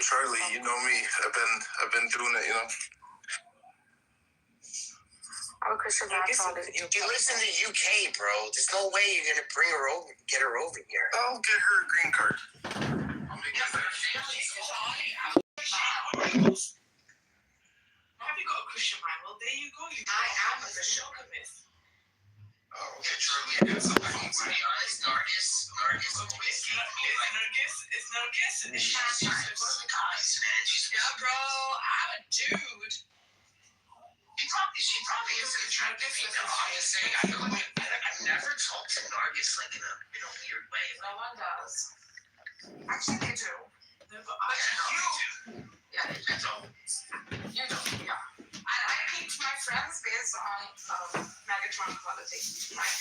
Charlie, you know me. I've been doing it, you know. Oh, Christian, you listen to UK, bro. There's no way you're gonna bring her over, get her over here. I'll get her a green card. I'll make it better. Have you got a Christian man? Well, there you go. I am a Christian. Oh, okay, Charlie, I got something. To be honest, Nargis always gave me like... It's Nargis. She's one of the guys, man. Yeah, bro. I'm a dude. She probably is an attractive female. I'm just saying, I feel like I've never talked to Nargis like in a weird way. No one does. Actually, they do. No, but you. Yeah, they don't. You don't, yeah. And I picked my friends based on Megatron quality, right?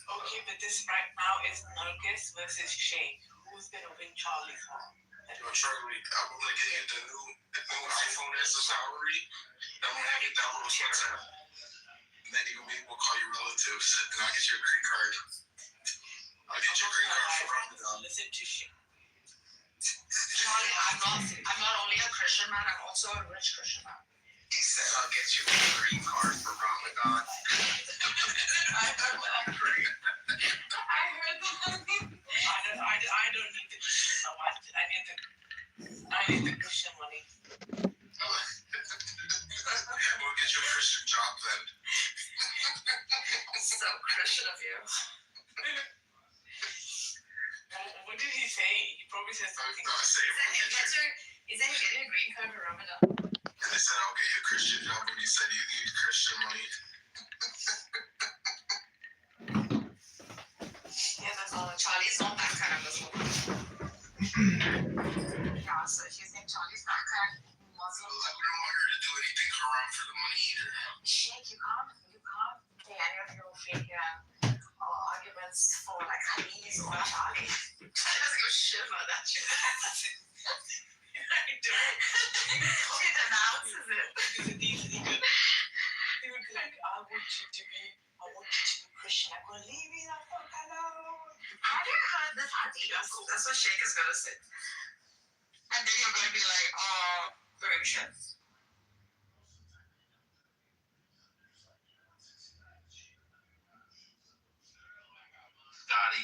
Okay, but this right now is Nargis versus Shay. Who's gonna win Charlie's home? Charlie, I'm gonna get you the new iPhone accessory. I'm gonna get that little sweater. And then you'll be able to call your relatives, and I'll get you a green card. I'll get you a green card for Ramadan. Listen to shit. Charlie, I'm not only a Christian man, I'm also a rich Christian man. He said I'll get you a green card for Ramadan. I heard that. I don't need the Christian so much. I need the Christian money. We'll get you a Christian job then. So Christian of you. What did he say? He probably said something. Is that getting a green card for Ramadan? And they said I'll get you a Christian job when you said you need Christian money. Yeah, that's all. Charlie's not that kind of Muslim. Yeah, so if you think Charlie's that kind of Muslim, I don't want her to do anything haram for the money either. Sheikh, you can't say any of your fake arguments for like Hadith or Charlie. He doesn't give a shit about that shit. I don't. She denounces it. He would be like, I want you to be Christian. I'm going to leave you the fuck alone. Have you heard this Hadith? That's what Sheikh is going to say. And then you're going to be like, oh, very sure.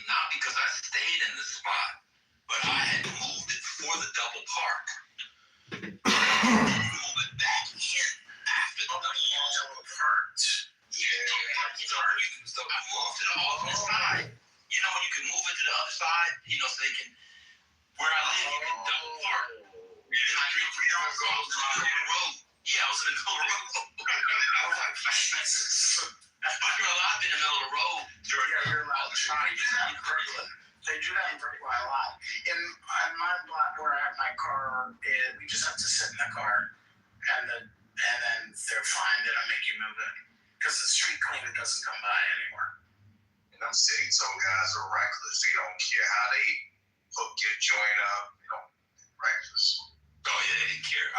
Not because I stayed in the spot, but I had moved it for the double park. Move it back in after the double park. So I moved to the other side. You know, when you can move it to the other side, so they can, where I live, you can double park. And I can free on the road. Yeah, I was in the middle of the road. I was like, Jesus. But you're allowed in the middle of the road. You're allowed to try. They do that in Brooklyn a lot. In my block where I have my car, we just have to sit in the car, and then they're fine. They don't make you move it because the street cleaner doesn't come by anymore. And them city tow guys are reckless. They don't care how they hook your joint up. Reckless. Oh yeah, they didn't care.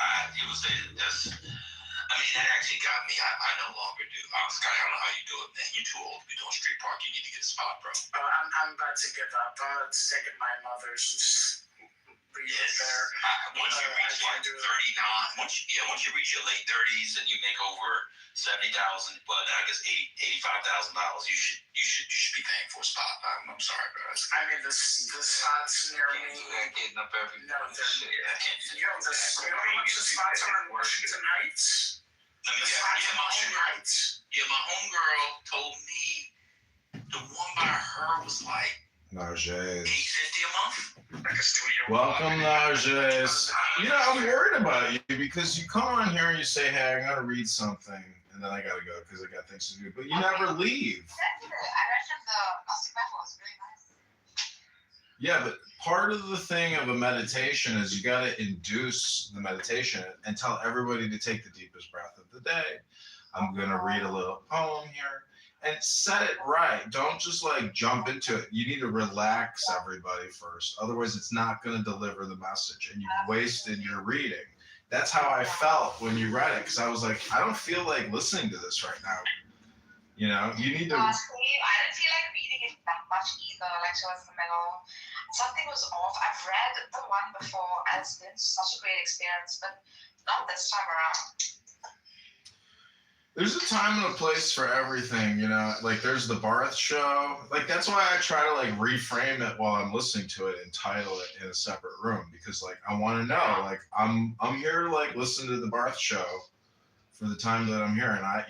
That actually got me. I no longer do. Scott, I don't know how you do it, man. You're too old to be doing street park. You need to get a spot, bro. I'm about to give up. It's taking my mother's there. Once you reach like 39, once you reach your late 30s and you make over $70,000, well, I guess $85,000, you should be paying for a spot. I'm sorry, bro. The spots near me. Getting up every no, the spots are in Washington Heights. My homegirl told me the one by her was like $850 a month. Like a studio. Welcome, Najes. I'm worried about you because you come on here and you say, hey, I'm going to read something, and then I got to go because I got things to do. But you never leave. I reckon the plastic rifle was really nice. Yeah, but part of the thing of a meditation is you got to induce the meditation and tell everybody to take the deepest breath of the day. I'm going to read a little poem here. And set it right. Don't just jump into it. You need to relax everybody first. Otherwise, it's not going to deliver the message, and you've wasted your reading. That's how I felt when you read it, because I was like, I don't feel like listening to this right now. You need to. I didn't feel like reading really that much either, like towards the middle. Something was off. I've read the one before and it's been such a great experience, but not this time around. There's a time and a place for everything, you know. Like there's the Barth show. Like that's why I try to like reframe it while I'm listening to it and title it in a separate room because like I want to know like I'm here to like listen to the Barth show for the time that I'm here, and I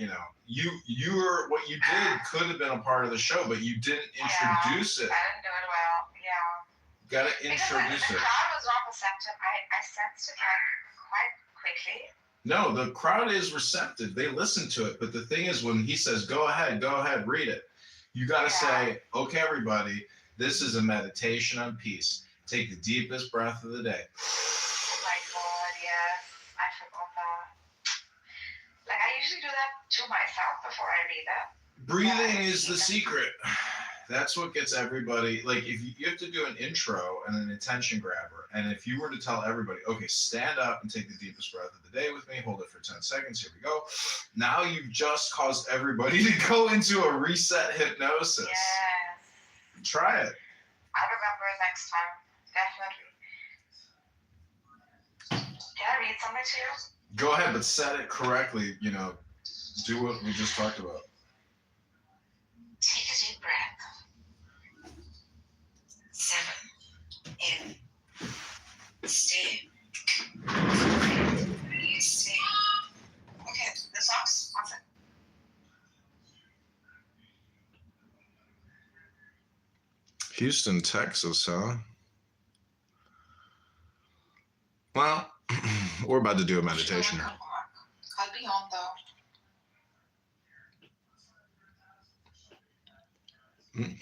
you were what you did could have been a part of the show, but you didn't introduce it. I didn't do it well. Yeah. Got to Because introduce the it. crowd was not receptive. I sensed it like quite quickly. No, the crowd is receptive. They listen to it. But the thing is, when he says, go ahead, read it, you got to say, okay, everybody, this is a meditation on peace. Take the deepest breath of the day. Oh my God, yes. I forgot that. Like, I usually do that to myself before I read it. Breathing is the secret. That's what gets everybody. Like, if you have to do an intro and an attention grabber, and if you were to tell everybody, okay, stand up and take the deepest breath of the day with me, hold it for 10 seconds, here we go. Now you've just caused everybody to go into a reset hypnosis. Yes. Try it. I remember it next time. Definitely. Can I read something to you? Go ahead, but set it correctly. You know, do what we just talked about. Take a deep breath. 7 in. Stay. Stay. Okay, the socks. One second. Houston, Texas, huh? Well, we're about to do a meditation now. I'll be on though.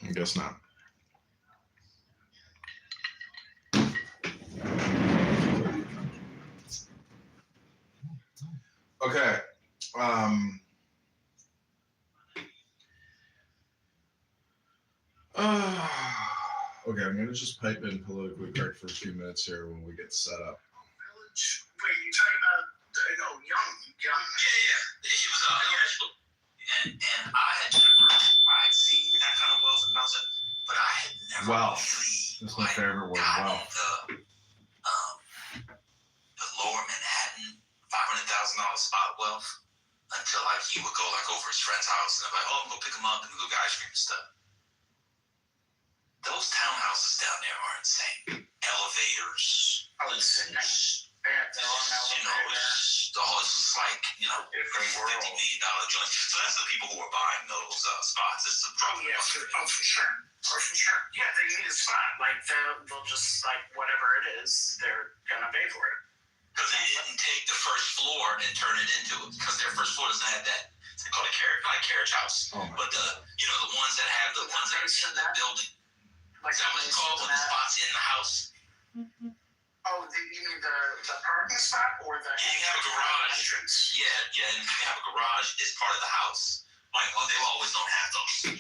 I guess not. Okay. Okay, I'm gonna just pipe in politically correct for a few minutes here when we get set up. Village. Wait, you talking about young? Yeah. He was and I had seen that kind of wealth and concept, but I had never Wealth. really That's my favorite word, wealth. The lower Manhattan $500,000 spot wealth until like he would go like over his friend's house and I'm like, oh, I'm gonna pick him up and go get ice cream and stuff. Those townhouses down there are insane. Elevators, lifts, it's just like, Different $50 world. million joints. So that's the people who are buying those spots. It's a Oh yeah, for sure. Yeah, they need a spot. Like they'll just like whatever it is, they're gonna pay for it. Because they didn't take the first floor and turn it into it. Because their first floor doesn't have that. It's called not a carriage house. Oh my but the ones that have the ones that are in the building. Like Is that what it's called when the spot's in the house? Oh, you mean the parking spot or the Yeah, you have a garage. entrance? Yeah, and you can have a garage as part of the house. Like, they always don't have those.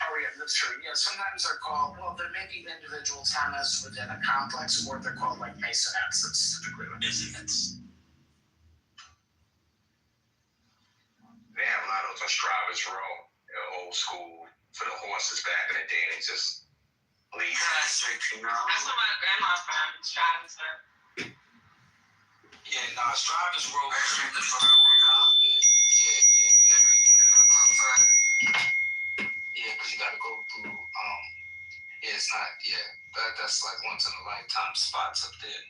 Oh yeah, that's true. Yeah, sometimes they're called. Well, there may be individual townhouses within a complex, or they're called like masonettes. That's typically what it is. It's They have a lot of those on Stravers Row, old school, for the horses back in the day, and they just leave. That's what my grandma found in Stuyvesant. Yeah, Stravers Row was something from Yeah, because you got to go through. It's not. Yeah, that's like once in a lifetime spots up there.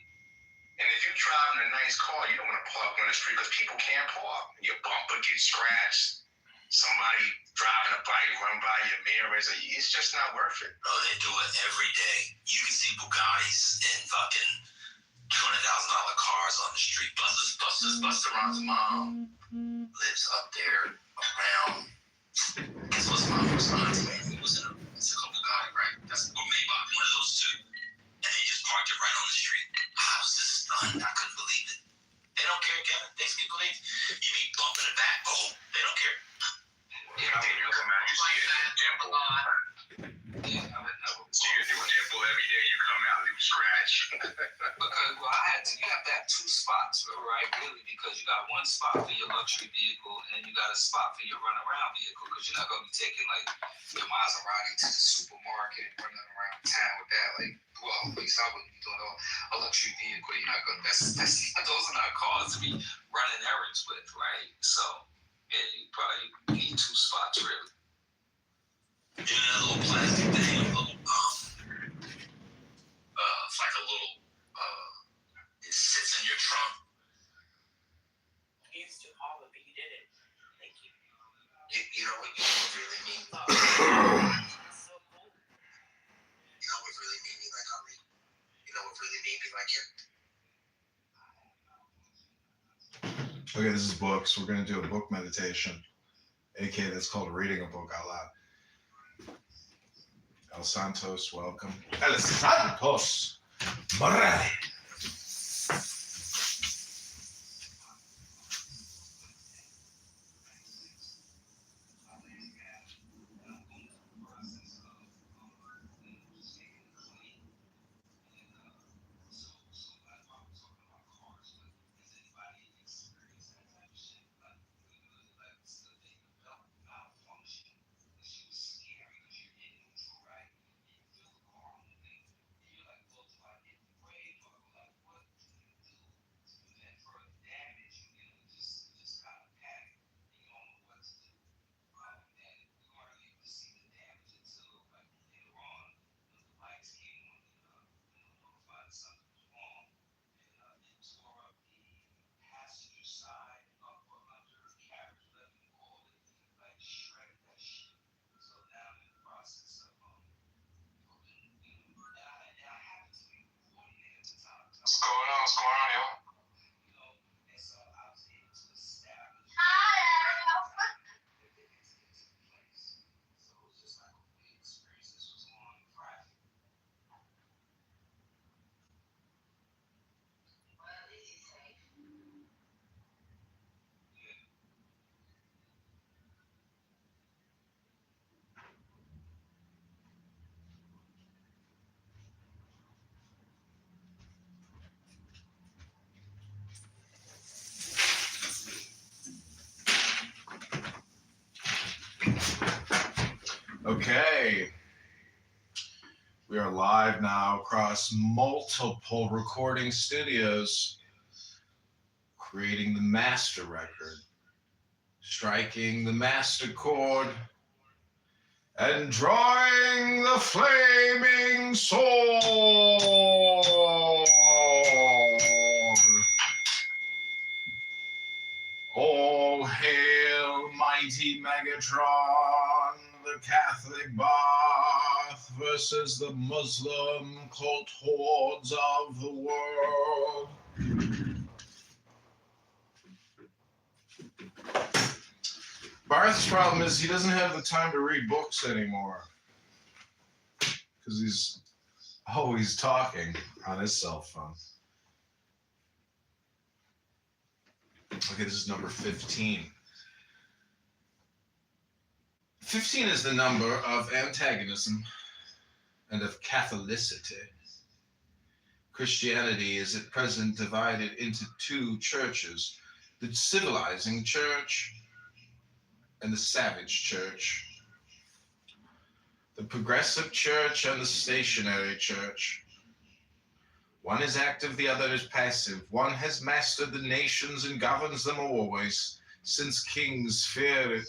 And if you're driving a nice car, you don't want to park on the street because people can't park. Your bumper gets scratched. Somebody driving a bike run by your mirrors. It's just not worth it. Bro, they do it every day. You can see Bugattis in fucking $200,000 cars on the street. Buster Rhymes' mom lives up there around. Guess what's my first auntie, man? He was in a Bugatti, right? That's or Maybach, one of those two. And they just parked it right on the street. I was just stunned. I couldn't believe it. They don't care, Kevin. These people, you be bumping it back. Oh, they don't care. Yeah, I think you come out, you see it in the temple. Yeah, I would know. See it in the temple every day. You come out, you scratch. match. Because well, you have to have two spots, right? Really, because you got one spot for your luxury vehicle and you got a spot for your runaround vehicle. Because you're not gonna be taking like your Maserati to the supermarket and running around town with that. Like, well, at least I wouldn't be doing a luxury vehicle. You're not gonna. That's those are not cars to be running errands with, right? So yeah, you probably need two spots really. And that little plastic thing, it's like a little, it sits in your trunk. You used to call it, but you did it. Thank you. You know what you really mean? That's so cool. You know what really made me like Ari? You know what really made me like him? Okay, this is books. We're going to do a book meditation. AK, that's called reading a book out loud. El Santos, welcome. El Santos Morales. What's going on, y'all? Okay. We are live now across multiple recording studios, creating the master record, striking the master chord, and drawing the flaming sword. All hail mighty Megatron, the Catholic Bath versus the Muslim cult hordes of the world. Barth's problem is he doesn't have the time to read books anymore because he's always talking on his cell phone. Okay, this is number 15. 15 is the number of antagonism and of Catholicity. Christianity is at present divided into two churches, the civilizing church and the savage church, the progressive church and the stationary church. One is active, the other is passive. One has mastered the nations and governs them always, since kings fear it.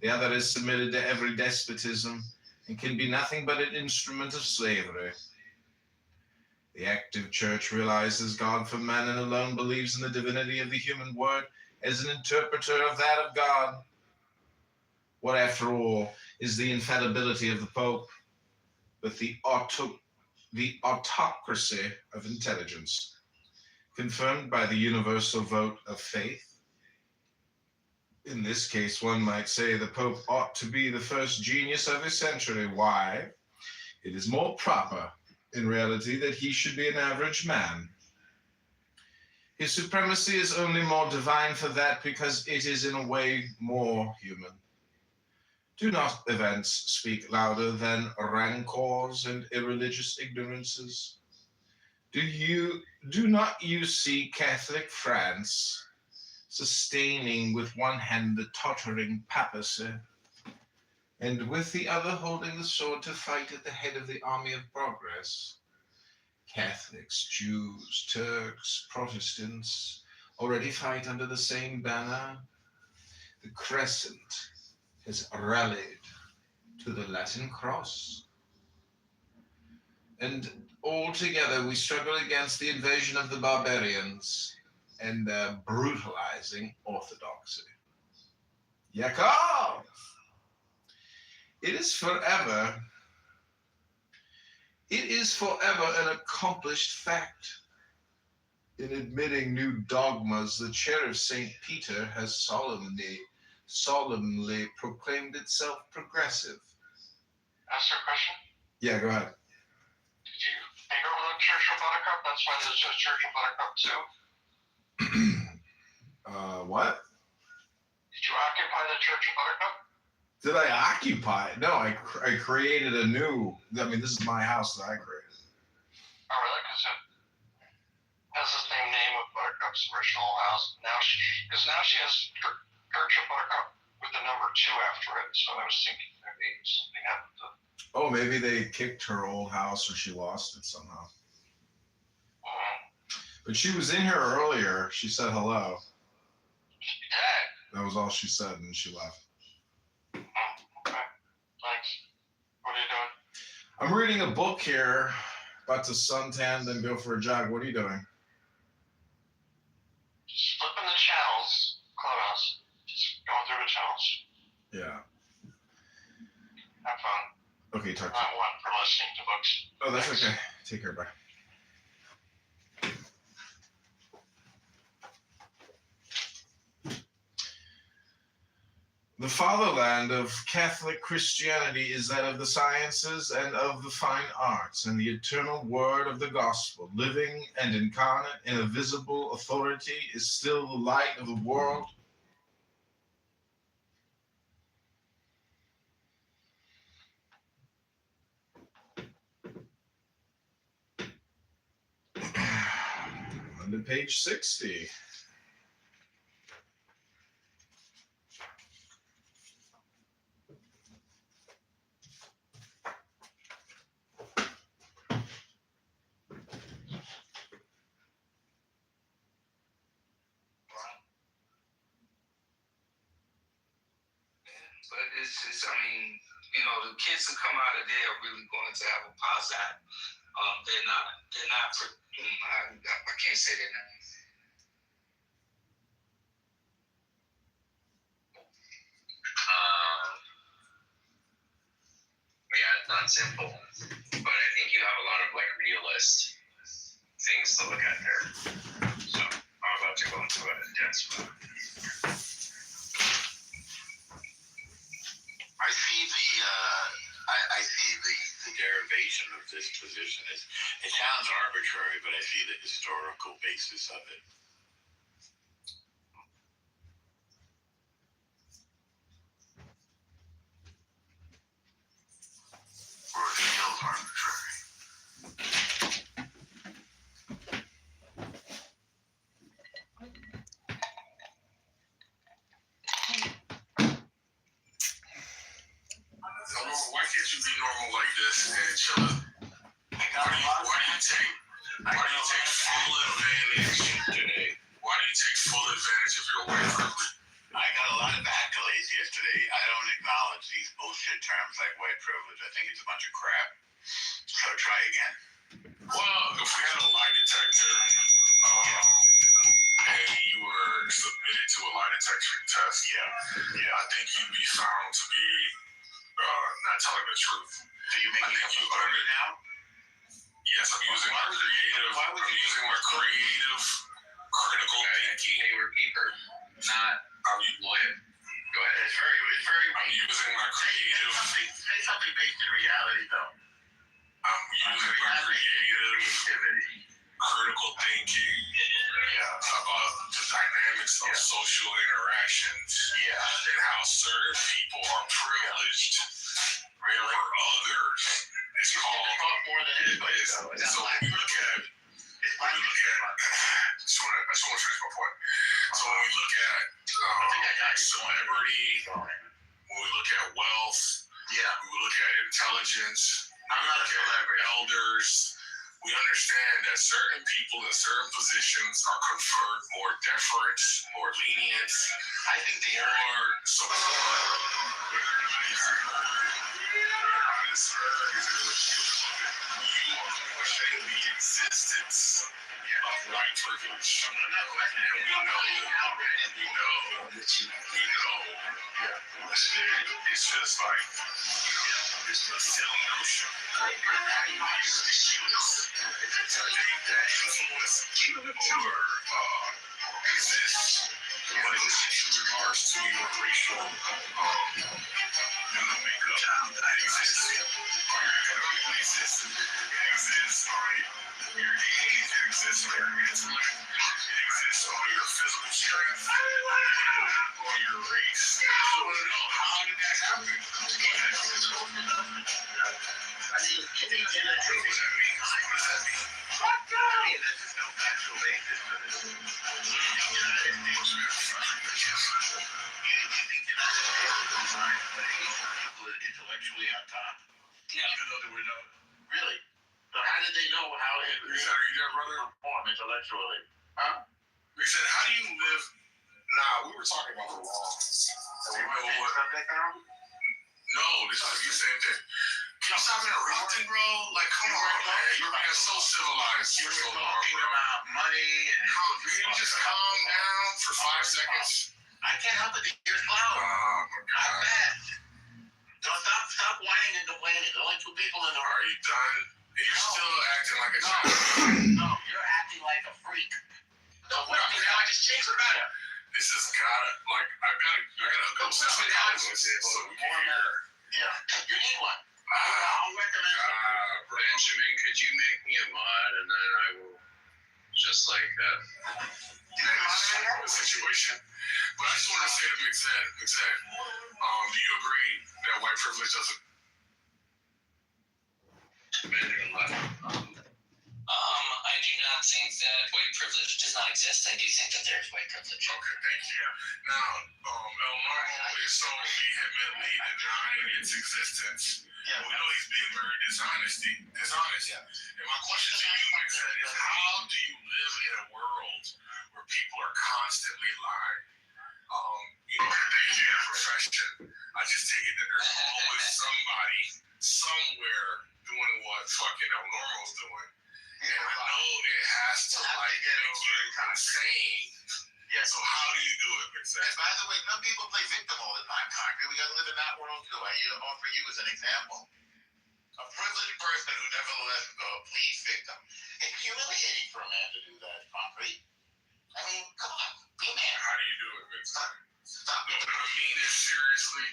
The other is submitted to every despotism and can be nothing but an instrument of slavery. The active church realizes God for man and alone believes in the divinity of the human word as an interpreter of that of God. What, after all, is the infallibility of the Pope, but the autocracy of intelligence, confirmed by the universal vote of faith? In this case, one might say the Pope ought to be the first genius of his century. Why? It is more proper, in reality, that he should be an average man. His supremacy is only more divine for that because it is in a way more human. Do not events speak louder than rancors and irreligious ignorances? Do not you see Catholic France sustaining with one hand the tottering papacy, and with the other holding the sword to fight at the head of the army of progress? Catholics, Jews, Turks, Protestants already fight under the same banner. The crescent has rallied to the Latin cross. And all together we struggle against the invasion of the barbarians and their brutalizing orthodoxy. Yaakov! It is forever an accomplished fact. In admitting new dogmas, the chair of St. Peter has solemnly proclaimed itself progressive. Ask your question? Yeah, go ahead. Did you take over the Church of Buttercup? That's why there's a Church of Buttercup too. What? Did you occupy the Church of Buttercup? Did I occupy it? No, I created a new. I mean, this is my house that I created. Oh, really? Because it has the same name of Buttercup's original house. Now she has Church of Buttercup with the number 2 after it. So I was thinking maybe something happened to. Oh, maybe they kicked her old house or she lost it somehow. But she was in here earlier. She said hello. She did. That was all she said, and she left. Okay. Thanks. What are you doing? I'm reading a book here. About to suntan, then go for a jog. What are you doing? Just flipping the channels. Clubhouse. Just going through the channels. Yeah. Have fun. Okay, talk to Not one for listening to books. Oh, that's Thanks. okay. Take care, bye. The fatherland of Catholic Christianity is that of the sciences and of the fine arts, and the eternal word of the gospel, living and incarnate in a visible authority, is still the light of the world. On to page 60. But it's, I mean, you know, the kids that come out of there are really going to have a positive. They're not, I can't say their name. Yeah, it's not simple, but I think you have a lot of like realist things to look at there. So I'm about to go into a dense mode. I see the derivation of this position. It sounds arbitrary, but I see the historical basis of it. Or it feels arbitrary. Why can't you be normal like this and chill? Why do you take full advantage today? Why do you take full advantage of your white privilege? I got a lot of accolades yesterday. I don't acknowledge these bullshit terms like white privilege. I think it's a bunch of crap. So try again. Well, if we had a lie detector, and you were submitted to a lie detection test, I think you'd be found to be not telling the truth. So you're making up a story now? Yes, I'm using my creative, critical thinking. They were keeper, not lawyer. Go ahead. It's very. I'm using my creative. Say something based in reality, though. I'm using my creativity, critical thinking, about the dynamics of social interactions, and how certain people are privileged over others. It's called more than anybody. So when you look at celebrity, when we look at wealth, when we look at intelligence, I'm not a celebrity. elders, we understand that certain people in certain positions are conferred more deference, more lenience, I think they are. more support. Whether or not it's you are questioning the existence of white privilege. I'm not questioning. And we know. It's just like, it's a silly notion. Exist, but in regards to your racial makeup, it exists. Or your economic basis, it exists. Or your age, it exists. Or your intellect, it exists. Or your physical strength, or your race. I want to know, how did that happen? I mean, you think that What does that mean? What does that mean? I mean, there's just no factual basis for this. You think that people are intellectually on top? No. Even though there were no. Really? So how did they know how it He said, are you there, brother? perform intellectually? Huh? He said, how do you live? Nah, we were talking about the law. So we want to subject now? No, this is the same thing. Can you stop interrupting, bro? Like, come on, man. You're being so civilized. You You're were so long, talking bro. about money and. Can you just calm down for 5 seconds? I can't help it. Here's flower. Oh, my I'm God. mad. Don't stop whining and complaining. There's only 2 people in the room. Are you done? And you're still acting like a child. No, you're acting like a freak. Don't worry, now I just changed the matter. This has gotta, like, I gotta hook up some psychologists so we can hear. Yeah. You need one. I'll recommend some. Benjamin, could you make me a mod and then I will just like The situation. But I just want to say to McZed, do you agree that white privilege doesn't? Benjamin left? I do not think that white privilege does not exist. I do think that there is white privilege. Okay, thank you. Now, El Normo is so vehemently denying its existence. Yeah. We know he's being very dishonest. And my question to you, McZed, is how do you live in a world where people are constantly lying? In your profession, I just take it that there's always somebody somewhere doing what fucking El Normo's doing. And I know it has to like make you insane. Yeah. So how do you do it, McZed? And by the way, some people play victim all the time, Concrete. We gotta live in that world too. I offer you as an example. A privileged person who nevertheless pleads victim. It's humiliating for a man to do that, Concrete. I mean, come on, be a man. How do you do it, McZed? Stop No, it. but I mean this seriously.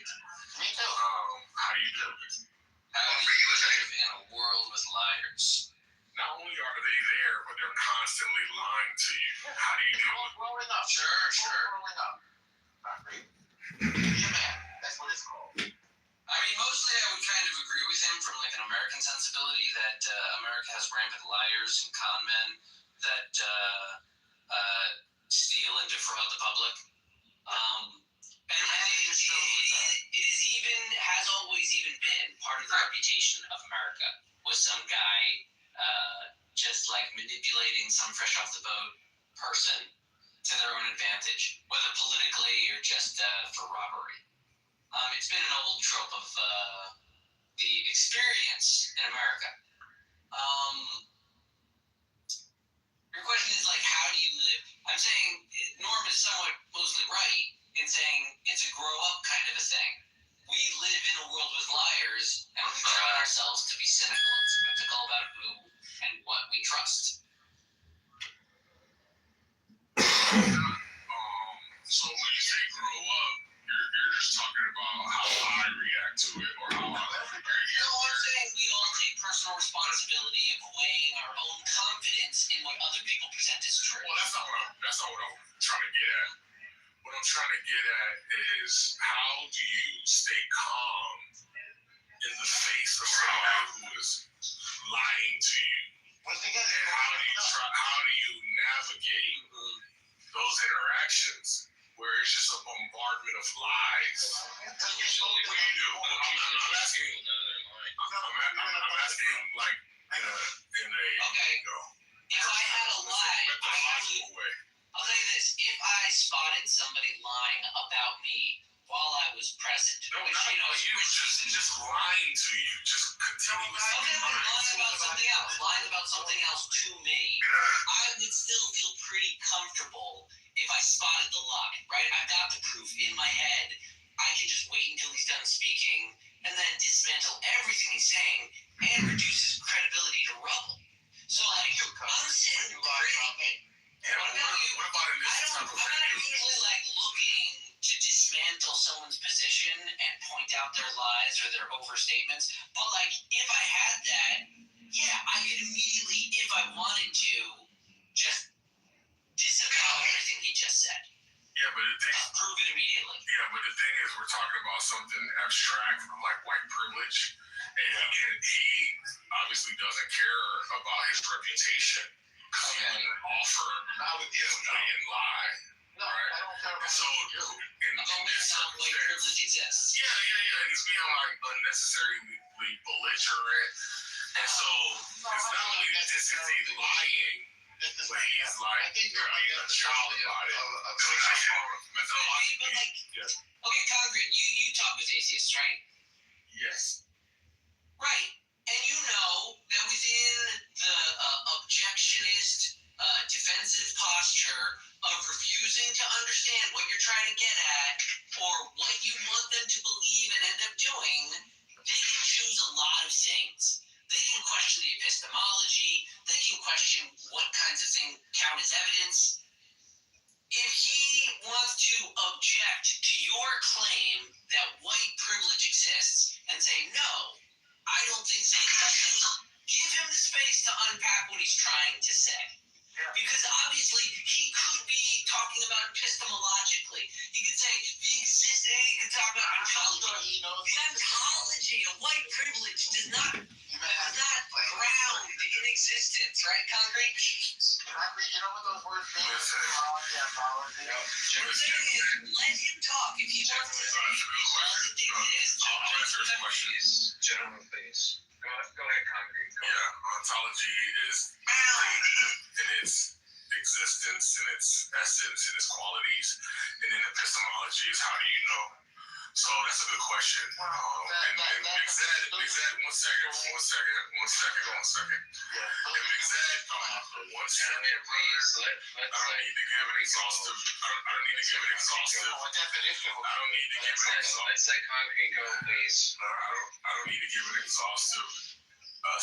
Me too. How do you do it? How do you live in a world with liars? Not only are they there, but they're constantly lying to you. How do you do it? Growing up. Sure. Growing up. Concrete. Be a man. That's what it's called. I mean, mostly I would kind of agree with him from like an American sensibility that America has rampant liars and con men that steal and defraud the public. And it is even, has always even been part of the reputation of America, was some guy just like manipulating some fresh off the boat person to their own advantage, whether politically or just for robbery. It's been an old trope of the experience in America. Your question is like, how do you live? I'm saying Norm is somewhat mostly right in saying it's a grow up kind of a thing. We live in a world with liars, and we train ourselves to be cynical and skeptical about who and what we trust. So when you say grow up, you're just talking about how I react to it, or how I I'm saying we all take personal responsibility of weighing our own confidence in what other people present as true. Well, that's not what I'm trying to get at. What I'm trying to get at is how do you stay calm in the face of somebody who is lying to you? Once again, And how do you navigate those interactions where it's just a bombardment of almost too many, I would still feel pretty comfortable if I spotted the lie, right? I've got the proof in my head. I can just wait until he's done speaking and then dismantle everything he's saying and reduce his credibility to rubble. So, like, I'm sitting pretty. Yeah, what about in this type of I'm not usually, like, looking to dismantle someone's position and point out their lies or their overstatements. But, like, if I had that, yeah, I could immediately, if I wanted to, just disavow everything he just said. Yeah, but the thing, Prove it immediately. yeah, but the thing is, we're talking about something abstract from like white privilege, and again, he obviously doesn't care about his reputation because he wouldn't offer Not with you. and lie. No, I don't care about So, you. in I've always this thought white circumstance, privilege exists. yeah, he's being like unnecessarily belligerent, and so it's not only this is he lying, This is but he's like I think you're being a child about it. But, like, okay, Concrete, you talk with atheists, right? Yes. Right. And you know that within the objectionist, defensive posture of refusing to understand what you're trying to get at or what you want them to believe and end up doing, they can choose a lot of things. They can question the epistemology. They can question what kinds of things count as evidence. If he wants to object to your claim that white privilege exists and say, no, I don't think so, give him the space to unpack what he's trying to say. Because obviously he could be talking about epistemologically. He could say he could talk about ontology. The ontology of white privilege does not ground in existence, right, Concrete? You know what those words mean? Listen. Apology. What I'm saying is, let him talk if he wants to say it doesn't exist. I'll answer his question. Gentlemen, please. Go ahead, Concrete. Go Yeah, ontology is in its existence, in its essence, in its qualities, and then epistemology is how do you know? So that's a good question. And Big Zed, one second. And Big Zed, one second, please. I don't need to give an exhaustive. I don't need to give an exhaustive. What definition? I don't need to give an exhaustive. Let's let Concrete go, please. I don't need to give an exhaustive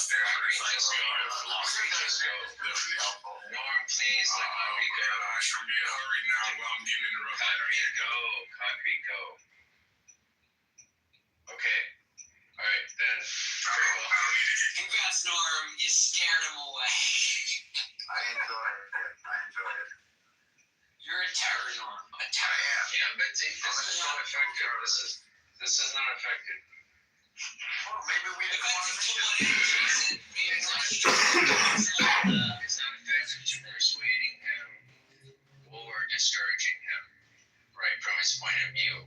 standard encyclopedia of philosophy. Definitely helpful. Norm, please let Concrete go. Gosh, I'm being hurried now while I'm getting interrupted. Concrete, go. Concrete, go. Okay. All right, then. Very well. I don't need to get. Congrats, Norm. You scared him away. I enjoy it. You're a terror, Norm. A I terror. am. Yeah, but see, this is not effective. This is not effective. Well, maybe we didn't want Effective to to make what it. age? Maybe not. It's not effective to persuading him or discouraging him, right, from his point of view.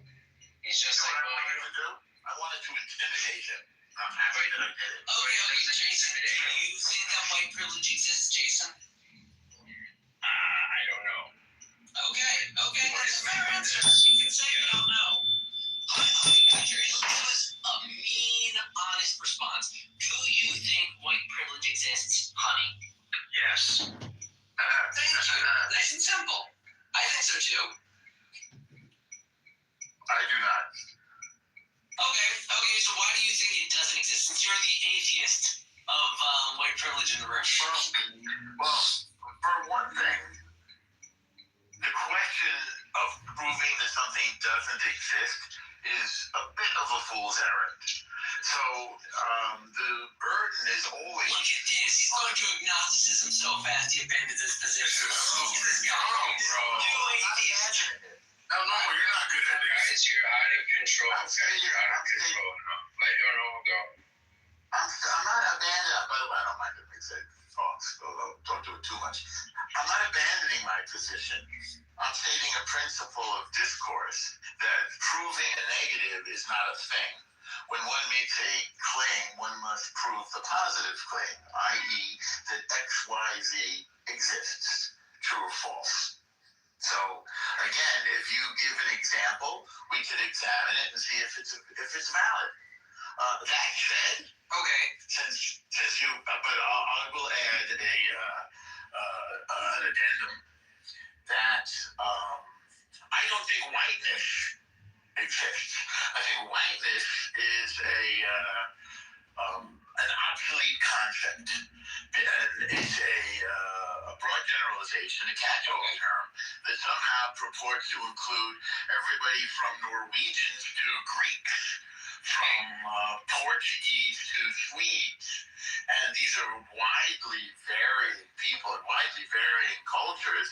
He's just You know like, what I well, wanted to do? I wanted to intimidate him. I'm happy that I did it. Okay, Jason, do you think that white privilege exists, Jason? I don't know. Okay, that's a fair answer. You can say you don't know. Honey Badger, he'll give us a mean, honest response. Do you think white privilege exists, honey? Yes. Thank you. Nice and simple. I think so too. I do not. Okay, so why do you think it doesn't exist? Since you're the atheist of white privilege in the room. Well, for one thing, the question of proving that something doesn't exist is a bit of a fool's errand. So the burden is always. Look at this. He's going to agnosticism so fast he abandons his position. Look at this guy. Bro. You atheist. No, you're not good at this. Guys, you're out of control. You're out of control. Let Norm go. I'm not abandoning. By the way, I don't mind if they say talks, although don't do it too much. I'm not abandoning my position. I'm stating a principle of discourse that proving a negative is not a thing. When one makes a claim, one must prove the positive claim, i.e. that XYZ exists, true or false. So, again, if you give an example, we could examine it and see if it's valid. That said, Okay. since you, but I will add a civilization, a catch-all term that somehow purports to include everybody from Norwegians to Greeks, from Portuguese to Swedes. And these are widely varying people and widely varying cultures.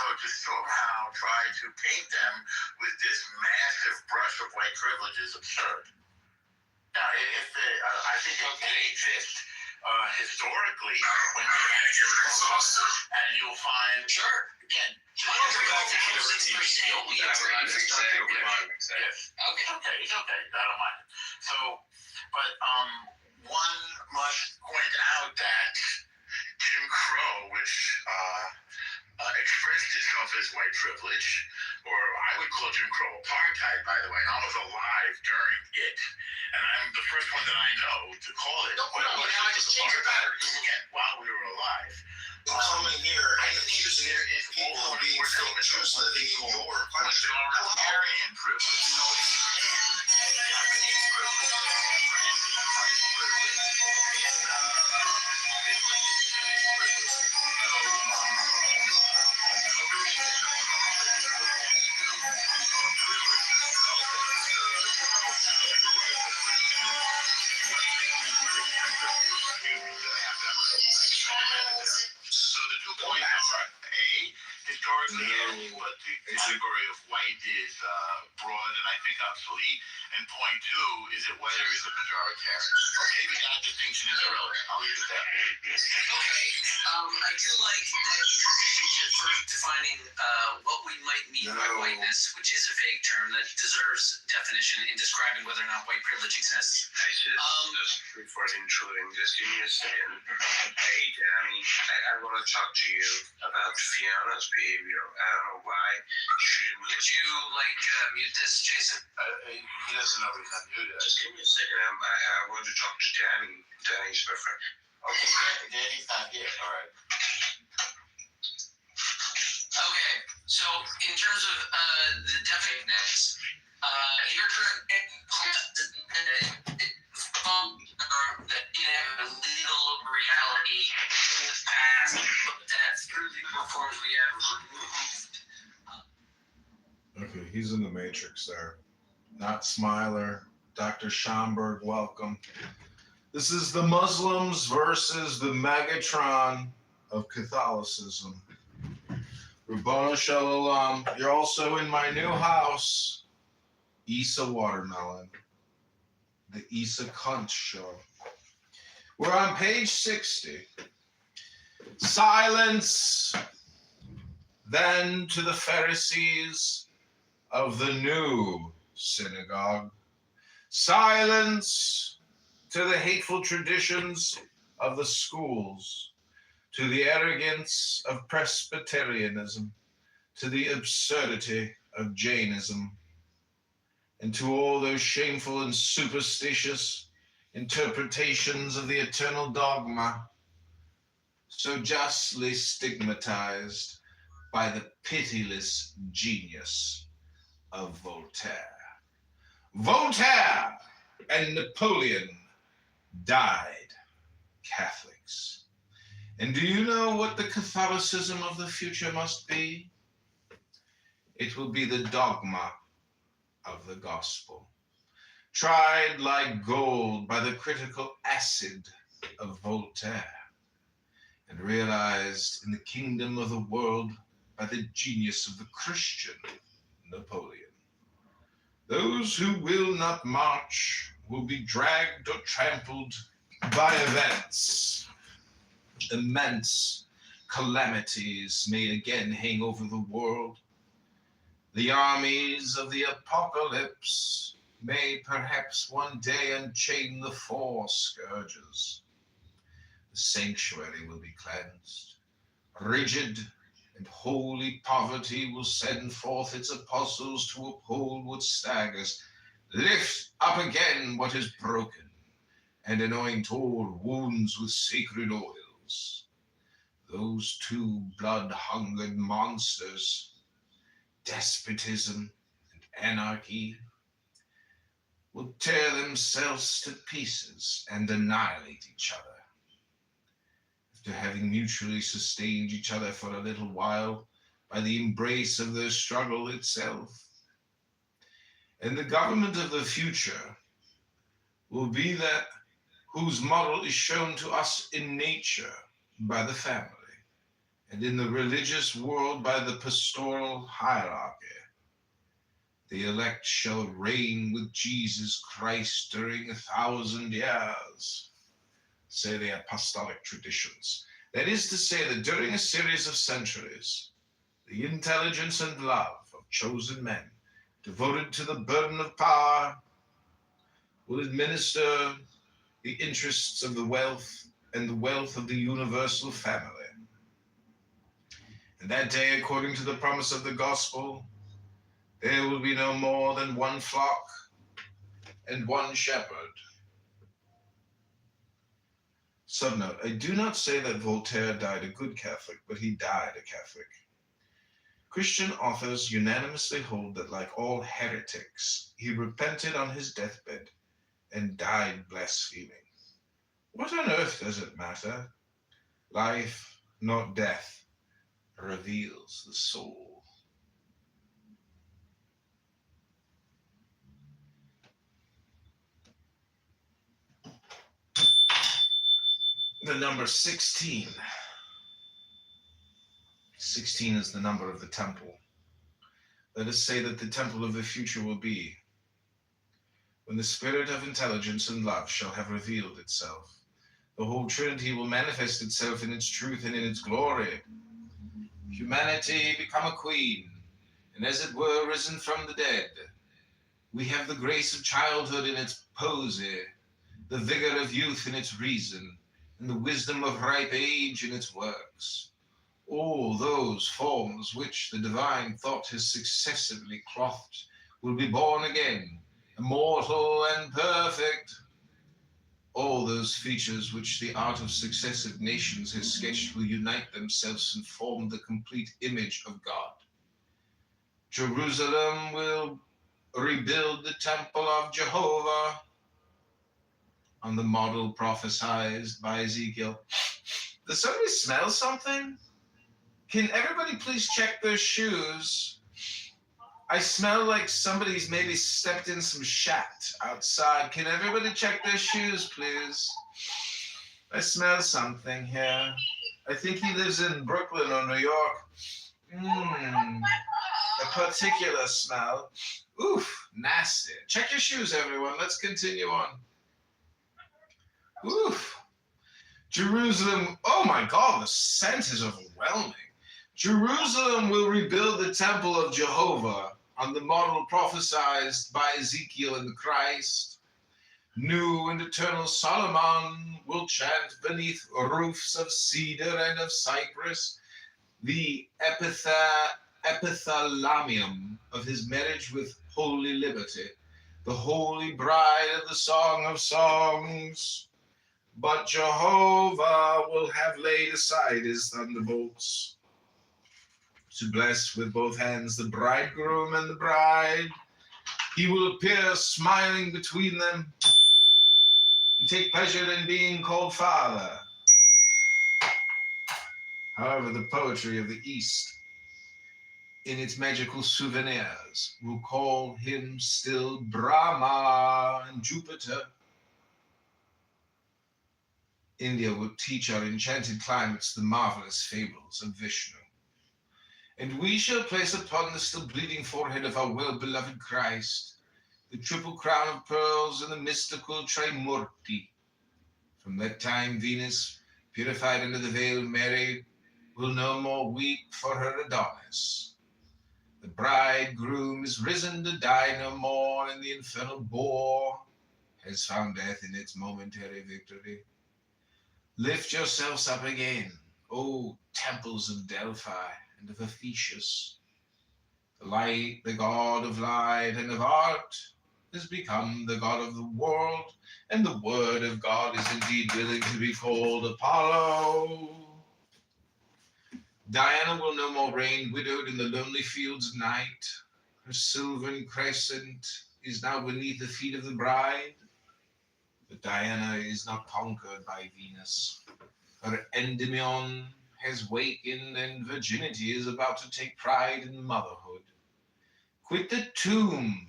So to somehow try to paint them with this massive brush of white privilege is absurd. Now, I think it did exist historically when you're going to get exhausted, and you'll find, again, I don't agree with that 100%. We agree. Yes. Okay, it's okay. I don't mind it. So, but one must point out that Jim Crow, which expressed itself as white privilege, or I would call Jim Crow apartheid, by the way, and I was alive during it. And I'm the first one that I know to call it. Don't put it on now, I just changed your batteries. Again, while we were alive. Coming here and accusing people of being fake Jews living in your country. Aryan privilege. Japanese privilege. French privilege. So the 2 points are A, historically, what the category of white is broad and I think obsolete, and point 2 is that whether is a majoritarian. Maybe that distinction is irrelevant. I'll leave it there. Okay, I do like that you transitioned to first defining what we might mean by whiteness, which is a vague term that deserves definition in describing whether or not white privilege exists. Just before intruding, just give me a second. Hey, Danny, I want to talk to you about Fiona's behavior. I don't know why she moved. Could you mute this, Jason? He doesn't know he's not muted. Just give me a second. I want to talk to Danny. Danny's my friend. Okay, Danny's not here. All right. Okay, so in terms of the definiteness, your current that inevitable reality in the past, but that through the reforms we have removed. Okay, he's in the Matrix there. Not Smiler. Dr. Schomburg, welcome. This is the Muslims versus the Megatron of Catholicism. Rabbana Shalom. You're also in my new house, Issa Watermelon, the Issa Cunt Show. We're on page 60. Silence then to the Pharisees of the new synagogue. Silence to the hateful traditions of the schools, to the arrogance of Presbyterianism, to the absurdity of Jainism, and to all those shameful and superstitious interpretations of the eternal dogma, so justly stigmatized by the pitiless genius of Voltaire. Voltaire and Napoleon died Catholics. And do you know what the Catholicism of the future must be? It will be the dogma of the gospel, tried like gold by the critical acid of Voltaire, and realized in the kingdom of the world by the genius of the Christian Napoleon. Those who will not march will be dragged or trampled by events. Immense calamities may again hang over the world. The armies of the apocalypse may perhaps one day unchain the 4 scourges. The sanctuary will be cleansed. Rigid and holy poverty will send forth its apostles to uphold what staggers, lift up again what is broken, and anoint all wounds with sacred oils. Those 2 blood-hungered monsters, despotism and anarchy, will tear themselves to pieces and annihilate each other. If after having mutually sustained each other for a little while by the embrace of their struggle itself. And the government of the future will be that whose model is shown to us in nature by the family, and in the religious world by the pastoral hierarchy. The elect shall reign with Jesus Christ during 1,000 years, say the apostolic traditions. That is to say that during a series of centuries, the intelligence and love of chosen men devoted to the burden of power will administer the interests of the wealth and the wealth of the universal family. And that day, according to the promise of the gospel, there will be no more than one flock and one shepherd. Subnote, I do not say that Voltaire died a good Catholic, but he died a Catholic. Christian authors unanimously hold that, like all heretics, he repented on his deathbed and died blaspheming. What on earth does it matter? Life, not death, reveals the soul. The number 16. 16 is the number of the temple. Let us say that the temple of the future will be when the spirit of intelligence and love shall have revealed itself. The whole Trinity will manifest itself in its truth and in its glory. Humanity become a queen, and as it were risen from the dead. We have the grace of childhood in its posy, the vigor of youth in its reason, and the wisdom of ripe age in its works. All those forms which the divine thought has successively clothed will be born again, immortal and perfect. All those features which the art of successive nations has sketched will unite themselves and form the complete image of God. Jerusalem will rebuild the temple of Jehovah on the model prophesied by Ezekiel. Does somebody smell something? Can everybody please check their shoes? I smell like somebody's maybe stepped in some shat outside. Can everybody check their shoes, please? I smell something here. I think he lives in Brooklyn or New York. A particular smell. Oof, nasty. Check your shoes, everyone. Let's continue on. Oof. Jerusalem. Oh my God, the scent is overwhelming. Jerusalem will rebuild the temple of Jehovah on the model prophesied by Ezekiel and the Christ. New and eternal Solomon will chant beneath roofs of cedar and of cypress the epithalamium of his marriage with holy liberty, the holy bride of the Song of Songs. But Jehovah will have laid aside his thunderbolts to bless with both hands the bridegroom and the bride. He will appear smiling between them and take pleasure in being called Father. However, the poetry of the East, in its magical souvenirs, will call him still Brahma and Jupiter. India will teach our enchanted climates the marvelous fables of Vishnu. And we shall place upon the still bleeding forehead of our well-beloved Christ the triple crown of pearls and the mystical Trimurti. From that time, Venus, purified under the veil of Mary, will no more weep for her Adonis. The bridegroom is risen to die no more, and the infernal boar has found death in its momentary victory. Lift yourselves up again, O temples of Delphi and of Ephesus. The light, the god of light and of art, has become the god of the world, and the word of God is indeed willing to be called Apollo. Diana will no more reign widowed in the lonely fields of night. Her silvern crescent is now beneath the feet of the bride. But Diana is not conquered by Venus. Her Endymion has wakened, and virginity is about to take pride in motherhood. Quit the tomb,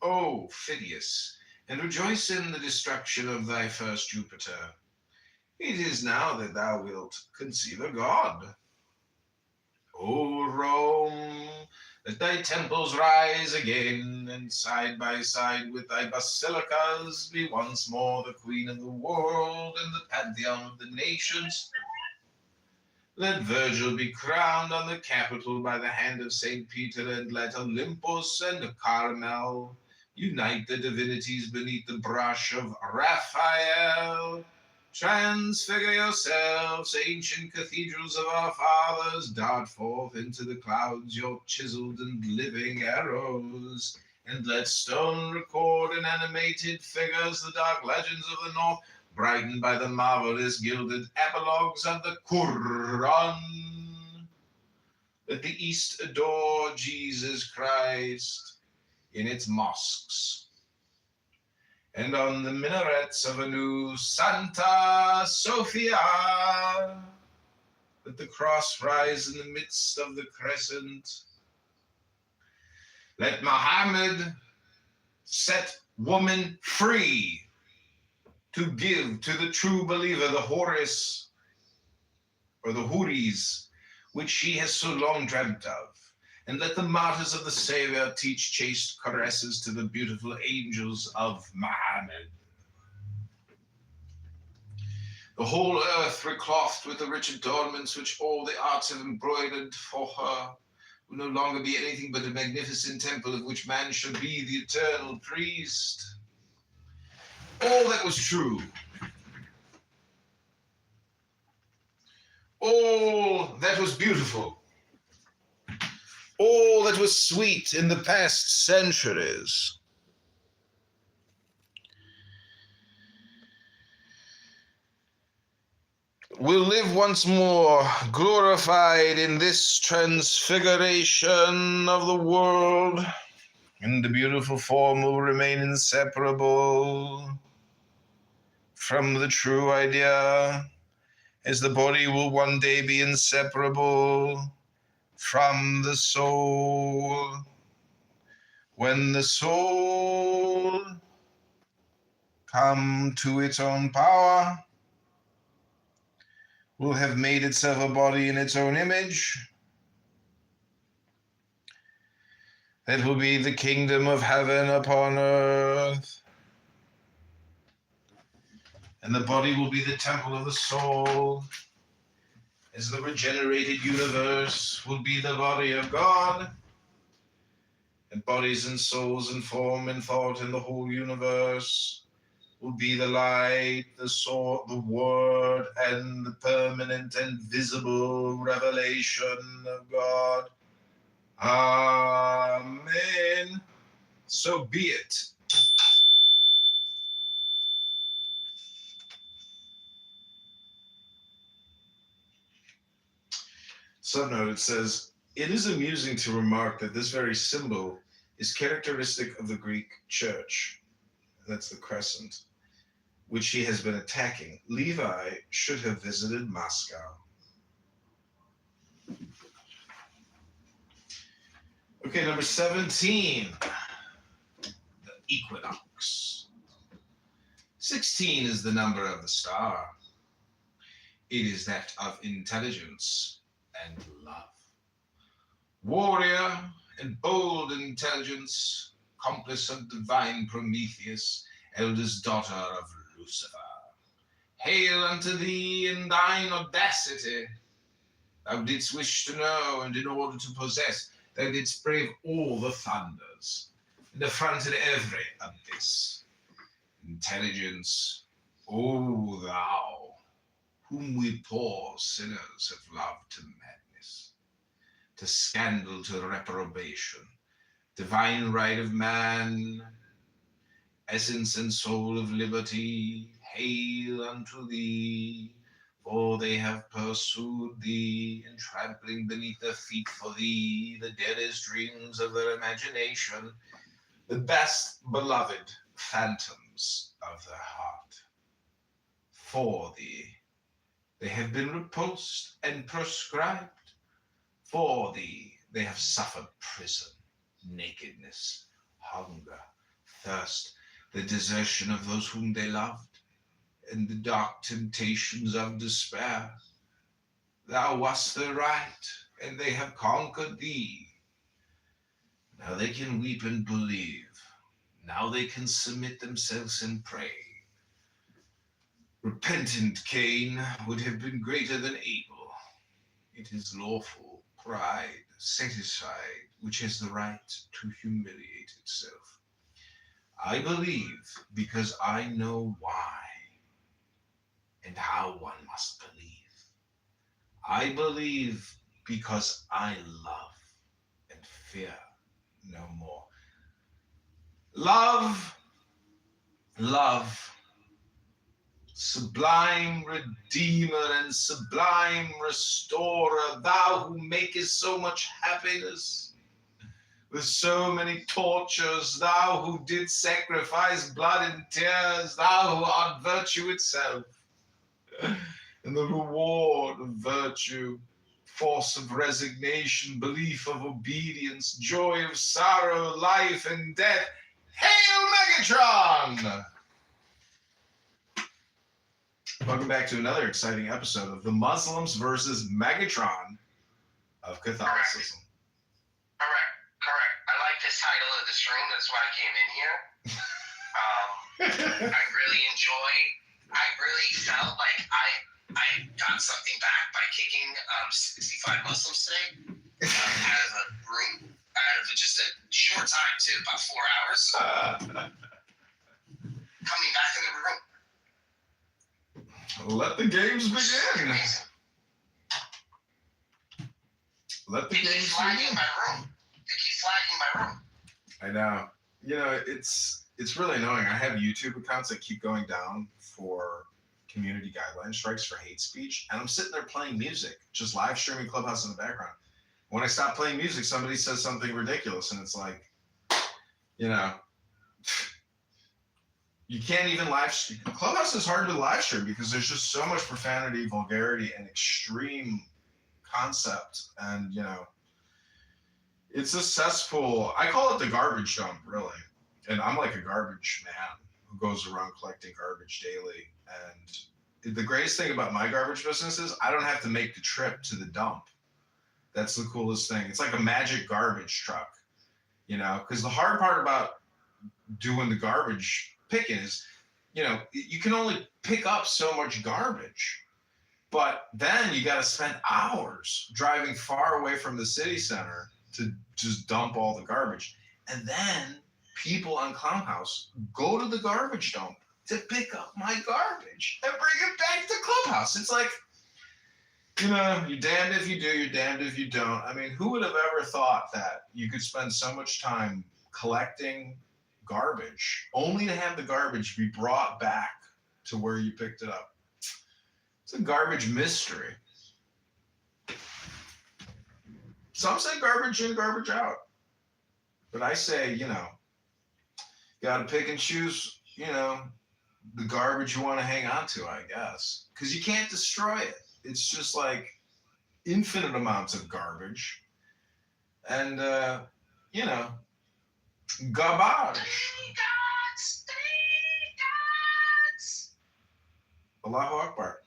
O Phidias, and rejoice in the destruction of thy first Jupiter. It is now that thou wilt conceive a god. O Rome, let thy temples rise again, and side by side with thy basilicas be once more the queen of the world and the pantheon of the nations. Let Virgil be crowned on the Capitol by the hand of St. Peter, and let Olympus and Carmel unite the divinities beneath the brush of Raphael. Transfigure yourselves, ancient cathedrals of our fathers, dart forth into the clouds your chiseled and living arrows, and let stone record in animated figures the dark legends of the north, brightened by the marvelous gilded epilogues of the Quran. Let the East adore Jesus Christ in its mosques, and on the minarets of a new Santa Sofia, let the cross rise in the midst of the crescent. Let Muhammad set woman free to give to the true believer the Horus or the Huris, which she has so long dreamt of. And let the martyrs of the Savior teach chaste caresses to the beautiful angels of Muhammad. The whole earth reclothed with the rich adornments which all the arts have embroidered for her will no longer be anything but a magnificent temple of which man shall be the eternal priest. All that was true, all that was beautiful, all that was sweet in the past centuries will live once more glorified in this transfiguration of the world, and the beautiful form will remain inseparable from the true idea, as the body will one day be inseparable from the soul. When the soul come to its own power, will have made itself a body in its own image, that will be the kingdom of heaven upon earth. And the body will be the temple of the soul, as the regenerated universe will be the body of God, and bodies and souls and form and thought in the whole universe will be the light, the soul, the word, and the permanent and visible revelation of God. Amen. So be it. Subnote, it says, it is amusing to remark that this very symbol is characteristic of the Greek church. That's the crescent, which he has been attacking. Levi should have visited Moscow. Okay, number 17, the equinox. 16 is the number of the star. It is that of intelligence and love. Warrior and bold intelligence, accomplice of divine Prometheus, eldest daughter of Lucifer. Hail unto thee in thine audacity. Thou didst wish to know, and in order to possess, thou didst brave all the thunders, and affronted every abyss. Intelligence, O thou, whom we poor sinners have loved to madness, to scandal, to reprobation, divine right of man, essence and soul of liberty, hail unto thee, for they have pursued thee, and trampling beneath their feet for thee the dearest dreams of their imagination, the best beloved phantoms of their heart. For thee, They have been repulsed and proscribed. For thee, they have suffered prison, nakedness, hunger, thirst, the desertion of those whom they loved, and the dark temptations of despair. Thou wast the right, and they have conquered thee. Now they can weep and believe. Now they can submit themselves and pray. Repentant Cain would have been greater than Abel. It is lawful pride, satisfied, which has the right to humiliate itself. I believe because I know why and how one must believe. I believe because I love and fear no more. Love, love, sublime Redeemer and sublime Restorer, thou who makest so much happiness with so many tortures, thou who did sacrifice blood and tears, thou who art virtue itself, and the reward of virtue, force of resignation, belief of obedience, joy of sorrow, life and death. Hail Megatron! Welcome back to another exciting episode of the Muslims versus Megatron of Catholicism. Correct. I like this title of this room. That's why I came in here. I really felt like I got something back by kicking 65 Muslims today out of a room, out of just a short time too, about 4 hours. Coming back in the room. Let the games begin. Let the They keep games flagging begin. my room. They keep flagging my room. I know. You know, it's really annoying. I have YouTube accounts that keep going down for community guideline strikes for hate speech, and I'm sitting there playing music, just live streaming Clubhouse in the background. When I stop playing music, somebody says something ridiculous, and it's like, you know, you can't even live stream. Clubhouse is hard to live stream because there's just so much profanity, vulgarity, and extreme concept, and you know, it's a cesspool. I call it the garbage dump, really. And I'm like a garbage man who goes around collecting garbage daily. And the greatest thing about my garbage business is I don't have to make the trip to the dump. That's the coolest thing. It's like a magic garbage truck, you know, because the hard part about doing the garbage picking is, you know, you can only pick up so much garbage. But then you got to spend hours driving far away from the city center to just dump all the garbage. And then people on Clownhouse go to the garbage dump to pick up my garbage and bring it back to Clubhouse. It's like, you know, you're damned if you do, you're damned if you don't. I mean, who would have ever thought that you could spend so much time collecting garbage only to have the garbage be brought back to where you picked it up? It's a garbage mystery. Some say garbage in, garbage out. But I say, you know, you got to pick and choose, you know, the garbage you want to hang on to, I guess. Because you can't destroy it. It's just like infinite amounts of garbage. And, you know, garbage. Allahu Akbar.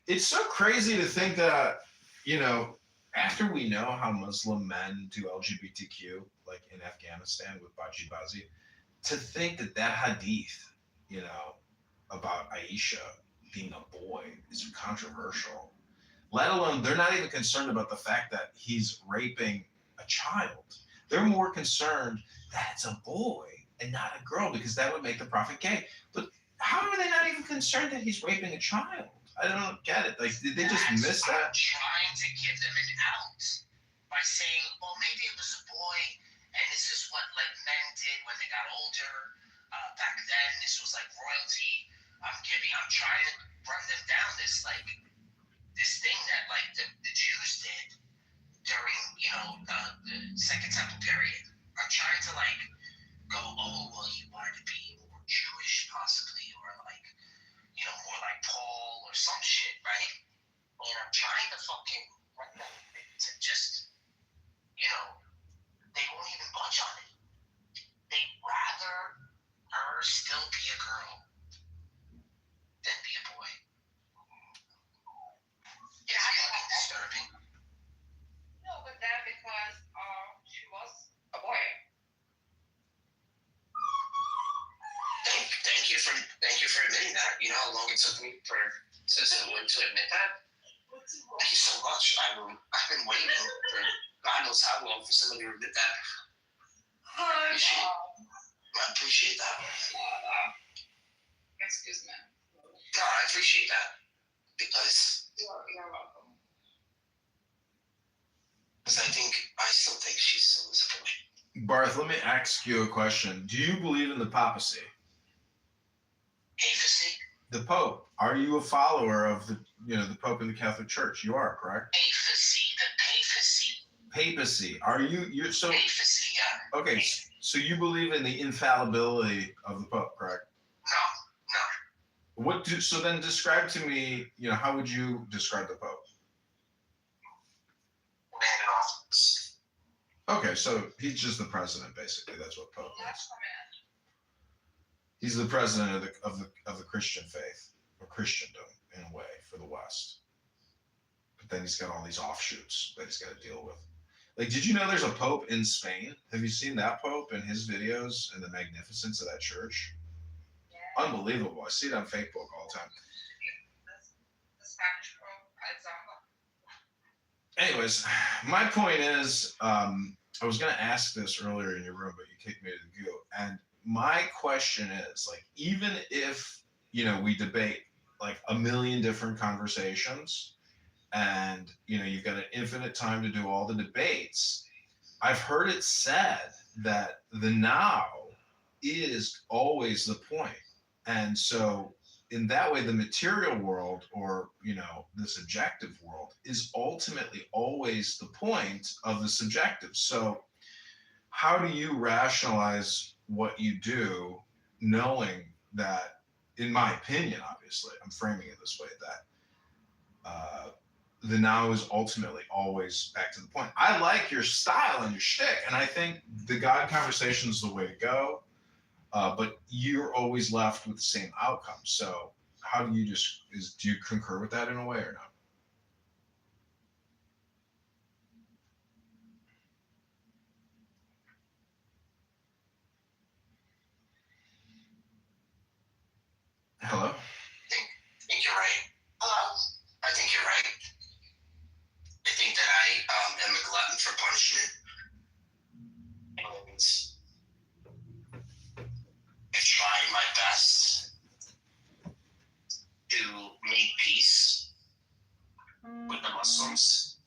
It's so crazy to think that, you know, after we know how Muslim men do LGBTQ, like in Afghanistan with Baji Bazi, to think that that hadith, you know, about Aisha being a boy is controversial. Let alone, they're not even concerned about the fact that he's raping a child. They're more concerned that it's a boy and not a girl because that would make the prophet gay. But how are they not even concerned that he's raping a child? I don't get it. Like, did they just miss that? I'm trying to give them an out by saying, well, maybe it was a boy, and this is what like men did when they got older. Back then, this was like royalty. I'm trying to run them down this thing that like the Jews did during the Second Temple period. I'm trying to like go, oh well, you wanted to be more Jewish possibly, or like more like Paul or some shit, right? me for to admit that. Thank you so much. I've been waiting for God knows how long for somebody to admit that. I appreciate that. Excuse me. No, I appreciate that because You're welcome. I still think she's still disappointed. Barth, let me ask you a question. Do you believe in the papacy? Papacy? The Pope. Are you a follower of the Pope in the Catholic Church? You are, correct? Papacy. The papacy. Papacy. Are you're so Papacy, yeah. okay, so you believe in the infallibility of the Pope, correct? No. So then describe to me, how would you describe the Pope? Man in office. Okay, so he's just the president, basically. That's what Pope is. He's the president of the Christian faith, or Christendom in a way, for the West. But then he's got all these offshoots that he's got to deal with. Like, did you know there's a Pope in Spain? Have you seen that Pope and his videos and the magnificence of that church? Yeah. Unbelievable. I see it on Facebook all the time. The Spanish Pope, Anyways, my point is, I was going to ask this earlier in your room, but you kicked me to the goo. And my question is, like, even if, we debate like a million different conversations and, you've got an infinite time to do all the debates, I've heard it said that the now is always the point. And so in that way, the material world, or, the subjective world, is ultimately always the point of the subjective. So how do you rationalize what you do, knowing that, in my opinion, obviously, I'm framing it this way, that the now is ultimately always back to the point. I like your style and your shtick, and I think the God conversation is the way to go. But you're always left with the same outcome. So how do you do you concur with that in a way or not? Hello? I think you're right. Hello? I think you're right. I think that I am a glutton for punishment. And I tried my best to make peace with the Muslims.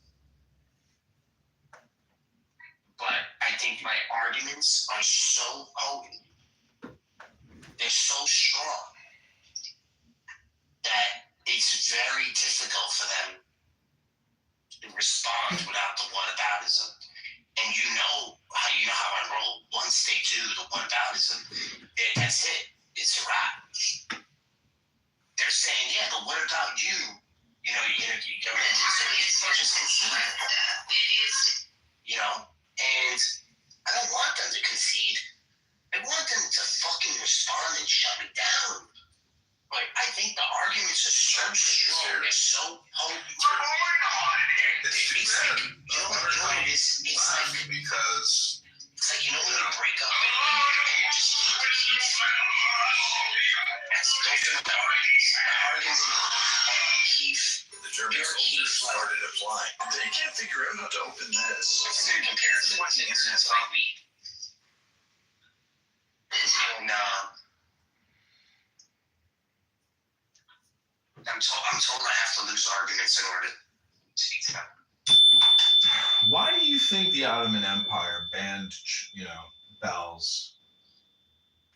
But I think my arguments are so potent, they're so strong, that it's very difficult for them to respond without the whataboutism. And you know how I roll. Once they do the whataboutism, that's it. It's a wrap. They're saying, yeah, but what about you? They're just conceding. And I don't want them to concede. I want them to fucking respond and shut me down. Like, I think the arguments are so strong, they're so potent. It's like, you know what it is? It's like when you break up and you just keep the keys. Those are the arguments. The arguments Keith. The German soldiers started applying. They can't figure out how to open this. It's in comparison to it's like weed. And I'm told I have to lose arguments in order to speak to them. Why do you think the Ottoman Empire banned, bells,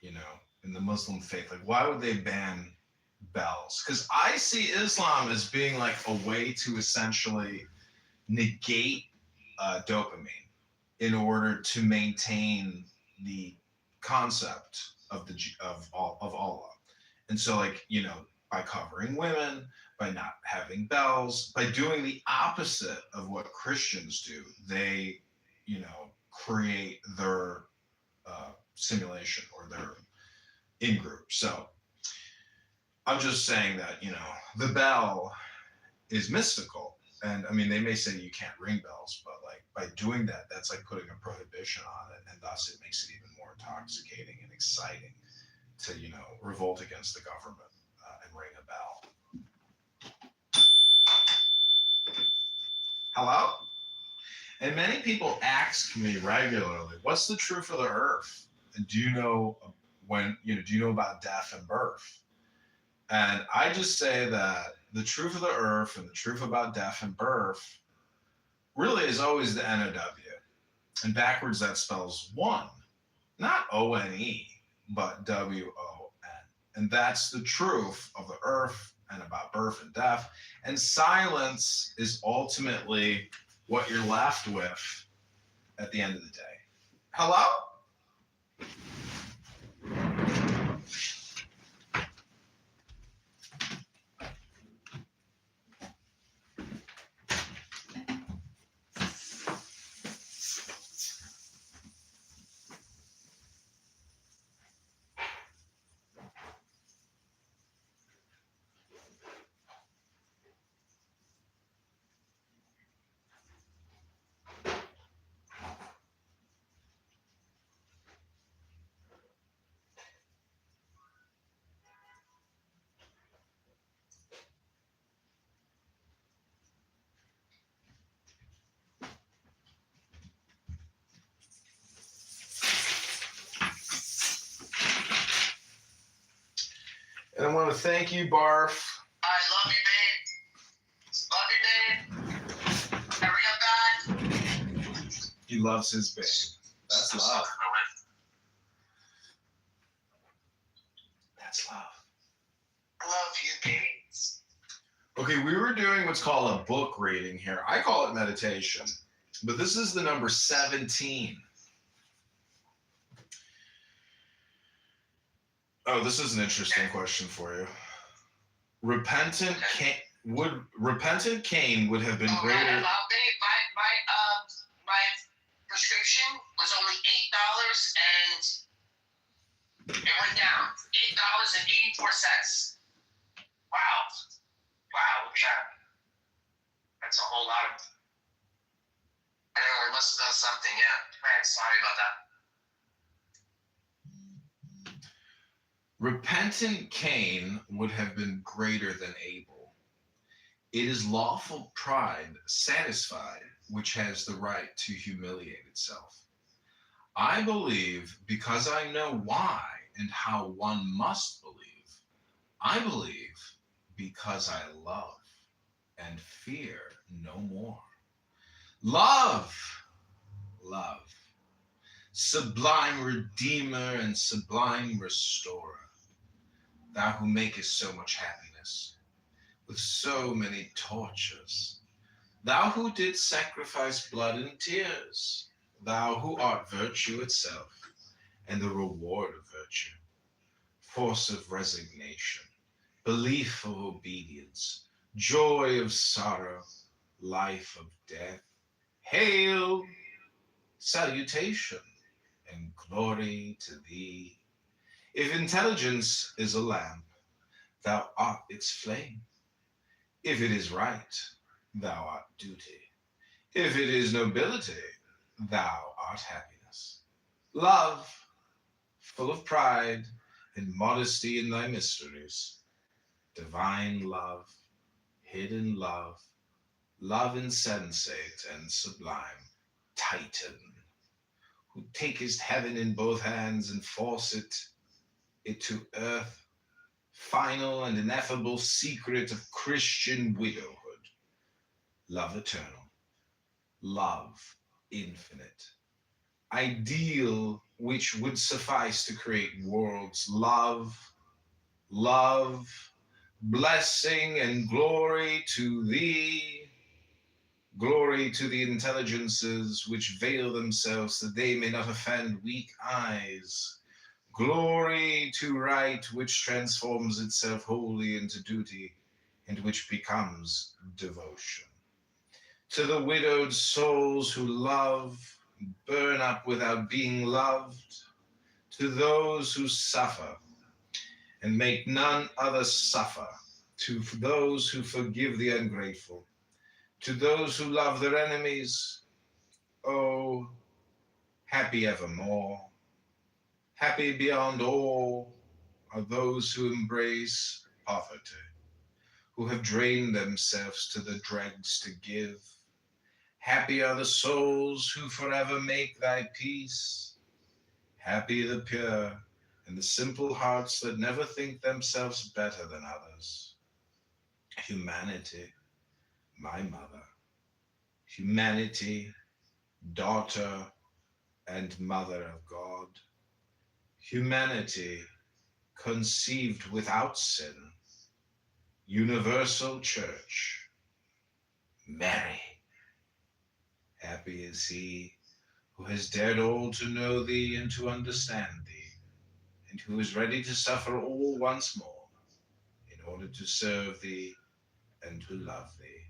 in the Muslim faith? Like, why would they ban bells? Because I see Islam as being like a way to essentially negate dopamine in order to maintain the concept of Allah. And so, like, by covering women, by not having bells, by doing the opposite of what Christians do, they, create their simulation or their in-group. So I'm just saying that, the bell is mystical. And I mean, they may say you can't ring bells, but like by doing that, that's like putting a prohibition on it. And thus it makes it even more intoxicating and exciting to, revolt against the government. And ring a bell. Hello? And many people ask me regularly, what's the truth of the earth? And do you know about death and birth? And I just say that the truth of the earth and the truth about death and birth really is always the NOW. And backwards that spells one, not O-N-E, but W-O-N. And that's the truth of the earth and about birth and death. And silence is ultimately what you're left with at the end of the day. Hello? And I want to thank you, Barf. I love you, babe. Love you, babe. Hurry up, God. He loves his babe. That's love. That's love. I love you, babe. Okay, we were doing what's called a book reading here. I call it meditation, but this is the number 17. Oh, this is an interesting question for you. Repentant Cain would have been greater. My prescription was only $8 and it went down. $8.84. Wow, that's a whole lot of. Anyway, we must have done something. Yeah, man, sorry about that. Repentant Cain would have been greater than Abel. It is lawful pride satisfied which has the right to humiliate itself. I believe because I know why and how one must believe. I believe because I love and fear no more. Love, sublime Redeemer and sublime Restorer. Thou who makest so much happiness, with so many tortures. Thou who didst sacrifice blood and tears. Thou who art virtue itself, and the reward of virtue. Force of resignation, belief of obedience, joy of sorrow, life of death. Hail, salutation, and glory to thee. If intelligence is a lamp, thou art its flame. If it is right, thou art duty. If it is nobility, thou art happiness. Love, full of pride and modesty in thy mysteries. Divine love, hidden love, love insensate and sublime, Titan, who takest heaven in both hands and forcest it to earth, final and ineffable secret of Christian widowhood, love eternal, love infinite, ideal which would suffice to create worlds, love, blessing and glory to thee, glory to the intelligences which veil themselves that they may not offend weak eyes. Glory to right which transforms itself wholly into duty and which becomes devotion. To the widowed souls who love, burn up without being loved. To those who suffer and make none other suffer. To those who forgive the ungrateful. To those who love their enemies. Oh, happy evermore. Happy beyond all are those who embrace poverty, who have drained themselves to the dregs to give. Happy are the souls who forever make thy peace. Happy the pure and the simple hearts that never think themselves better than others. Humanity, my mother. Humanity, daughter and mother of God. Humanity, conceived without sin. Universal Church. Mary. Happy is he who has dared all to know thee and to understand thee, and who is ready to suffer all once more in order to serve thee and to love thee.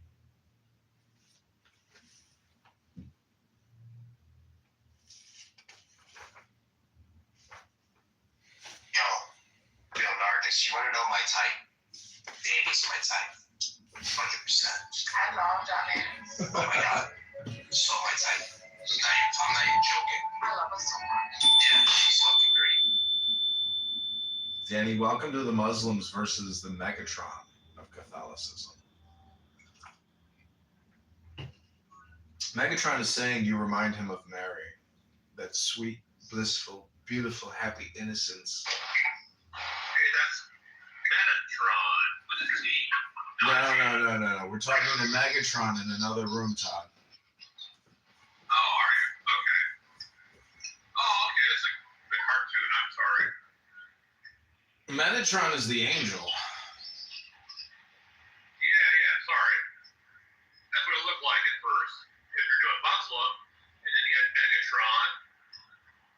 Yo, Leonardus, you want to know my type? Davy's my type. 100%. I love Johnny. Oh my god. So my type. I'm not even joking. I love her so much. Yeah, she's fucking great. Danny, welcome to the Muslims versus the Megatron of Catholicism. Megatron is saying you remind him of Mary, that sweet, blissful, beautiful, happy innocence. Hey, that's Metatron with a T. No. We're talking to Megatron in another room, Todd. Oh, are you? Okay. Oh, okay. It's a big cartoon. I'm sorry. Metatron is the angel. Yeah. Sorry. That's what it looked like at first. If you're doing Muslim, and then you had Megatron,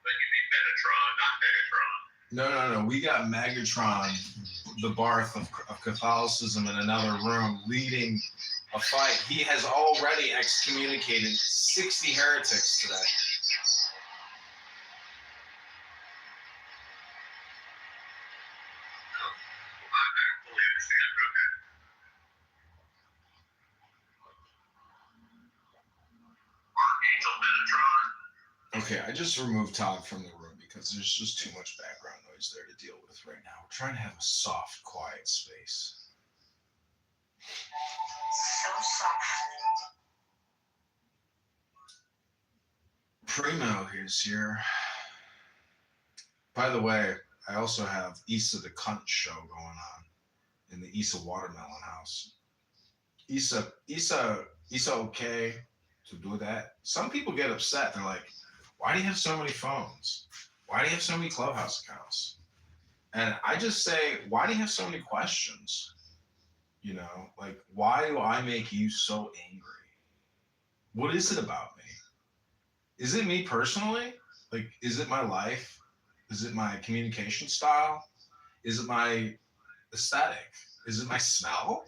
but you'd be Metatron, not Megatron. No. We got Megatron, the Barth of Catholicism, in another room leading a fight. He has already excommunicated 60 heretics today. I fully understand. Okay. Archangel Metatron. Okay, I just removed Todd from the room because there's just too much background noise there to deal with right now. We're trying to have a soft, quiet space. So soft. Primo is here. By the way, I also have Issa the Cunt show going on in the Issa Watermelon House. Issa okay to do that? Some people get upset. They're like, why do you have so many phones? Why do you have so many Clubhouse accounts? And I just say, why do you have so many questions? You know, like, why do I make you so angry? What is it about me? Is it me personally? Like, is it my life? Is it my communication style? Is it my aesthetic? Is it my smell?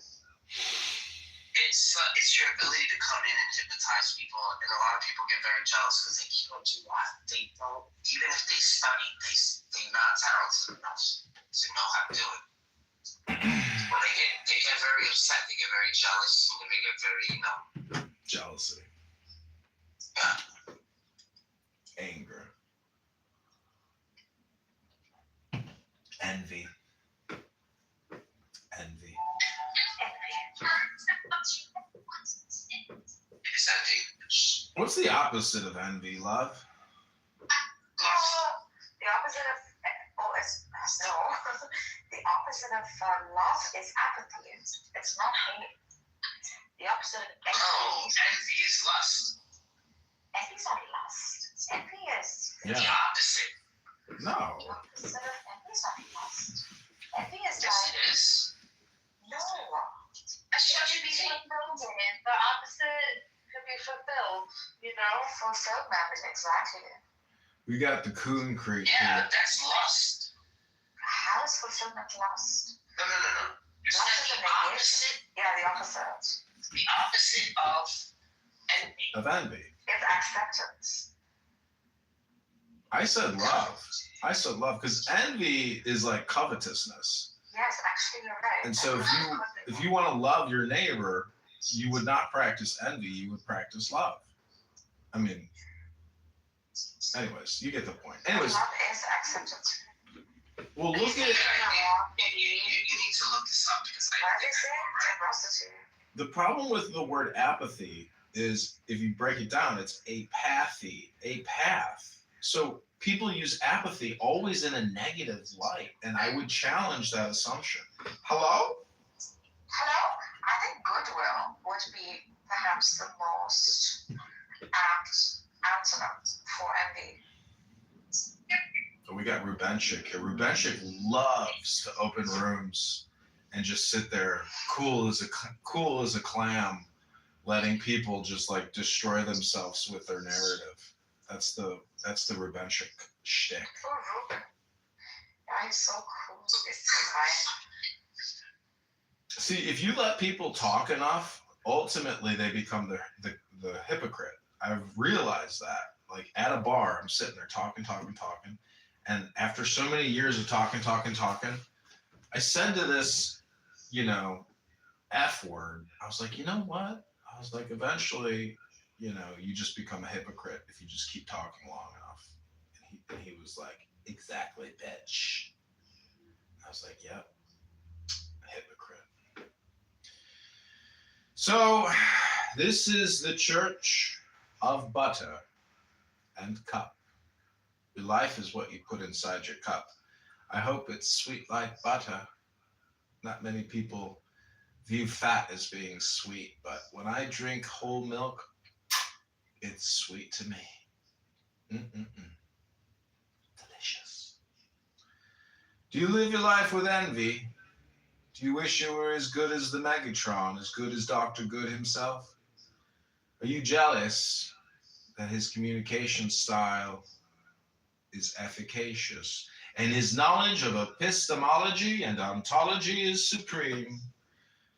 It's your ability to come in and hypnotize people, and a lot of people get very jealous because they can't do that. They don't, even if they study, they're not talented enough to know how to do it. When they get very upset, they get very jealous, and they get very, Jealousy. Yeah. Anger. Envy. It's envy. What's the opposite of envy, love? The opposite of the opposite of love is apathy. It's not hate. The opposite of Envy is lust. envy is not lust. Envy is The opposite. No. the opposite of envy is not lust. Envy is Yes, like it is. no. It should be fulfilled in. The opposite could be fulfilled, Fulfillment, exactly. We got the Coon Creek Yeah, here. that's lust. How is fulfillment lust? No. You Lust said is the a negation. opposite. Yeah, the opposite. The opposite of envy. Of envy. It's acceptance. I said love because envy is like covetousness. Yes, actually, you're right. And so if you want to love your neighbor, you would not practice envy, you would practice love. I mean, anyways, you get the point. Anyways, Love is acceptance. well, look at You need need to look this up because I Why think they say I'm it's a right. prostitute? The problem with the word apathy is if you break it down, it's apathy, a path. So people use apathy always in a negative light, and I would challenge that assumption. Hello? Hello? I think goodwill would be perhaps the most apt antonym for envy. So we got Rubenchik here. Rubenchik loves to open rooms and just sit there, cool as a clam, letting people just like destroy themselves with their narrative. That's the Rubenchik shtick. Poor Ruben. Yeah, he's so cool. He's so kind. See, if you let people talk enough, ultimately they become the hypocrite. I've realized that. Like at a bar, I'm sitting there talking, and after so many years of talking, I said to this, F word. I was like, you know what? I was like, eventually, you just become a hypocrite if you just keep talking long enough. And he was like, exactly, bitch. I was like, yep, hypocrite. So, this is the Church of Butter and Cup. Your life is what you put inside your cup. I hope it's sweet like butter. Not many people view fat as being sweet, but when I drink whole milk, it's sweet to me. Delicious. Do you live your life with envy? Do you wish you were as good as the Megatron, as good as Dr. Good himself? Are you jealous that his communication style is efficacious and his knowledge of epistemology and ontology is supreme?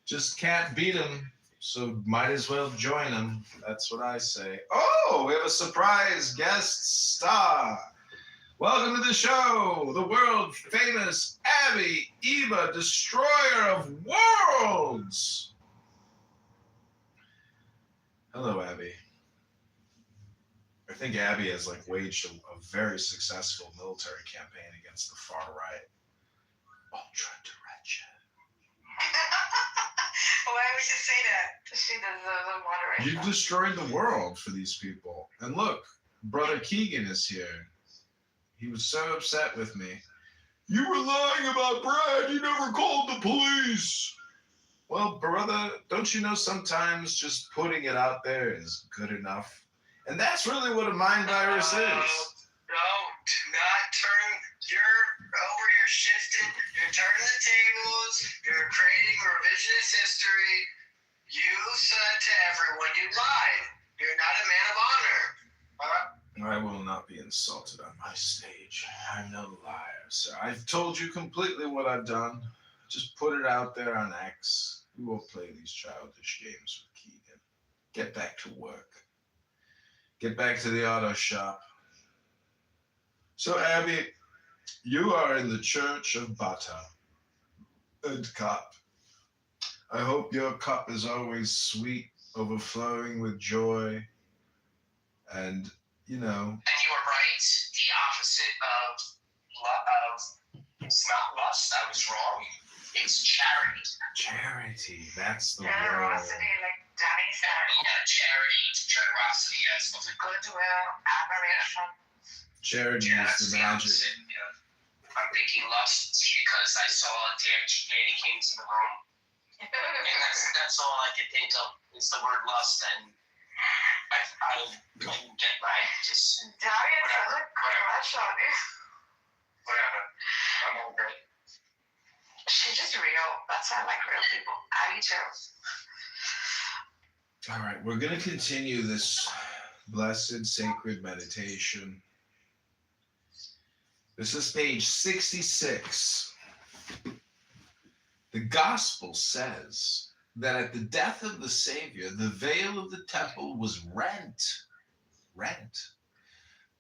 Just can't beat him, so might as well join him. That's what I say. Oh, we have a surprise guest star. Welcome to the show, the world famous Abby Eva, destroyer of worlds. Hello, Abby. I think Abby has waged a very successful military campaign against the far right. Ultra direction. Why would you say that? She deserves a moderation. You've destroyed the world for these people. And look, Brother Keegan is here. He was so upset with me. You were lying about Brad. You never called the police. Well, brother, don't you know sometimes just putting it out there is good enough? And that's really what a mind virus is. No, do not turn you're shifting, you're turning the tables, you're creating revisionist history. You said to everyone you lied. You're not a man of honor. I will not be insulted on my stage. I'm no liar, sir. I've told you completely what I've done. Just put it out there on X. We will play these childish games with Keegan. Get back to work. Get back to the auto shop. So, Abby, you are in the Church of Butter and Cup. I hope your cup is always sweet, overflowing with joy, and, And you were right. The opposite of it's not lust. I was wrong. It's charity. Charity, that's the word. Generosity, like Danny said. Yeah, charity, generosity, yes. Goodwill, admiration. Charity is That's the the magic. opposite. Yeah. I'm thinking lust because I saw Danny came to the room, and that's all I could think of is the word lust, and I couldn't get my just Darius has a crush on you. whatever. I'm over it. She's just real. That's why I like real people. Abby too. All right, we're going to continue this blessed sacred meditation. This is page 66. The gospel says that at the death of the Savior, the veil of the temple was rent,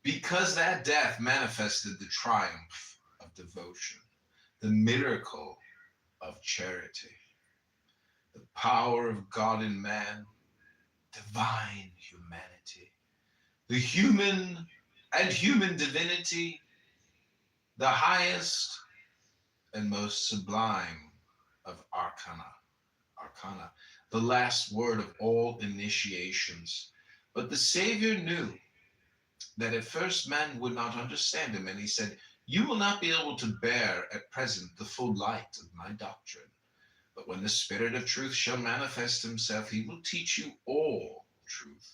because that death manifested the triumph of devotion, the miracle of charity, the power of God in man, divine humanity, the human and human divinity, the highest and most sublime of arcana, the last word of all initiations. But the Savior knew that at first man would not understand him, and he said, "You will not be able to bear at present the full light of my doctrine. But when the Spirit of truth shall manifest himself, he will teach you all truth,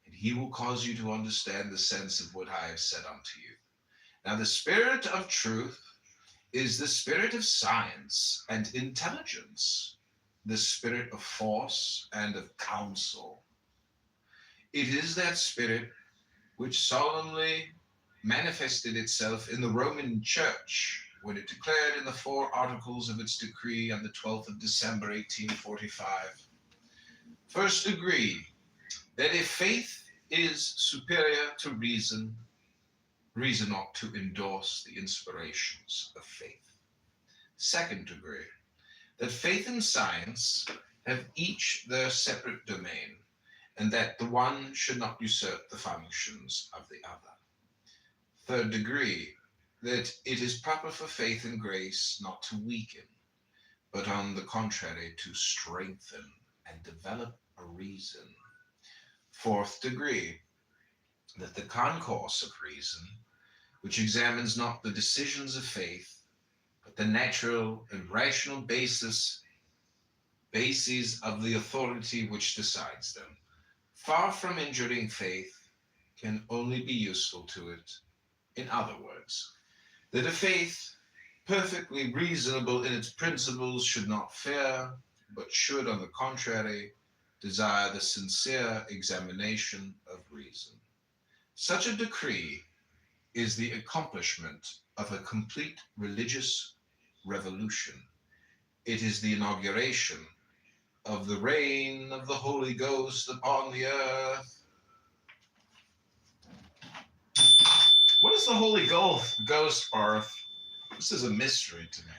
and he will cause you to understand the sense of what I have said unto you." Now, the Spirit of truth is the spirit of science and intelligence, the spirit of force and of counsel. It is that spirit which solemnly manifested itself in the Roman Church when it declared in the 4 articles of its decree on the 12th of December, 1845, first degree, that if faith is superior to reason, reason ought to endorse the inspirations of faith. Second degree, that faith and science have each their separate domain, and that the one should not usurp the functions of the other. Third degree, that it is proper for faith and grace not to weaken, but on the contrary to strengthen and develop a reason. Fourth degree, that the concourse of reason, which examines not the decisions of faith, but the natural and rational bases of the authority which decides them, far from injuring faith, can only be useful to it. In other words, that a faith perfectly reasonable in its principles should not fear, but should, on the contrary, desire the sincere examination of reason. Such a decree is the accomplishment of a complete religious revolution. It is the inauguration of the reign of the Holy Ghost upon the earth. What is the Holy Ghost, Arth? This is a mystery to me.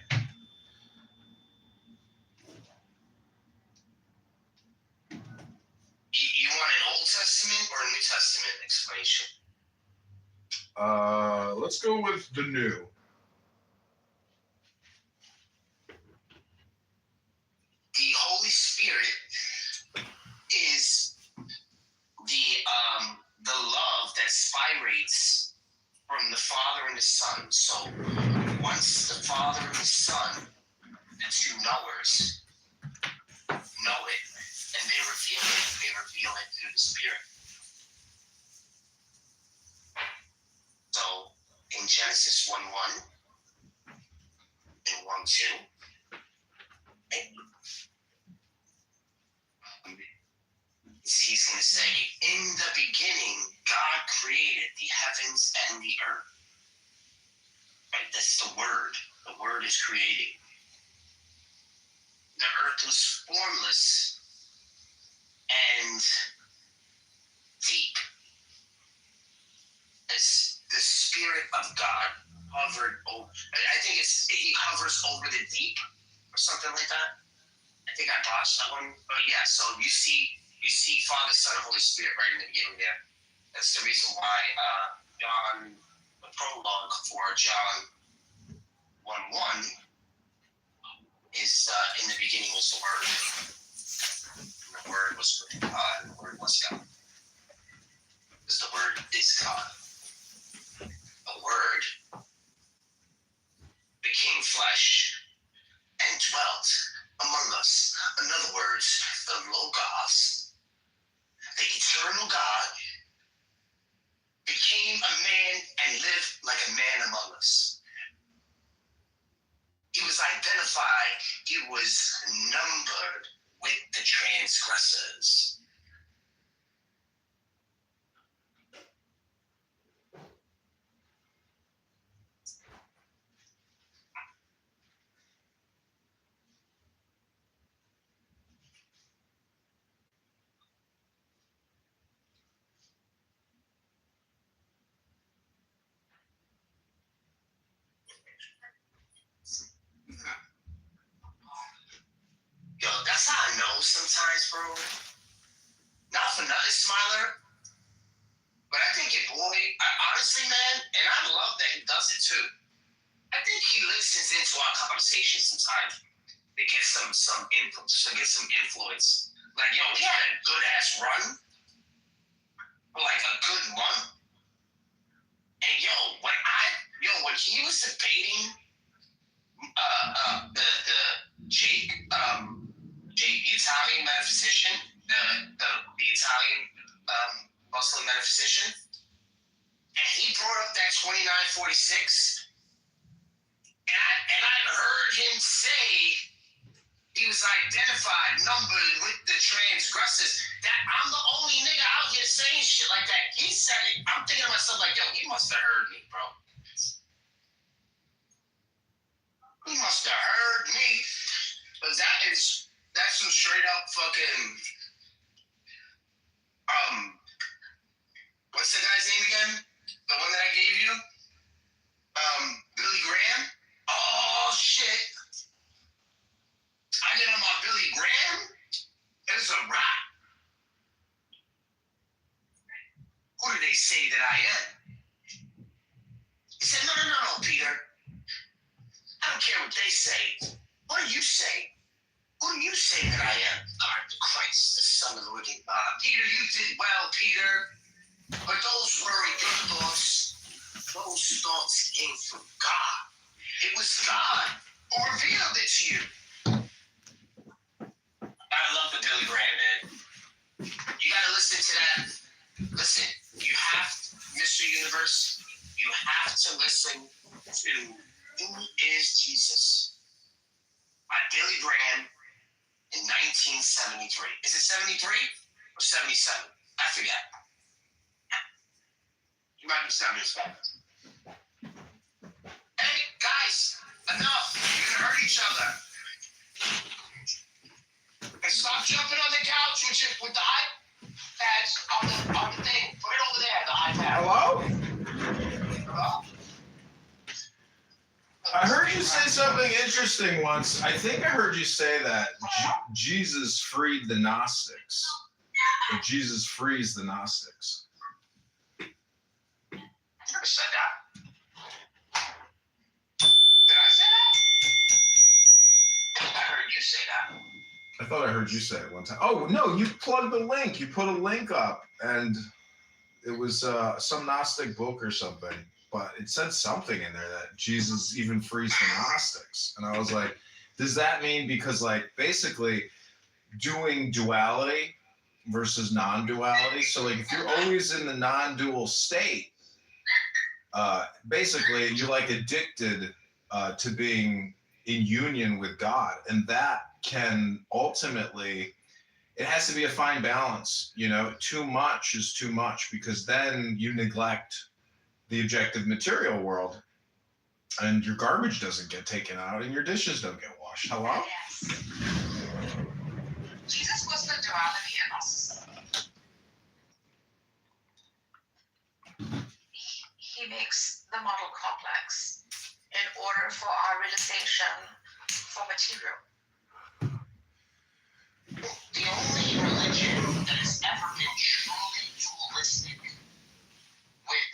You want an Old Testament or a New Testament explanation? Let's go with the new. The Holy Spirit is the love that spirates from the Father and the Son. So once the Father and the Son, the two knowers, know it, and they reveal it through the Spirit. So in Genesis 1:1 and 1:2, he's going to say, in the beginning, God created the heavens and the earth. Right? That's the Word. The Word is creating. The earth was formless and deep as the Spirit of God hovered over. I think he hovers over the deep or something like that. I think I botched that one. But yeah, so you see Father, Son, and Holy Spirit right in the beginning there. That's the reason why John, the prologue for John 1:1 is in the beginning was the Word. And the Word was with God, and the Word was God. Because the Word is God. The Word became flesh and dwelt among us. In other words, the Logos, the eternal God, became a man and lived like a man among us. He was identified, he was numbered with the transgressors. Yo, that's how I know sometimes, bro. Not for nothing, Smiler, but I think your boy, honestly, man, and I love that he does it too. I think he listens into our conversation sometimes. to get some influence. Like, yo, he had a good ass run for like a good month. And when he was debating the Jake, the Italian metaphysician, the Italian Muslim metaphysician, and he brought up that 2946, and I've heard him say he was identified, numbered with the transgressors. That I'm the only nigga out here saying shit like that. He said it. I'm thinking to myself like, yo, he must have heard me, bro. He must have heard me. But that's some straight up fucking what's the guy's name again? The one that I gave you? Billy Graham? Oh shit. I get on my Billy Graham, it's a rap. Who do they say that I am? He said, no, Peter. I don't care what they say. What do you say? Who do you say that I am? God, the Christ, the Son of the living God. Peter, you did well, Peter. But those weren't your thoughts. Those thoughts came from God. It was God who revealed it to you. I love the Billy Graham, man. You gotta listen to that. Listen, you have, Mr. Universe, you have to listen to Who is Jesus by Billy Graham in 1973. Is it 73 or 77? I forget. You might be 77. Hey, guys, enough. You're gonna hurt each other. And stop jumping on the couch with the iPads on the thing. Put it over there, the iPad. Hello? Hello? I heard you say something interesting once. I think I heard you say that Jesus freed the Gnostics. Or Jesus frees the Gnostics. I never said that. Did I say that? I heard you say that. I thought I heard you say it one time. Oh, no, you plugged the link. You put a link up, and it was some Gnostic book or something. But it said something in there that Jesus even frees the Gnostics. And I was like, does that mean because, like, basically doing duality versus non-duality? So, like, if you're always in the non-dual state, basically you're, like, addicted to being in union with God. And that can ultimately, it has to be a fine balance. You know, too much is too much because then you neglect the objective material world, and your garbage doesn't get taken out, and your dishes don't get washed. Hello? Yes. Jesus was the duality in us. He makes the model complex in order for our realization for material. The only religion that has ever been truly dualistic with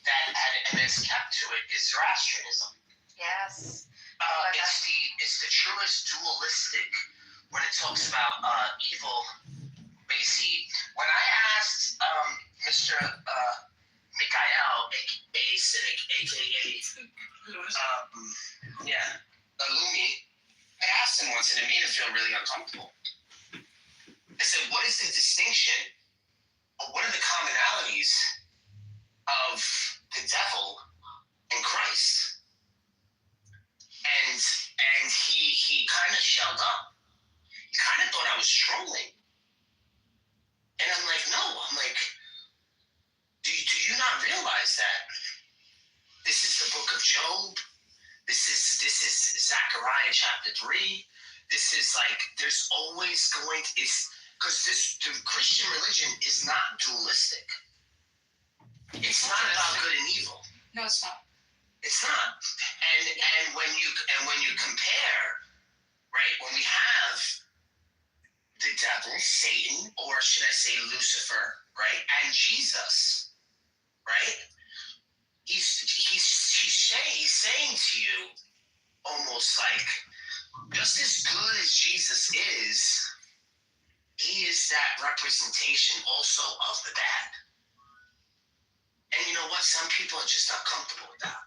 and is kept to it is Zoroastrianism. Yes. It's the truest dualistic when it talks about evil. But you see, when I asked Mr. Mikhail, aka Cynic, aka Illumi, I asked him once and it made him feel really uncomfortable. I said, what is the distinction, or what are the commonalities of the devil and Christ? And he kind of shelled up. He kind of thought I was trolling. And I'm like, no. I'm like, do you not realize that this is the book of Job? This is Zechariah chapter 3. This is like, there's always going to, because the Christian religion is not dualistic. It's not about good and evil. No, it's not. It's not. And when you compare, right, when we have the devil, Satan, or should I say Lucifer, right, and Jesus, right, he's saying to you almost like, just as representation also of the dad. And you know what? Some people are just not comfortable with that.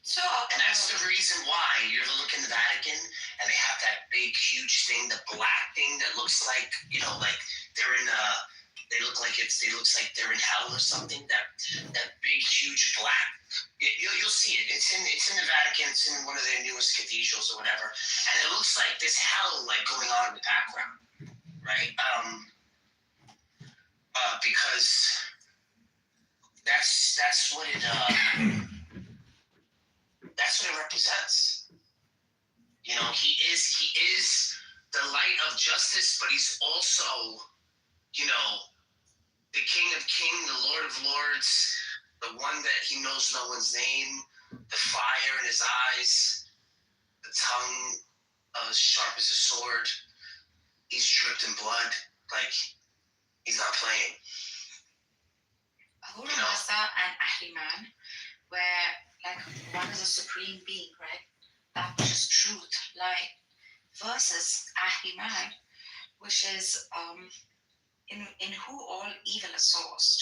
So, And that's the reason why you ever look in the Vatican and they have that big, huge thing, the black thing that looks like, you know, like they're in they looks like they're in hell or something. That big, huge black. You'll see it. It's in the Vatican. It's in one of their newest cathedrals or whatever. And it looks like this hell like going on in the background, right? Because that's what it represents. You know, he is the light of justice, but he's also, you know, the King of Kings, the Lord of Lords, the one that he knows no one's name, the fire in his eyes, the tongue as sharp as a sword. He's dripped in blood. Like, he's not playing. Ahura Mazda and Ahriman, where like one is a supreme being, right? That which is truth, light, versus Ahriman, which is in who all evil is sourced,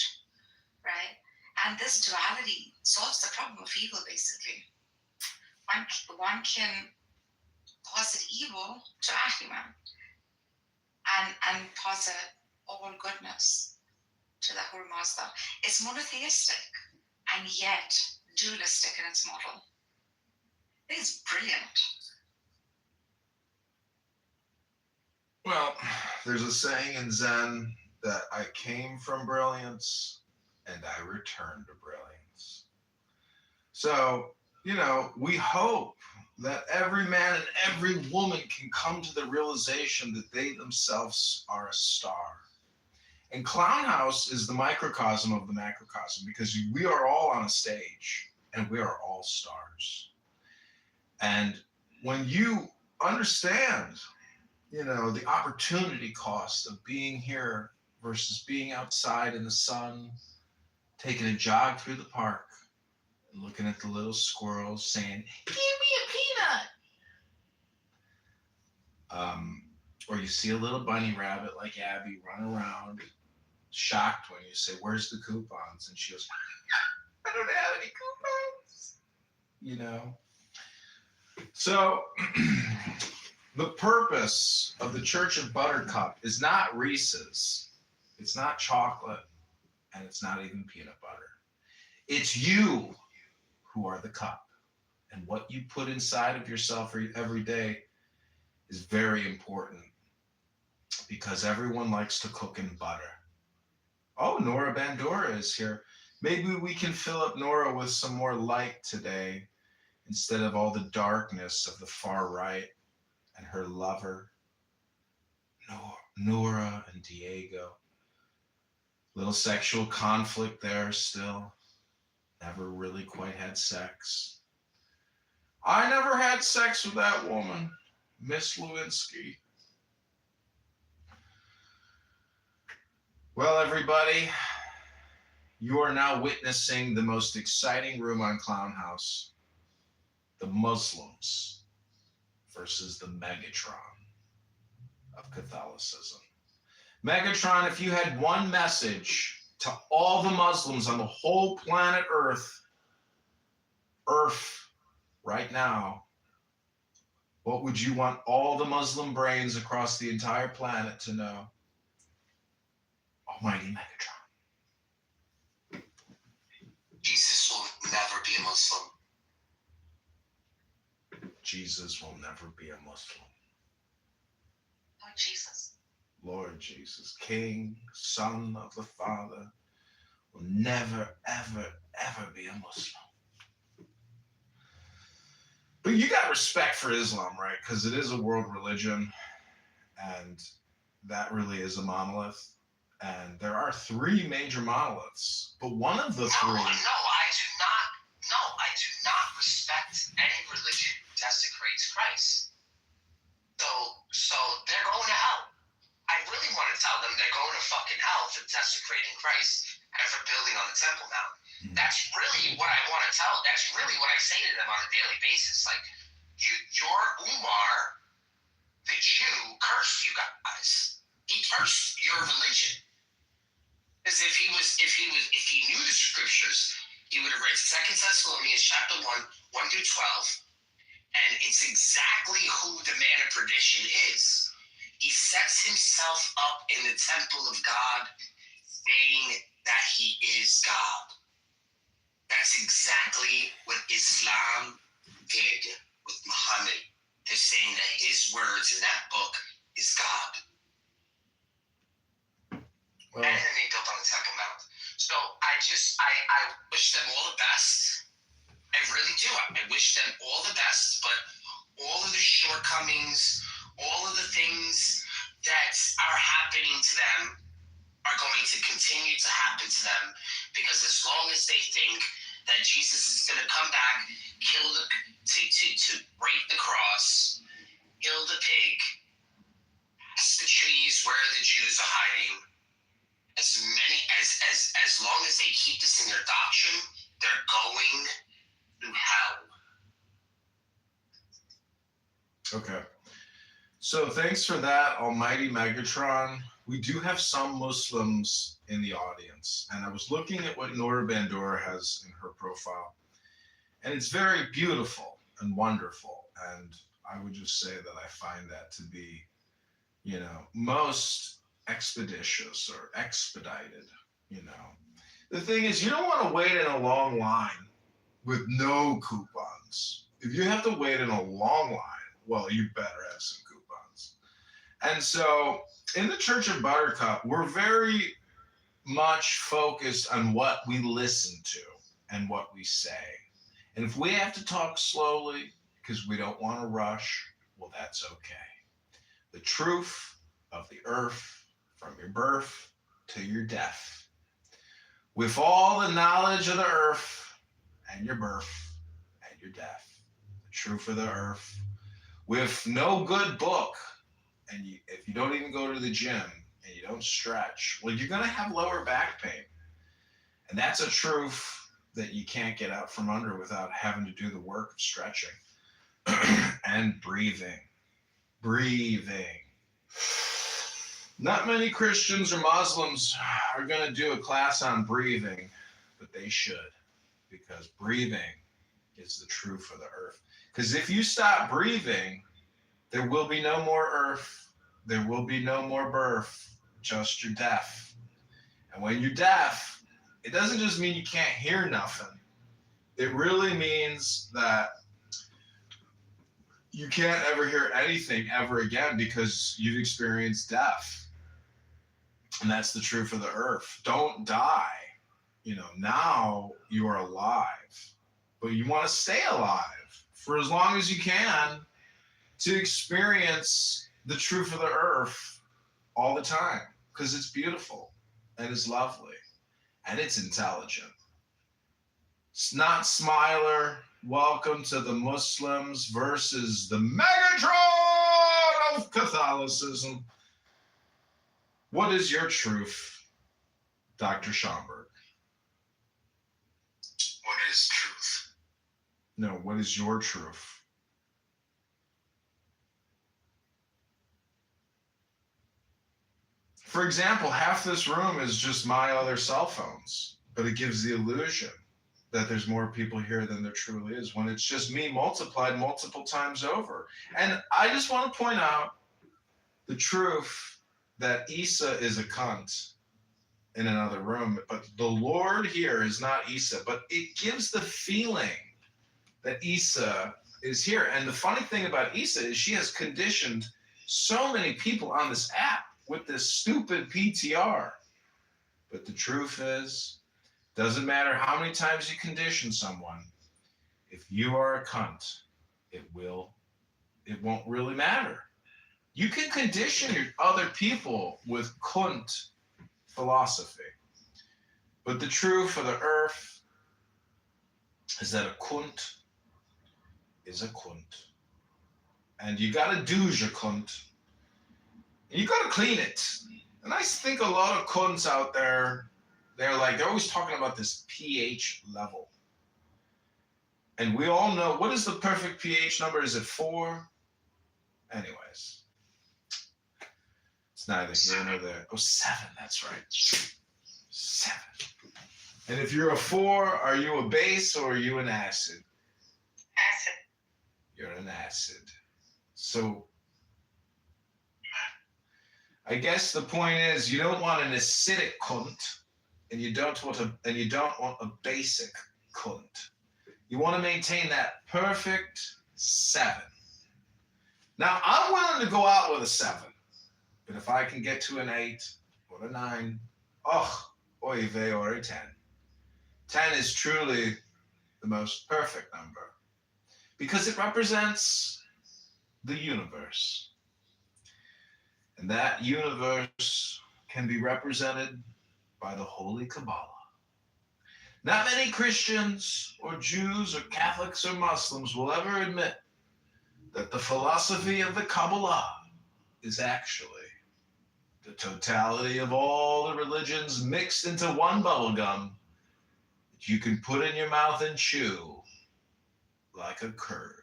right? And this duality solves the problem of evil, basically. One can posit evil to Ahriman and posit all goodness to the Ahura Mazda. It's monotheistic and yet dualistic in its model. It is brilliant. Well, there's a saying in Zen that I came from brilliance and I return to brilliance. So, you know, we hope that every man and every woman can come to the realization that they themselves are a star. And Clown House is the microcosm of the macrocosm, because we are all on a stage and we are all stars. And when you understand, you know, the opportunity cost of being here versus being outside in the sun, taking a jog through the park and looking at the little squirrels saying, "Give me a peanut." Or you see a little bunny rabbit like Abby run around, shocked when you say, "Where's the coupons?" And she goes, "I don't have any coupons." You know? So the purpose of the Church of Buttercup is not Reese's, it's not chocolate, and it's not even peanut butter. It's you who are the cup. And what you put inside of yourself every day is very important, because everyone likes to cook in butter. Oh, Nora Bandura is here. Maybe we can fill up Nora with some more light today instead of all the darkness of the far right and her lover, Nora and Diego. Little sexual conflict there still. Never really quite had sex. I never had sex with that woman, Miss Lewinsky. Well, everybody, you are now witnessing the most exciting room on Clown House. The Muslims versus the Megatron of Catholicism. Megatron, if you had one message to all the Muslims on the whole planet Earth right now, what would you want all the Muslim brains across the entire planet to know? Almighty Megatron. Jesus will never be a Muslim. Jesus will never be a Muslim. Lord Jesus. Lord Jesus, King, Son of the Father, will never, ever, ever be a Muslim. But you got respect for Islam, right? Because it is a world religion, and that really is a monolith. And there are three major monoliths, but one of the three... No, I do not respect any religion who desecrates Christ. So they're going to hell. I really want to tell them they're going to fucking hell for desecrating Christ and for building on the Temple Mount. That's really what I want to tell. That's really what I say to them on a daily basis. Like, your Umar, the Jew, cursed you guys. He cursed your if he knew the scriptures, he would have read 2 Thessalonians chapter 1, 1 through 12, and it's exactly who the man of perdition is. He sets himself up in the temple of God, saying that he is God. That's exactly what Islam did with Muhammad. They're saying that his words in that book is God. Well, And then they built on the Temple Mount. So I wish them all the best. I really do. I wish them all the best, but all of the shortcomings, all of the things that are happening to them are going to continue to happen to them, because as long as they think that Jesus is going to come back, to break the cross, kill the pig, pass the trees where the Jews are hiding, as long as they keep this in their doctrine, they're going to hell. okay. So thanks for that, Almighty Megatron. We do have some Muslims in the audience, and I was looking at what Nora Bandora has in her profile, and it's very beautiful and wonderful. And I would just say that I find that to be, most expeditious or expedited. The thing is, you don't want to wait in a long line with no coupons. If you have to wait in a long line, well, you better have some coupons. And so in the Church of Buttercup, we're very much focused on what we listen to and what we say. And if we have to talk slowly because we don't want to rush, well, that's okay. The truth of the earth from your birth to your death. With all the knowledge of the earth and your birth and your death. The truth of the earth. With no good book, and if you don't even go to the gym and you don't stretch, well, you're going to have lower back pain. And that's a truth that you can't get out from under without having to do the work of stretching and breathing. Not many Christians or Muslims are going to do a class on breathing, but they should, because breathing is the truth of the earth. Because if you stop breathing, there will be no more earth. There will be no more birth, just your death. And when you're deaf, it doesn't just mean you can't hear nothing. It really means that you can't ever hear anything ever again because you've experienced death. And that's the truth of the earth. Don't die. Now you are alive. But you want to stay alive for as long as you can to experience the truth of the earth all the time, because it's beautiful and it's lovely and it's intelligent. It's not Smiler. Welcome to the Muslims versus the Megatron of Catholicism. What is your truth, Dr. Schomburg? What is truth? No, what is your truth? For example, half this room is just my other cell phones, but it gives the illusion that there's more people here than there truly is, when it's just me multiplied multiple times over. And I just want to point out the truth that Isa is a cunt in another room, but the Lord here is not Isa, but it gives the feeling that Isa is here. And the funny thing about Isa is she has conditioned so many people on this app with this stupid PTR. But the truth is, doesn't matter how many times you condition someone, if you are a cunt, it won't really matter. You can condition your other people with cunt philosophy. But the truth of the earth is that a cunt is a cunt. And you gotta do your cunt. And you gotta clean it. And I think a lot of cunts out there, they're always talking about this pH level. And we all know, what is the perfect pH number? Is it 4? Anyways. It's neither here nor there. Oh, 7, that's right. 7. And if you're a 4, are you a base or are you an acid? Acid. You're an acid. So I guess the point is you don't want an acidic cunt, and you don't want a basic cunt. You want to maintain that perfect 7. Now I'm willing to go out with a 7, but if I can get to an 8 or a 9, oh, oy vey, or a 10. 10 is truly the most perfect number because it represents the universe. And that universe can be represented by the Holy Kabbalah. Not many Christians or Jews or Catholics or Muslims will ever admit that the philosophy of the Kabbalah is actually the totality of all the religions mixed into one bubblegum that you can put in your mouth and chew like a curd.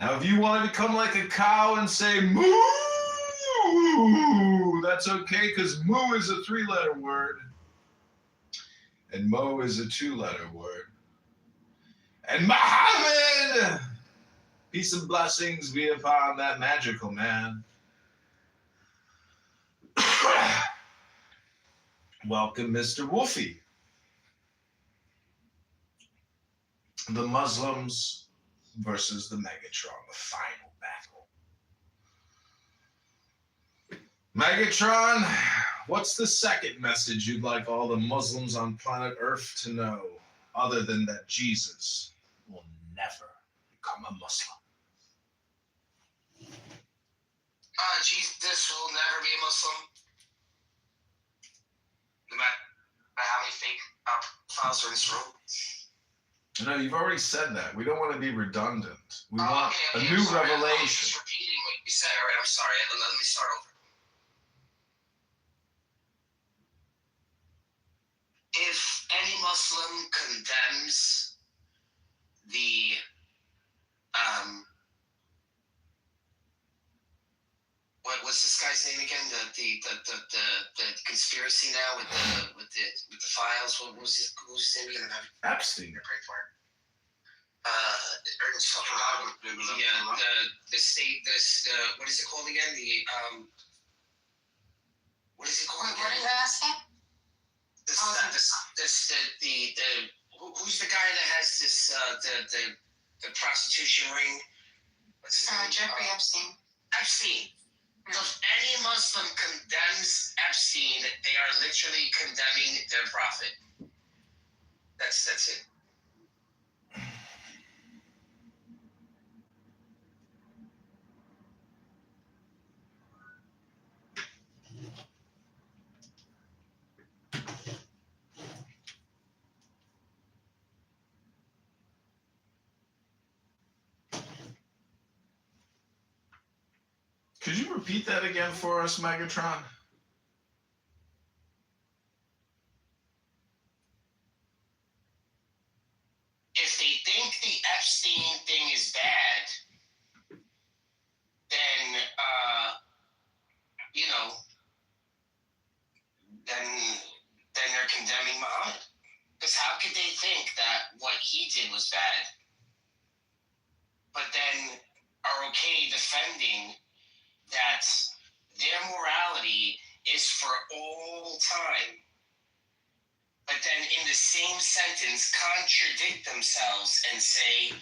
Now, if you want to become like a cow and say moo, that's okay, because moo is a 3-letter word and mo is a 2-letter word. And Muhammad, peace and blessings be upon that magical man. Welcome, Mr. Wolfie. The Muslims versus the Megatron, the final battle. Megatron, what's the second message you'd like all the Muslims on planet Earth to know, other than that Jesus will never become a Muslim? Jesus will never be a Muslim. No matter how many fake files are in this room. No, you've already said that. We don't want to be redundant. We want a new I'm sorry. I'm revelation. just repeating what you said. All right, I'm sorry. Let me start over. If any Muslim condemns the what's this guy's name again? The conspiracy now with the files. What was his name again? Epstein. Pray for it. The state. What is it called again? What is it called again? What are you asking? Who's the guy that has this the prostitution ring? What's his name? Jeffrey Epstein. Epstein. So if any Muslim condemns Epstein, they are literally condemning their prophet. That's it. Could you repeat that again for us, Megatron? If they think the Epstein thing is bad, then then they're condemning Muhammad. Because how could they think that what he did was bad, but then are okay defending that their morality is for all time, but then in the same sentence contradict themselves and say,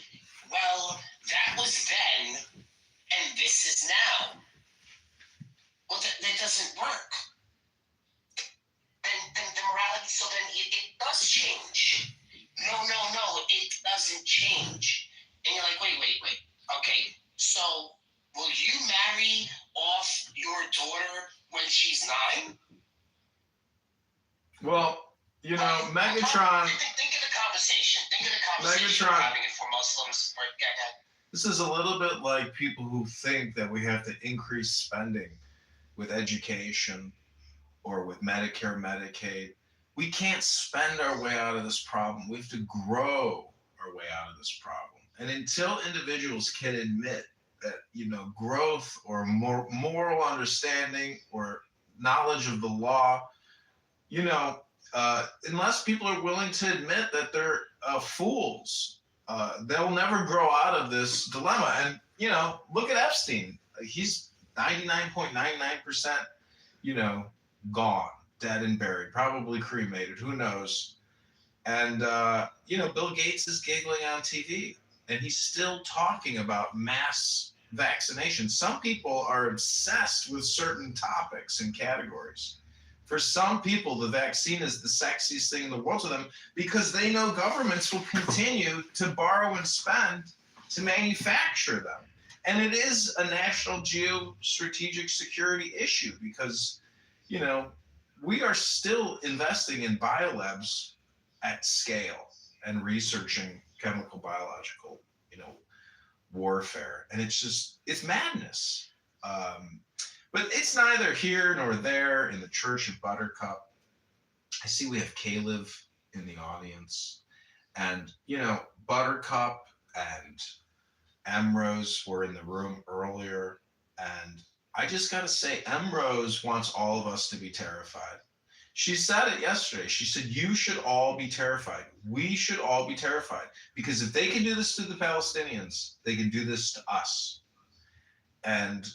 well, that was then and this is now. Well, that doesn't work. Then the morality, so then it does change. No, it doesn't change. And you're like, wait. Okay, so will you marry off your daughter when she's 9? Well, Megatron. Think of the conversation. Megatron, we're having it for Muslims. This is a little bit like people who think that we have to increase spending with education or with Medicare, Medicaid. We can't spend our way out of this problem. We have to grow our way out of this problem. And until individuals can admit that, growth or moral understanding or knowledge of the law, unless people are willing to admit that they're fools, they'll never grow out of this dilemma. And, you know, look at Epstein. He's 99.99%, you know, gone, dead and buried, probably cremated, who knows. And, you know, Bill Gates is giggling on TV, and he's still talking about mass vaccination. Some people are obsessed with certain topics and categories. For some people, the vaccine is the sexiest thing in the world to them because they know governments will continue to borrow and spend to manufacture them. And it is a national geostrategic security issue because, you know, we are still investing in biolabs at scale and researching chemical, biological, you know, warfare. And it's madness. But it's neither here nor there in the Church of Buttercup. I see we have Caleb in the audience. And, you know, Buttercup and Emrose were in the room earlier. And I just got to say, Emrose wants all of us to be terrified. She said it yesterday. She said, you should all be terrified. We should all be terrified. Because if they can do this to the Palestinians, they can do this to us. And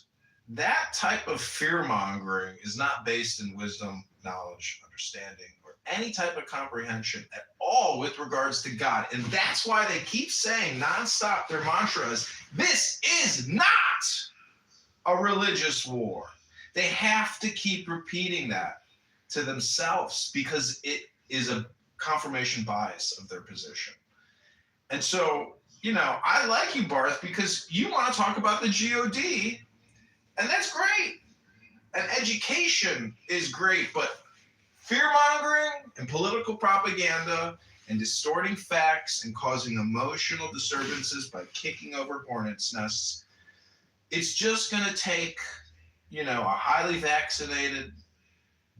that type of fear-mongering is not based in wisdom, knowledge, understanding, or any type of comprehension at all with regards to God. And that's why they keep saying nonstop, their mantra is, this is not a religious war. They have to keep repeating that to themselves because it is a confirmation bias of their position. And so, you know, I like you, Barth, because you want to talk about the GOD. And that's great. And education is great, but fear-mongering and political propaganda and distorting facts and causing emotional disturbances by kicking over hornets' nests, it's just going to take, you know, a highly vaccinated,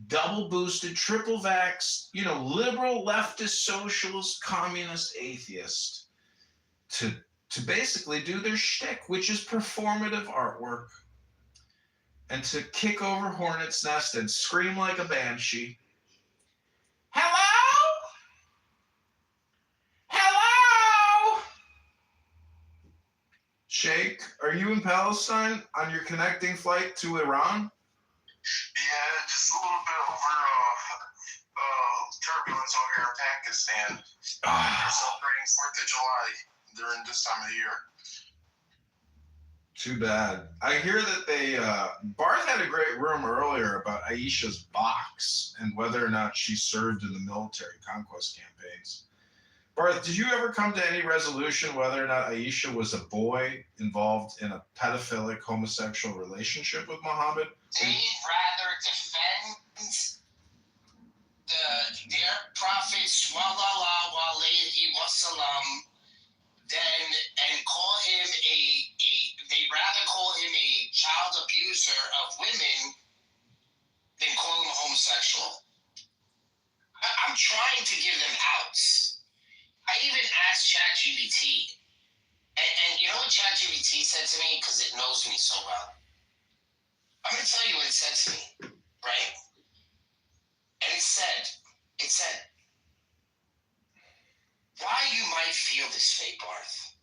double-boosted, triple-vaxxed, you know, liberal, leftist, socialist, communist, atheist to basically do their shtick, which is performative artwork. And to kick over hornet's nest and scream like a banshee. Hello? Hello? Sheikh, are you in Palestine on your connecting flight to Iran? Yeah, just a little bit over turbulence over here in Pakistan. They're celebrating 4th of July during this time of the year. Too bad. I hear that Barth had a great room earlier about Aisha's box and whether or not she served in the military conquest campaigns. Barth, did you ever come to any resolution whether or not Aisha was a boy involved in a pedophilic homosexual relationship with Muhammad? They'd rather defend their prophet, Swallallah Alayhi Wasallam, and call him they'd rather call him a child abuser of women than call him a homosexual. I'm trying to give them outs. I even asked ChatGPT, and you know what ChatGPT said to me, because it knows me so well? I'm going to tell you what it said to me, right? And it said, why you might feel this way, Barth.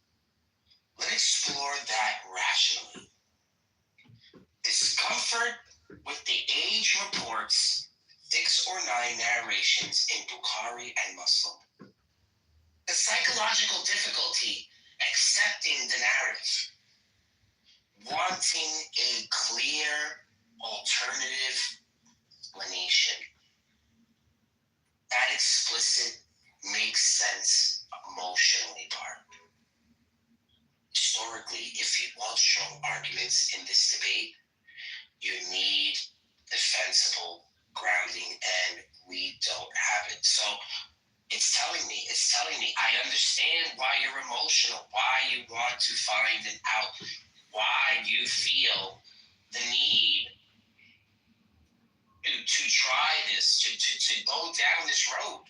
Let's explore that rationally. Discomfort with the age reports, 6 or 9 narrations in Bukhari and Muslim. The psychological difficulty accepting the narrative. Wanting a clear alternative explanation. That explicit makes sense emotionally, Barth. Historically, if you want strong arguments in this debate, you need defensible grounding, and we don't have it. So it's telling me, I understand why you're emotional, why you want to find an out, why you feel the need to try this, to go down this road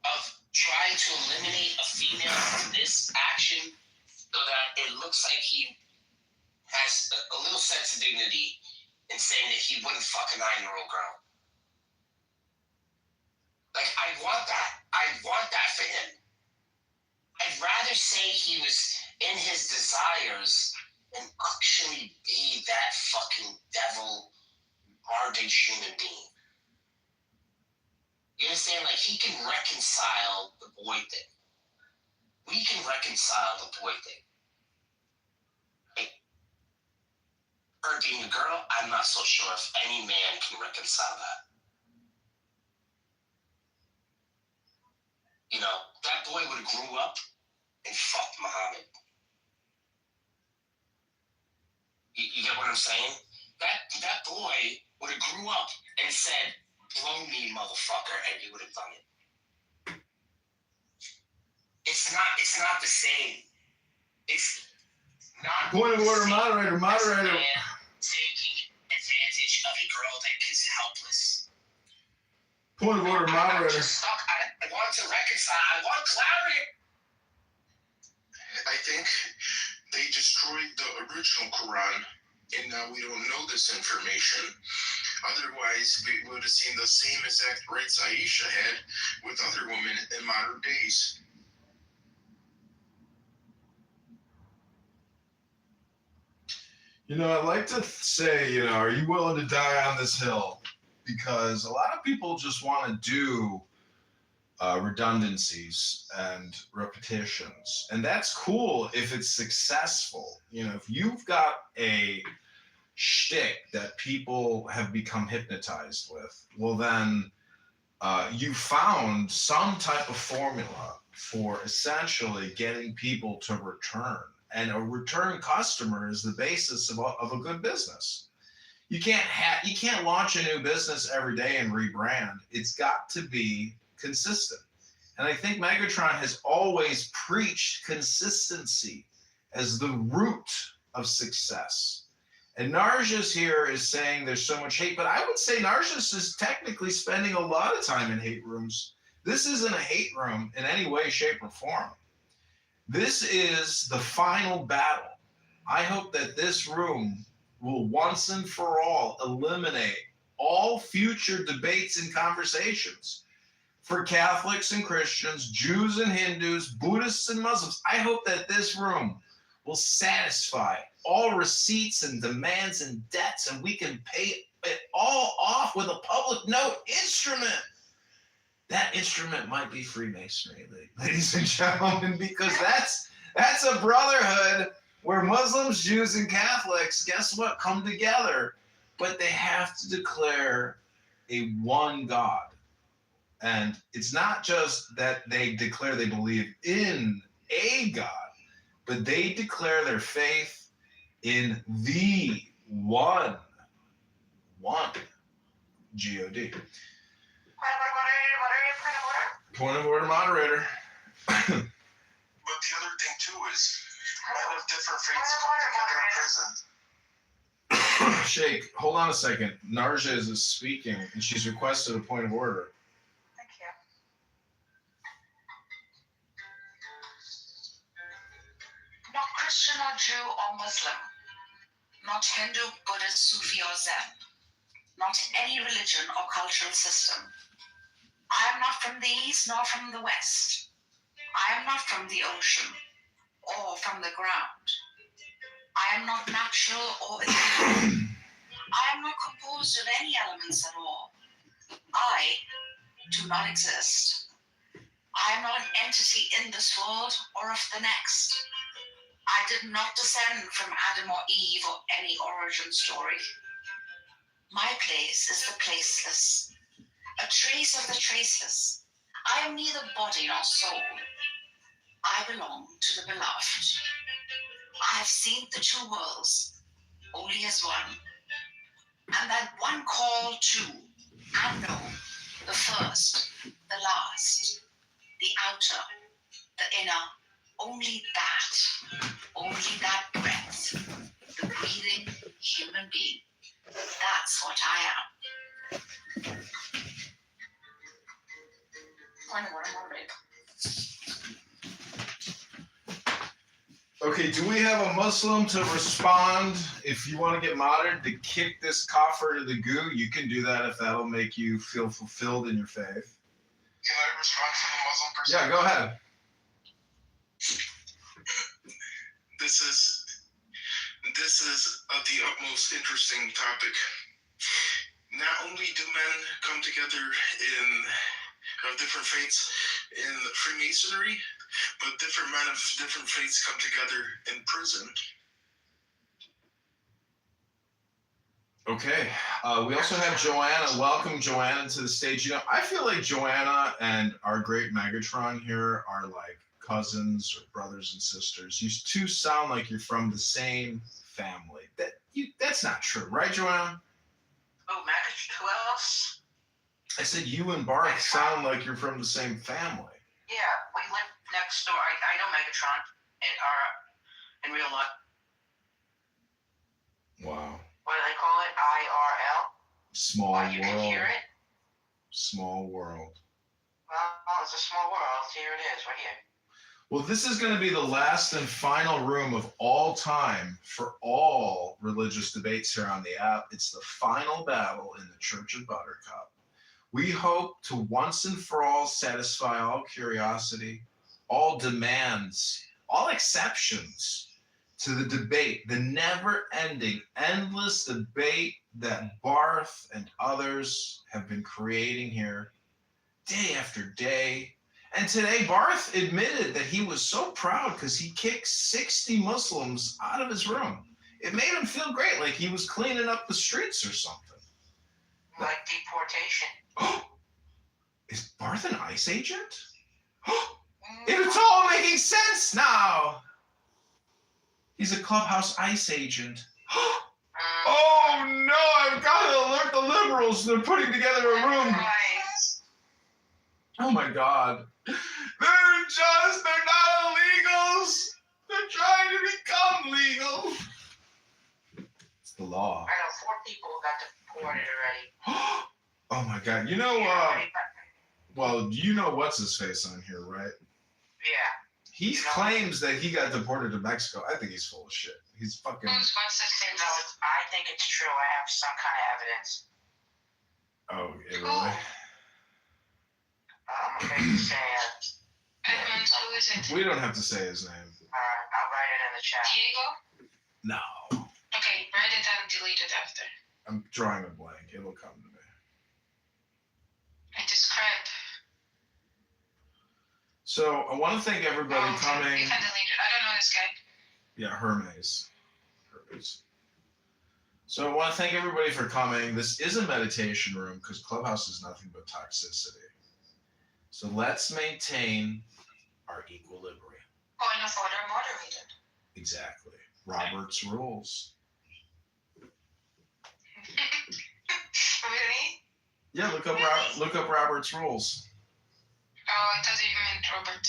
of trying to eliminate a female from this action so that it looks like he has a little sense of dignity in saying that he wouldn't fuck a 9-year-old girl. want that. I want that for him. I'd rather say he was in his desires than actually be that fucking devil, garbage human being. You understand? Like, he can reconcile the boy thing. We can reconcile the boy thing. Like, her being a girl, I'm not so sure if any man can reconcile that. You know, that boy would have grew up and fucked Muhammad. You get what I'm saying? That boy would have grew up and said, blow me, motherfucker, and he would have done it. It's not the same. It's not. Point of order, moderator. Taking advantage of a girl that is helpless. Point of order, moderator. I'm just stuck. I want to reconcile. I want clarity. I think they destroyed the original Quran, and now we don't know this information. Otherwise, we would have seen the same exact rights Aisha had with other women in modern days. You know, I'd like to say, you know, are you willing to die on this hill? Because a lot of people just want to do redundancies and repetitions. And that's cool if it's successful. You know, if you've got a shtick that people have become hypnotized with, well, then you found some type of formula for essentially getting people to return. And a return customer is the basis of a good business. You can't launch a new business every day and rebrand. It's got to be consistent. And I think Megatron has always preached consistency as the root of success. And Narjas here is saying there's so much hate, but I would say Narjas is technically spending a lot of time in hate rooms. This isn't a hate room in any way, shape, or form. This is the final battle. I hope that this room will once and for all eliminate all future debates and conversations for Catholics and Christians, Jews and Hindus, Buddhists and Muslims. I hope that this room will satisfy all receipts and demands and debts, and we can pay it all off with a public note instrument. That instrument might be Freemasonry, ladies and gentlemen, because that's a brotherhood where Muslims, Jews, and Catholics, guess what, come together, but they have to declare a one God. And it's not just that they declare they believe in a God, but they declare their faith in the one G-O-D. Point of order, moderator. But the other thing too is men of different faiths come together in prison. Shake, hold on a second. Narja is speaking, and she's requested a point of order. Thank you. Not Christian or Jew or Muslim. Not Hindu, Buddhist, Sufi or Zen. Not any religion or cultural system. I am not from the East nor from the West. I am not from the ocean or from the ground. I am not natural or illegal. I am not composed of any elements at all. I do not exist. I am not an entity in this world or of the next. I did not descend from Adam or Eve or any origin story. My place is the placeless, a trace of the traceless. I am neither body nor soul. I belong to the beloved. I have seen the two worlds, only as one. And that one call to and know, the first, the last, the outer, the inner, only that breath, the breathing human being. That's what I am. Point of order, moderator. Okay, do we have a Muslim to respond? If you want to get modded to kick this kafir to the goo, you can do that if that'll make you feel fulfilled in your faith. Can I respond to the Muslim person? Yeah, go ahead. This is the utmost interesting topic. Not only do men come together of different faiths in Freemasonry, but different men of different faiths come together in prison. Okay. We also have Joanna. Welcome, Joanna, to the stage. You know, I feel like Joanna and our great Megatron here are like cousins or brothers and sisters. You two sound like you're from the same family. That's not true, right, Joanna? Oh, Megatron, who else? I said you and Barth sound like you're from the same family. Yeah, we live next door. I know Megatron in real life. Wow. What do they call it? IRL? Small Oh, you world. can hear it? Small world. Well, it's a small world. Here it is, right here. Well, this is going to be the last and final room of all time for all religious debates here on the app. It's the final battle in the Church of Buttercup. We hope to once and for all satisfy all curiosity, all demands, all exceptions to the debate, the never-ending, endless debate that Barth and others have been creating here day after day. And today, Barth admitted that he was so proud because he kicked 60 Muslims out of his room. It made him feel great, like he was cleaning up the streets or something. Like deportation. Is Barth an ICE agent? It's all making sense now. He's a clubhouse ICE agent. Oh no, I've got to alert the liberals. They're putting together a room. Oh my God. They're not illegals. They're trying to become legal. It's the law. I know 4 people got deported already. Oh my God. You know, well, you know what's his face on here, right? Yeah. He claims that he got deported to Mexico. I think he's full of shit. He's fucking. No, I think it's true. I have some kind of evidence. Oh, yeah, really? I'm afraid to say it. Edmund, who is it? We don't have to say his name. Alright, I'll write it in the chat. Diego? No. Okay, write it and delete it after. I'm drawing a blank. It'll come to me. I describe. So I want to thank everybody coming. You can delete it. I don't know this guy. Yeah, Hermes. So I want to thank everybody for coming. This is a meditation room because Clubhouse is nothing but toxicity. So let's maintain our equilibrium. Point of order moderated. Exactly. Robert's rules. Really? Yeah, look up Robert's rules. Oh, I thought you meant Robert.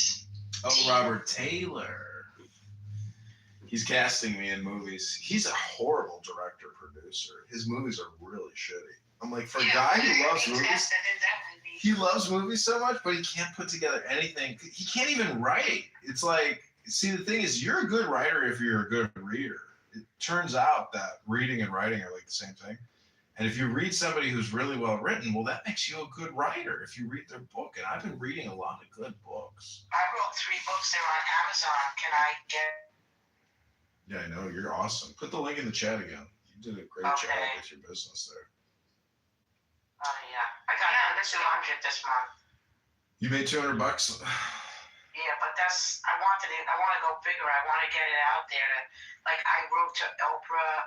Oh, Robert Taylor. He's casting me in movies. He's a horrible director, producer. His movies are really shitty. I'm like, for a guy who loves movies, he loves movies so much, but he can't put together anything. He can't even write. It's like, see, the thing is, you're a good writer if you're a good reader. It turns out that reading and writing are like the same thing. And if you read somebody who's really well written, well, that makes you a good writer if you read their book. And I've been reading a lot of good books. I wrote 3 books. They're on Amazon. Can I get? Yeah, I know. You're awesome. Put the link in the chat again. You did a great job with your business there. Oh, yeah. I got 200 this month. You made $200? Yeah, but I want to go bigger. I want to get it out there. Like, I wrote to Oprah.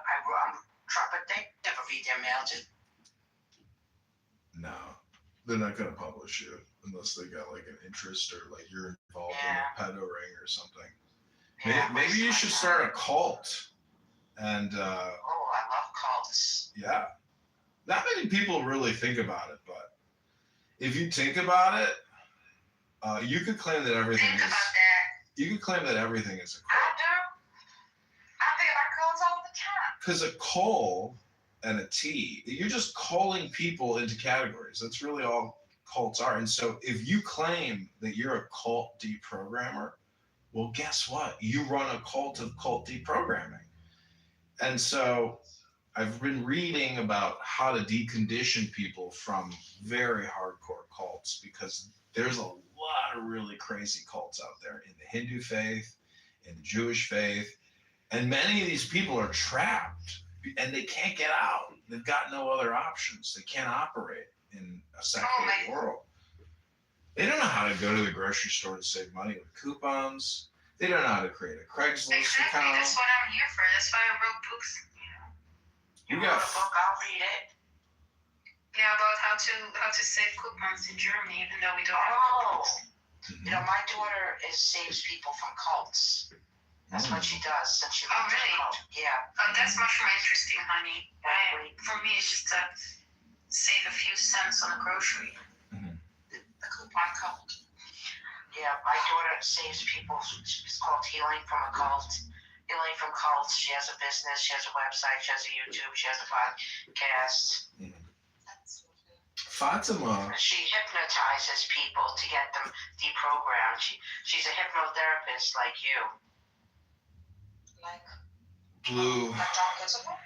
But they never read their mail, No, they're not going to publish you unless they got like an interest or like you're involved in a pedo ring or something. Yeah, maybe you should start a cult. And I love cults. Yeah, not many people really think about it, but if you think about it, you could claim that everything is. You could claim that everything is a cult. I do. I think about cults all the time. Because a call and a T, you're just calling people into categories. That's really all cults are. And so if you claim that you're a cult deprogrammer, well, guess what? You run a cult of cult deprogramming. And so I've been reading about how to decondition people from very hardcore cults because There's a lot of really crazy cults out there in the Hindu faith, in the Jewish faith, and many of these people are trapped and they can't get out. They've got no other options. They can't operate in a secular world. They don't know how to go to the grocery store to save money with coupons. They don't know how to create a Craigslist Exactly. account. That's what I'm here for. That's why I wrote books. You wrote got a book, I'll read it. Yeah, about how to save coupons in Germany, even though we don't have Oh, coupons. you know, my daughter saves people from cults. That's what she does since she went to really? a cult. Yeah. Oh, that's much more interesting, honey. Exactly. For me, it's just to save a few cents on a grocery. The coupon cult. Yeah, my daughter saves people. It's called Healing from a Cult. Healing from Cults. She has a business. She has a website. She has a YouTube. She has a podcast. Fatima. She hypnotizes people to get them deprogrammed. She's a hypnotherapist like you. Like Blue. like John Kitover?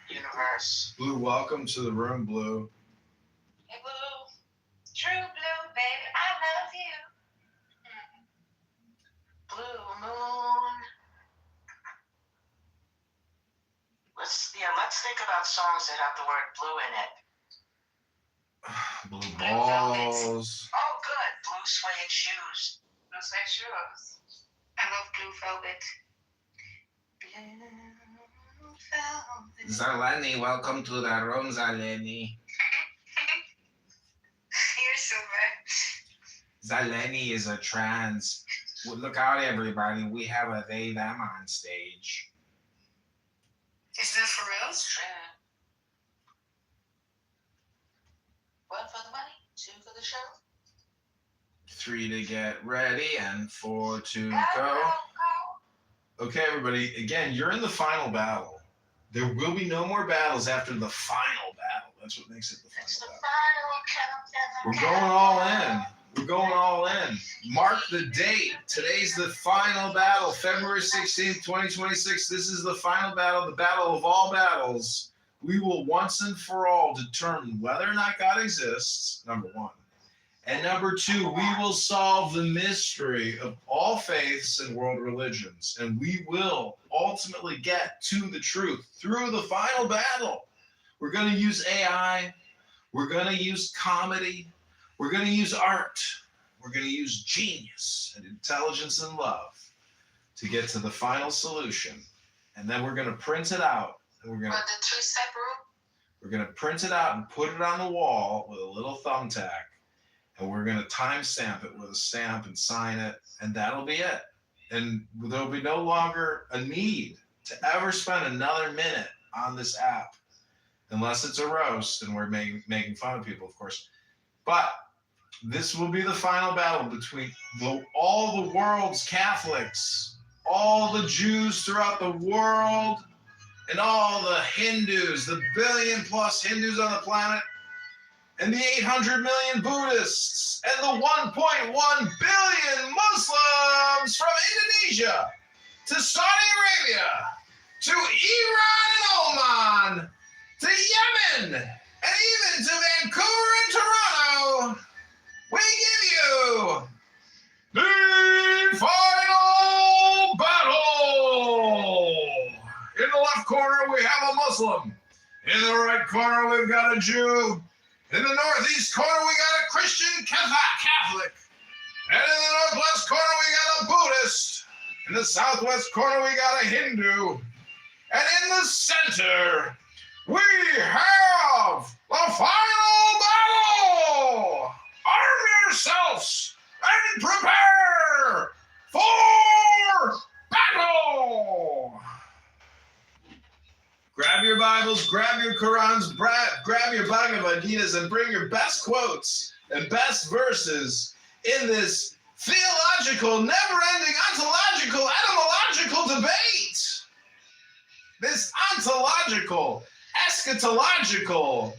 Universe. Blue, welcome to the room, Blue. Hey, Blue. True blue, baby, I love you. Blue moon. Let's think about songs that have the word blue in it. Blue Blue velvet. balls. Oh, good. Blue suede shoes. Blue suede shoes. I love blue velvet. Blue velvet. Zaleni, welcome to the room, Zaleni. You're so bad. Zaleni is a trans. Well, look out, everybody. We have a they, them on stage. Is that for real? Yeah. 1 for the money, 2 for the show. 3 to get ready and 4 to Go, go. go, go. Okay, everybody. Again, you're in the final battle. There will be no more battles after the final battle. That's what makes it the It's the final final countdown. battle. We're going all in. We're going all in. Mark the date. Today's the final battle, February 16th, 2026. This is the final battle, the battle of all battles. We will once and for all determine whether or not God exists, number 1. And number 2, we will solve the mystery of all faiths and world religions. And we will ultimately get to the truth through the final battle. We're going to use AI. We're going to use comedy. We're going to use art. We're going to use genius and intelligence and love to get to the final solution. And then we're going to print it out. And we're going to But the 2-step rule? We're going to print it out and put it on the wall with a little thumbtack. And we're going to timestamp it with a stamp and sign it. And that'll be it. And there'll be no longer a need to ever spend another minute on this app. Unless it's a roast and we're making fun of people, of course. But this will be the final battle between all the world's Catholics, all the Jews throughout the world, and all the Hindus, the billion-plus Hindus on the planet, and the 800 million Buddhists, and the 1.1 billion Muslims from Indonesia to Saudi Arabia, to Iran and Oman, to Yemen, and even to Vancouver and Toronto. We give you the final battle. In the left corner, we have a Muslim. In the right corner, we've got a Jew. In the northeast corner, we got a Christian Catholic. And in the northwest corner, we got a Buddhist. In the southwest corner, we got a Hindu. And in the center, we have the final battle. Arm yourselves and prepare for battle. Grab your Bibles, grab your Qurans, grab your Bhagavad Gitas, and bring your best quotes and best verses in this theological, never-ending, ontological, etymological debate. This ontological, eschatological,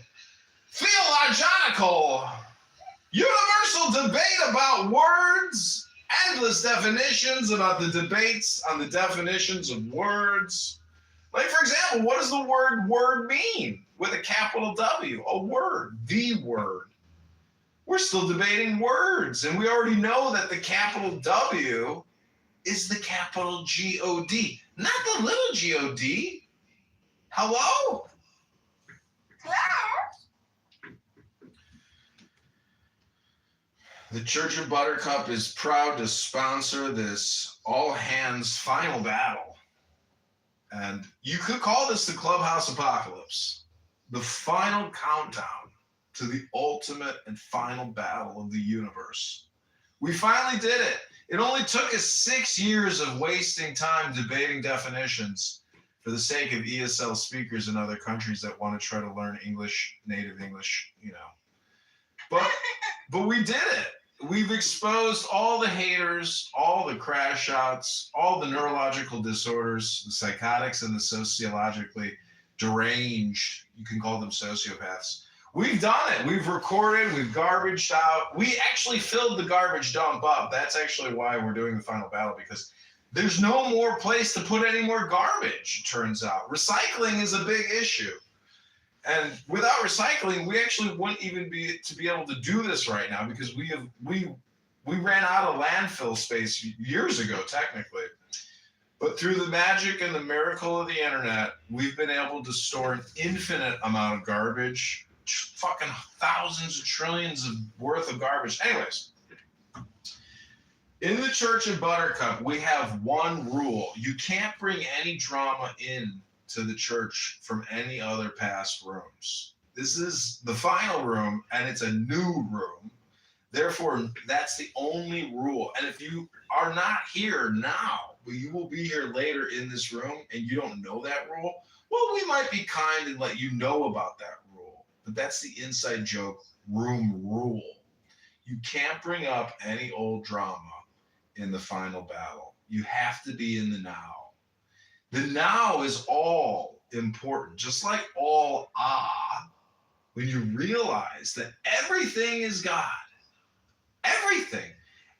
theological, universal debate about words, endless definitions about the debates on the definitions of words. Like, for example, what does the word mean with a capital W? A word, the word. We're still debating words, and we already know that the capital W is the capital G-O-D, not the little G-O-D. Hello? The Church of Buttercup is proud to sponsor this all-hands final battle. And you could call this the Clubhouse Apocalypse, the final countdown to the ultimate and final battle of the universe. We finally did it. It only took us 6 years of wasting time debating definitions for the sake of ESL speakers in other countries that want to try to learn English, native English, But we did it. We've exposed all the haters, all the crash outs, all the neurological disorders, the psychotics and the sociologically deranged. You can call them sociopaths. We've done it. We've recorded. We've garbaged out. We actually filled the garbage dump up. That's actually why we're doing the final battle, because there's no more place to put any more garbage, it turns out. Recycling is a big issue. And without recycling, we actually wouldn't even be able to do this right now, because we ran out of landfill space years ago, technically. But through the magic and the miracle of the internet, we've been able to store an infinite amount of garbage, fucking thousands of trillions of worth of garbage. Anyways, in the Church of Buttercup, we have one rule. You can't bring any drama in to the church from any other past rooms. This is the final room, and it's a new room. Therefore, that's the only rule. And if you are not here now, but you will be here later in this room, and you don't know that rule, well, we might be kind and let you know about that rule. But that's the inside joke room rule. You can't bring up any old drama in the final battle. You have to be in the now. The now is all important, just like all when you realize that everything is God. Everything.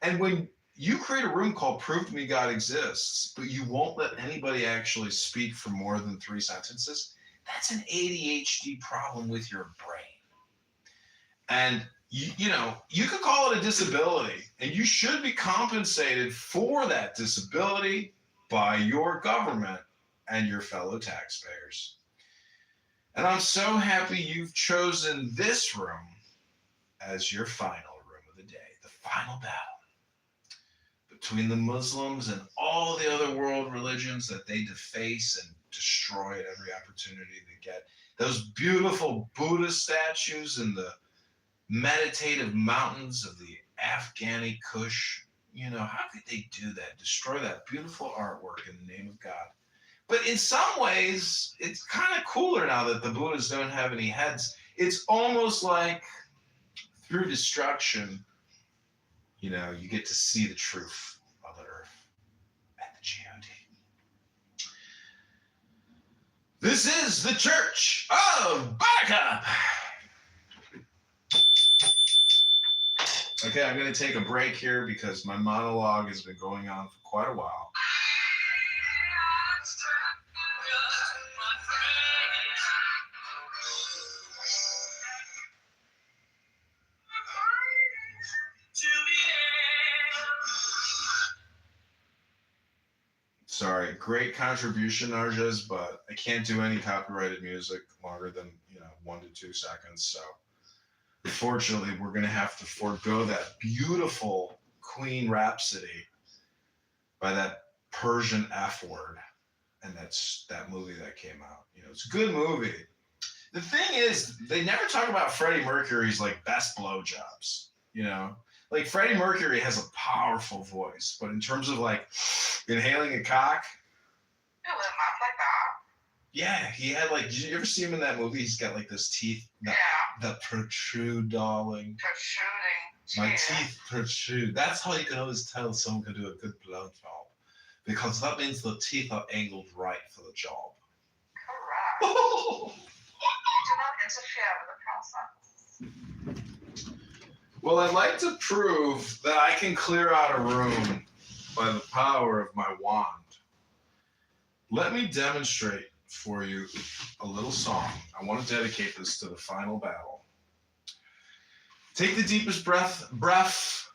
And when you create a room called Prove to Me God Exists, but you won't let anybody actually speak for more than 3 sentences, that's an ADHD problem with your brain. And you could call it a disability, and you should be compensated for that disability by your government and your fellow taxpayers. And I'm so happy you've chosen this room as your final room of the day, the final battle between the Muslims and all the other world religions that they deface and destroy at every opportunity they get. Those beautiful Buddha statues in the meditative mountains of the Afghani Kush. How could they do that? Destroy that beautiful artwork in the name of God. But in some ways, it's kind of cooler now that the Buddhas don't have any heads. It's almost like through destruction, you get to see the truth of the earth and the G-O-D. This is the Church of Buttercup. Okay, I'm going to take a break here because my monologue has been going on for quite a while. Sorry, great contribution, Arjas, but I can't do any copyrighted music longer than 1 to 2 seconds. So unfortunately, we're going to have to forego that beautiful Queen Rhapsody by that Persian F word. And that's that movie that came out. It's a good movie. The thing is, they never talk about Freddie Mercury's best blowjobs. Like Freddie Mercury has a powerful voice, but in terms of inhaling a cock, It was not like that. yeah, he had did you ever see him in that movie? He's got this teeth that protrude, darling. Protruding. My teeth protrude. That's how you can always tell someone can do a good blowjob, because that means the teeth are angled right for the job. Correct. Do not interfere with the process. Well, I'd like to prove that I can clear out a room by the power of my wand. Let me demonstrate for you a little song. I want to dedicate this to the final battle. Take the deepest breath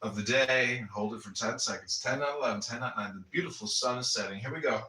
of the day and hold it for 10 seconds. 10, 9, 11, 10, 9, 9. The beautiful sun is setting. Here we go.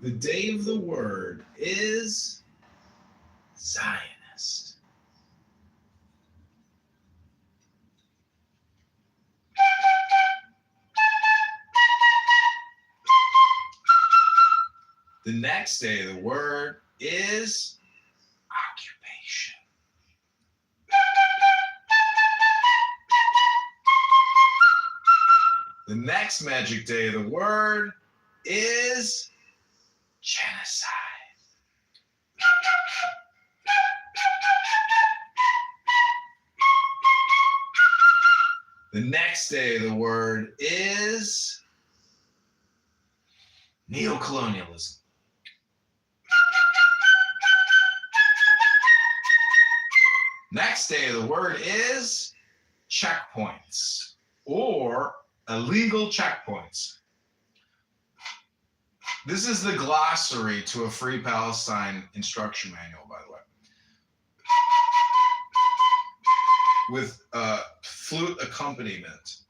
The day of the word is Zionist. The next day of the word is occupation. The next magic day of the word is genocide. The next day of the word is neocolonialism. Next day of the word is checkpoints or illegal checkpoints. This is the glossary to a Free Palestine instruction manual, by the way, with flute accompaniment.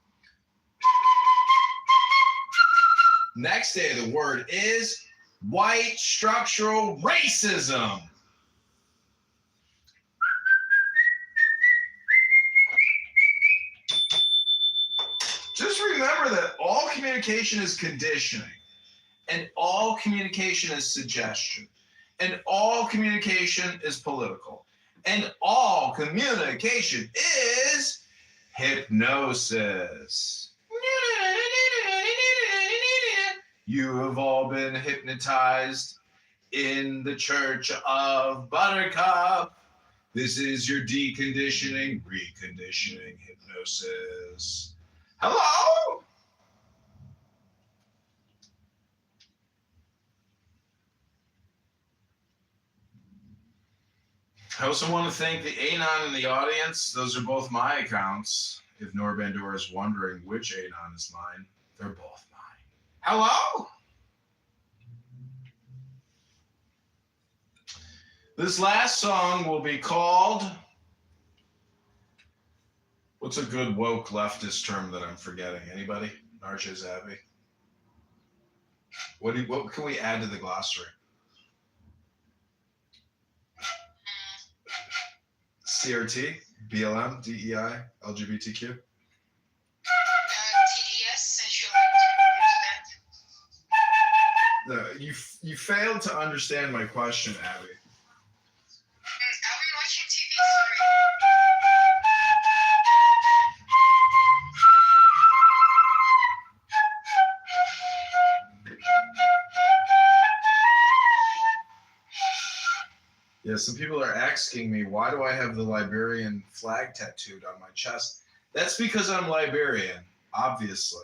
Next day of the word is white structural racism. Just remember that all communication is conditioning, and all communication is suggestion, and all communication is political, and all communication is hypnosis. You have all been hypnotized in the Church of Buttercup. This is your deconditioning, reconditioning hypnosis. Hello? I also want to thank the Anon in the audience. Those are both my accounts. If Norbandor is wondering which Anon is mine, they're both mine. Hello? This last song will be called... What's a good woke leftist term that I'm forgetting? Anybody? Narja Zabi? What can we add to the glossary? CRT, BLM, DEI, LGBTQ? TDS, sensual understand. You failed to understand my question, Abby. Are we watching TV? Sorry. Yeah, some people are asking me, why do I have the Liberian flag tattooed on my chest? That's because I'm Liberian, obviously.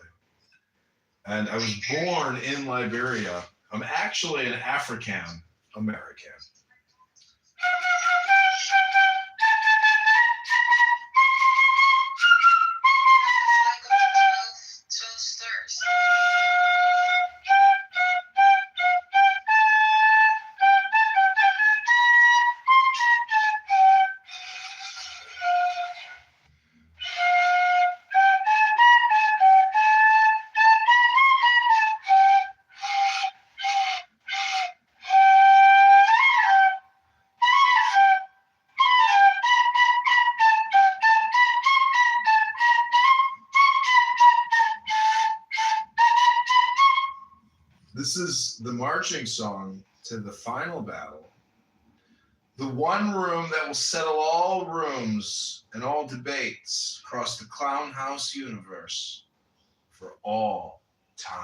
And I was born in Liberia. I'm actually an African American. Flag of the 12 stars. This is the marching song to the final battle. The one room that will settle all rooms and all debates across the clown house universe for all time,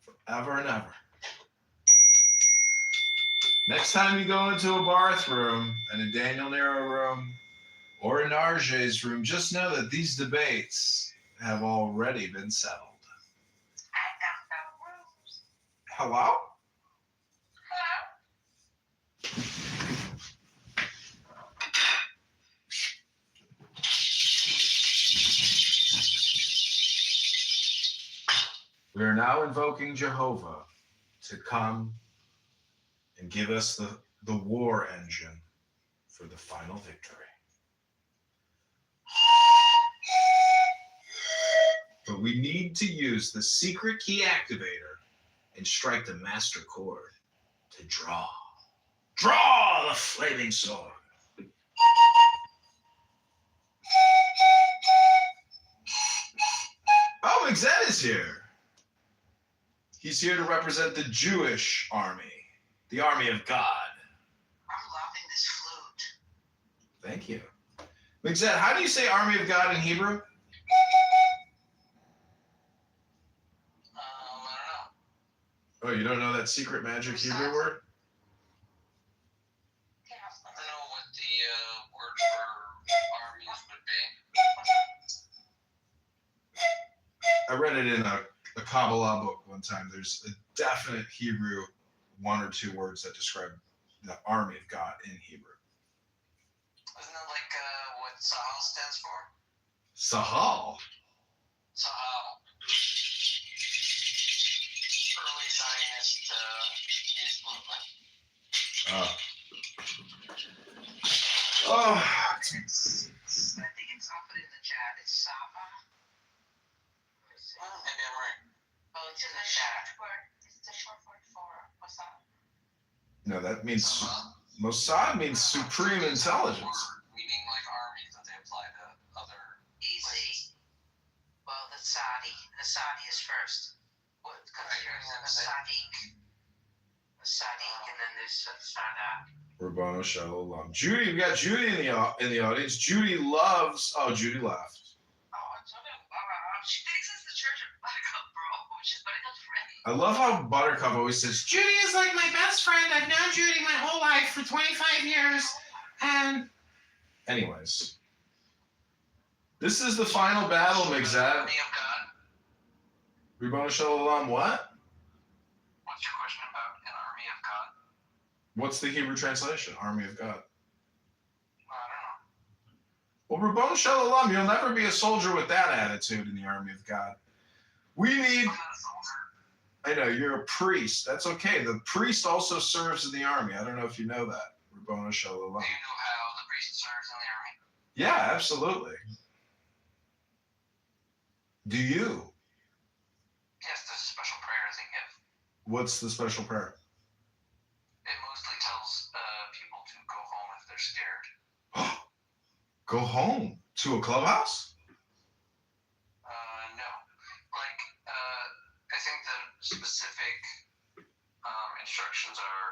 forever and ever. Next time you go into a Barth room and a Daniel Nero room or a Narje's room, just know that these debates have already been settled. I got no rules. Hello? We are now invoking Jehovah to come and give us the war engine for the final victory. But we need to use the secret key activator and strike the master chord to draw. Draw the flaming sword. Oh, Mixed is here. He's here to represent the Jewish army, the army of God. I'm loving this flute. Thank you. Mixed, how do you say army of God in Hebrew? I don't know. Oh, you don't know that secret magic Hebrew word? I don't know what the word for armies would be. I read it in a Kabbalah book one time. There's a definite Hebrew one or two words that describe the army of God in Hebrew. Isn't that like what Sahel stands for? Sahal. Sahel. Early Zionist youth movement. Oh. I think it's up in the chat. It's Saba. Well, maybe I'm right. Oh, it's in the chat. It's the short word for what's that? No, that means Mossad means supreme intelligence. Meaning like armies that they apply to other Easy. places. Well, the Sadi. The Sadi is first. What considers a Sadiq? A Sadiq, and then there's a Sadat. Rabbano Shalom. Judy, we got Judy in the audience. Judy loves. Oh, Judy laughed. She thinks it's the Church of Buttercup, bro. She's Buttercup's friend. I love how Buttercup always says, Judy is like my best friend. I've known Judy my whole life for 25 years. And anyways, this is the final battle, Mixed. Army of God. Rabbano Shalom, what? What's your question about an army of God? What's the Hebrew translation? Army of God. I don't know. Well, Rabbano Shalom, you'll never be a soldier with that attitude in the army of God. We need. I'm not a soldier. I know, you're a priest. That's okay. The priest also serves in the army. I don't know if you know that. Rabbano Shalom. Do you know how the priest serves in the army? Yeah, absolutely. Do you? Yes, there's a special prayer they give. What's the special prayer? It mostly tells people to go home if they're scared. Go home to a clubhouse? No. Like, I think the specific instructions are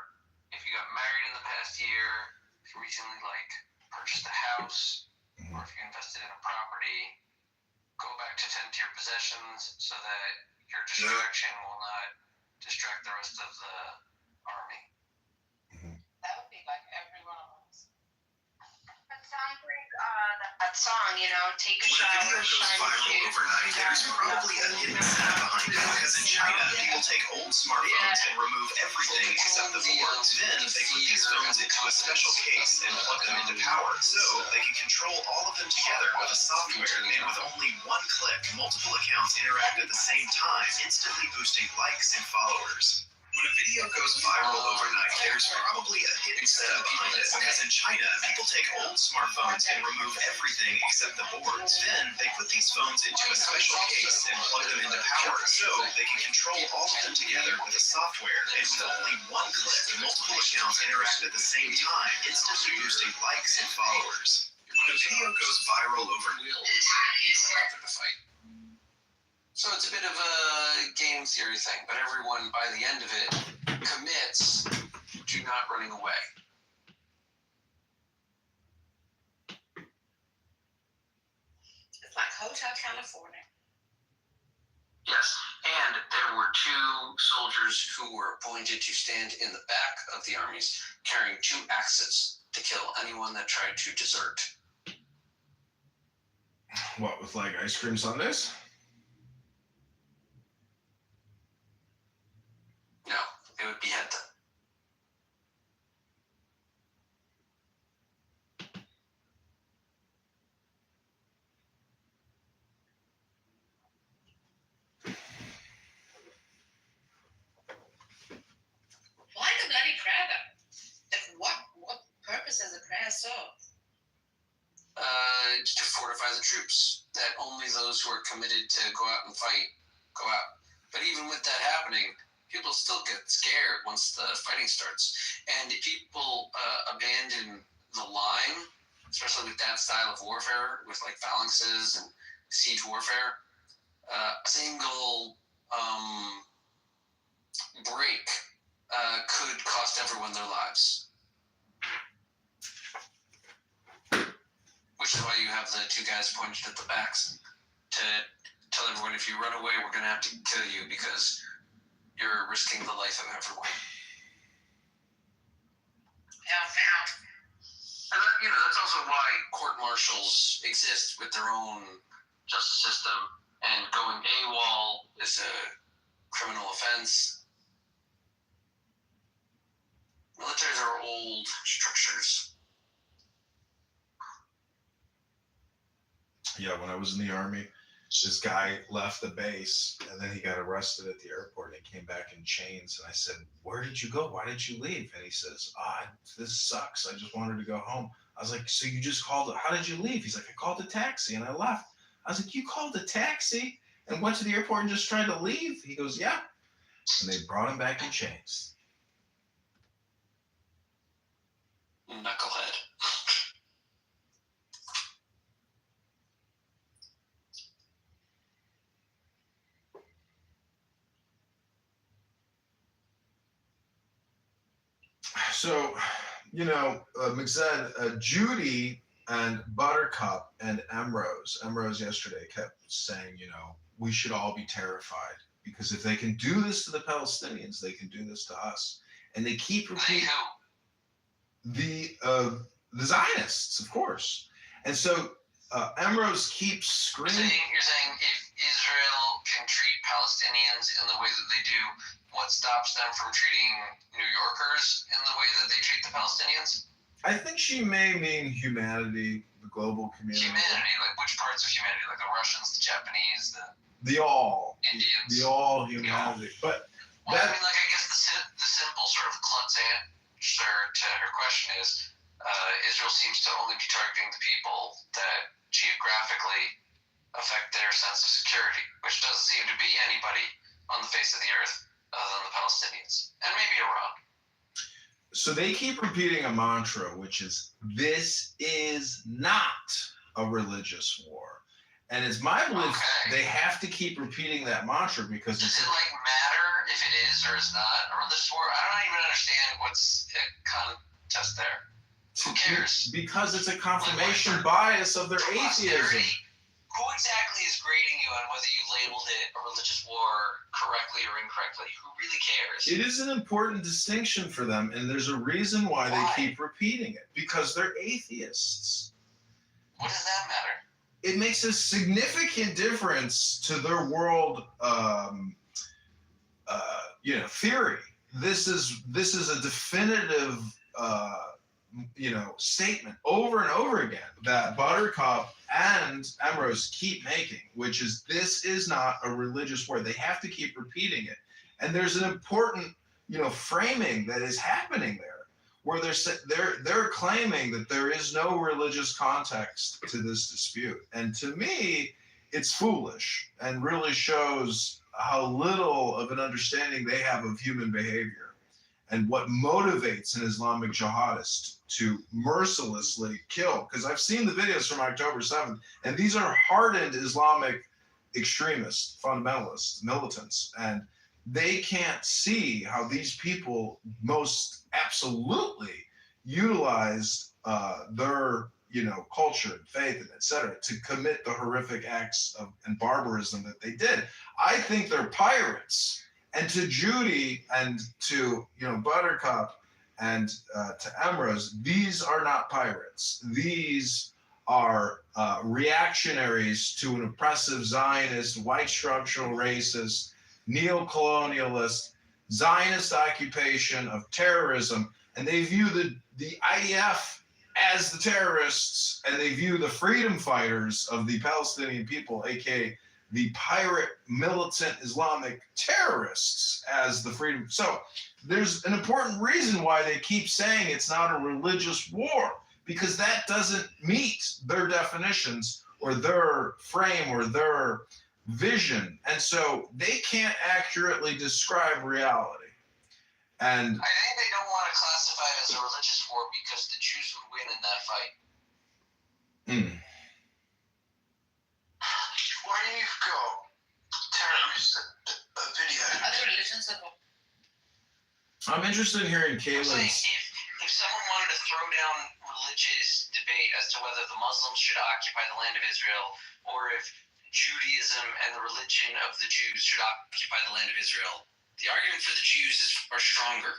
if you got married in the past year, if you recently, like, purchased a house, or if you invested in a property, go back to tend to your possessions so that your distraction will not distract the rest of the army. That would be like every one of us. That sounds like That song, you know, take a When a shower, video goes shine viral your overnight, there's probably a hidden setup behind it. Because in China, people take old smartphones and remove everything except the boards. Then they put these phones into a special case and plug them into power. So they can control all of them together with a software. And with only one click, multiple accounts interact at the same time, instantly boosting likes and followers. When a video goes viral overnight, there's probably a hidden setup behind it. Because in China, people take old smartphones and remove everything except the boards. Then they put these phones into a special case and plug them into power. So they can control all of them together with a software. And with only one click, multiple accounts interact at the same time, instantly boosting likes and followers. When a video goes viral overnight, After the fight. So it's a bit of a game theory thing, but everyone by the end of it commits to not running away. It's like Hotel California. Yes, and there were two soldiers who were appointed to stand in the back of the armies carrying two axes to kill anyone that tried to desert. What, with like ice cream sundaes? No, it would be henta. Why the bloody prayer though? What purpose does a prayer serve? To fortify the troops, that only those who are committed to go out and fight go out. But even with that happening, people still get scared once the fighting starts. And if people abandon the line, especially with that style of warfare, with like phalanxes and siege warfare, a single break could cost everyone their lives. Which is why you have the two guys pointed at the backs to tell everyone, if you run away, we're going to have to kill you because you're risking the life of everyone. Yeah. And that's also why court-martials exist with their own justice system, and going AWOL is a criminal offense. Militaries are old structures. Yeah, when I was in the Army, this guy left the base and then he got arrested at the airport and he came back in chains. And I said, "Where did you go? Why did you leave?" And he says, "This sucks. I just wanted to go home." I was like, "So you just called it? How did you leave?" He's like, "I called a taxi and I left." I was like, "You called a taxi and went to the airport and just tried to leave?" He goes, "Yeah." And they brought him back in chains. Knucklehead. So, McZed, Judy and Buttercup and Emrose yesterday kept saying, we should all be terrified because if they can do this to the Palestinians, they can do this to us. And they keep repeating the Zionists, of course. And so Emrose keeps screaming. You're saying if Israel can treat Palestinians in the way that they do, what stops them from treating New Yorkers in the way that they treat the Palestinians? I think she may mean humanity, the global community. Humanity, like which parts of humanity? Like the Russians, the Japanese, the all. Indians. The all humanity. But I guess the simple sort of clutch answer to her question is Israel seems to only be targeting the people that geographically affect their sense of security, which doesn't seem to be anybody on the face of the earth other than the Palestinians, and maybe Iran. So they keep repeating a mantra, which is, this is not a religious war. And it's my belief they have to keep repeating that mantra because does it matter if it is or is not a religious war? I don't even understand what's the contest there. Who cares? Because it's a confirmation bias of their atheism. Who exactly is grading you on whether you labeled it a religious war correctly or incorrectly? Who really cares? It is an important distinction for them, and there's a reason why they keep repeating it. Because they're atheists. What does that matter? It makes a significant difference to their world, theory. This is a definitive, statement over and over again that Buttercup and Emrose keep making, which is, this is not a religious war. They have to keep repeating it, and there's an important, framing that is happening there, where they're claiming that there is no religious context to this dispute, and to me, it's foolish and really shows how little of an understanding they have of human behavior and what motivates an Islamic jihadist to mercilessly kill. Because I've seen the videos from October 7th, and these are hardened Islamic extremists, fundamentalists, militants, and they can't see how these people most absolutely utilized their culture and faith and etc. to commit the horrific acts and barbarism that they did. I think they're pirates. And to Judy and to Buttercup and to Emrose, these are not pirates. These are reactionaries to an oppressive Zionist, white structural racist, neo-colonialist, Zionist occupation of terrorism, and they view the IDF as the terrorists, and they view the freedom fighters of the Palestinian people, aka the pirate militant Islamic terrorists, as the freedom. So there's an important reason why they keep saying it's not a religious war, because that doesn't meet their definitions or their frame or their vision. And so they can't accurately describe reality. And I think they don't want to classify it as a religious war because the Jews would win in that fight. Where do you go? Terrorist video. Other religions are I'm interested in hearing I'm saying Kayla's. if someone wanted to throw down religious debate as to whether the Muslims should occupy the land of Israel or if Judaism and the religion of the Jews should occupy the land of Israel, the argument for the Jews are stronger.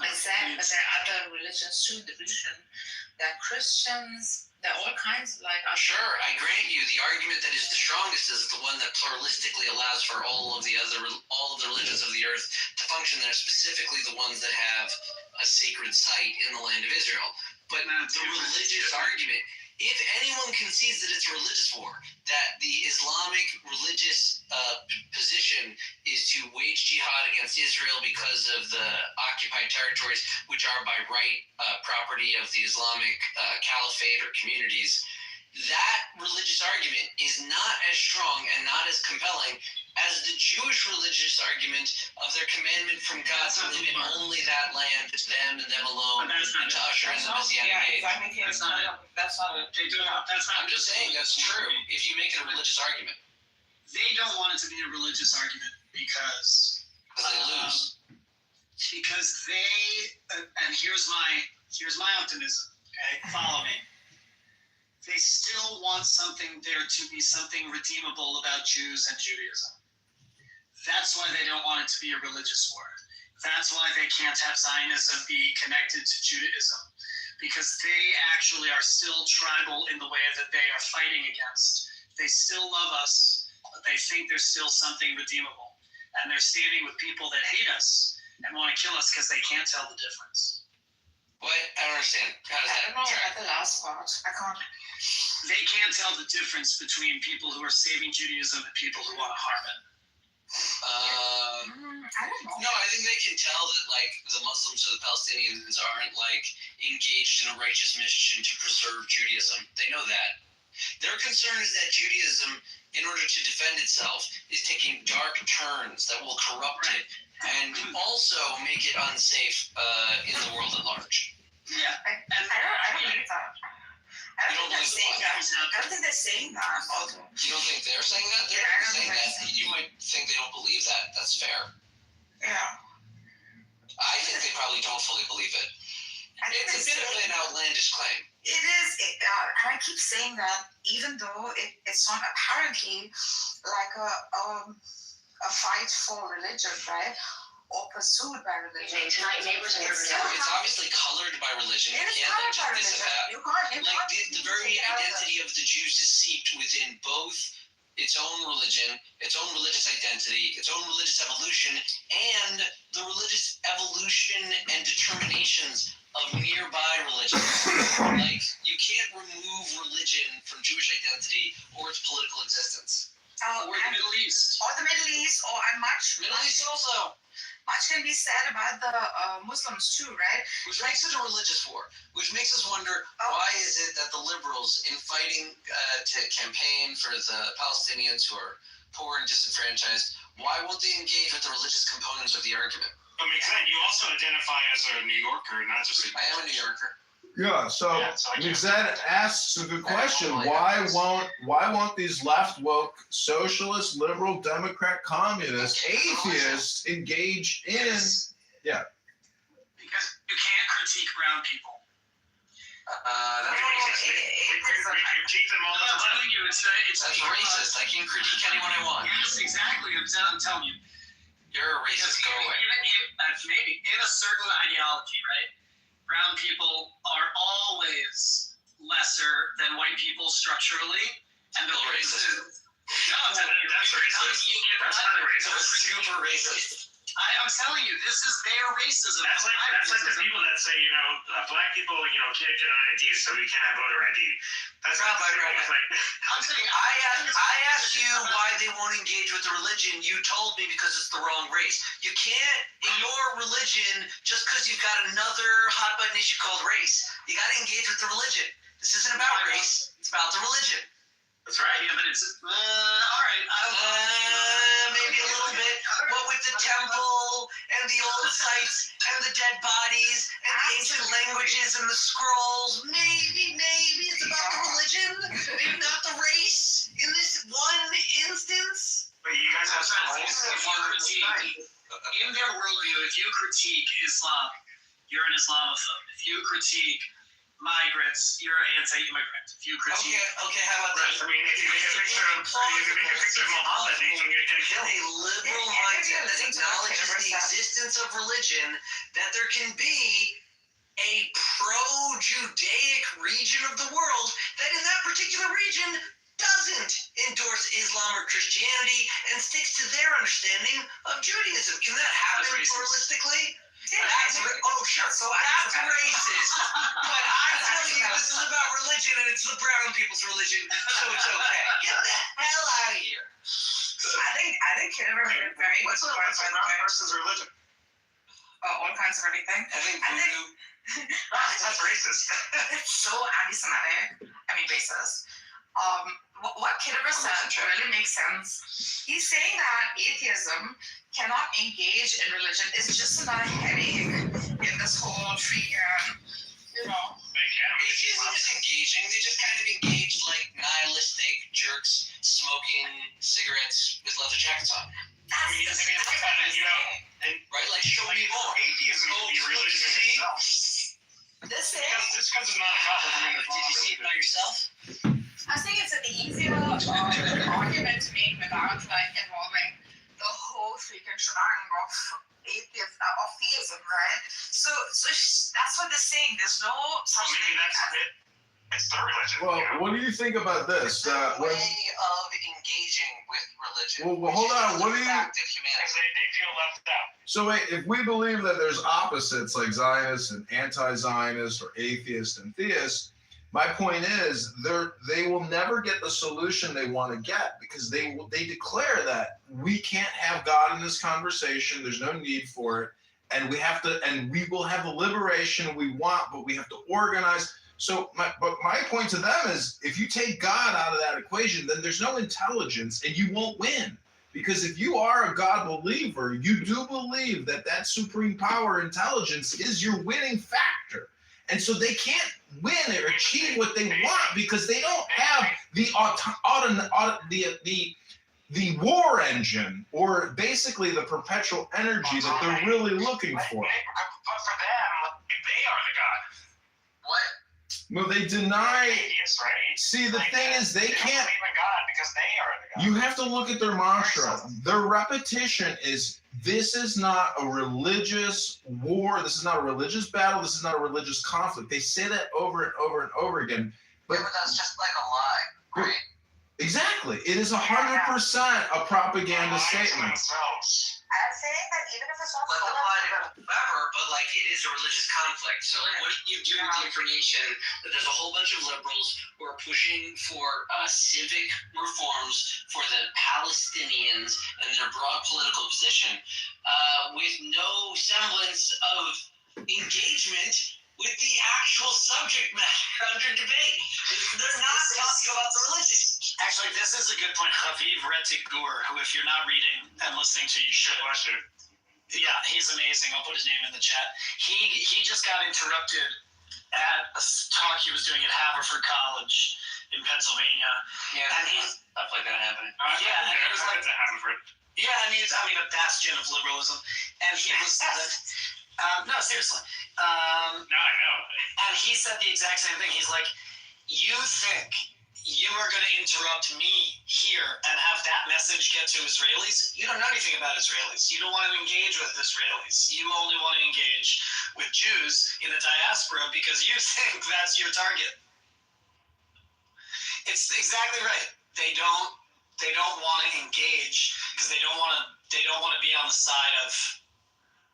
exact, but there are other religions too. The religion, there are Christians, there are all kinds of Sure, I grant you the argument that is the strongest is the one that pluralistically allows for all of the religions of the earth to function. They're specifically the ones that have a sacred site in the land of Israel. But the religious argument, if anyone concedes that it's a religious war, that the Islamic religious position is to wage jihad against Israel because of the occupied territories, which are by right property of the Islamic caliphate or communities, that religious argument is not as strong and not as compelling as the Jewish religious argument of their commandment from God to live in only that land, to them and them alone, and to usher in the Messianic age. That's not it. I'm just saying that's true if you make it a religious argument. They don't want it to be a religious argument because they lose. Because they and here's my optimism. Okay, follow me. They still want there to be something redeemable about Jews and Judaism. That's why they don't want it to be a religious war. That's why they can't have Zionism be connected to Judaism, because they actually are still tribal in the way that they are fighting against. They still love us, but they think there's still something redeemable. And they're standing with people that hate us and want to kill us because they can't tell the difference. What? I don't understand. How does I that don't know track? at the last part. I can't. They can't tell the difference between people who are saving Judaism and people who want to harm it. I don't know. No, I think they can tell that like the Muslims or the Palestinians aren't like engaged in a righteous mission to preserve Judaism. They know that. Their concern is that Judaism, in order to defend itself, is taking dark turns that will corrupt it and also make it unsafe in the world at large. Yeah. I don't believe that. I don't think they're saying that. You don't think they're saying that? They're Yeah, I not don't saying think that. You might think they don't believe that. That's fair. Yeah. I think they probably don't fully believe it. I think It's a bit of an outlandish claim. It is, and I keep saying that, even though it's not apparently like a fight for religion, right? Or pursued by religion. Tonight, neighbors and It's It's obviously colored by religion. It You is can't colored like by just religion. that. You can't Like the very take it out of identity of the Jews is seeped within both its own religion, its own religious identity, its own religious evolution, and the religious evolution and determinations of nearby religions. Like, you can't remove religion from Jewish identity or its political existence. Or the Middle East. Or the Middle East, or and Middle East also, much can be said about the Muslims too, right? which makes it a religious war, which makes us wonder why is it that the liberals, in fighting to campaign for the Palestinians who are poor and disenfranchised, why won't they engage with the religious components of the argument? But Mixed, you also identify as a New Yorker, not just a... I am a New Yorker. Yeah, so Mixed asks a good question. Why won't these left woke socialist, liberal, Democrat, communist, atheists engage in? Yeah. Because you can't critique brown people. That's We critique them all the I'm time. telling you, it's That's racist. I can critique anyone I want. Yes, exactly. I'm telling you. You're a racist. Go away. Maybe in a certain ideology, right? Brown people are always lesser than white people structurally, and the Racist. No, That's racist. That's not racist. Super racist. I'm telling you, this is their racism. That's like the people that say, black people, can't get an ID, so we can't have voter ID. That's not Right. like. I'm saying I asked you why they won't engage with the religion. You told me because it's the wrong race. You can't ignore religion just because you've got another hot button issue called race. You got to engage with the religion. This isn't about race. It's about the religion. That's right. Yeah, but it's all right. I don't know. Maybe a little bit. What with the temple and the old sites and the dead bodies and the ancient languages and the scrolls, maybe it's about the religion, maybe not the race in this one instance. But you guys have In their worldview, if you critique Islam, you're an Islamophobe. If you critique migrants, you're anti-immigrant. If you critique, Okay, how about I this? mean, if you make a picture of Muhammad, you can get In killed. a liberal mindset that acknowledges the existence of religion, that there can be a pro-Judaic region of the world that in that particular region doesn't endorse Islam or Christianity and sticks to their understanding of Judaism. Can that happen pluralistically? Sure. So that's racist. But I tell you, this is about religion and it's the brown people's religion, so it's okay. Get the hell out of here. I think Kitover made it very good What's a brown person's religion? all kinds of everything. I think I think That's racist. it's so anti-Semitic. Racist. What Kitover said really makes sense. He's saying that atheism cannot engage in religion. It's just another headache in this whole freaking, They can. Atheism is engaging. They just kind of engage like nihilistic jerks smoking cigarettes with leather jackets on. I mean, think about it, Right? Like, show me more. atheism can be religion in itself. this is. Just because it's not a problem. Did you see it by yourself? I think it's an easier argument to make without involving the whole freaking shebang of theism, right? So that's what they're saying. There's no such Maybe thing that's as it. It's their religion. Well, what do you think about this? Way of engaging with religion. Well, hold on. What do you? Fact of humanity. They feel left out. So wait, if we believe that there's opposites like Zionist and anti-Zionist or atheist and theist, my point is they will never get the solution they want to get because they declare that we can't have God in this conversation. There's no need for it, and we will have the liberation we want, but we have to organize. So my point to them is, if you take God out of that equation, then there's no intelligence, and you won't win. Because if you are a God believer, you do believe that supreme power, intelligence, is your winning factor. And so they can't win or achieve what they want because they don't have the war engine, or basically the perpetual energy that they're really looking for. But for them, they are the God. What? Well, they deny. Atheists, right? See, the thing is, they can't. believe in God because they are the God. You have to look at their mantra. Their repetition is, this is not a religious war. This is not a religious battle. This is not a religious conflict. They say that over and over and over again. But that's just like a lie, right? exactly, it is 100% a propaganda statement. I'm saying that even if it's not But it is a religious conflict. So what do you do with the information that there's a whole bunch of liberals who are pushing for civic reforms for the Palestinians and their broad political position with no semblance of engagement with the actual subject matter under debate? They're not talking about the religion. Actually, this is a good point. Haviv Rettig-Gur, who, if you're not reading and listening to, you should. Yeah, he's amazing. I'll put his name in the chat. He just got interrupted at a talk he was doing at Haverford College in Pennsylvania. Yeah, and he's stuff like that happening. yeah, and he was like, Haverford. yeah, I mean, a bastion of liberalism, and he was no, seriously. No, I know. And he said the exact same thing. He's like, you think you are going to interrupt me here and have that message get to Israelis? You don't know anything about Israelis. You don't want to engage with Israelis. You only want to engage with Jews in the diaspora because you think that's your target. It's exactly right. They don't want to engage because they don't want to be on the side of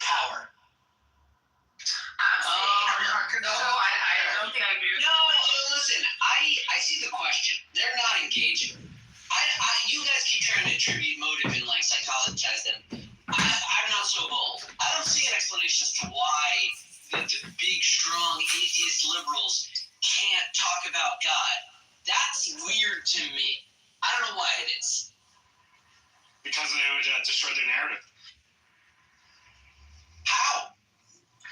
power. I'm saying, no, I don't think I agree with No, listen, I see the question. They're not engaging. You guys keep trying to attribute motive and like psychologize them. I'm not so bold. I don't see an explanation as to why the big, strong atheist liberals can't talk about God. That's weird to me. I don't know why it is. Because it would destroy their narrative. How?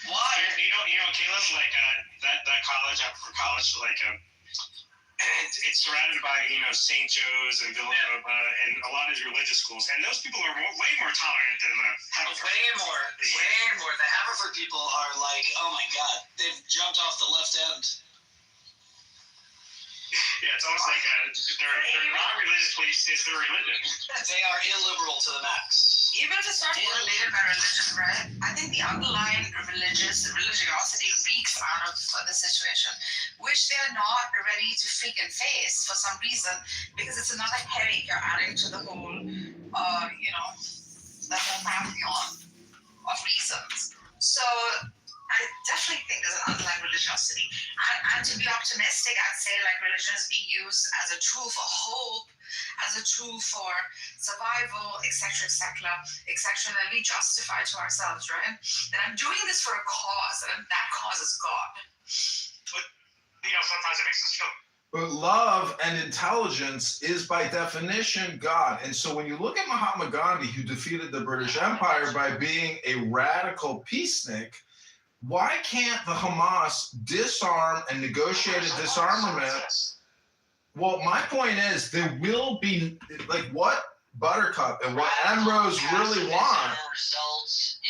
Why? You know, Caleb, like that college, Upper College, like it's surrounded by St. Joe's and Villanova and a lot of religious schools, and those people are way more tolerant than the Haverford. Way more. The Haverford people are like, oh my god, they've jumped off the left end. Yeah, it's almost like they're not religious, but it's their religion. They are illiberal to the max. even if it's not motivated by religion, right? I think the underlying religiosity reeks out of the situation, which they're not ready to freaking face for some reason, because it's another headache you're adding to the whole, the whole pantheon of reasons. So I definitely think there's an underlying religiosity. And to be optimistic, I'd say like religion is being used as a tool for hope, as a tool for survival, etc., that we justify to ourselves, right? That I'm doing this for a cause, and that cause is God. But, sometimes it makes us feel. But love and intelligence is by definition God. And so when you look at Mahatma Gandhi, who defeated the British Empire by being a radical peacenik, why can't the Hamas disarm and negotiate a disarmament? Well, my point is there will be, like, what Buttercup and what Ambrose really want. Results in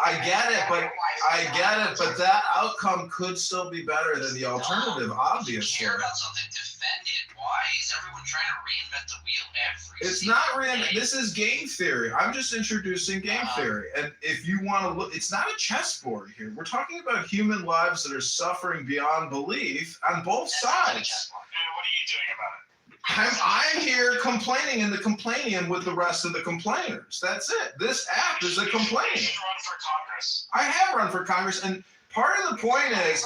I get it, but that outcome could still be better than the alternative, obviously. If you care about something, defend it. Why is everyone trying to reinvent the wheel every It's single not day? this is game theory. I'm just introducing game theory. And if you want to look, it's not a chessboard here. We're talking about human lives that are suffering beyond belief on both sides. And what are you doing about it? I'm here complaining in the complainium with the rest of the complainers. That's it. This app is a complaining. You should run for Congress. I have run for Congress, and part of the point is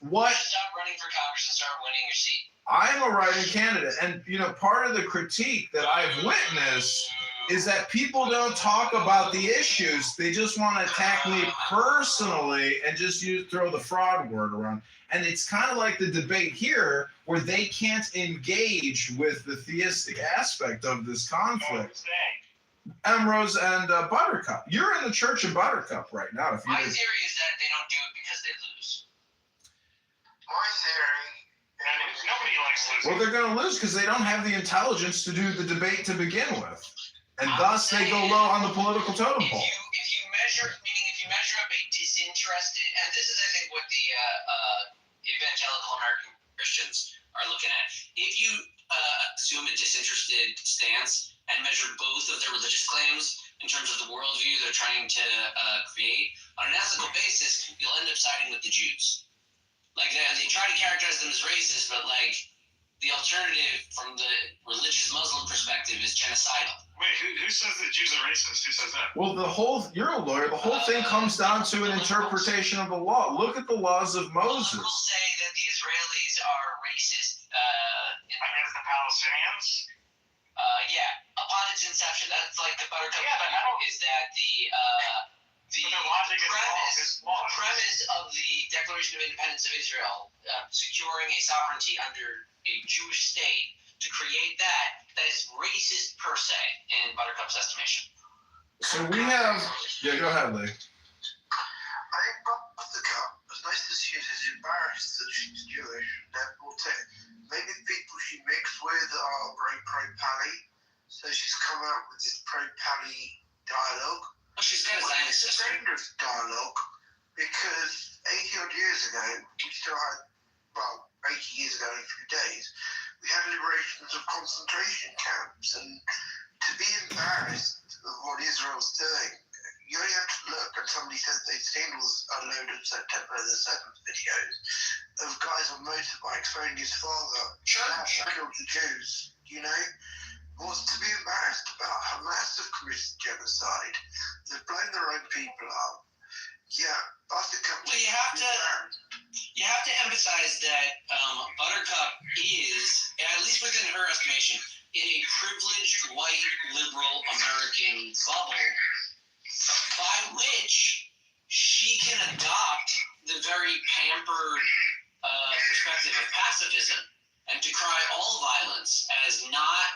what Stop running for Congress and start winning your seat. I'm a writing candidate, and part of the critique that I've witnessed is that people don't talk about the issues. They just want to attack me personally and just throw the fraud word around. And it's kind of like the debate here where they can't engage with the theistic aspect of this conflict. Ambrose and Buttercup. You're in the Church of Buttercup right now. My theory is that they don't do it because they lose. My theory. And nobody likes losing. Well, they're going to lose because they don't have the intelligence to do the debate to begin with. And thus they go low on the political totem pole. If you measure up a disinterested, and this is I think what the evangelical American Christians are looking at. If you assume a disinterested stance and measure both of their religious claims in terms of the worldview they're trying to create on an ethical basis, you'll end up siding with the Jews. Like they try to characterize them as racist, but like the alternative from the religious Muslim perspective is genocidal. Wait, who says that Jews are racist? Who says that? Well, you're a lawyer. The whole thing comes down to an interpretation of the law. Look at the laws of Moses. Liberals say that the Israelis are racist Against the Palestinians? Yeah, upon its inception, that's like the Buttercup is that the premise of the Declaration of Independence of Israel, securing a sovereignty under a Jewish state, to create that is racist per se in Buttercup's estimation. So we have, go ahead, Lee. I think Buttercup, as nice as she is embarrassed that she's Jewish. Therefore, maybe the people she mixed with are very pro-Pali, so she's come out with this pro-Pali dialogue. Well, she's got a Zionist It's a sister. dangerous dialogue because 80 odd years ago, we still had, 80 years ago in a few days, we had liberations of concentration camps, and to be embarrassed of what Israel's doing, you only have to look, and somebody says they've seen a load of September the 7th videos, of guys on motorbikes phoning his father. Killed the Jews, you know? What's to be embarrassed about? Hamas have committed genocide. They've blown their own people up. Yeah, other countries. Well, you have to emphasize that Buttercup is, at least within her estimation, in a privileged white liberal American bubble, by which she can adopt the very pampered perspective of pacifism and decry all violence as not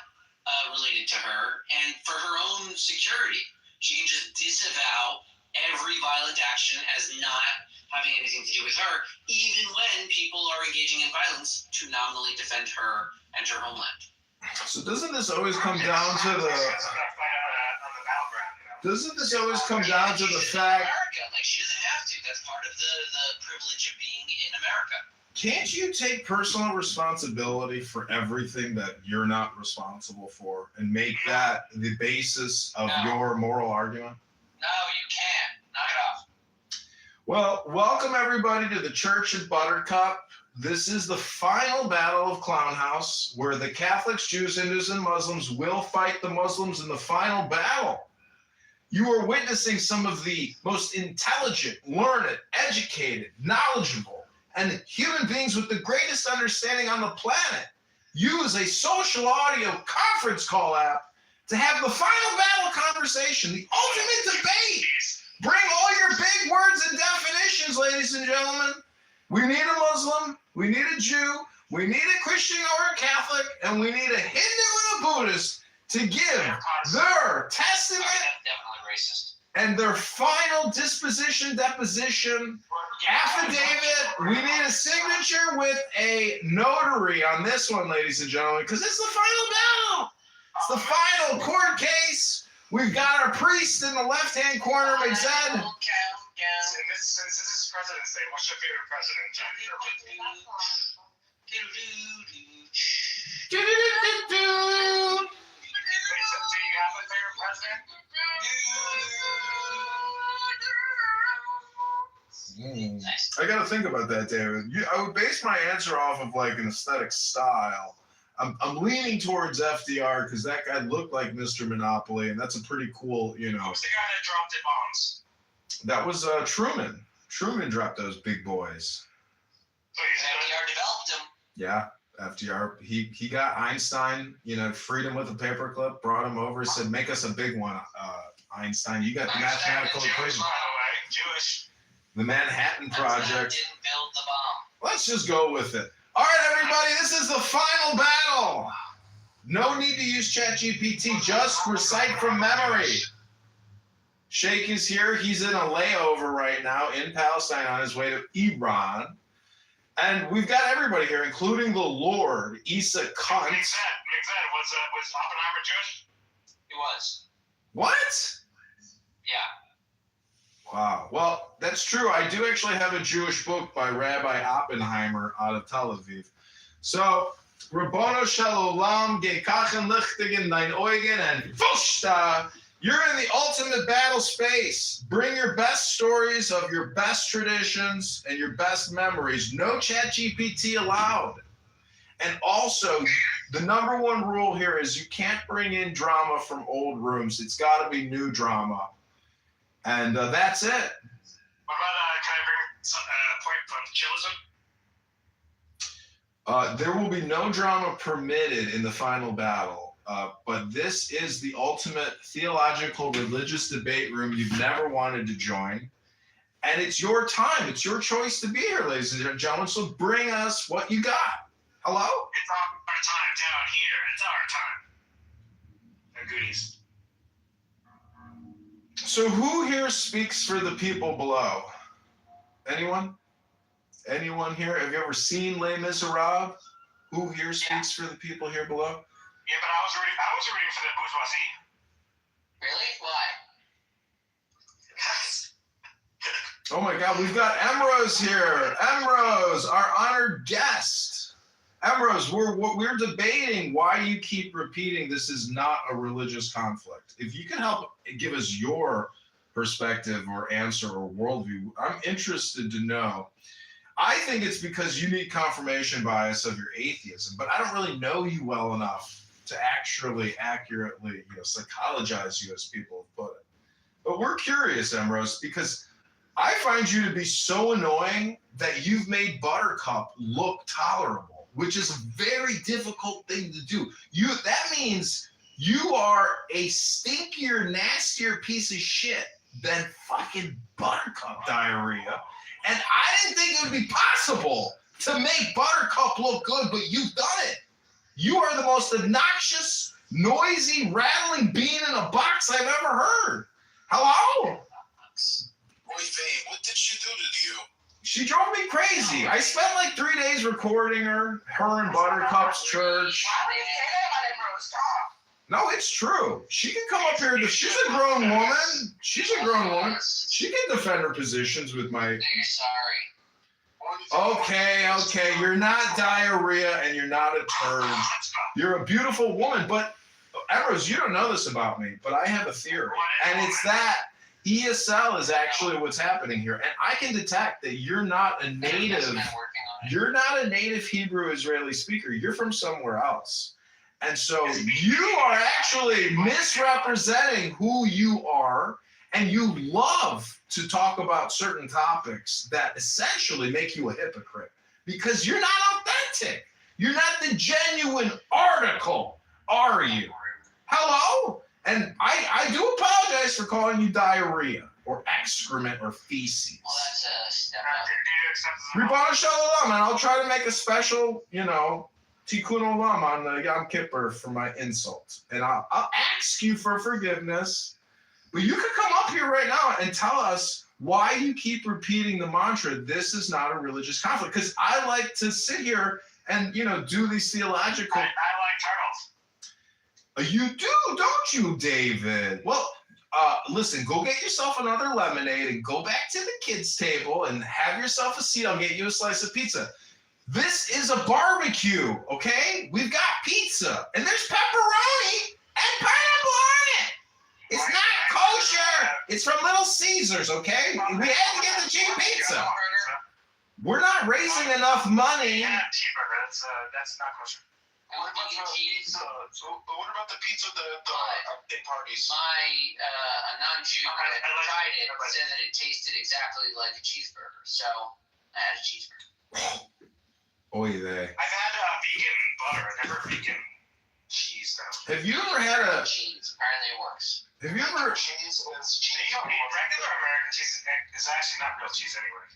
related to her, and for her own security, she can just disavow every violent action as not having anything to do with her, even when people are engaging in violence to nominally defend her and her homeland. So doesn't this always come down to the? Doesn't this always come down to the fact? America, like she doesn't have to. That's part of the privilege of being in America. Can't you take personal responsibility for everything that you're not responsible for and make that the basis of your moral argument? No, you can't. Knock it off. Well, welcome everybody to the Church of Buttercup. This is the final battle of Clown House, where the Catholics, Jews, Hindus, and Muslims will fight the Muslims in the final battle. You are witnessing some of the most intelligent, learned, educated, knowledgeable, and human beings with the greatest understanding on the planet use a social audio conference call app to have the final battle conversation, the ultimate debate. Bring all your big words and definitions, ladies and gentlemen. We need a Muslim, we need a Jew, we need a Christian or a Catholic, and we need a Hindu and a Buddhist to give their testament and their final deposition affidavit. We need a signature with a notary on this one, ladies and gentlemen, because it's the final battle. It's the final court case. We've got our priest in the left-hand corner, McZed. Since this is President's Day, what's your favorite president, John? Do Do you have a favorite president? I got to think about that, David. I would base my answer off of like an aesthetic style. I'm leaning towards FDR because that guy looked like Mr. Monopoly, and that's a pretty cool, you know. Who's the guy that dropped the bombs? That was Truman. Truman dropped those big boys. So FDR developed them. Yeah, FDR. He got Einstein, you know, freed him with a paperclip, brought him over, said, "Make us a big one, Einstein. You got the mathematical equation." By the way, Jewish. The Manhattan Project. Didn't build the bomb. Let's just go with it. All right, everybody, this is the final battle. No need to use ChatGPT, just recite from memory. Sheikh is here. He's in a layover right now in Palestine on his way to Iran. And we've got everybody here, including the Lord, Issa Kunt. Was Oppenheimer Jewish? He was. What? Yeah. Wow. Well, that's true. I do actually have a Jewish book by Rabbi Oppenheimer out of Tel Aviv. So, Rabbono Shel Olam, Gekachen Lichtigen Dein Eugen, and Fushta, you're in the ultimate battle space. Bring your best stories of your best traditions and your best memories. No ChatGPT allowed. And also, the number one rule here is you can't bring in drama from old rooms. It's got to be new drama. And that's it. What about, can I bring a point from chillism? There will be no drama permitted in the final battle. But this is the ultimate theological religious debate room you've never wanted to join. And it's your time. It's your choice to be here, ladies and gentlemen. So bring us what you got. Hello? It's our time down here. It's our time. The goodies. So who here speaks for the people below? Anyone? Anyone here? Have you ever seen Les Miserables? Who here speaks for the people here below? Yeah, but I was rooting for the bourgeoisie. Really? Why? Oh my God, we've got Emrose here. Emrose, our honored guest. Emrose, we're debating why you keep repeating this is not a religious conflict. If you can help give us your perspective or answer or worldview, I'm interested to know. I think it's because you need confirmation bias of your atheism, but I don't really know you well enough to actually accurately, psychologize you, as people have put it. But we're curious, Emrose, because I find you to be so annoying that you've made Buttercup look tolerable, which is a very difficult thing to do. That means you are a stinkier, nastier piece of shit than fucking Buttercup diarrhea. And I didn't think it would be possible to make Buttercup look good, but you've done it. You are the most obnoxious, noisy, rattling bean in a box I've ever heard. Hello? Oi, Faye, what did she do to you? She drove me crazy. I spent like 3 days recording her and Buttercup's church. Why do you say that about Emrose? Stop. No, it's true. She can come up here. She's a grown woman. She's a grown woman. She can defend her positions with my... You're sorry. Okay. You're not diarrhea and you're not a turd. You're a beautiful woman. But, Emrose, you don't know this about me, but I have a theory. And it's that ESL is actually what's happening here. And I can detect that you're not a native. You're not a native Hebrew Israeli speaker. You're from somewhere else. And so you are actually misrepresenting who you are, and you love to talk about certain topics that essentially make you a hypocrite because you're not authentic. You're not the genuine article, are you? Hello? And I do apologize for calling you diarrhea or excrement or feces. Well, that's a step Ribbon Shalom, and I'll try to make a special, Tikkun Olam on the Yom Kippur for my insult. And I'll ask you for forgiveness. But you could come up here right now and tell us why you keep repeating the mantra, this is not a religious conflict. Because I like to sit here and, do these theological... I like turtles. You do, don't you, David? Well, listen, go get yourself another lemonade and go back to the kids' table and have yourself a seat. I'll get you a slice of pizza. This is a barbecue, okay? We've got pizza, and there's pepperoni and pineapple on it. It's not kosher. It's from Little Caesars, okay? We had to get the cheap pizza. We're not raising enough money. Yeah, cheeseburger. That's not kosher. What about the pizza at the big parties? A non-Jew tried it, said that it tasted exactly like a cheeseburger. So I had a cheeseburger. Oy vey. I've had vegan butter. I've never vegan cheese though. Have you ever had a... cheese? Apparently it works. Have you ever... Cheese is cheese. Regular American cheese is actually not real cheese anyway.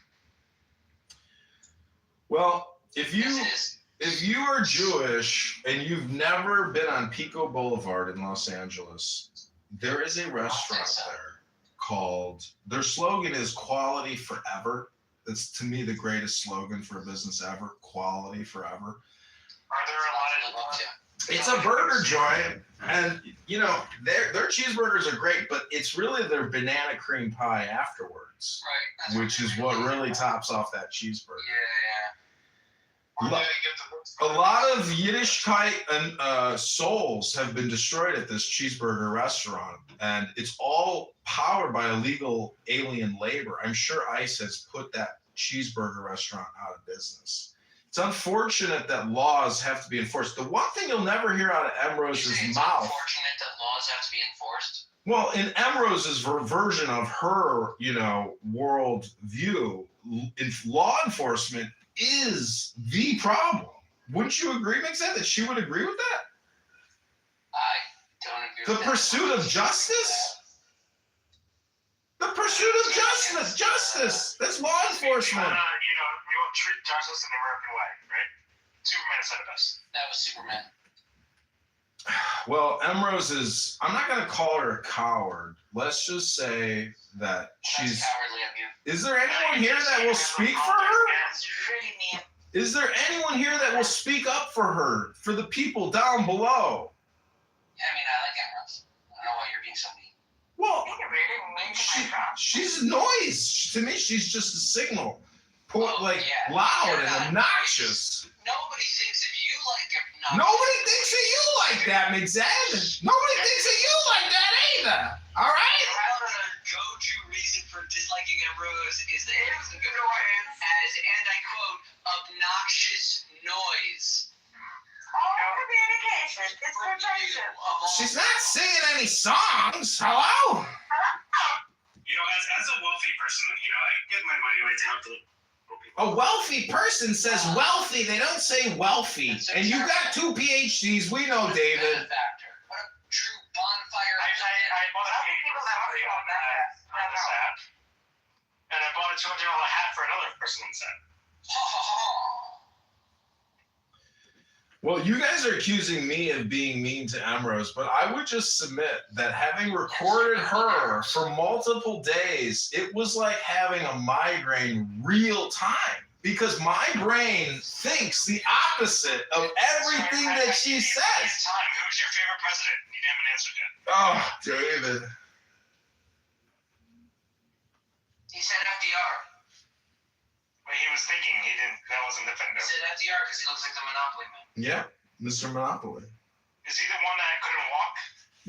Well, if Yes, you are Jewish and you've never been on Pico Boulevard in Los Angeles, there is a restaurant there called, their slogan is quality forever. That's, to me, the greatest slogan for a business ever, quality forever. Are there a lot of... It's a burger joint, and, their cheeseburgers are great, but it's really their banana cream pie afterwards, right. which is what really tops off that cheeseburger. Yeah. A lot of Yiddishkeit and souls have been destroyed at this cheeseburger restaurant, and it's all powered by illegal alien labor. I'm sure ICE has put that cheeseburger restaurant out of business. It's unfortunate that laws have to be enforced. The one thing you'll never hear out of Emrose's It's mouth. unfortunate that laws have to be enforced. Well, in Emrose's version of her, world view, law enforcement is the problem. Wouldn't you agree, Mixed, that she would agree with that? I don't agree The with that. pursuit of justice? The pursuit of justice. That's law enforcement. we will treat justice in the American way, right? Superman said it best. That was Superman. Well, Emrose is, I'm not going to call her a coward. Let's just say that she's... That's cowardly of you. Is there anyone here that will speak for her? It's really mean. Is there anyone here that will speak up for her, for the people down below? Yeah, I like Emrose. I don't know why you're being so mean. Well, You're really mean to my friend. she's noise. To me, she's just a signal. Yeah. Loud You're and not- obnoxious. Nobody thinks of you like obnoxious. Nobody thinks of you like that, McZad. Nobody thinks of you like that either. All right? The go-to reason for disliking Emrose is that he doesn't go as meditation. She's not singing any songs. Hello? You know, as a wealthy person, you know, I give my money away to help the little people. A wealthy person says wealthy. They don't say wealthy. And you got 2 PhDs. We know, David. What a true bonfire. I bought a People that are on that hat, and I bought a $200 hat for another person on set. Well, you guys are accusing me of being mean to Ambrose, but I would just submit that having recorded her for multiple days, it was like having a migraine real time. Because my brain thinks the opposite of everything that she says. Who's your favorite president? You haven't answered yet. Oh, David. He said FDR. Well, he was thinking. He didn't. That wasn't He definitive. said FDR because he looks like the Monopoly man. Yeah, Mr. Monopoly. Is he the one that couldn't walk?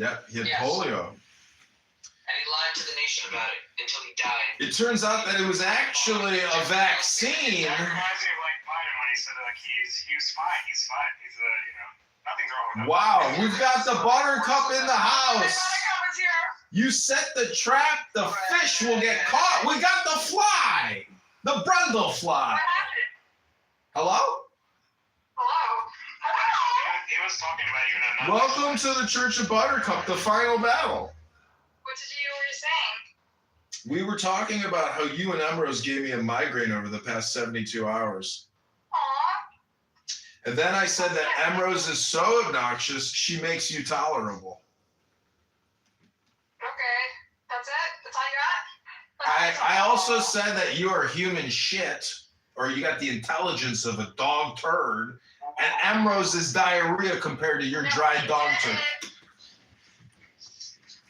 Yeah, he had Yes. polio. And he lied to the nation about it until he died. It turns out that it was actually a vaccine. That reminds me of like Biden when he said like he was fine. He's fine. He's you know, nothing's wrong with him. Wow, we've got the buttercup in the house. Buttercup is here. You set the trap, the fish will get caught. We got the fly, the brundle fly. What happened? Hello? Hello? Hello? He was talking about you in another. Welcome to the Church of Buttercup, the final battle. What did you were saying? We were talking about how you and Ambrose gave me a migraine over the past 72 hours. Aw. And then I said that Ambrose is so obnoxious, she makes you tolerable. Okay. That's it? That's all you got? I also said that you are human shit, or you got the intelligence of a dog turd, and Ambrose is diarrhea compared to your dry dog turd.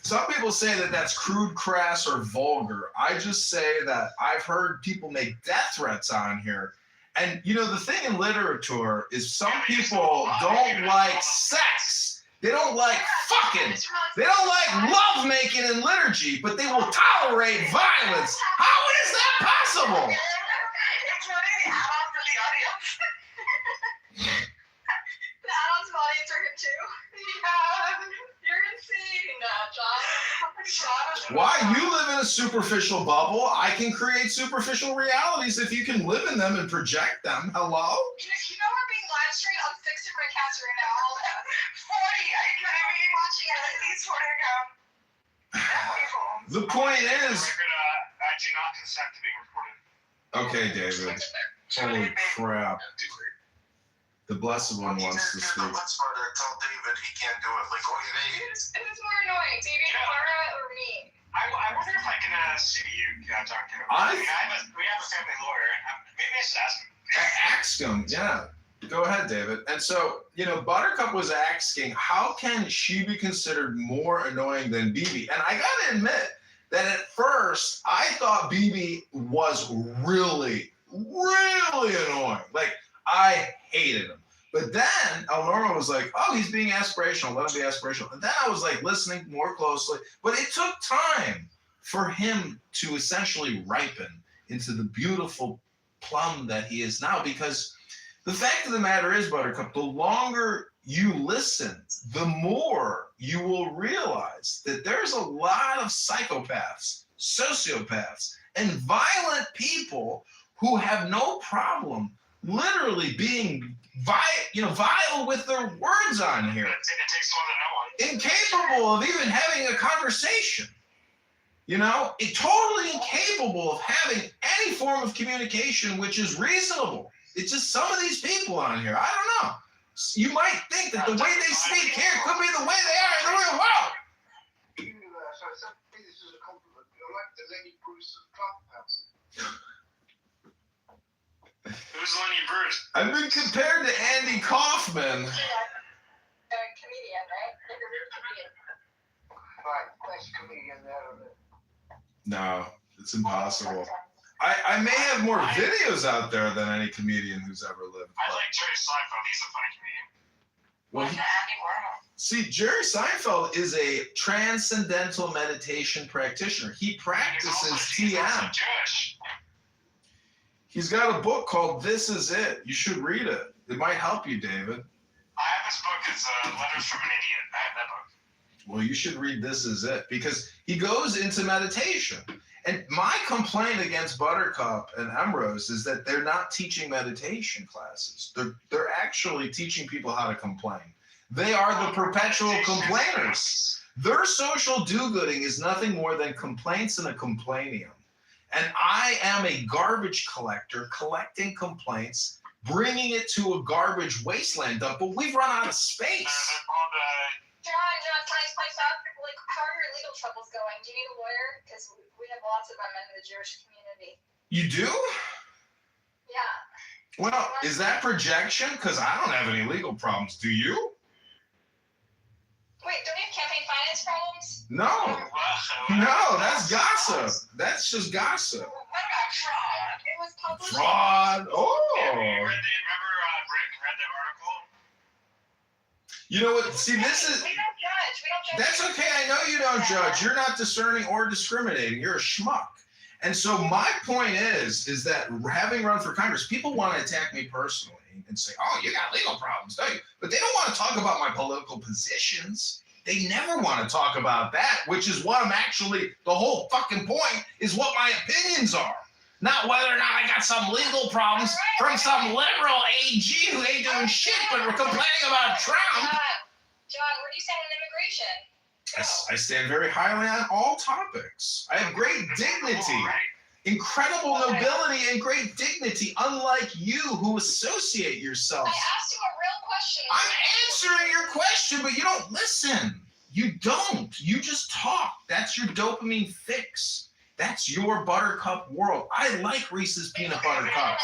Some people say that that's crude, crass, or vulgar. I just say that I've heard people make death threats on here. And, you know, the thing in literature is some people don't like sex. They don't like fucking. They don't like love making in liturgy, but they will tolerate violence. How is that possible? Including the add-ons in the audience. The add-ons in the audience are here too. Yeah. You're insane, John. Why? You live in a superficial bubble. I can create superficial realities if you can live in them and project them. Hello? You know we're being live streamed on 6 different accounts right now. 40. I mean, watching at least 40 accounts. The point is. I do not consent to being recorded. Okay, David. Holy crap. The Blessed One wants to speak. Let's further tell David he can't do it. Like, oh, yeah, Who's more annoying, David, Clara, or me? I wonder if I can sue you, John. I- We have a family lawyer. Maybe I should ask him. Ask him, yeah. Go ahead, David. And so, you know, Buttercup was asking, how can she be considered more annoying than BB? And I gotta admit that at first, I thought BB was really, really annoying. Like, I hated him. But then Elnorma was like, oh, he's being aspirational. Let him be aspirational. And then I was like listening more closely. But it took time for him to essentially ripen into the beautiful plum that he is now. Because the fact of the matter is, Buttercup, the longer you listen, the more you will realize that there's a lot of psychopaths, sociopaths, and violent people who have no problem literally being vile with their words on here. It takes one to know one. Incapable of even having a conversation. You know, totally incapable of having any form of communication which is reasonable. It's just some of these people on here. I don't know. You might think that the way they speak here could be the way they are in the real world. So this is a compliment. You're like the Lenny Bruce of Clubhouse. Who's Lenny Bruce? I've been compared to Andy Kaufman. A comedian, right? Like a real comedian. Right, best comedian there. No, it's impossible. I may have more videos out there than any comedian who's ever lived. I like Jerry Seinfeld. He's a funny comedian. Well, Andy Warhol. see, Jerry Seinfeld is a transcendental meditation practitioner. He practices He's also TM. Jewish. He's got a book called This Is It. You should read it. It might help you, David. I have this book. It's Letters from an Idiot. I Well, you should read This Is It, because he goes into meditation. And my complaint against Buttercup and Emrose is that they're not teaching meditation classes. They're actually teaching people how to complain. They are the perpetual complainers. Their social do-gooding is nothing more than complaints and a complainium. And I am a garbage collector collecting complaints, bringing it to a garbage wasteland dump, but we've run out of space. John, can I play up? Like, how are your legal troubles going? Do you need a lawyer? Because we have lots of them in the Jewish community. You do? Yeah. Well, is that projection? Because I don't have any legal problems. Do you? Wait, don't you have campaign finance problems? No. No, that's gossip. That's just gossip. What about fraud? It was published. Fraud. Oh. Remember Rick read the article? You know what? See, this is. We don't judge. We don't judge. That's okay. I know you don't judge. You're not discerning or discriminating. You're a schmuck. And so my point is that having run for Congress, people want to attack me personally and say, oh, you got legal problems, don't you? But they don't want to talk about my political positions. They never want to talk about that, which is what I'm actually, the whole fucking point is what my opinions are. Not whether or not I got some legal problems from some liberal AG who ain't doing shit, but we're complaining about Trump. John, where do you stand on immigration? I stand very highly on all topics. I have great dignity, incredible nobility, and great dignity, unlike you who associate yourselves. I asked you a real question. I'm answering your question, but you don't listen. You don't. You just talk. That's your dopamine fix. That's your Buttercup world. I like Reese's Peanut Butter Cups.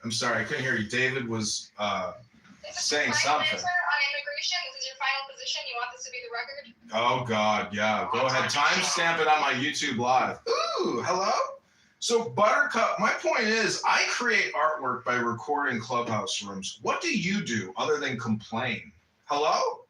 I'm sorry, I couldn't hear you. David was saying something. Answer on immigration? This is your final position? You want this to be the record? Oh, God, yeah. Go ahead. Timestamp it on my YouTube Live. Ooh, hello? So, Buttercup, my point is, I create artwork by recording clubhouse rooms. What do you do other than complain? Hello?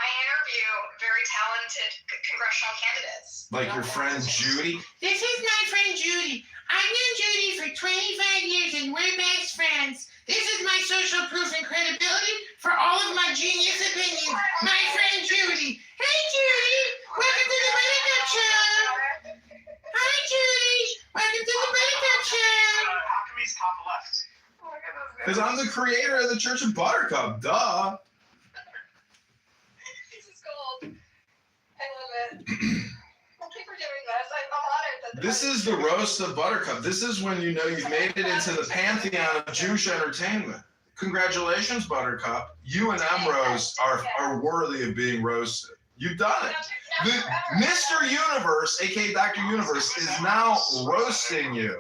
I interview very talented congressional candidates. Like your friend Judy? This is my friend Judy. I've known Judy for 25 years and we're best friends. This is my social proof and credibility for all of my genius opinions. My friend Judy. Hey Judy, welcome to the Buttercup Show. Hi Judy, welcome to the Buttercup Show. How come he's top left? Because I'm the creator of the Church of Buttercup, duh. This is gold. I love it. Thank you for doing this. I'm honored that This is the roast of Buttercup. This is when you know you've made it into the pantheon of Jewish entertainment. Congratulations, Buttercup. You and Emrose are worthy of being roasted. You've done it. Mr. Universe, aka Dr. Universe, is now roasting you.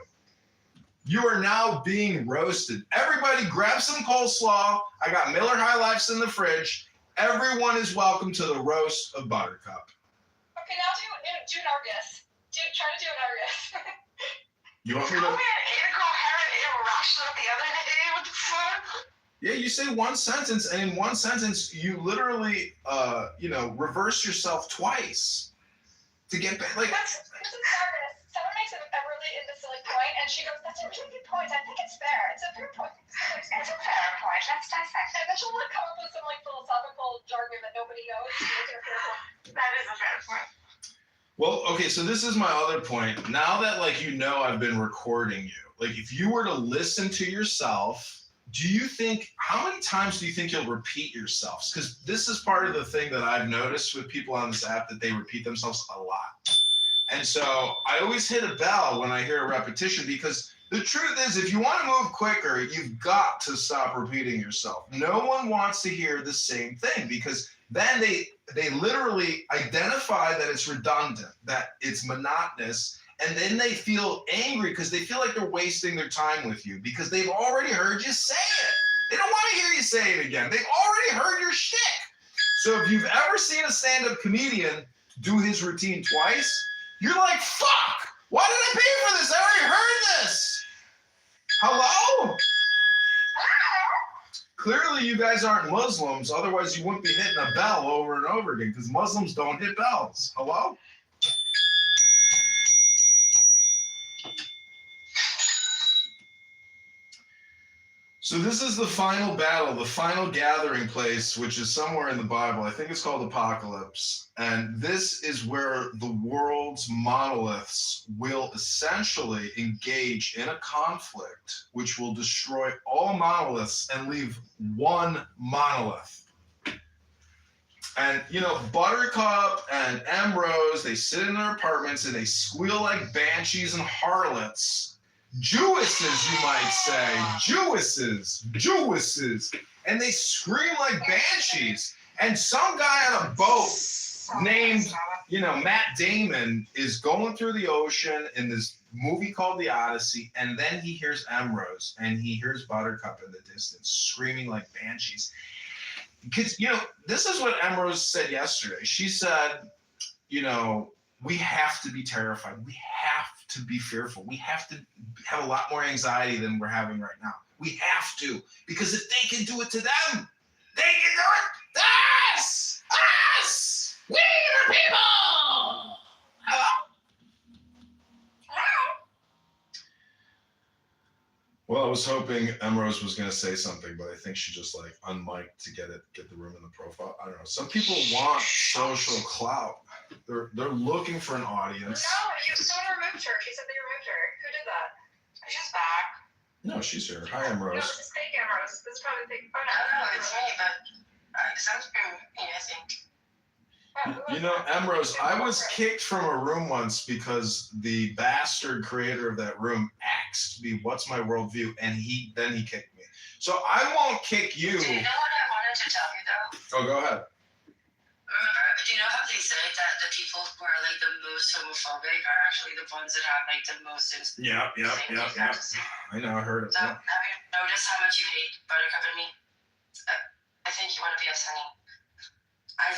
You are now being roasted. Everybody grab some coleslaw. I got Miller High Lifes in the fridge. Everyone is welcome to the roast of Buttercup. Okay, now do an Argus. Try to do an Argus. You want me to? Yeah, you say one sentence, and in one sentence, you literally, reverse yourself twice to get back. Like, That's an Argus. Someone makes a really imbecile point, and she goes, "That's a really good point. I think it's fair. It's a fair point. It's a fair point. Let's dissect." And then she'll come up with some philosophical jargon that nobody knows. That is a fair point. well, okay, so this is my other point. Now that, I've been recording you, if you were to listen to yourself, how many times do you think you'll repeat yourselves? Because this is part of the thing that I've noticed with people on this app, that they repeat themselves a lot. And so I always hit a bell when I hear a repetition, because the truth is, if you want to move quicker, you've got to stop repeating yourself. No one wants to hear the same thing, because then they literally identify that it's redundant, that it's monotonous, and then they feel angry because they feel like they're wasting their time with you because they've already heard you say it. They don't want to hear you say it again. They've already heard your shtick. So if you've ever seen a stand-up comedian do his routine twice, you're like, fuck, why did I pay for this? I already heard this. Hello? Clearly you guys aren't Muslims, otherwise you wouldn't be hitting a bell over and over again, because Muslims don't hit bells. Hello? So this is the final battle, the final gathering place, which is somewhere in the Bible. I think it's called Apocalypse. And this is where the world's monoliths will essentially engage in a conflict, which will destroy all monoliths and leave one monolith. And, you know, Buttercup and Ambrose, they sit in their apartments and they squeal like banshees and harlots. Jewesses, you might say. Jewesses. And they scream like banshees. And some guy on a boat named, you know, Matt Damon is going through the ocean in this movie called The Odyssey. And then he hears Ambrose and he hears Buttercup in the distance screaming like banshees. Because, you know, this is what Ambrose said yesterday. She said, you know, we have to be terrified. We have to be fearful. We have to have a lot more anxiety than we're having right now. We have to, because if they can do it to them, they can do it to us! Us! We the people! Hello? Well, I was hoping Ambrose was going to say something, but I think she just like unmiked to get the room in the profile. I don't know. Some people want social clout. They're looking for an audience. No, someone removed her. She said they removed her. Who did that? She's back. No, she's here. Hi, Ambrose. No, this is fake Ambrose. This is probably fake. Oh, no. No, it's me, but it sounds pretty mean, I think. You know, Ambrose, I was kicked from a room once because the bastard creator of that room asked me, "What's my worldview?" And then he kicked me. So I won't kick you. Do you know what I wanted to tell you, though? Oh, go ahead. Remember, do you know how they say that the people who are like the most homophobic are actually the ones that have like the most Yeah. I know, I heard it. So, have you noticed how much you hate Buttercup and me? I think you want to be us, honey. I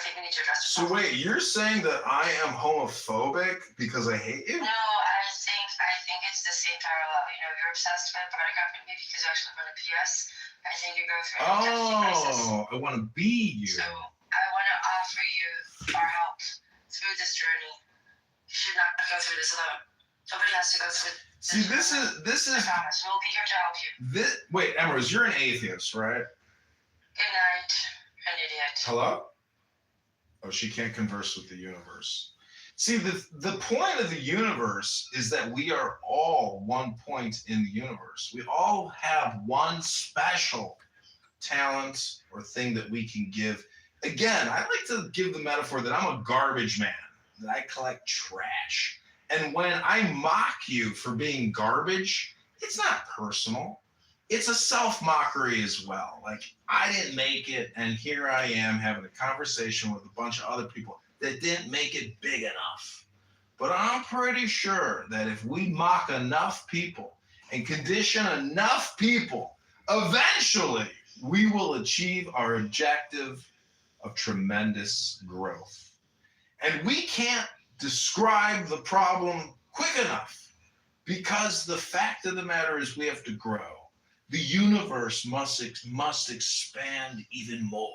think we need to address this. So wait, you're saying that I am homophobic because I hate you? No, I think it's the same parallel. You know, you're obsessed with Buttercup and me because you actually want to be us. I think you're going through an identity crisis. Oh, I want to be you. So I want to offer you our help through this journey. You should not go through this alone. Nobody has to go through this. See, this is. I promise. We'll be here to help you. Wait, Ambrose, you're an atheist, right? Good night, an idiot. Hello? Oh, she can't converse with the universe. See, the point of the universe is that we are all one point in the universe. We all have one special talent or thing that we can give. Again, I like to give the metaphor that I'm a garbage man, that I collect trash. And when I mock you for being garbage, it's not personal. It's a self-mockery as well. Like, I didn't make it, and here I am having a conversation with a bunch of other people that didn't make it big enough. But I'm pretty sure that if we mock enough people and condition enough people, eventually we will achieve our objective of tremendous growth. And we can't describe the problem quick enough, because the fact of the matter is we have to grow. The universe must expand even more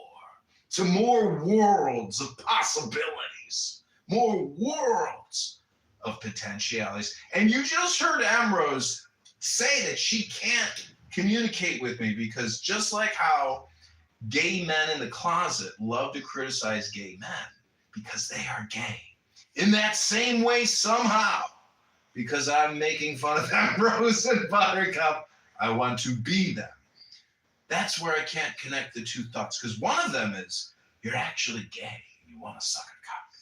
to more worlds of possibilities, more worlds of potentialities. And you just heard Ambrose say that she can't communicate with me because just like how gay men in the closet love to criticize gay men because they are gay, in that same way somehow, because I'm making fun of Ambrose and Buttercup, I want to be them. That's where I can't connect the two thoughts, because one of them is, you're actually gay and you want to suck a cock.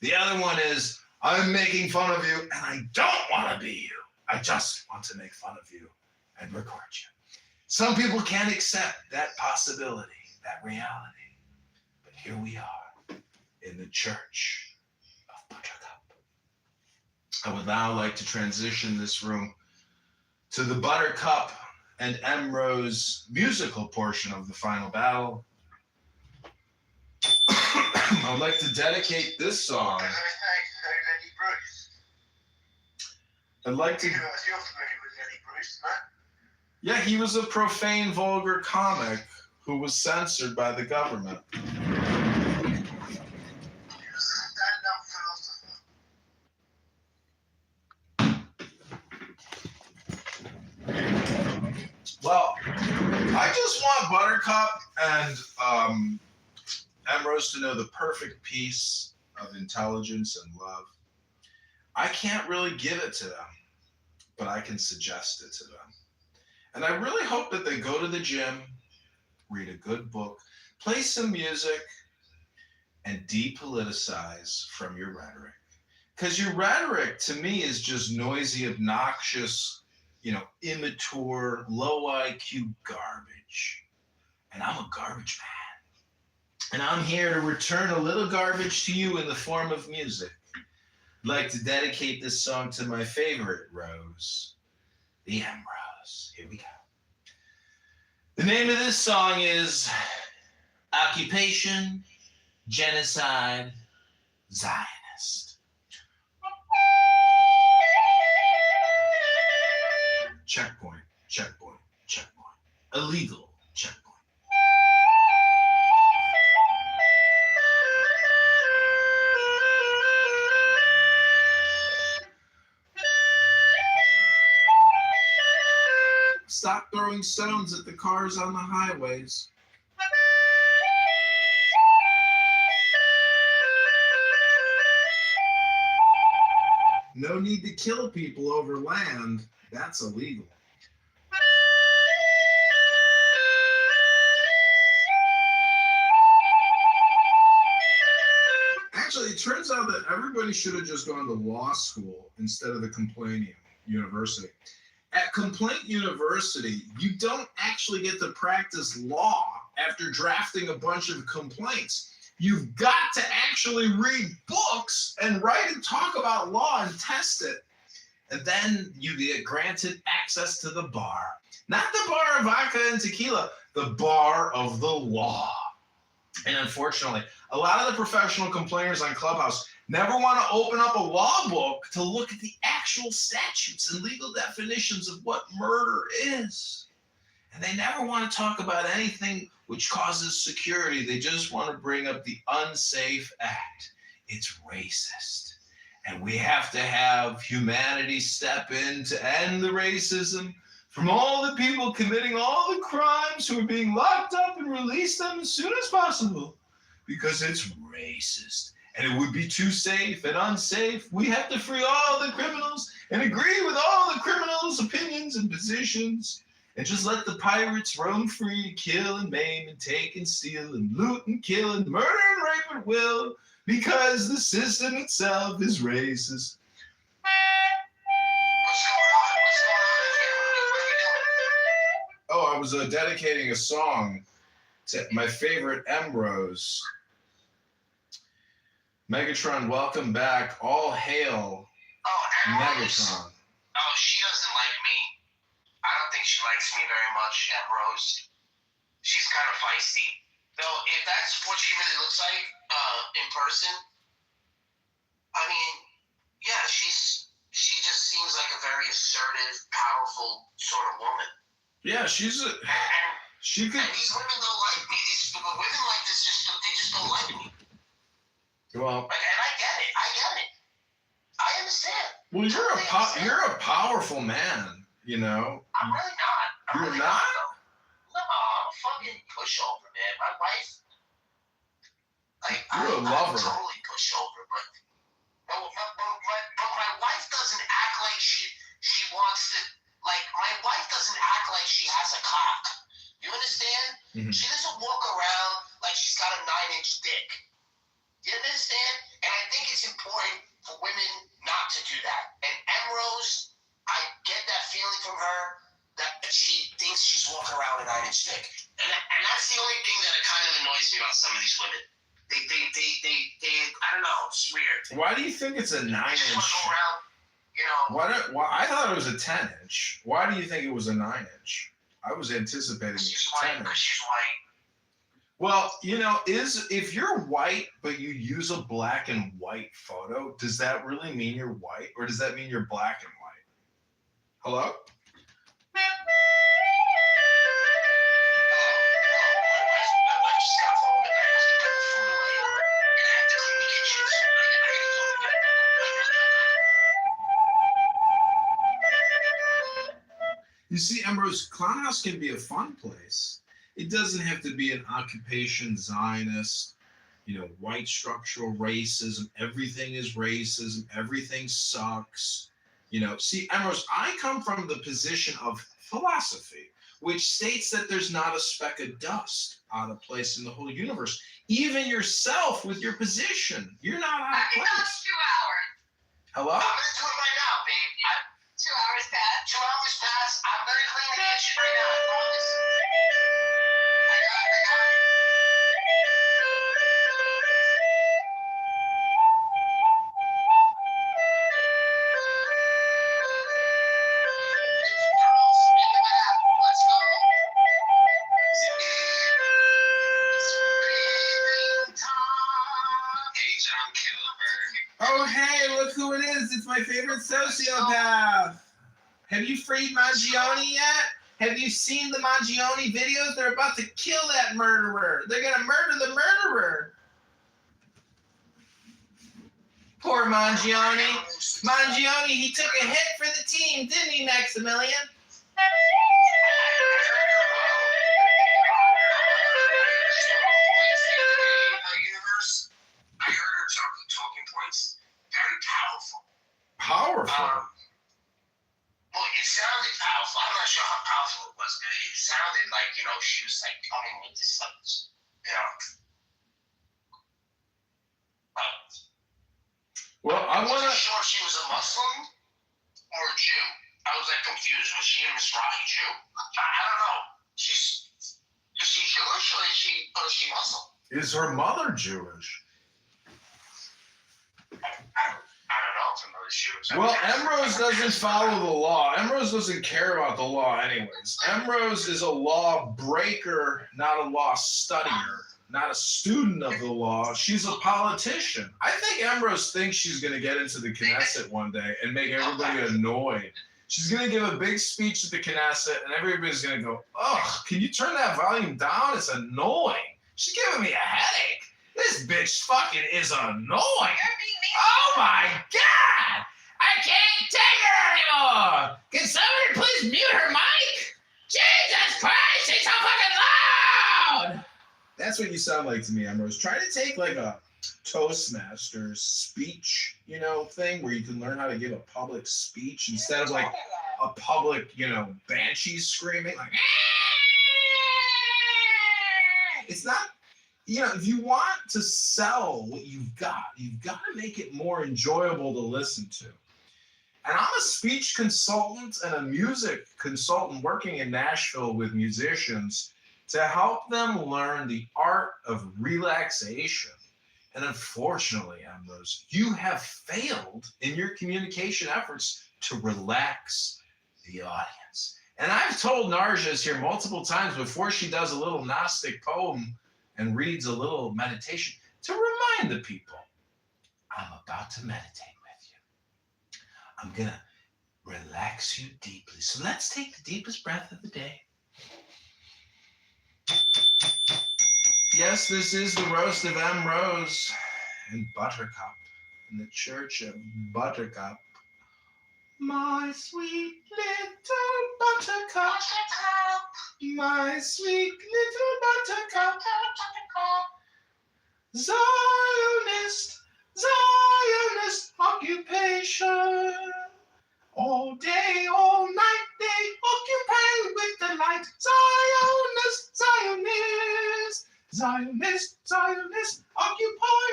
The other one is, I'm making fun of you and I don't want to be you. I just want to make fun of you and record you. Some people can't accept that possibility, that reality. But here we are in the church of Buttercup. I would now like to transition this room to the Buttercup and Ambrose musical portion of the final battle. I would like to dedicate this song. I'd like to. Yeah, he was a profane, vulgar comic who was censored by the government. Well, cup and Ambrose to know the perfect piece of intelligence and love. I can't really give it to them, but I can suggest it to them. And I really hope that they go to the gym, read a good book, play some music, and depoliticize from your rhetoric. Because your rhetoric, to me, is just noisy, obnoxious, immature, low IQ garbage. And I'm a garbage man. And I'm here to return a little garbage to you in the form of music. I'd like to dedicate this song to my favorite rose, the Ambrose. Here we go. The name of this song is Occupation, Genocide, Zionist. Checkpoint, checkpoint, checkpoint. Illegal checkpoint. Stop throwing stones at the cars on the highways. No need to kill people over land. That's illegal. Actually, it turns out that everybody should have just gone to law school instead of the Complaint University. At Complaint University, you don't actually get to practice law after drafting a bunch of complaints. You've got to actually read books and write and talk about law and test it. And then you get granted access to the bar. Not the bar of vodka and tequila, the bar of the law. And unfortunately, a lot of the professional complainers on Clubhouse never want to open up a law book to look at the actual statutes and legal definitions of what murder is. And they never want to talk about anything which causes security. They just want to bring up the unsafe act. It's racist. And we have to have humanity step in to end the racism from all the people committing all the crimes who are being locked up and release them as soon as possible because it's racist. And it would be too safe and unsafe. We have to free all the criminals and agree with all the criminals' opinions and positions and just let the pirates roam free to kill and maim and take and steal and loot and kill and murder and rape at will because the system itself is racist. Oh, I was dedicating a song to my favorite Ambrose. Megatron, welcome back. All hail Megatron. Oh, she doesn't like me. I don't think she likes me very much, Ambrose. She's kind of feisty. Though, if that's what she really looks like in person, I mean, yeah, she just seems like a very assertive, powerful sort of woman. Yeah, she could. And these women don't like me. These women like this they just don't like me. Well, and I get it. I understand. Well, you're a powerful man, you know. I'm really not. You're not? No, I'm a fucking pushover, man. My wife, you're a lover. I'm totally pushover, but my wife doesn't act like she wants to. Like, my wife doesn't act like she has a cock. You understand? Mm-hmm. She doesn't walk around like she's got a 9-inch dick. You understand? And I think it's important for women not to do that. And Ambrose, I get that feeling from her that she thinks she's walking around with a 9-inch dick. And that's the only thing that kind of annoys me about some of these women. They I don't know, it's weird. Why do you think it's a 9-inch? They just want to go around, you know. Why? I thought it was a 10-inch. Why do you think it was a 9-inch? I was anticipating She's it was white 10-inch. because she's white. Well, you know, if you're white but you use a black and white photo, does that really mean you're white, or does that mean you're black and white? Hello? You see, Ambrose, Clown House can be a fun place It doesn't have to be an occupation Zionist, white structural racism. Everything is racism. Everything sucks. See, Emrose, I come from the position of philosophy, which states that there's not a speck of dust out of place in the whole universe. Even yourself with your position, you're not out of place. 2 hours. Hello? I'm gonna do it right now, babe. 2 hours passed. 2 hours passed. I'm gonna clean the kitchen right now. I promise. I got it. Girls, in the bath. Let's go. Breathing time. Hey, John Kitover. Oh, hey, look who it is. It's my favorite sociopath. Have you freed Mangione yet? Have you seen the Mangione videos? They're about to kill that murderer. They're going to murder the murderer. Poor Mangione. Mangione, he took a hit for the team, didn't he, Maximilian? Universe. I heard her talking points. Very powerful. Powerful. Well, it sounded powerful. I'm not sure how powerful it was, but it sounded like, she was like coming with this, Well, I I want wasn't to. sure if she was a Muslim or a Jew. I was like confused. Was she a Mizrahi Jew? I don't know. Is she Jewish or is she Muslim? Is her mother Jewish? I don't know if her mother's Jewish. Well, Emrose doesn't follow the law. Emrose doesn't care about the law anyways. Emrose is a law breaker, not a law studier, not a student of the law. She's a politician. I think Emrose thinks she's going to get into the Knesset one day and make everybody annoyed. She's going to give a big speech at the Knesset and everybody's going to go, ugh, can you turn that volume down? It's annoying. She's giving me a headache. This bitch fucking is annoying. Oh my God! I can't take her anymore! Can somebody please mute her mic? Jesus Christ, she's so fucking loud! That's what you sound like to me, Emrose. Try to take like a Toastmasters speech, thing where you can learn how to give a public speech instead of like a public, banshee screaming like. It's not. If you want to sell what you've got to make it more enjoyable to listen to. And I'm a speech consultant and a music consultant working in Nashville with musicians to help them learn the art of relaxation. And unfortunately, Ambrose, you have failed in your communication efforts to relax the audience. And I've told Narjas here multiple times before she does a little Gnostic poem and reads a little meditation to remind the people, I'm about to meditate with you. I'm going to relax you deeply. So let's take the deepest breath of the day. Yes, this is the roast of M. Rose and Buttercup in the church of Buttercup. My sweet little buttercup. My sweet little buttercup. Zionist occupation. All day, all night, they occupy with delight. Zionist, occupy.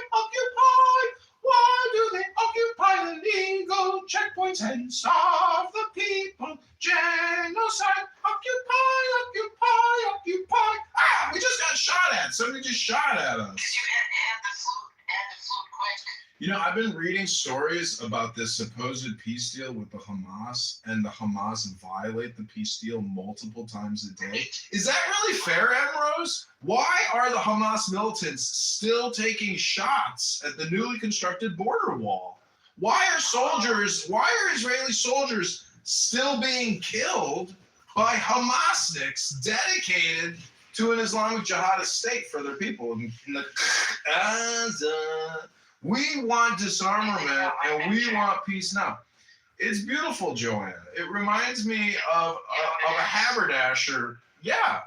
Why do they occupy the legal checkpoints and starve the people? Genocide, occupy. Ah, we just got shot at. Somebody just shot at us. Did you add the flute quick? I've been reading stories about this supposed peace deal with the Hamas, and the Hamas violate the peace deal multiple times a day. Is that really fair, Ambrose? Why are the Hamas militants still taking shots at the newly constructed border wall? Why are Israeli soldiers still being killed by Hamasniks dedicated to an Islamic jihadist state for their people in the Gaza? We want disarmament and we want peace now. It's beautiful, Joanna. It reminds me of a haberdasher. Yeah.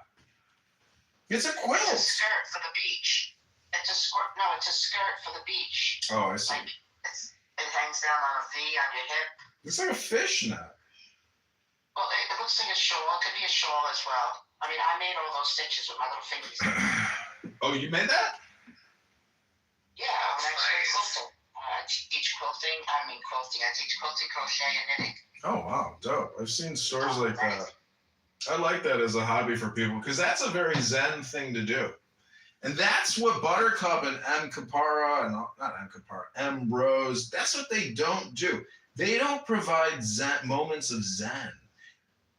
It's a quilt. It's a skirt for the beach. It's a skirt. No, it's a skirt for the beach. Oh, I see. Like it hangs down on a V on your hip. It's like a fishnet. Well, it looks like a shawl. It could be a shawl as well. I mean, I made all those stitches with my little fingers. Oh, you made that? Yeah, I'm an expert quilter. I teach quilting. I teach quilting, crochet, and knitting. Oh, wow. Dope. I've seen stores like that. I like that as a hobby for people because that's a very zen thing to do. And that's what Buttercup and M. Capara, and not M. Capara, M. Rose, that's what they don't do. They don't provide moments of zen.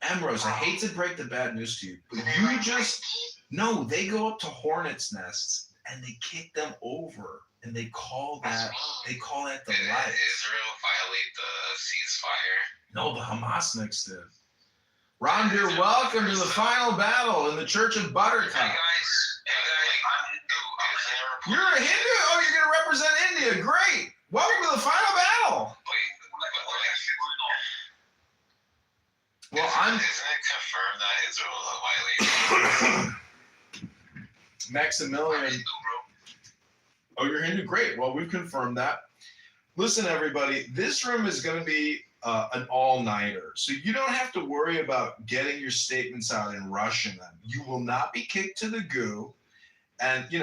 M. Rose, I hate to break the bad news to you, but you just, no, they go up to hornets' nests and they kick them over. And they call that the light. Did Israel violate the ceasefire? No, the Hamasniks did. Ron, you're welcome to the final battle in the Church of Buttercup. Hey guys, I'm Hindu. You're a Hindu? Oh, you're going to represent India. Great. Welcome to the final battle. Well, Isn't it confirmed that Israel violated? Maximilian. Oh, you're Hindu? Great. Well, we've confirmed that. Listen, everybody, this room is going to be an all-nighter. So you don't have to worry about getting your statements out and rushing them. You will not be kicked to the goo. And, you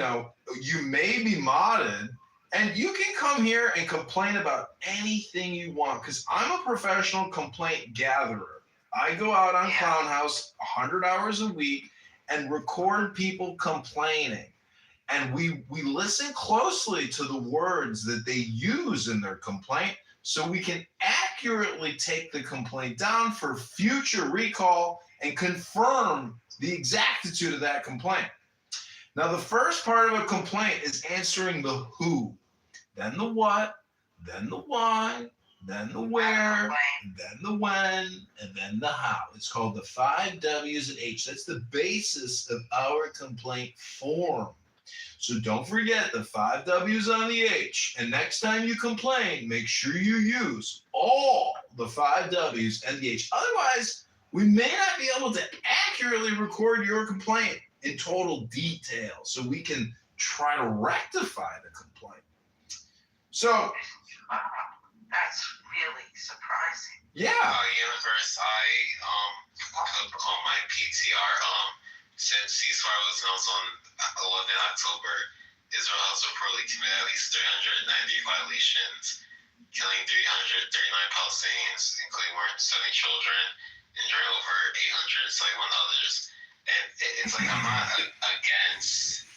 may be modded. And you can come here and complain about anything you want because I'm a professional complaint gatherer. I go out on Clown House 100 hours a week and record people complaining. And we listen closely to the words that they use in their complaint so we can accurately take the complaint down for future recall and confirm the exactitude of that complaint. Now, the first part of a complaint is answering the who, then the what, then the why, then the where, then the when, and then the how. It's called the 5 W's and H. That's the basis of our complaint form. So don't forget the 5 W's on the H. And next time you complain, make sure you use all the 5 W's and the H. Otherwise, we may not be able to accurately record your complaint in total detail so we can try to rectify the complaint. So, That's really surprising. yeah. Universe, I put on my PTR, since ceasefire was announced on 11 October, Israel has reportedly committed at least 390 violations, killing 339 Palestinians, including more than 70 children, injuring over 871 others. And it's like I'm not against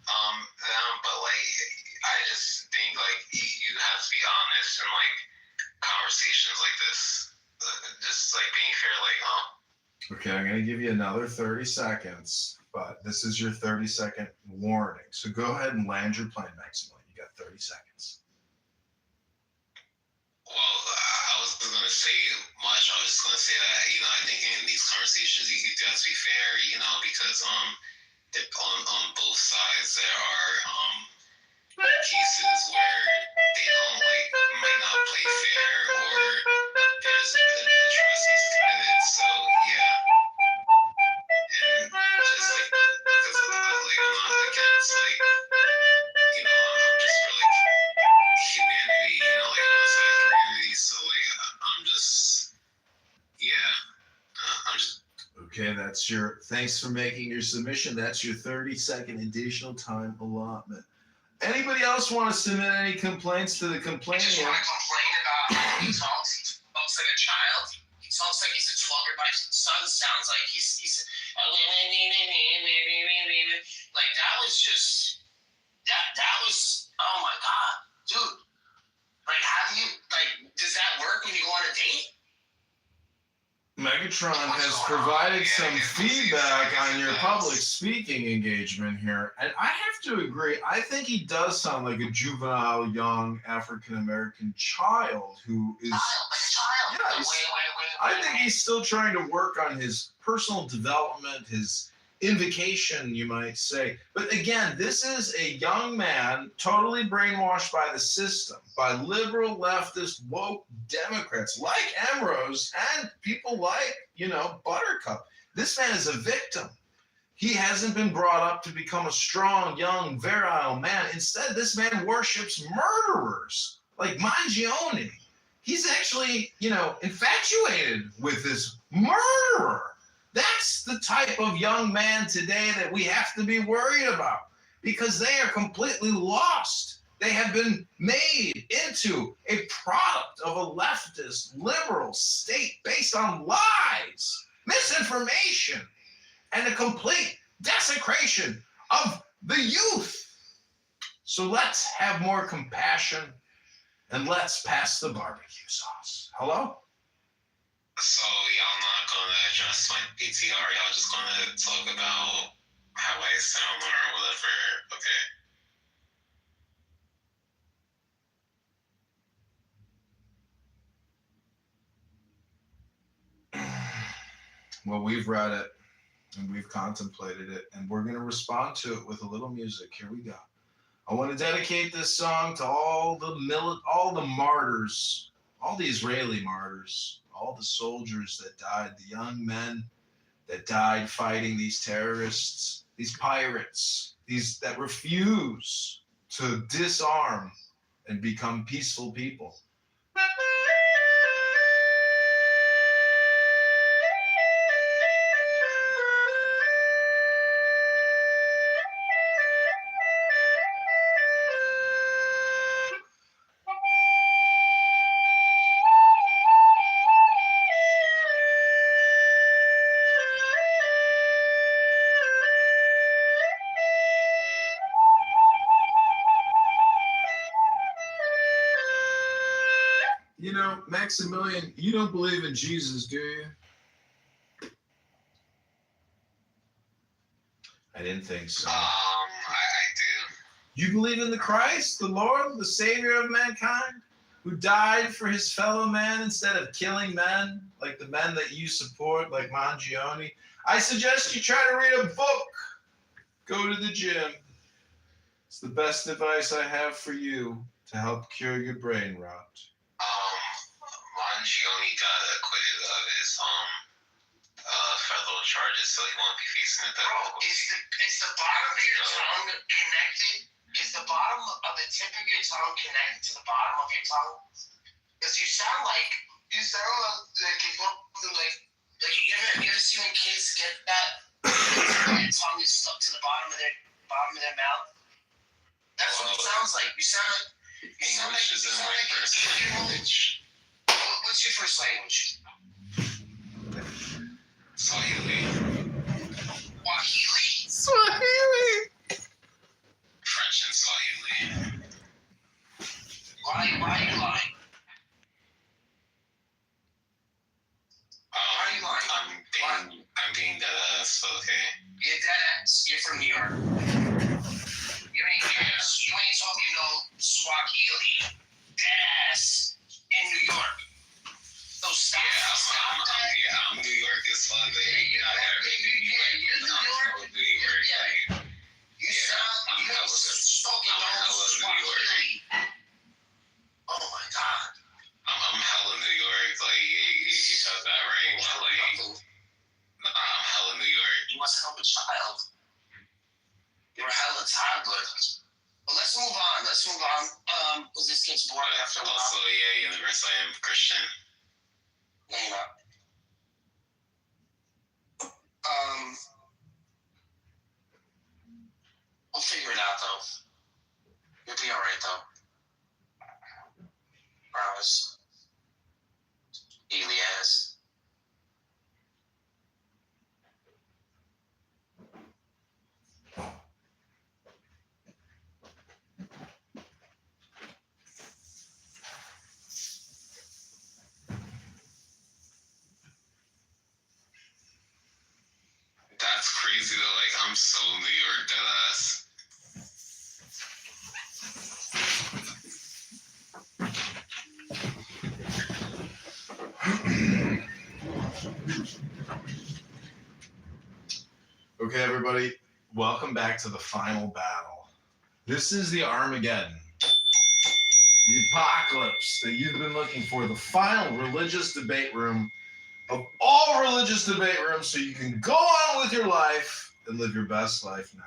them, but like I just think like you have to be honest in like conversations like this, just like being fair, like Okay, I'm going to give you another 30 seconds, but this is your 30-second warning. So go ahead and land your plane, Maximilian. You got 30 seconds. Well, I was going to say much. I was just going to say that, I think in these conversations, you have to be fair, because on both sides there are cases where they don't might not play fair, or there's an atrocities committed. So yeah, and just because of that, I'm not against I'm just for humanity, outside community. So I'm just Okay, thanks for making your submission. That's your 30-second additional time allotment. Anybody else want to submit any complaints to the I complaint? just want to complain about how he talks. He talks like a child. He talks like he's a 12-year-old. My son sounds like he's like that was just that was, oh my god, dude. Like, how do you, does that work when you go on a date? Megatron has provided some feedback on your public speaking engagement here, and I have to agree. I think he does sound like a juvenile, young African-American child who is... Yeah, I think he's still trying to work on his personal development, his invocation, you might say. But again, this is a young man totally brainwashed by the system, by liberal, leftist, woke Democrats like Ambrose and people like, Buttercup. This man is a victim. He hasn't been brought up to become a strong, young, virile man. Instead, this man worships murderers like Mangione. He's actually, infatuated with this murderer. That's the type of young man today that we have to be worried about because they are completely lost. They have been made into a product of a leftist, liberal state based on lies, misinformation, and a complete desecration of the youth. So let's have more compassion and let's pass the barbecue sauce. Hello? So y'all not gonna address my PTR, y'all just gonna talk about how I sound or whatever, okay? Well, we've read it and we've contemplated it and we're going to respond to it with a little music. Here we go. I want to dedicate this song to all the martyrs, all the Israeli martyrs, all the soldiers that died, the young men that died fighting these terrorists, these pirates, these that refuse to disarm and become peaceful people. Maximilian, you don't believe in Jesus, do you? I didn't think so. I do. You believe in the Christ, the Lord, the Savior of mankind, who died for his fellow man instead of killing men, like the men that you support, like Mangione? I suggest you try to read a book. Go to the gym. It's the best advice I have for you to help cure your brain rot. Mangione got acquitted of his federal charges, so he won't be facing the death penalty. Is the bottom of your tongue connected? Is the bottom of the tip of your tongue connected to the bottom of your tongue? Because you sound like you ever see when kids get that their tongue is stuck to the bottom of their mouth? That's what it sounds like. You sound like English isn't my first language. What's your first language? Swahili. Swahili. French and Swahili. Why are you lying? Why are you lying? I'm being dead ass, okay? You're dead ass. You're from New York. You ain't talking no Swahili. Dead ass in New York. So stop. I'm New York as fuck. You're New York. You sound spoken Swahili. Oh my God. I'm hella New York. Like you got that right. I'm hella New York. You must help a child. You're a hella toddler. But let's move on. Because this gets boring after a while. Also, universe, I am Christian. No, you're not. We'll figure it out, though. You'll be alright, though. Promise. Elias. That's crazy though. Like I'm so New York deadass. Okay, everybody, welcome back to the final battle. This is the Armageddon, the apocalypse that you've been looking for, the final religious debate room of all religious debate rooms so you can go on with your life and live your best life now.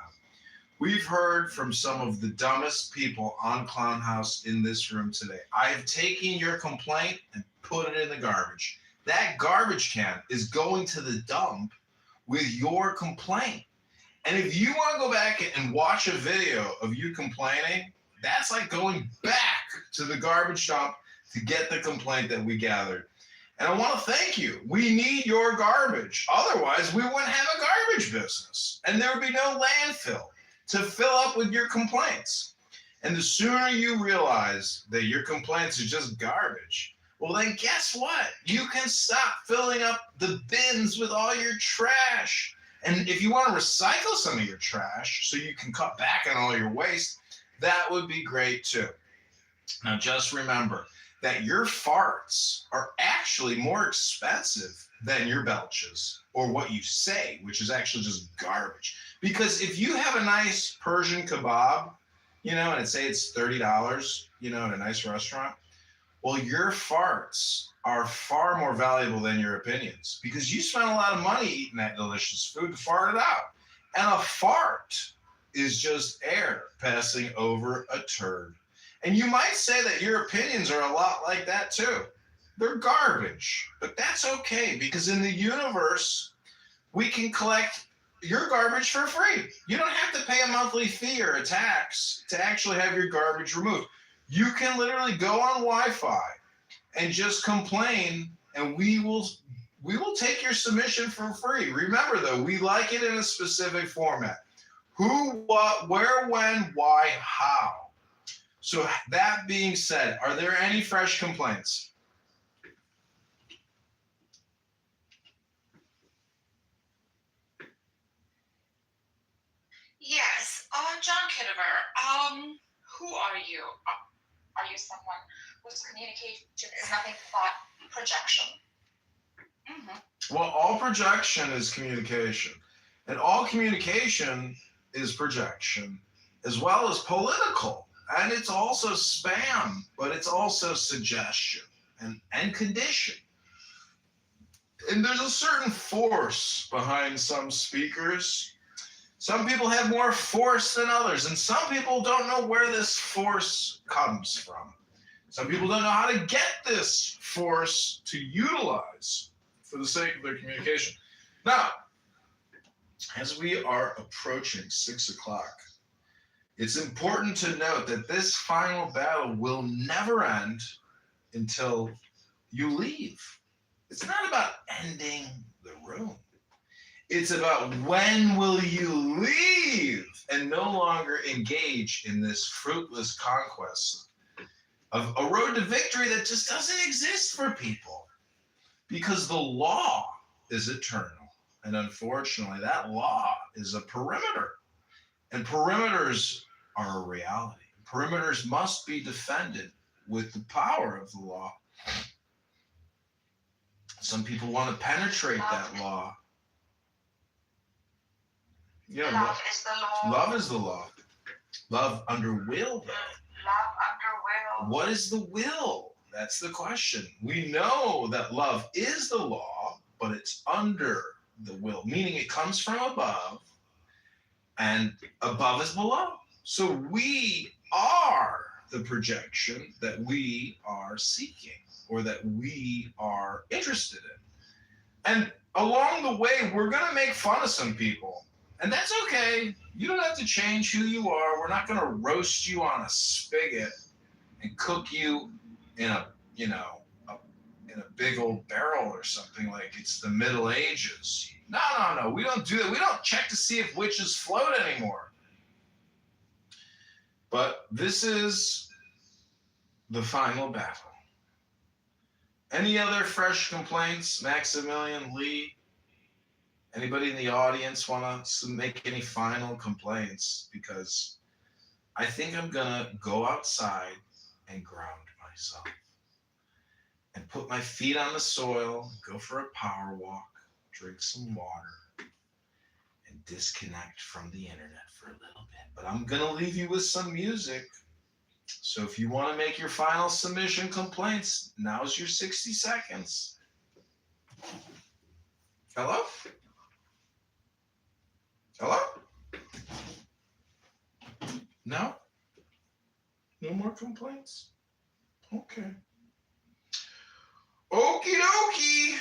We've heard from some of the dumbest people on Clown House in this room today. I have taken your complaint and put it in the garbage. That garbage can is going to the dump with your complaint. And if you want to go back and watch a video of you complaining, that's like going back to the garbage dump to get the complaint that we gathered. And I want to thank you. We need your garbage. Otherwise, we wouldn't have a garbage business. And there would be no landfill to fill up with your complaints. And the sooner you realize that your complaints are just garbage, well, then guess what? You can stop filling up the bins with all your trash. And if you want to recycle some of your trash so you can cut back on all your waste, that would be great too. Now, just remember that your farts are actually more expensive than your belches or what you say, which is actually just garbage. Because if you have a nice Persian kebab, and say it's $30, at a nice restaurant, well, your farts are far more valuable than your opinions because you spent a lot of money eating that delicious food to fart it out. And a fart is just air passing over a turd. And you might say that your opinions are a lot like that too. They're garbage, but that's okay because in the universe, we can collect your garbage for free. You don't have to pay a monthly fee or a tax to actually have your garbage removed. You can literally go on Wi-Fi and just complain, and we will take your submission for free. Remember, though, we like it in a specific format. Who, what, where, when, why, how. So that being said, are there any fresh complaints? Yes, John Kitover, who are you? Are you someone whose communication is nothing but projection? Mm-hmm. Well, all projection is communication, and all communication is projection, as well as political, and it's also spam, but it's also suggestion and condition. And there's a certain force behind some speakers. Some people have more force than others, and some people don't know where this force comes from. Some people don't know how to get this force to utilize for the sake of their communication. Now, as we are approaching 6 o'clock, it's important to note that this final battle will never end until you leave. It's not about ending the room. It's about when will you leave and no longer engage in this fruitless conquest of a road to victory that just doesn't exist for people because the law is eternal. And unfortunately, that law is a perimeter. And perimeters are a reality. Perimeters must be defended with the power of the law. Some people want to penetrate that law. Yeah, love is the law. Love is the law. Love under will, though. Love under will. What is the will? That's the question. We know that love is the law, but it's under the will, meaning it comes from above, and above is below. So we are the projection that we are seeking or that we are interested in. And along the way, we're going to make fun of some people. And that's okay. You don't have to change who you are. We're not going to roast you on a spigot and cook you in a big old barrel or something like it's the Middle Ages. No. We don't do that. We don't check to see if witches float anymore. But this is the final battle. Any other fresh complaints, Maximilian, Lee? Anybody in the audience want to make any final complaints? Because I think I'm going to go outside and ground myself and put my feet on the soil, go for a power walk, drink some water, and disconnect from the internet for a little bit. But I'm going to leave you with some music. So if you want to make your final submission complaints, now's your 60 seconds. Hello? Hello? No? No more complaints? Okay. Okie dokie.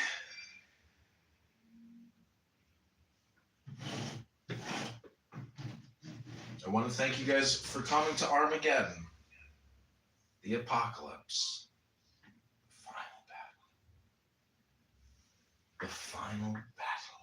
I want to thank you guys for coming to Armageddon, the apocalypse, the final battle.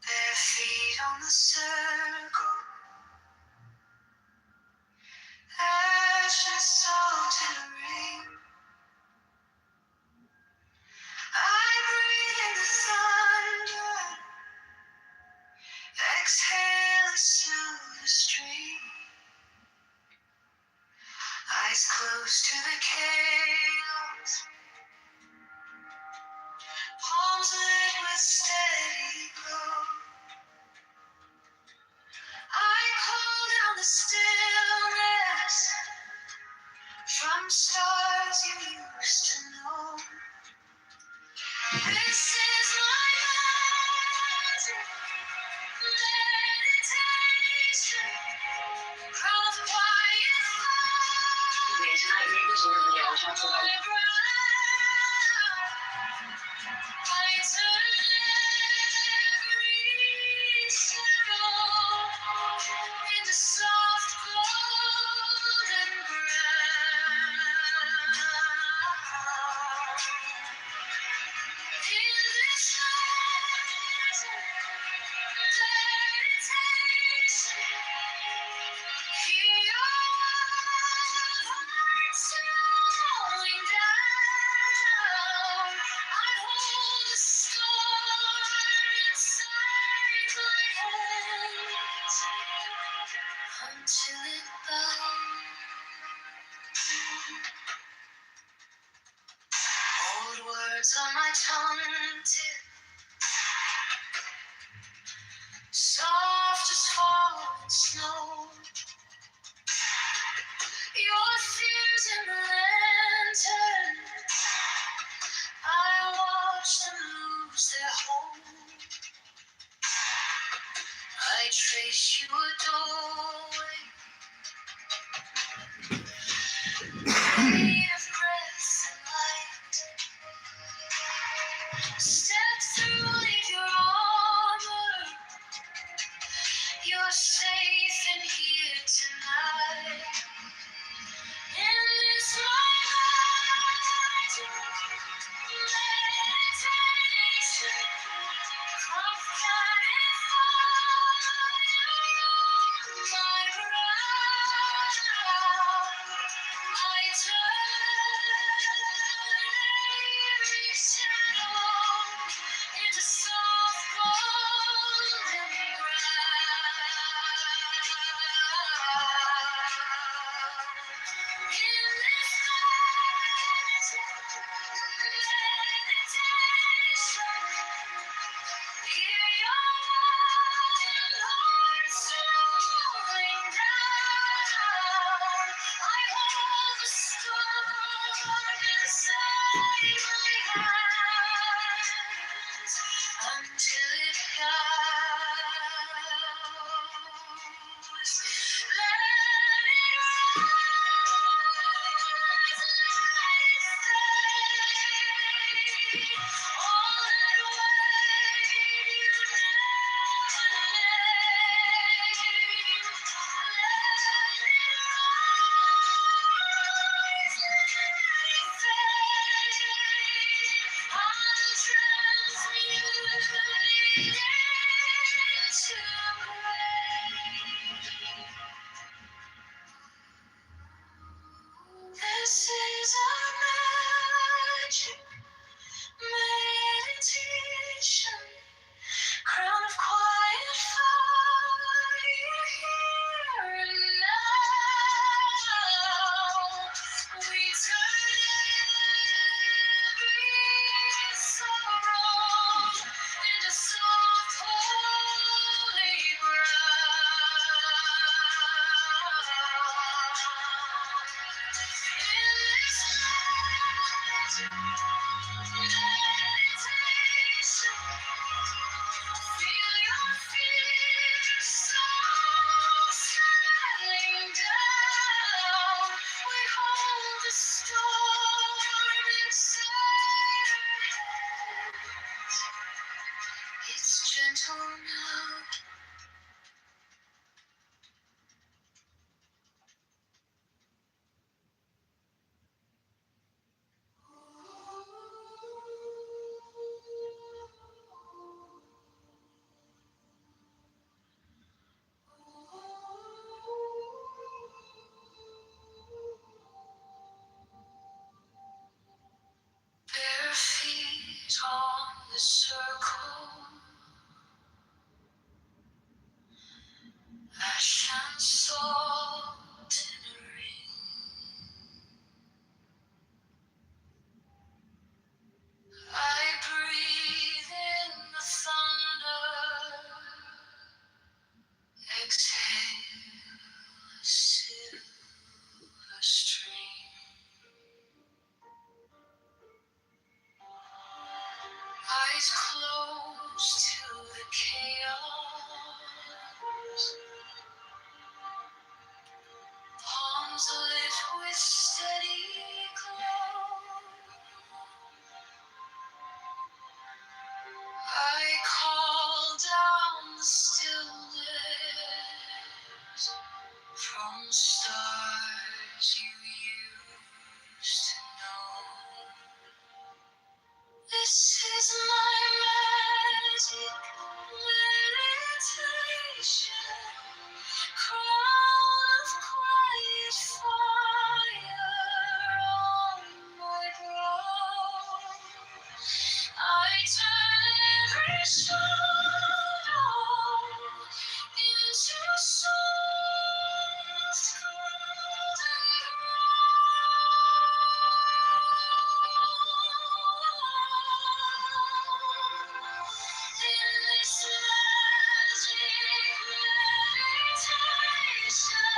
Bare feet on the circle, ash and salt in a ring. I breathe in the thunder, exhale a silver stream. Eyes close to the chaos, palms lit with steady glow. I call down the stillness from stars you used to know. This is my magic meditation, crown of quiet thought. Yeah, tonight neighbors are over there talking about it. I turn every sorrow into soft golden brown. In this meditation, hear your heart slowing down. I hold the storm inside my hands until it bows. Old words on my tongue tip, soft as falling snow. Your fears in the lantern, I watch them lose their hold. I trace you a doorway, made of breath and light. Step through, leave your armor. You're safe in here tonight. In this meditation, of guided fire, my brow. I turn every shadow into soft golden brown. In this meditation, hear your heart slowing down. I hold the storm inside my hands until it goes. Let it rise, let it stay. All that weight you never named. Let it rise, let it fade. Untransmuted into gray. This is our magic. Bare feet on the circle, ash and salt in a ring. I breathe in the thunder, exhale a silver stream. Eyes closed to the chaos, palms lit with steady glow. I call down the stillness from stars you used to know. This is my magic meditation, crown of quiet fire on my brow. I turn every shadow into soft golden in this magic meditation,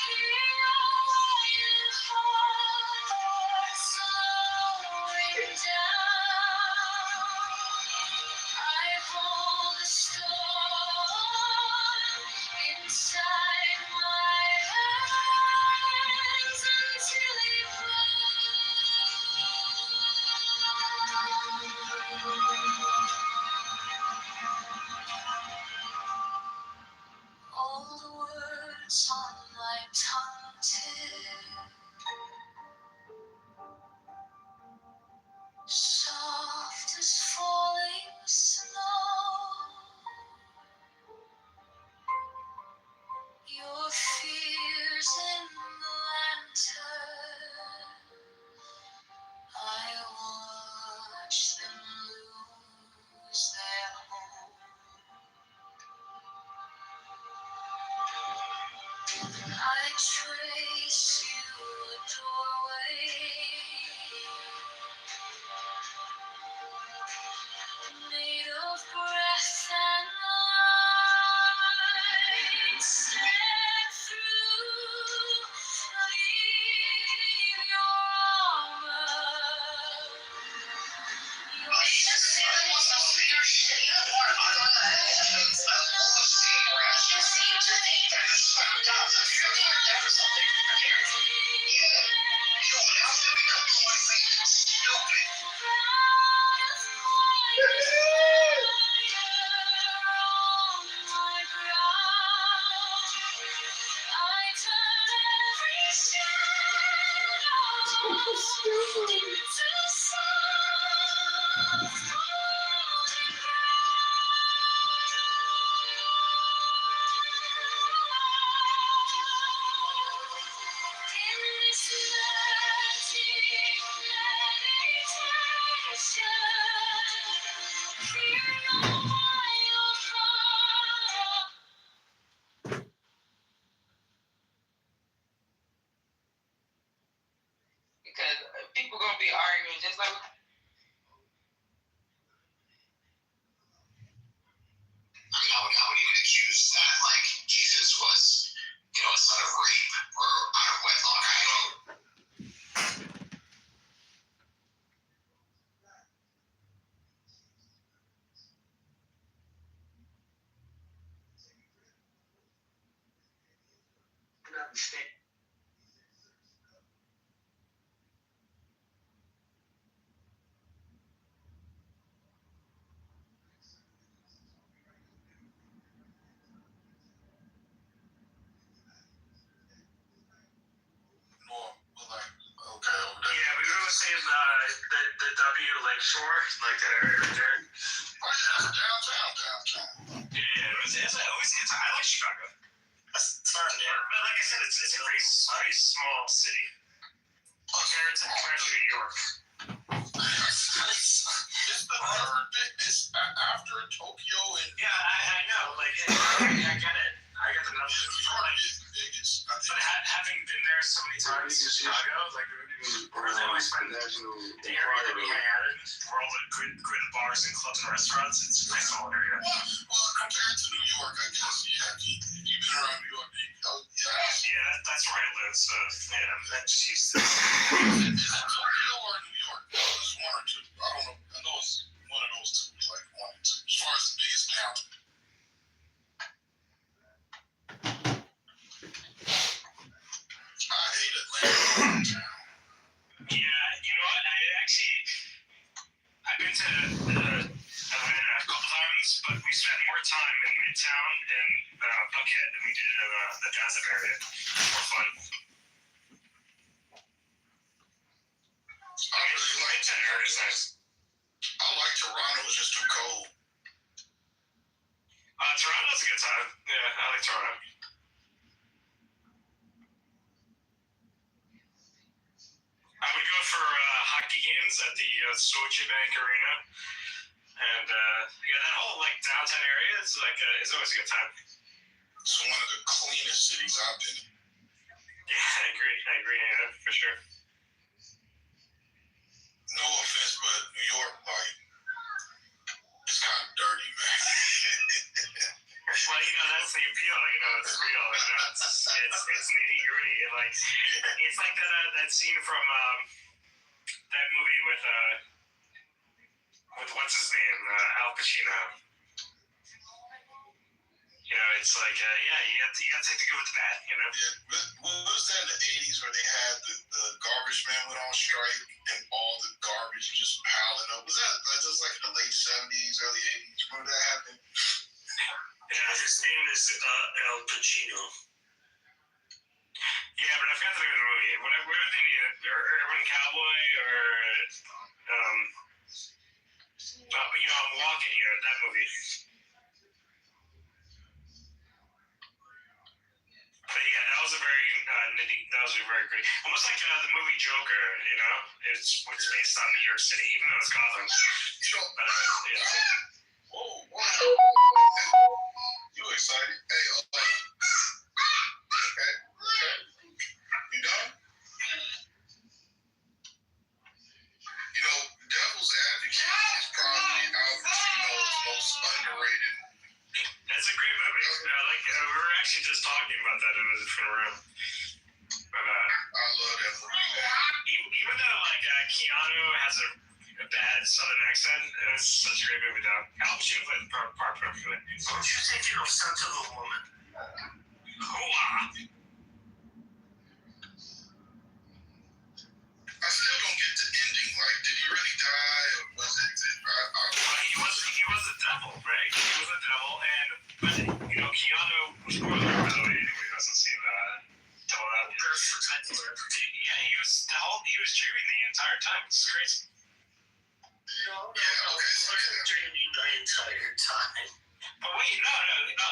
hear your wild heart slowing down. I hold the storm inside my hands until it blows. All the words on my tongue tip, soft as falling snow. Your fears in the lantern, I watch them lose their hold. I trace you a doorway made of breath and light. Step through, leave your armor. Your because people gonna be arguing just like. I mean, I would even accuse that, like, Jesus was, a son of rape or out of wedlock. I don't. W Lakeshore, like that area right there. Oh yeah, downtown. Yeah, I like Chicago. That's fun, yeah. But like I said, it's a pretty small city. Compared to New York. It's the third big. It's after Tokyo and Yeah, I know. Like, I get it. I get the numbers. New York is the biggest. I But think. having been there so many times in Chicago, like, we really always find the area that we hang out in, where all the good bars and clubs and restaurants, it's a nice little area. Well, compared to New York, I guess. Yeah, if you've been around New York, Yeah, that's where I live, so yeah, I'm just used to it. Is it Tokyo or New York? It's one or two. I don't know. I know it's one of those two. It's like one or two. As far as the biggest town. I hate Atlanta. Yeah, you know what? I've been to Atlanta a couple times, but we spent more time in Midtown and Buckhead than we did in the downtown area. More fun. I really like Midtown area is nice. I like Toronto. It's just too cold. Toronto's a good time. Yeah, I like Toronto. I would go for hockey games at the Scotiabank Arena, and that whole like downtown area is always a good time. It's one of the cleanest cities I've been in. Yeah, I agree. Yeah, for sure. No offense, but New York, like, it's kind of dirty, man. Well, that's the appeal. It's real. It's nitty gritty. It's like that scene from that movie with what's his name, Al Pacino. It's like you got to take the good with the bad. Yeah, what was that in the 80s where they had the garbage man went on strike and all the garbage just piling up? Was that just like in the late 70s, early 80s? When that happened? Yeah, his name is Al Pacino. Yeah, but I forgot the name of the movie. Whatever they need, Urban Cowboy or I'm Walking Here. That movie. But yeah, that was a very great. Almost like the movie Joker. It's based on New York City, even though it's Gotham. But Whoa. You excited? Hey, okay. You done? Devil's Advocate is probably Al Pacino's most underrated. That's a great movie. We were actually just talking about that in a different room. But I love that movie. even though Keanu has a bad Southern accent, it's such a great movie though. Al Pacino played the part perfectly. What you thinking of Sons of a Woman? Hoo-ah! I still don't get the ending. Like, did he really die, or was it? He was a devil, right? He was a devil, but Keanu. Spoiler, by the way, anybody who hasn't seen Devil Advocate. Yeah, he was dreaming the entire time. It's crazy. Yeah, okay. So dreaming the entire time. But wait, no.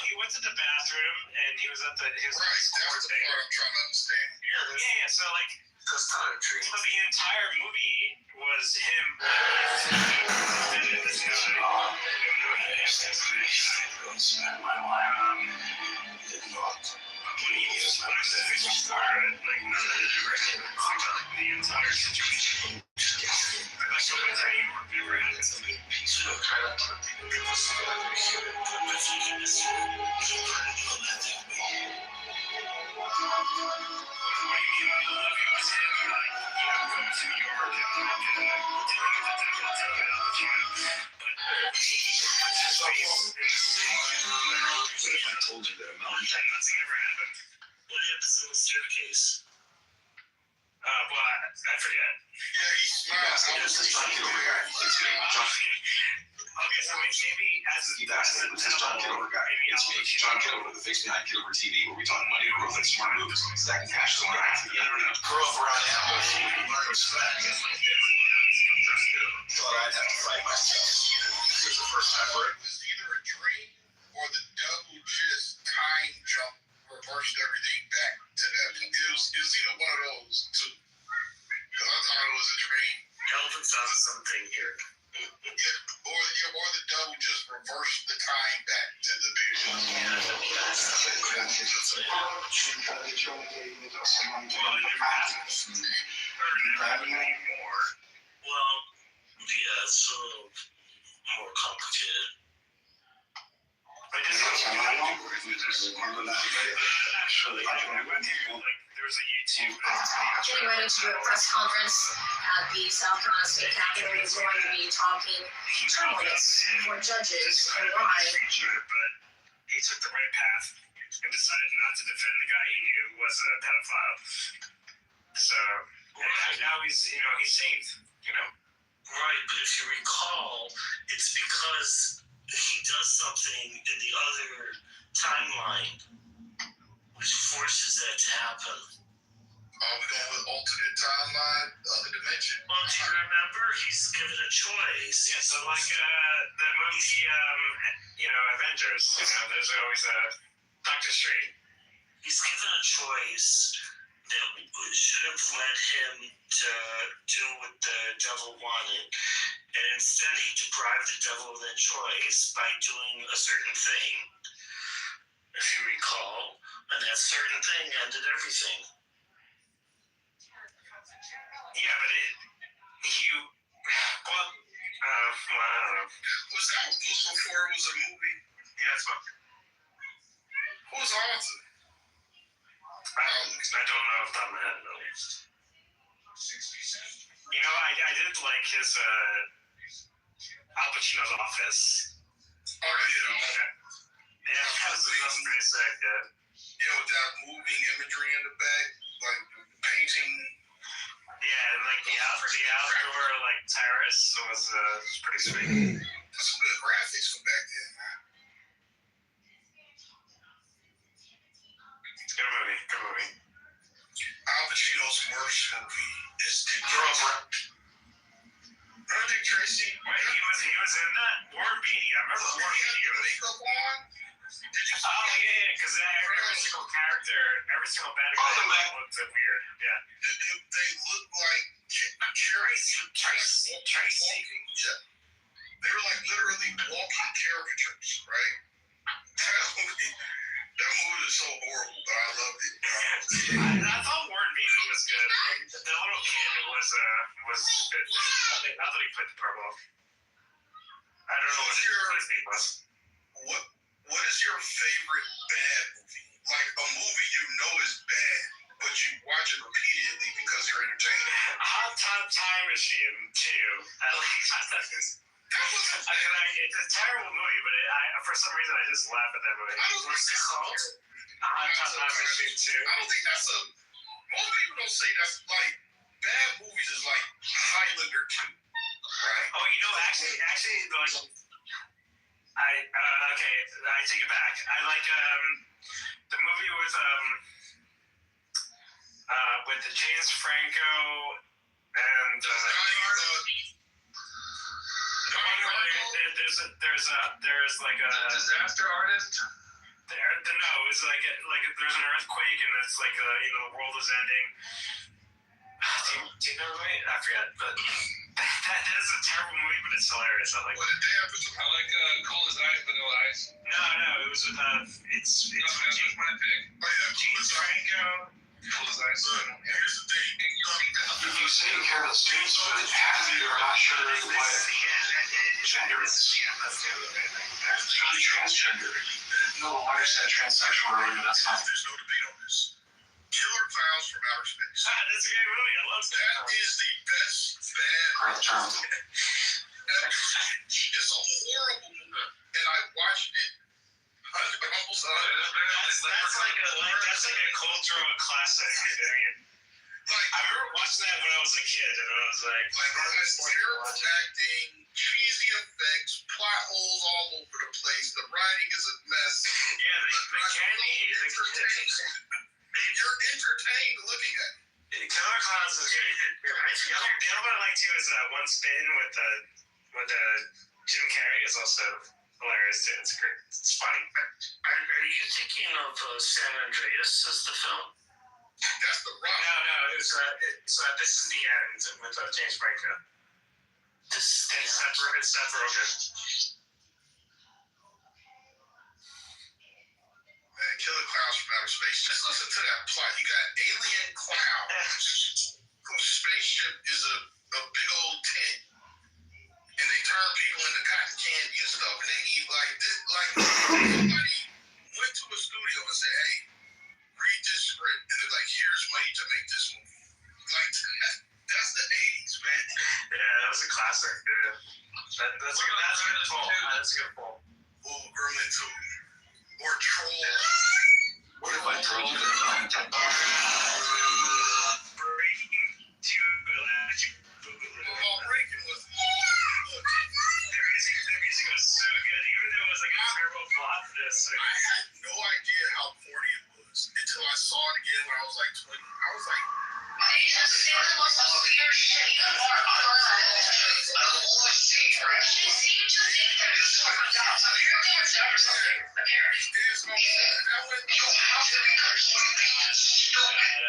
He went to the bathroom and he was at his. Right, that's the part I'm trying to understand. Yeah. So that's not a dream. So the entire movie was him. The entire situation. So what's that you ever had? It's a big piece of I told you that a mountain. Nothing ever happened. What happens in the staircase? I forget. Yeah, he smiles. Okay, so maybe as a John Kitover guy. It's me, John Kitover, the face behind Kitover TV, where we talk money, growth, and smart moves, stacking cash is one half of the game. Grow up around animals, learn respect. Thought I'd have to fight myself. This is the first time for it. It was either a dream or the devil just time jump reversed everything back to that. It was either one of those two. Because I thought it was a dream. Elephant sounds something here. Yeah, or the devil just reversed the time back to the vision. Well, yeah, it's a little more complicated. There was a YouTube. Getting ready to do a press conference at the South Carolina State Capitol. He's going to be talking term limits for judges and why. But he took the right path and decided not to defend the guy he knew was a pedophile. So now he's saved, Right, but if you recall, it's because he does something in the other timeline which forces that to happen. Are we going with alternate timeline, other dimension? Well, do you remember? He's given a choice. Yeah, so like the movie, Avengers. There's always a Doctor Strange. He's given a choice that should have led him to do what the devil wanted, and instead he deprived the devil of that choice by doing a certain thing, if you recall, and that certain thing ended everything. Yeah, but I don't know. Was that before it was a movie? Yeah, it's fine. Who was Arthur? I don't know off the top of my head, no. I did like his Al Pacino's Office. Oh, yeah. Yeah, that was pretty sick, yeah. Yeah, with that moving imagery in the back, like painting. Yeah, and like the outdoor terrace was pretty sweet. That's some good graphics from back then, man. Good movie. Al Pacino's worst movie is The Girl. Dick Tracy. Wait, he was in that? Warren Beatty. I remember Warren Beatty. Makeup on. Did you see yeah, because every single character, every single bad guy looked weird. Yeah. They look like Tracy. Yeah. They were like literally walking caricatures, right? That movie is so horrible, but I loved it. I thought Warren Beatty was good. The little kid was good. I thought he played the part well. I don't know what his name was. What is your favorite bad movie? Like a movie you know is bad, but you watch it repeatedly because you're entertained. Hot Time Machine 2. I like Hot Time Machine. It's a terrible movie, but for some reason I just laugh at that movie. What's it called? Hot Time Machine 2. I don't think that's most people don't say that's like, bad movies is like Highlander 2. Right? Oh, actually, I take it back. I like the movie with the James Franco and there's like a Disaster Artist. It's like there's an earthquake and it's like the world is ending. Do you know the movie? I forget, but that is a terrible movie, but it's hilarious. I like it. I like Cold as Ice, Vanilla Ice. No, it was with it's That's my pick. James Franco. Cold as Ice. Here's the thing. If you say you care about students, but half of you are not sure what gender is. Transgender. No, I said transsexual earlier, that's not. There's no debate on this. Killer Clowns from Outer Space. That's a great movie. I love that. That is the best bad. Correct term. It's a horrible movie, and I watched it almost. That's like a cultural classic. I mean, I remember watching that when I was a kid, and I was like, terrible acting, cheesy effects, plot holes all over the place. The writing is a mess. Yeah, the candy. You're entertained looking at it. Killer Clowns is great. The other one I like too is One Spin with is also hilarious too. It's great. It's funny. Are you thinking of San Andreas as the film? That's the rock. No, it's This Is the End with James Franco. This is the It's Seth Rogen. Man, Killer Clowns from Outer Space. Just listen to that plot. You got alien clowns whose spaceship is a big old tent, and they turn people into cotton candy and stuff, and they eat like this. Like somebody went to a studio and said, "Hey, read this script," and they're like, "Here's money to make this movie." Like that's the '80s, man. Yeah, that was a classic. Yeah. That's a good pull. That's a good pull. Or Gremlin 2. Or Troll. What if I told you that? Breaking 2 Electric Boogaloo. Well, Breaking was. Their music was so good. Even though it was like a terrible plot for this. I had no idea how corny it was until I saw it again when I was like 20. I was like,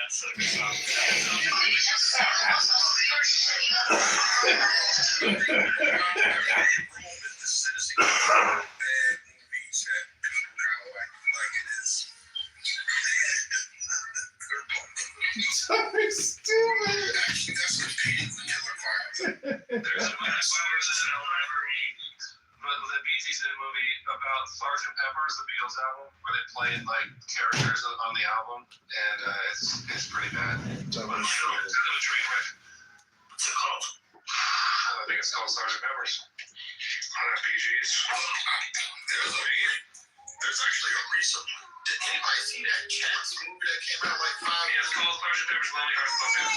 That's a good song. So stupid. Actually, that's competing with Killer Clowns. There's a last summer that I'll never eat. But the Bee Gees did a movie about Sgt. Pepper's, the Beatles album, where they played like characters on the album, and it's pretty bad. It's kind of a train wreck. What's it called? I think it's called Sgt. Pepper's. On Bee Gees. There's actually a recent. Did anybody see that Cats movie that came out like 5 Yeah, years it's ago? called Sgt. Pepper's Lonely Hearts Club Band.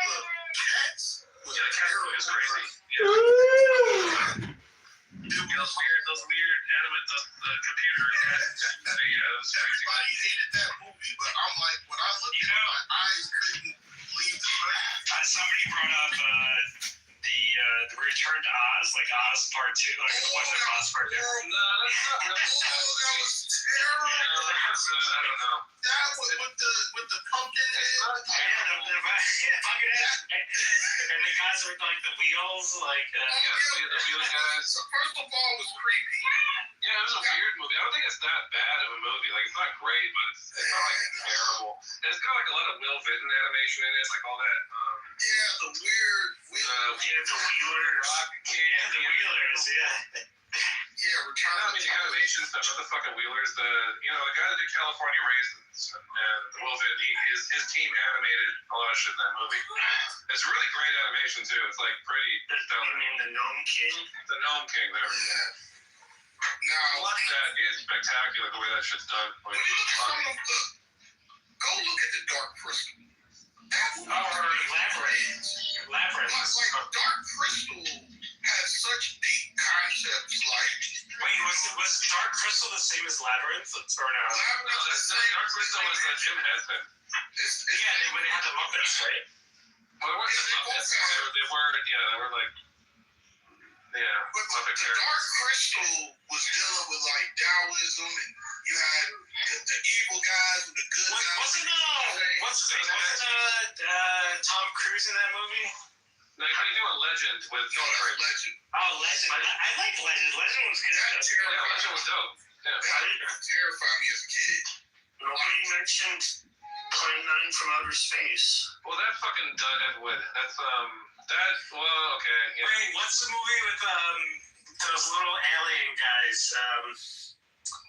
Look, Cats. Yeah, Cats movie is crazy. Yeah. Those weird animate the computer cats. Yeah, it was crazy. Everybody hated that movie, but I'm like, when I looked at it, my eyes couldn't leave the screen. Somebody brought up the Return to Oz, like Oz Part 2, like the one that Oz Part 2. No, that's not Oh, that was terrible. I don't know. That was with the pumpkin head. Yeah, the fucking head. And the guys with like the wheels, like. The wheel guys. So first of all, it was creepy. Yeah, it was a weird movie. I don't think it's that bad of a movie. Like, it's not great, but it's not like terrible. And it's got like a lot of Will Vinton animation in it, like all that. Yeah, the weird. The Wheelers. Yeah, the Wheelers, yeah. Yeah, Return I mean, the animation stuff, not the fucking Wheelers. The guy that did California Raisins and Will Vinton, his team animated a lot of shit in that movie. It's really great animation too. It's like pretty. You mean the Gnome King? The Gnome King, there we go. Yeah. Now, Watch that. It's spectacular the way that shit's done. when you look at some of the, go look at the Dark Crystal. That's Labyrinth. Like Dark Crystal has such deep concepts. Like, Wait, was Dark Crystal the same as Labyrinth? Or no? No, that's Dark Crystal was Jim Henson. Yeah, when they had the Muppets, right? Well, there wasn't Muppets. They were like, but Muppet the characters. Dark Crystal was dealing with like Taoism, and you had the evil guys with the good guys. Wasn't Tom Cruise in that movie? No, how do you do a Legend with No, that's Legend. Oh, Legend. I like Legend. Legend was good. Yeah, Legend was dope. Yeah. That terrified me as a kid. Nobody mentioned Plan 9 from Outer Space. Well, that fucking Ed Wood. That's okay. Yeah. Wait, what's the movie with those little alien guys? Mars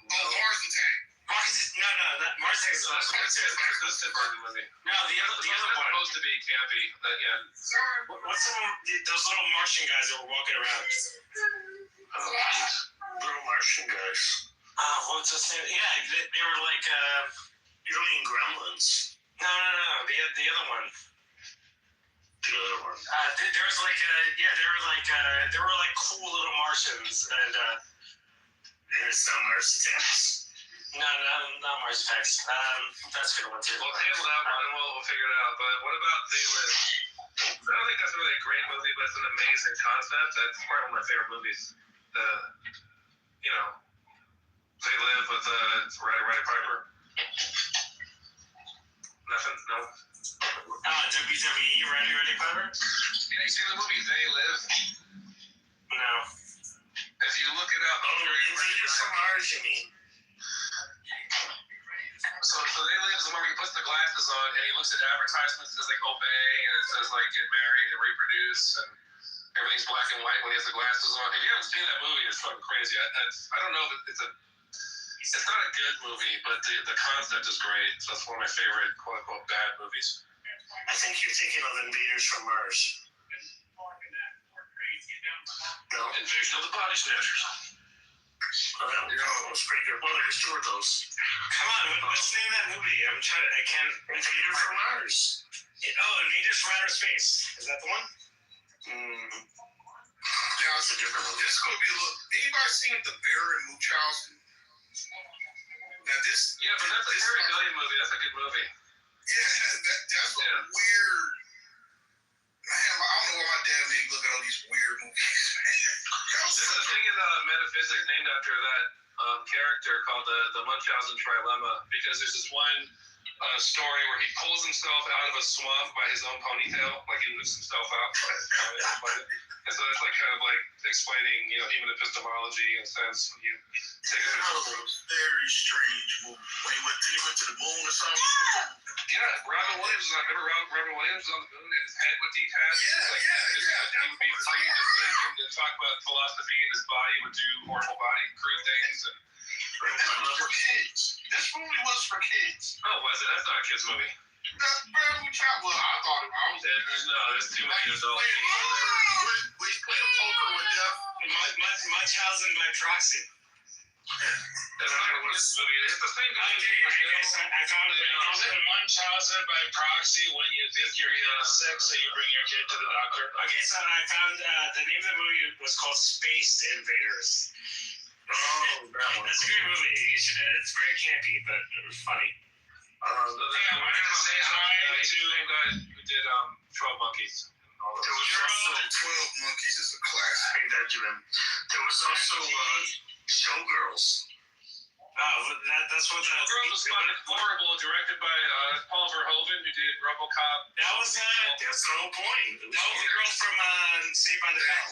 Attack. Mars Attack is the last one. That's the Burton movie. No, the other one. Supposed to be campy, but yeah. What's the one? Those little Martian guys that were walking around. Oh, jeez. Little Martian guys. What's the name? Yeah, they were like. You don't mean Gremlins? No. The other one. There was like they were like cool little Martians, and there's some Mars Attacks. No, not Mars Attacks. That's a good one too. We'll table that one and we'll figure it out. But what about They Live? I don't think that's really a great movie, but it's an amazing concept. That's probably one of my favorite movies. you know, They Live with Roddy Piper. Nothing, no. WWE, Roddy Piper? You seen the movie They Live? No. If you look it up, Invaders from Mars, you mean? So They Live is the one where he puts the glasses on and he looks at advertisements that says like obey and it says like get married and reproduce and everything's black and white when he has the glasses on. If you haven't seen that movie, it's fucking crazy. I don't know if it's not a good movie, but the concept is great. So it's one of my favorite quote unquote bad movies. I think you're thinking of Invaders from Mars. No? Invasion of the Body Snatchers. Oh, that was pretty good. Well, there's two of those. Come on, what's the name of that movie? I can't. Invaders from Mars. Invaders from Outer Space. Is that the one? Yeah, it's a different movie. This could be a little. Anybody seen The Bear and Munchausen? Now this. Yeah, but that's a Harry Gilliam movie. That's a good movie. Yeah, that's a weird. Man, I don't know why my dad made me look at all these weird movies. There's a thing in metaphysics named after that character called the Munchausen trilemma, because there's this one story where he pulls himself out of a swamp by his own ponytail, like he lifts himself out. And so that's like kind of like explaining, human epistemology in a sense. When you take a very strange movie. When he went to the moon or something. Yeah, Robin Williams was on. Remember Robin Williams was on the moon and his head would detach. He would be free to think and to talk about philosophy, and his body would do horrible body crude things. And this was for kids. This movie was for kids. Oh, was it? That's not a kids movie. Well, I thought it was. No, there's too many adults. He's playing poker with death. Munchausen by proxy. That's not a kids movie. It's the same guy. I found it. Is it Munchausen by proxy when you think you're sick, so you bring your kid to the doctor? Okay, so I found the name of the movie was called Space Invaders. Oh, that one. That's a great movie. You should. It's very campy, but it was funny. I wanted to say hi to the guy who did 12 Monkeys. There was also 12 Monkeys is a classic. Hey, Benjamin. There was also Showgirls. Oh, that's what that Showgirls was fucking horrible, directed by Paul Verhoeven, who did RoboCop. That was That's the whole point. That was the girl from Saved by the Bell.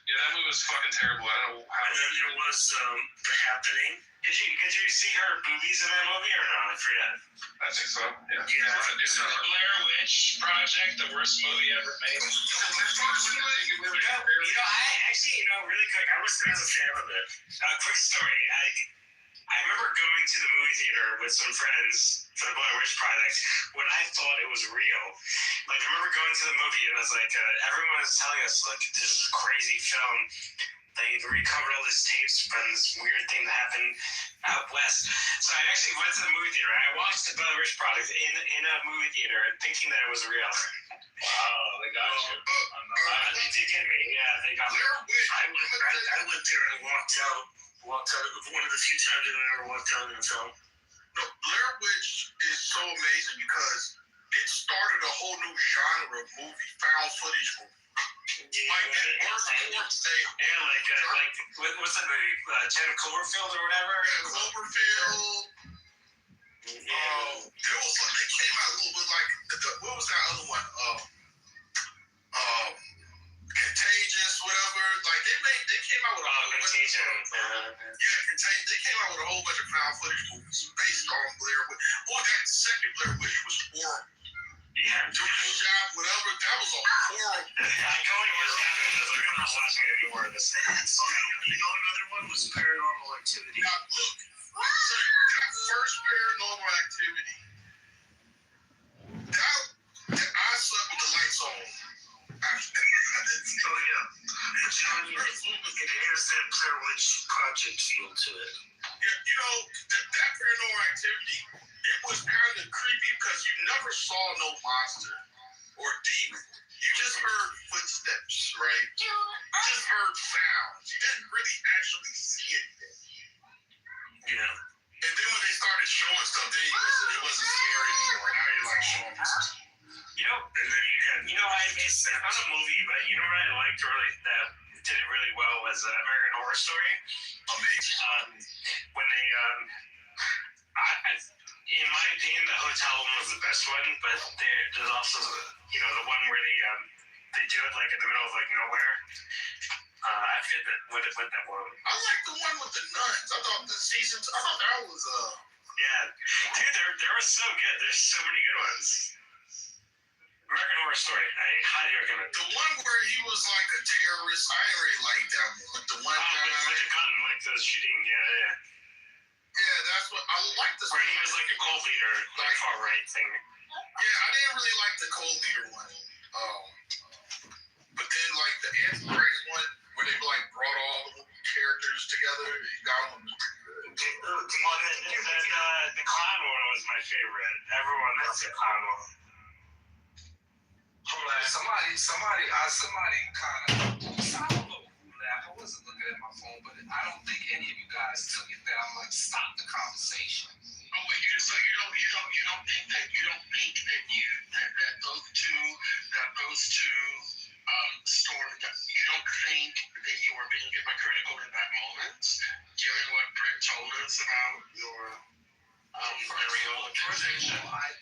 Yeah, that movie was fucking terrible. I don't know how. And then there was The Happening. Could you see her boobies in that movie or not? I forget. I think so. Yeah. Is the Blair Witch Project the worst movie ever made? Really quick, I was a fan of it. Quick story. I remember going to the movie theater with some friends for the Blair Witch Project when I thought it was real. Like, I remember going to the movie and it was like, everyone was telling us, like, this is a crazy film. They recovered all these tapes from this weird thing that happened out west. So I actually went to the movie theater. I watched the Blair Witch Project in a movie theater thinking that it was real. Wow, they got you. They did get me. Yeah, they got me. I went there and walked out. One of the few times that I ever walked out in a film. No, Blair Witch is so amazing because it started a whole new genre of movie, found footage movie. What's that movie? Janet Cloverfield or whatever? Cloverfield. There was one that came out a little bit like what was that other one? Contagious, whatever. Like they came out with a whole Contagion. Contagion. They came out with a whole bunch of found footage movies based on Blair Witch. Oh, that second Blair Witch was horrible. Yeah. Doing the job, whatever. That was a horrible. I totally was happening. I was like, I'm not watching any more of this. Another one was Paranormal Activity. Now, look. So that first Paranormal Activity. I slept with the lights on. Oh yeah. It has that Blair Witch Project feel to it. Yeah, that Paranormal Activity, it was kind of creepy because you never saw no monster or demon. You just heard footsteps, right? You just heard sounds. You didn't really actually see anything. Yeah. And then when they started showing stuff, then it wasn't scary anymore. Now you're like showing me stuff. And then I found a movie, but you know what I liked really that did it really well was American Horror Story. Amazing. When they, in my opinion, the hotel one was the best one, but there's also, the one where they do it like in the middle of like nowhere. I forget what that one. I like the one with the nuns. I thought that was Yeah, dude, they were so good. There's so many good ones. American Horror Story, I highly recommend. the one where he was like a terrorist. I didn't really like that one. With the one guy. With the gun, like the shooting, yeah. Yeah, that's what I like. Where he was like a cult leader, like far right thing. Yeah, I didn't really like the cult leader one. But then like the Antichrist one, where they like brought all the characters together. That one was good. The clown one was my favorite. Everyone loves the clown one. Somebody kind of, I don't know who laughed. I wasn't looking at my phone, but I don't think any of you guys took it down. Like, stop the conversation. Oh, wait, so you don't think that those two stories, you don't think that you were being hypocritical in that moment, given what Britt told us about your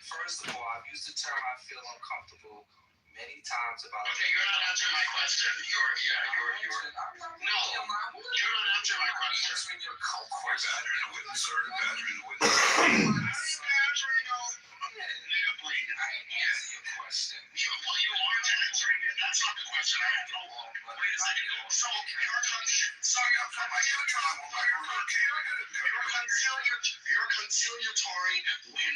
First of all, I've used the term I feel uncomfortable many times about. Okay, you're not answering my question. You're not answering my question. Answering your cult You're question. badgering the witness, sir. Badgering the witness. Nigga, please. I answer your question. You aren't answering it. That's not the question I had. Wait a second. You're conciliatory in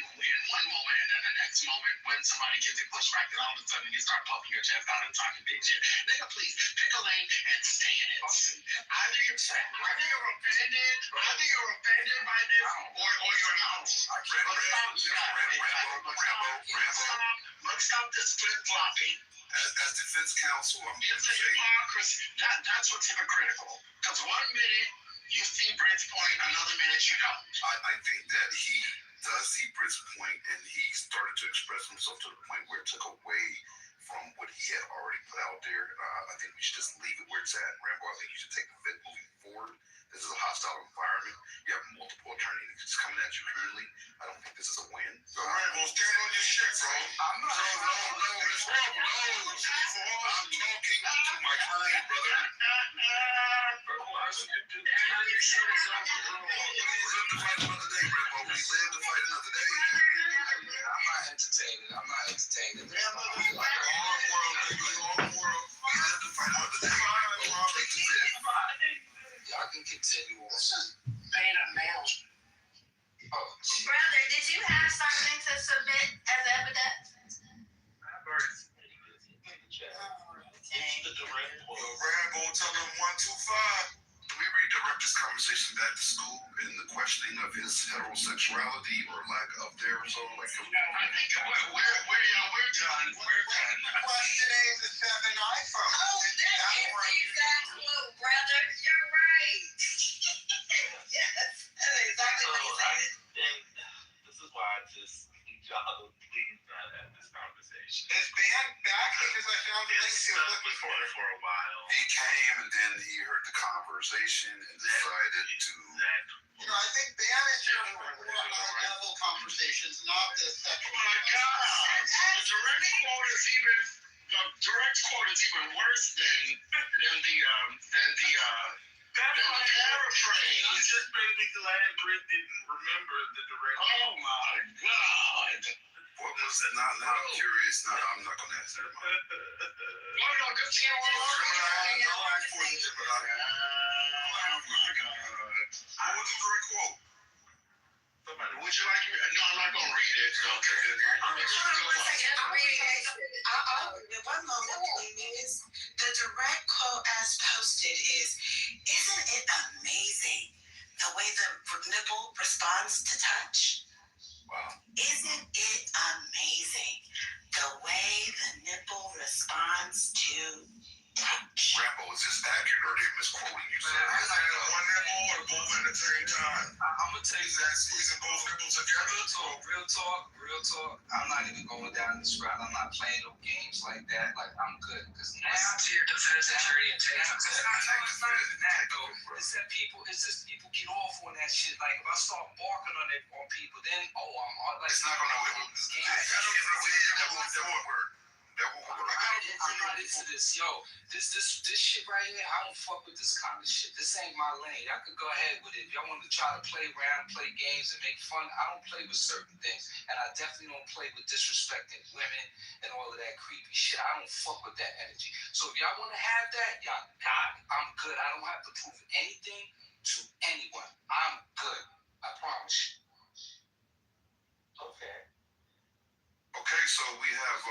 one moment, and then the next moment, when somebody gives you pushback, then all of a sudden you start puffing your chest out and talking big shit. Nigga, please pick a lane and stay in it. Either you're offended by this, or you're not. Let's stop this flip-flopping. As defense counsel, I'm It's a hypocrisy. That's what's hypocritical. Because one minute you see Britt's point, another minute you don't. I think that he does see Britt's point, and he started to express himself to the point where it took away from what he had already put out there. I think we should just leave it where it's at. Rambo, I think you should take the fit moving forward. This is a hostile environment. You have multiple attorneys coming at you currently. I don't think this is a win. So, Rambo, stand on your shit, bro. I'm not. No, Miss Rambo, no. I'm talking to my client, brother. We live to fight another day, Rambo. We live to fight another day. I'm not entertaining. We live to fight another day. Take the fit. Y'all can continue on. Brother, did you have something to submit as evidence? Rambo, tell them 125. We redirect this conversation back to school and the questioning of his heterosexuality or lack of there. So, like, I think we're done. Questioning the 7 iPhone. Oh, that's exact quote, brother. You're right. Yes, that's exactly what he said. And this is why I just need y'all to please not have this conversation. Is Ben back? Because I found the link to it looking for it. For a while. he came and then he heard the conversation and decided to. I think Ben is here for more high-level conversations, not this Oh sexual. my God! The direct quote is even worse than the paraphrase. I'm just maybe glad Britt didn't remember the direct. Oh my God! What was that? Now I'm curious. No, I'm not going to answer that. No, because you know what? Oh my God. What was the direct quote? Would you like me? No, I'm not going to read it. Okay. One moment, please. The direct quote as posted is, "Isn't it amazing the way the nipple responds to touch? Wow. Isn't it amazing the way the nipple responds to touch?" Rambo, is this misaccurate or they misquoting you. So it's like one nipple or both at the same time. I'm gonna tell you Is that squeezing both nipples together? real talk. I'm not even going down this route. I'm not playing no games like that. Like, I'm good. Because Now to your defense attorney and take it's not even that though. It's just people get off on that shit. Like, if I start barking on people, then I'm like, It's not gonna work. That won't work. I'm not into this. Yo, this shit right here, I don't fuck with this kind of shit. This ain't my lane. Y'all could go ahead with it. If y'all want to try to play around, play games, and make fun, I don't play with certain things. And I definitely don't play with disrespecting women and all of that creepy shit. I don't fuck with that energy. So if y'all want to have that, y'all got it. I'm good. I don't have to prove anything to anyone. I'm good. I promise you. Okay. Okay, so we have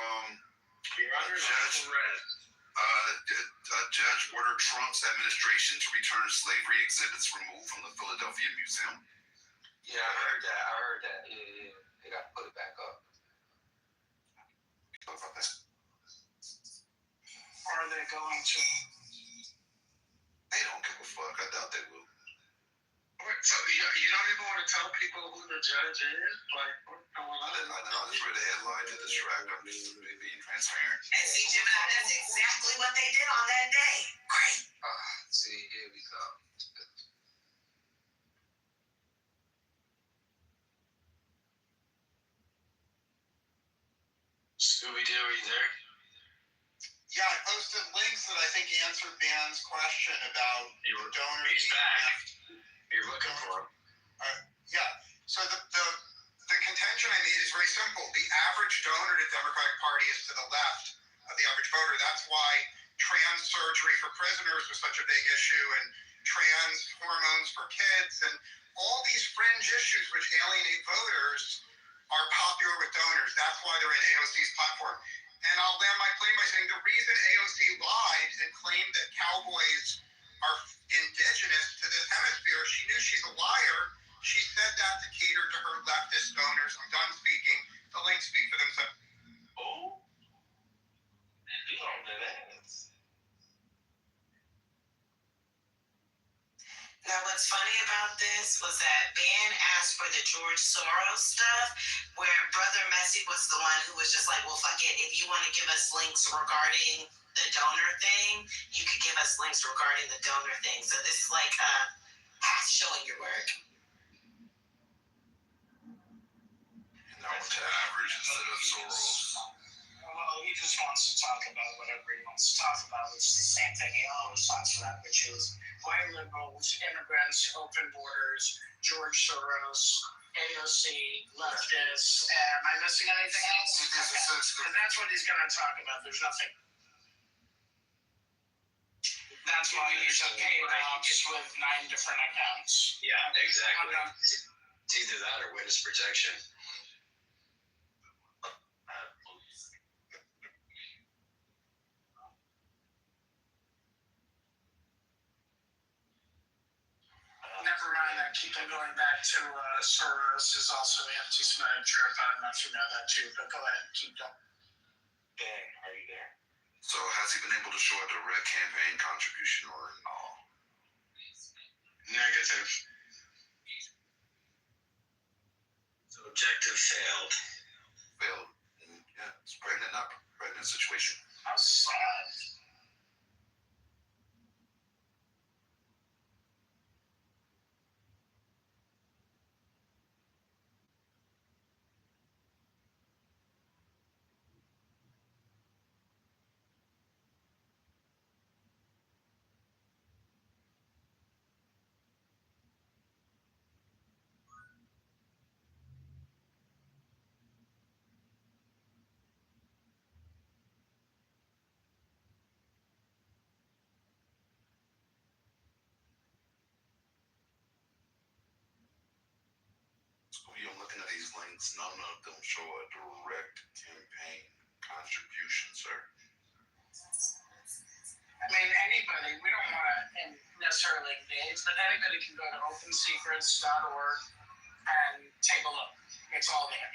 Judge ordered Trump's administration to return slavery exhibits removed from the Philadelphia Museum. Yeah, I heard that. Yeah. They got to put it back up. Are they going to? They don't give a fuck. I doubt they will. So you don't even want to tell people who the judge is? Like, what's going on? I just read a headline to distract. I'm just being transparent. And see, Gemini, that's exactly what they did on that day. Great. See, here we go. Scooby-Doo, are you there? Yeah, I posted links that I think answered Dan's question about donors. He's back. You're looking for him. Yeah. So the contention I made is very simple. The average donor to the Democratic Party is to the left of the average voter. That's why trans surgery for prisoners was such a big issue, and trans hormones for kids, and all these fringe issues which alienate voters are popular with donors. That's why they're in AOC's platform. And I'll land my claim by saying the reason AOC lied and claimed that cowboys are indigenous to this hemisphere, she knew she's a liar. She said that to cater to her leftist donors. I'm done speaking. The links speak for themselves. Oh? You don't know that. Now, what's funny about this was that Ben asked for the George Soros stuff, where Brother Messi was the one who was just like, well, fuck it. If you want to give us links regarding the donor thing, you could give us links regarding the donor thing. So this is like half showing your work. And I went to average instead of Soros. Well, he just wants to talk about whatever he wants to talk about, which is the same thing he always talks about, which is white liberals, immigrants, open borders, George Soros, AOC, leftists. Am I missing anything else? Because that's what he's going to talk about. There's nothing. That's why he's a paid ops with 9 different accounts. Yeah, exactly. It's either that or witness protection. Never mind, I keep on going back to Soros is also anti-Semitic. I don't know if you know that too, but go ahead, keep going. Ben, are you there? So has he been able to show a direct campaign contribution or no? Negative. So objective failed. Failed. Yeah, it's pregnant, not pregnant situation. How sad. I'm looking at these links, none of them show a direct campaign contribution, sir. I mean, anybody, we don't want to necessarily engage, but anybody can go to opensecrets.org and take a look. It's all there.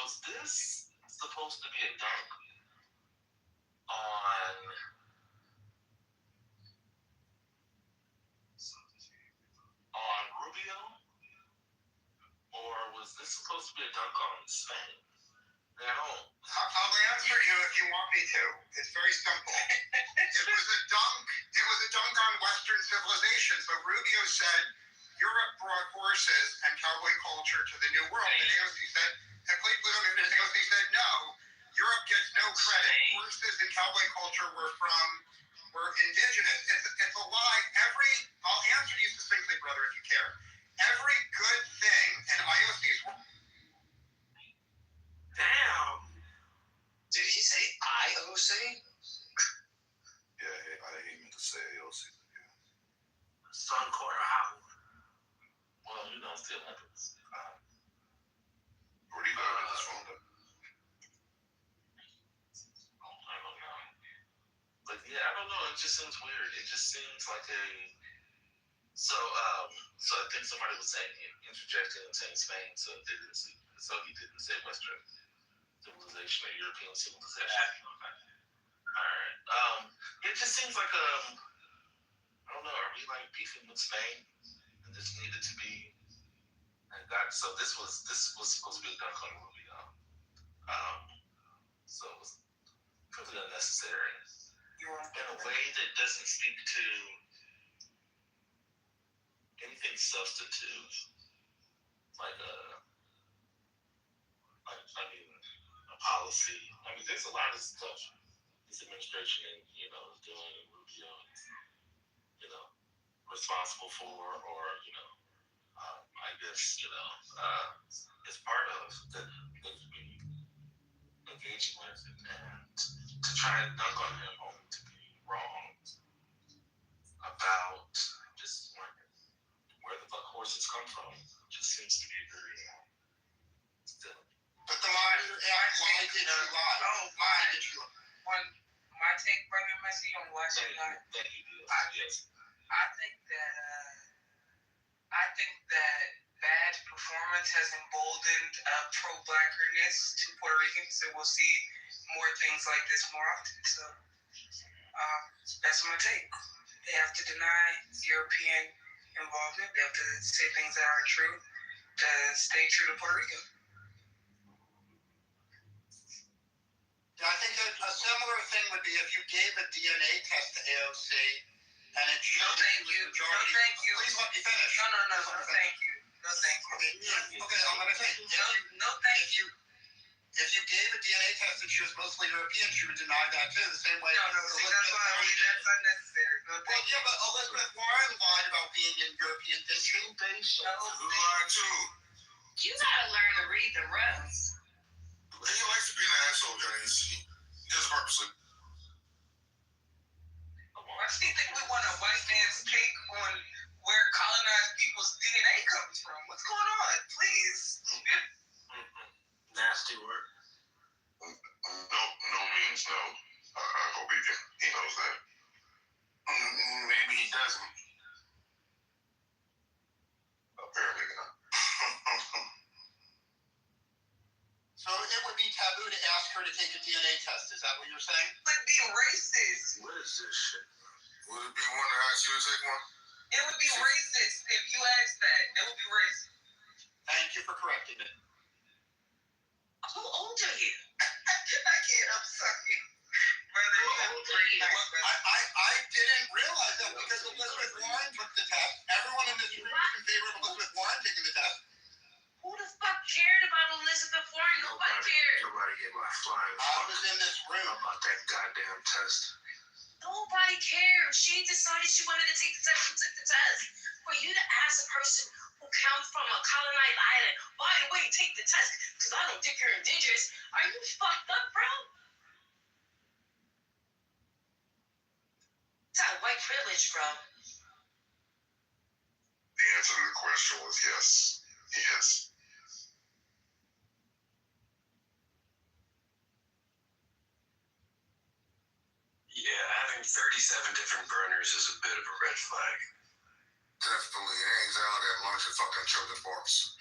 was this supposed to be a dunk on Rubio, or was this supposed to be a dunk on Spain? I'll answer you if you want me to. It's very simple. It was a dunk. It was a dunk on Western civilization. So Rubio said Europe brought horses and cowboy culture to the New World. And AOC said, and AOC said no. Europe gets no credit. Horses and cowboy culture were indigenous. It's a lie. I'll answer you succinctly, brother, if you care. Every good thing, and IOC's. Damn. Did he say IOC? Yeah, I didn't mean to say AOC. Sun Quarter Howard. Well, still happens. Where do you go with this phone? I don't know. But yeah, I don't know. It just seems weird. It just seems like So I think somebody was saying interjecting and saying Spain, so he didn't say Western civilization or European civilization. Okay. All right. It just seems like I don't know. Are we like beefing with Spain? And this needed to be. So this was supposed to be a dunk on Rubio. So it was pretty unnecessary in a way that doesn't speak to anything substantive, like a policy. There's a lot of stuff this administration, is doing, and Rubio is, responsible for, or I guess is part of that they could be engaging with, and to try and dunk on him only to be wrong about just where the fuck horses come from just seems to be very still. But the lie, why did you lie? Oh, why did you lie? My take, Brother Messi, on why she lied. Yes. I think that bad performance has emboldened pro-blackerness to Puerto Ricans, so we'll see more things like this more often. So that's my take. They have to deny European involvement. They have to say things that aren't true to stay true to Puerto Rico. Yeah, I think that a similar thing would be if you gave a DNA test to AOC and it showed No, thank you. majority. No, thank you. Please let me finish. No, thank you. No, thank you. Okay, I'm gonna say No, thank you. If you gave a DNA test and she was mostly European, she would deny that too. The same way. No, see, that's why that's unnecessary. No, Well, thank you. yeah, but Elizabeth Warren lied about being in European, didn't she? Who lied too? You gotta learn to read the rooms. He likes to be an asshole, Johnny. He does it purposely. Why do you think we want a white man's take on where colonized people's DNA comes from? What's going on? Please. Nasty word. No means no. I hope he knows that. Maybe he doesn't. Apparently not. So it would be taboo to ask her to take a DNA test. Is that what you're saying? It would be racist. What is this shit? Would it be one to ask you to take one? It would be racist if you asked that. It would be racist. Thank you for correcting it. How old are you? I can't. I'm sorry. Brother, I didn't realize that because Elizabeth Warren took the test. Everyone in this room is in favor of Elizabeth Warren taking the test. Who the fuck cared about Elizabeth Warren? Nobody cared. Nobody gave my flying I was in this room. about that goddamn test. Nobody cared. She decided she wanted to take the test. She took the test. For you to ask a person who comes from a colonized island, by the way, take the test because I don't think you're indigenous. Are you fucked up, bro? It's not white privilege, bro. The answer to the question was yes. Yes. Yeah, having 37 different burners is a bit of a red flag. Definitely hangs out at lunch and fucking children's parks.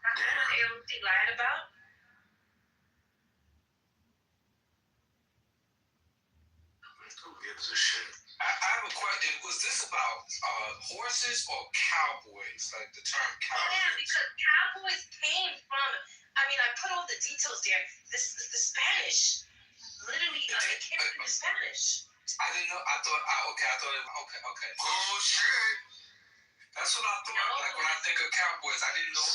That's what AOC lied about? Who gives a shit? I have a question. Was this about horses or cowboys? Like the term Yeah, cowboys? because cowboys came from. I mean, I put all the details there. The Spanish, literally, it came from the Spanish. I didn't know. I thought. Okay. Oh shit. That's what I thought. No. Like when I think of cowboys, I didn't know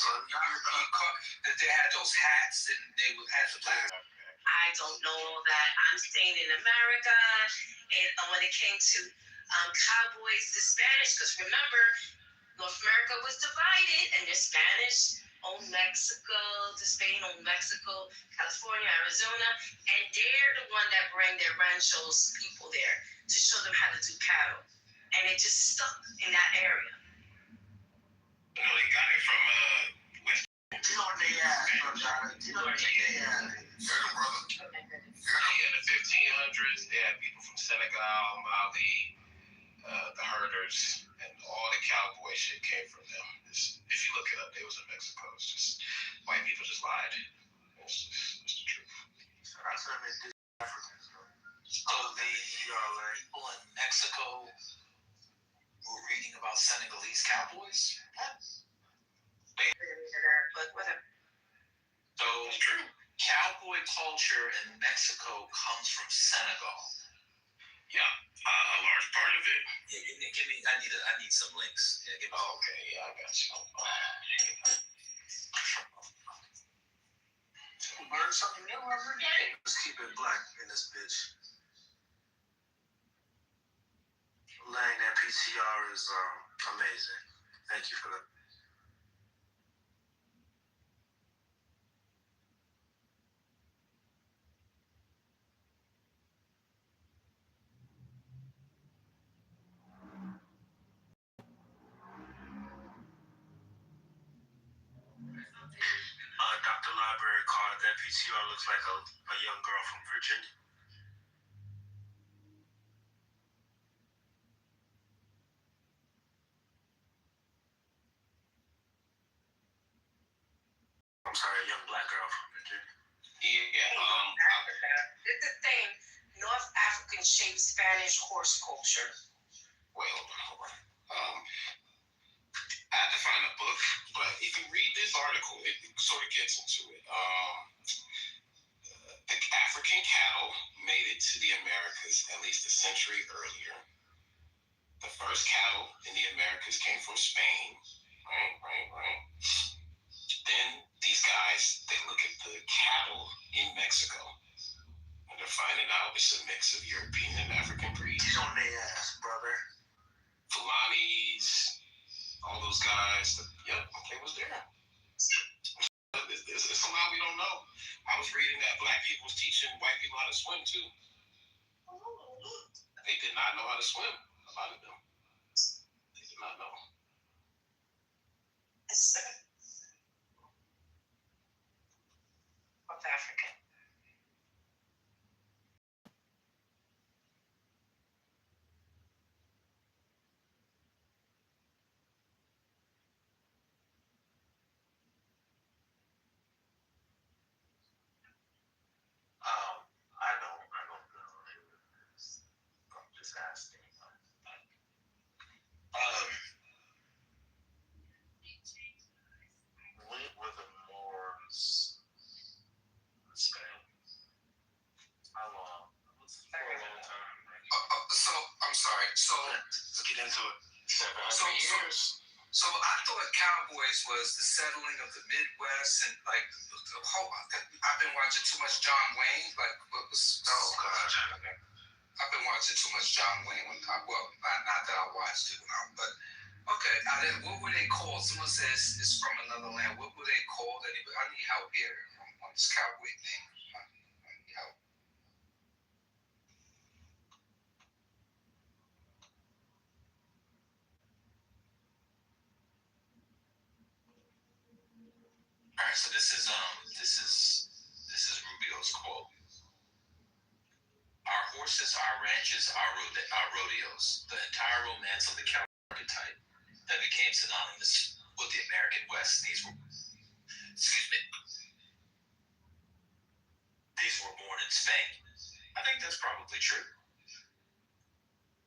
that they had those hats and they would have the black. I don't know that. I'm staying in America, and when it came to cowboys, the Spanish, because remember, North America was divided, and the Spanish owned Mexico, the Spain owned Mexico, California, Arizona, and they're the one that bring their ranchos people there to show them how to do cattle, and it just stuck in that area. You know, they got it from West. You know what they asked, brother? You know what they asked? In the 1500s, they had people from Senegal, Mali, the herders, and all the cowboy shit came from them. If you look it up, they was in Mexico. It's just white people just lied. It's the truth. That's what I mean. Africans. So the people in Mexico were reading about Senegalese cowboys? But whatever. So it's true. Cowboy culture in Mexico comes from Senegal. Yeah, a large part of it. Yeah, give me. I need some links. Yeah, give me. Oh, okay, yeah, I got you. Learn something new every day. Let's keep it black in this bitch. Lang, that PCR is amazing. Thank you for that. Dr. Library card, that PCR looks like a young girl from Virginia. I'm sorry, a young black girl from Virginia. Yeah, Africa. It's the same North African shaped Spanish horse culture. wait, hold on. I had to find a book, but if you read this article, it sort of gets into it. The African cattle made it to the Americas at least a century earlier. The first cattle in the Americas came from Spain. Right. Then these guys, they look at the cattle in Mexico, and they're finding out it's a mix of European and African breeds. He's on their ass, brother. Fulanis, all those guys. Yep, they was there. It's a lot we don't know. I was reading that black people was teaching white people how to swim too. They did not know how to swim. A lot of them. They did not know. North African. I don't know. I'm just asking. When were the Moors in Spain? How long? It was for a long time, right? So I'm sorry. So Let's get into it. 700 years. So I thought cowboys was the settling of the Midwest and like the whole. I've been watching too much John Wayne. Like what was? Oh God. I've been watching too much John Wayne. Not that I watched it, but okay. What were they called? Someone says it's from another land. What were they called? I need help here on this cowboy thing. I need help. All right, so this is Rubio's quote. Our horses, our ranches, our rodeos, the entire romance of the cowboy archetype that became synonymous with the American West. These were, think that's probably true.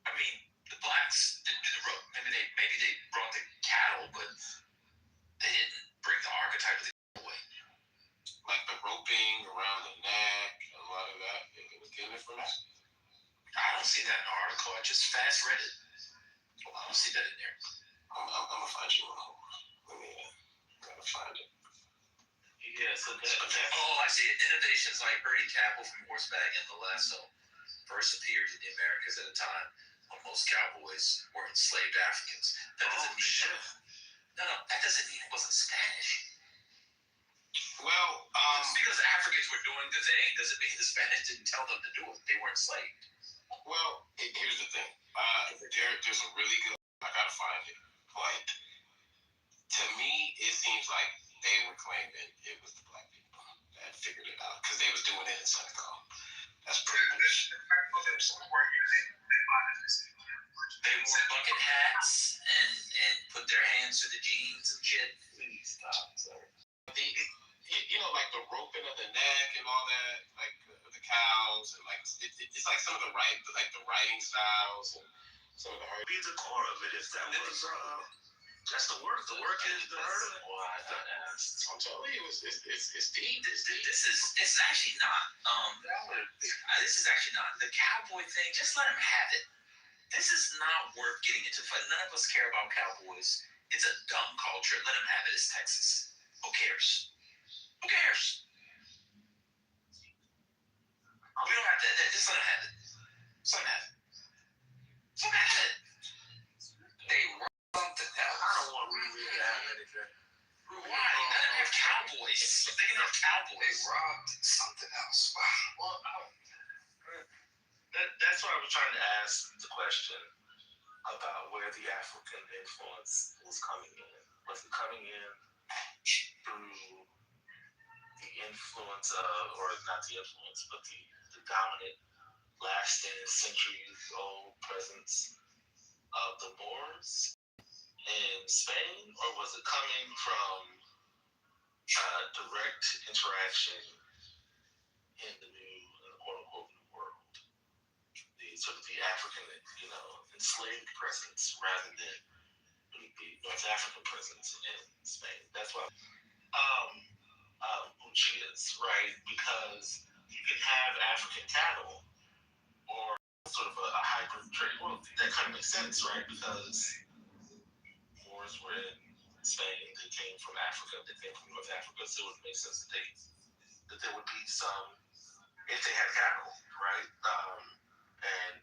I mean, the blacks didn't do the rope. Maybe they brought the cattle, but they didn't bring the archetype of the away. Like the roping around the neck, a lot of that, it was getting it from that. I don't see that in the article. I just fast read it. Well, I don't see that in there. I'm gonna find you one. Let me gotta find it. Yeah, so I see it. Innovations like herding cattle from horseback and the lasso first appeared in the Americas at a time when most cowboys were enslaved Africans. That doesn't mean that doesn't mean it wasn't Spanish. Well, just because the Africans were doing the thing doesn't mean the Spanish didn't tell them to do it. They weren't enslaved. Well, here's the thing. There's a really good. I gotta find it. Like, to me, it seems like they were claiming it was the black people that figured it out because they was doing it in Senegal. That's pretty much. They wore bucket hats and put their hands through the jeans and shit. Please stop, sir. You know, like the roping of the neck and all that, like the cows, and like it's like some of the writing styles and some of the hard. Be the core of it if that was that's the work. The work is the hurt. I'm telling you, it's deep. This is actually not. This is actually not the cowboy thing. Just let them have it. This is not worth getting into. None of us care about cowboys. It's a dumb culture. Let them have it. It's Texas. Who cares? Who cares? We don't have to. Just let them have it. Just let them have it. Just let them have it. They robbed something else. I don't want to read that anything. Why? Let them have cowboys. They can have cowboys. They robbed something else. Well, that's why I was trying to ask the question about where the African influence was coming in. Was it coming in through the influence of, or not the influence, but the dominant, lasting, centuries-old presence of the Moors in Spain, or was it coming from direct interaction in the quote-unquote new world? Sort of the African, enslaved presence rather than the North African presence in Spain. That's why Uchias, right? Because you can have African cattle or sort of a hybrid trade. Well, that kind of makes sense, right? Because Moors were in Spain, they came from Africa, they came from North Africa, so it would make sense that there would be some, if they had cattle, right? And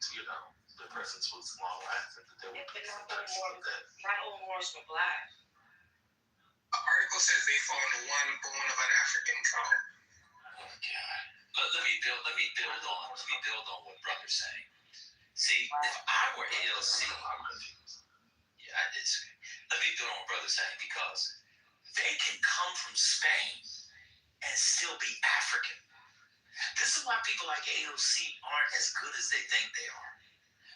the presence was long lasting, that there would be some types of that. Not all Moors were black. The article says they fall into one bone of an African cow. Oh God. Let me build on what brother's saying. See, if I were AOC, I'm confused. Yeah, let me build on what brother's saying, because they can come from Spain and still be African. This is why people like AOC aren't as good as they think they are.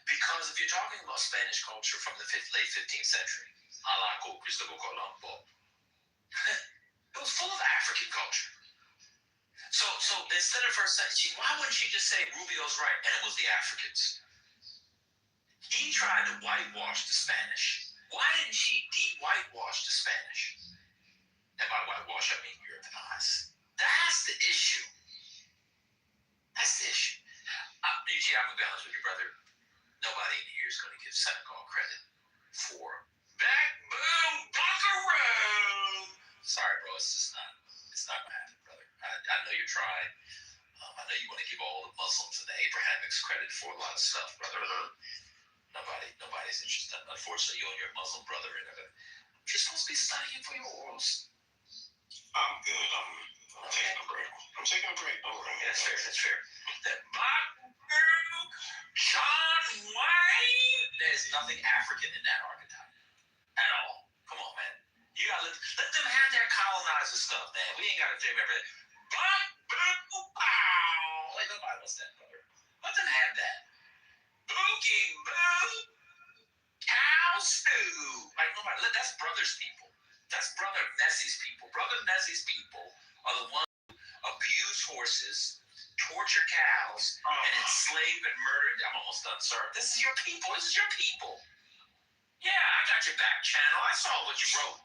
Because if you're talking about Spanish culture from the late 15th century, a la Cristobal Colombo, it was full of African culture. So instead of her saying, why wouldn't she just say Rubio's right and it was the Africans? He tried to whitewash the Spanish. Why didn't she de-whitewash the Spanish? And by whitewash, I mean Europeanize. That's the issue. That's the issue. UG, I'm going to be honest with you, brother. Nobody in here is going to give Senegal credit for backbone buckaroo. Sorry, bro. It's not going to happen, brother. I know you're trying. I know you want to give all the Muslims and the Abrahamics credit for a lot of stuff, brother. Nobody's interested. Unfortunately, you and your Muslim brother you're supposed to be studying for your orals. I'm good. I'm taking a break. Don't worry. That's fair. That buckaroo, John Wayne. There's nothing African in that archetype at all. Come on, man. You gotta let them have their colonizer stuff, man. We ain't gotta remember that. Like nobody wants that, brother. Let them have that. Boogie boo, cow stew. Like nobody. That's brother's people. That's brother Nessie's people. Brother Nessie's people are the ones who abuse horses, torture cows and enslave and murder. I'm almost done, sir. This is your people. This is your people. Yeah, I got your back channel. I saw what you wrote.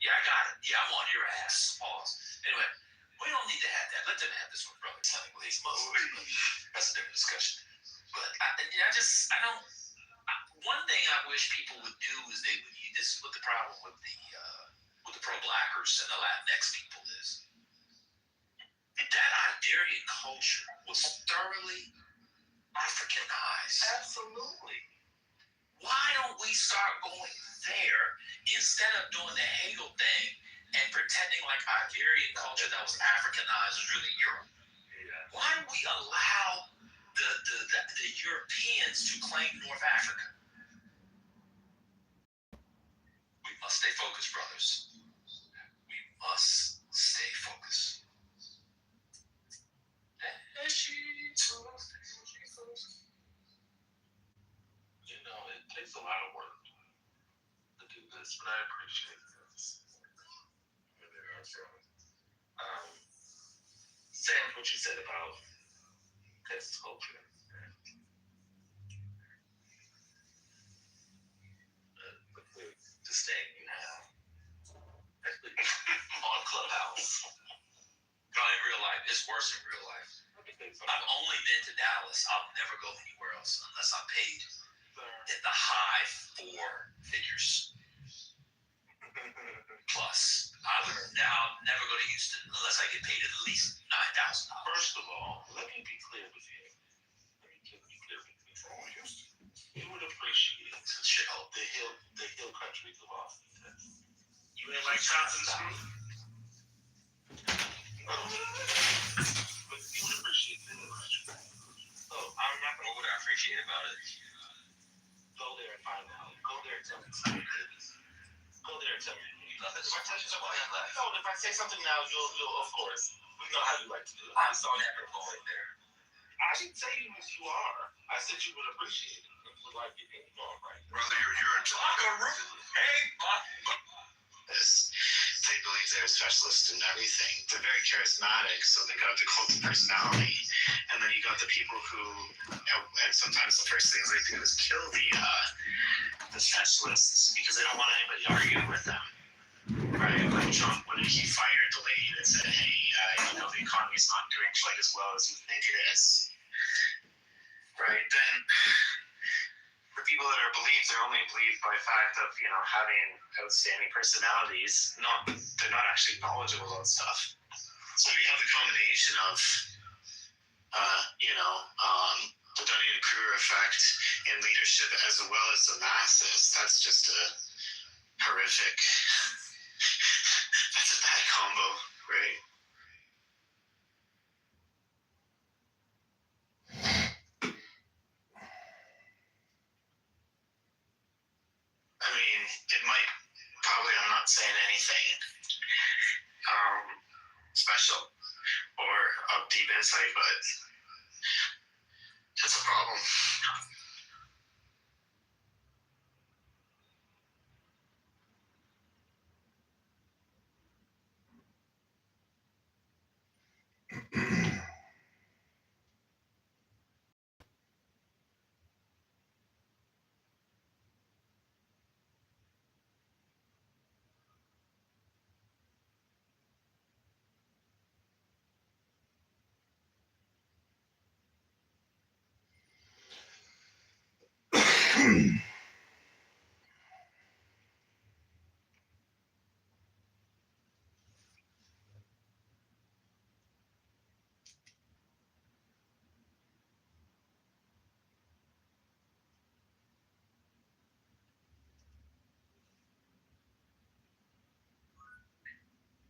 Yeah, I got it. Yeah, I'm on your ass. Pause. Anyway, we don't need to have that. Let them have this one, brother. Telling with these Muslims. That's a different discussion. But one thing I wish people would do is this is what the problem with the pro-blackers and the Latinx people is. That Iberian culture was thoroughly Africanized. Absolutely. Why don't we start going there instead of doing the Hegel thing and pretending like Iberian culture that was Africanized was really Europe? Yeah. Why don't we allow the Europeans to claim North Africa? We must stay focused, brothers. We must stay focused. You know, it takes a lot of work to do this, but I appreciate this. Sam, what you said about Texas culture. The stand you have. Especially on Clubhouse. No, in real life, it's worse in real life. I've only been to Dallas. I'll never go anywhere else unless I'm paid in the high four figures. Plus, I would now never go to Houston unless I get paid at least $9,000. First of all, let me be clear with you. You would appreciate the hill countries of Austin, Texas. You ain't like Johnson Street? No. But you would appreciate the hill country. So I'm not gonna. What would I appreciate about it? Go there and find out. Go there and tell me something. Go there and tell me. No, if I say something now, you'll of course. We know how you like to do it. I'm so never going there. I didn't say you are. I said you would appreciate it. Would like it. You know, right? Brother, you're a locker room. Hey, They believe they're specialists in everything. They're very charismatic, so they got the cult of personality. And then you got the people who, and sometimes the first things they do is kill the specialists because they don't want anybody arguing with them. Right? Like Trump, when he fired the lady that said, hey, the economy's not doing quite as well as you think it is. Right? Then the people that are believed, they're only believed by fact of, having outstanding personalities. They're not actually knowledgeable about stuff. So we have a combination of, the Dunning-Kruger effect in leadership as well as the masses. That's just a horrific, that's a bad combo, right? I mean, it might, probably I'm not saying anything special or of deep insight, but that's a problem.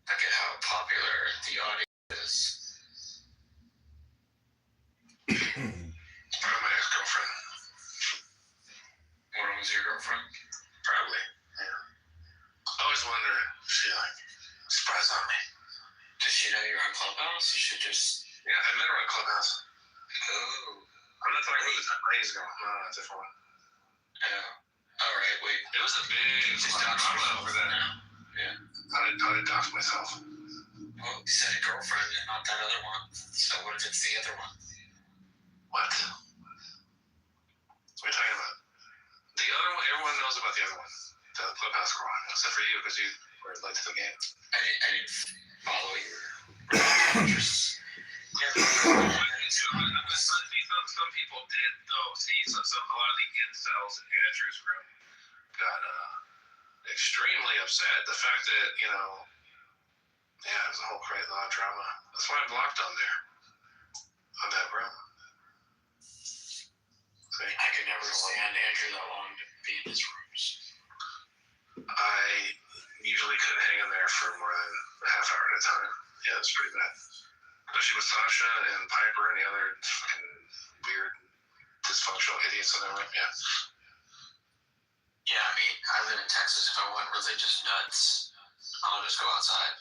I get how popular the audience is. I'm my ex-girlfriend. When was your girlfriend? Probably. Yeah. I always wonder if she surprised on me. Does she know you're on Clubhouse? Or she just... Yeah, I met her on Clubhouse. Oh. I'm not talking about the 10 days ago. No, that's a different one. Yeah. All right, wait. It was a big drama over that. Yeah. How to dox myself. Well, you said a girlfriend and not that other one. So what if it's the other one? What? What are you talking about? The other one, everyone knows about the other one. The clubhouse girl, except for you, because you were late to the game. I didn't follow your interests. Some people did, though. See, a lot of the incels in Andrew's room got extremely upset. The fact that, it was a whole great lot of drama. That's why I blocked on there, on that room. See? I could never stand Andrew that long to be in his rooms. I usually couldn't hang in there for more than a half hour at a time. Yeah, it's pretty bad. Especially with Sasha and Piper and the other fucking weird, dysfunctional idiots in that room. Yeah. Yeah, I mean, I live in Texas. If I want religious nuts, I'll just go outside.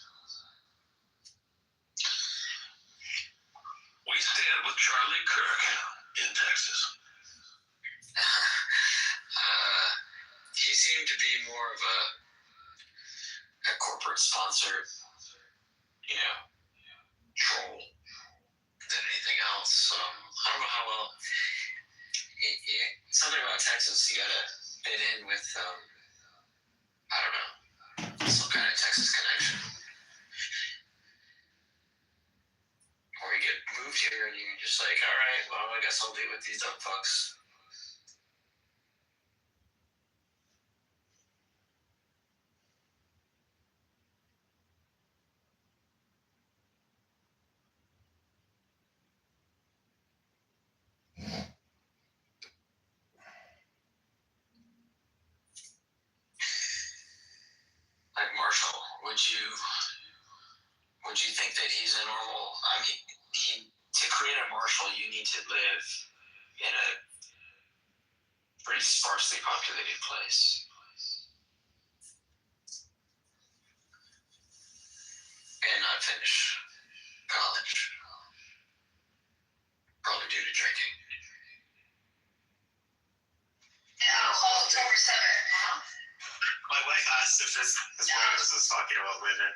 We stand with Charlie Kirk in Texas. He seemed to be more of a corporate sponsored, troll than anything else. I don't know how well. Something about Texas, you gotta fit in with, I don't know, some kind of Texas connection. Or you get moved here and you're just like, all right, well, I guess I'll be with these dumb fucks. Like Marshall, would you think that he's a normal? I mean, to create a Marshall, you need to live in a pretty sparsely populated place and not finish college, probably due to drinking. October 7th. My wife asked if this is talking about women.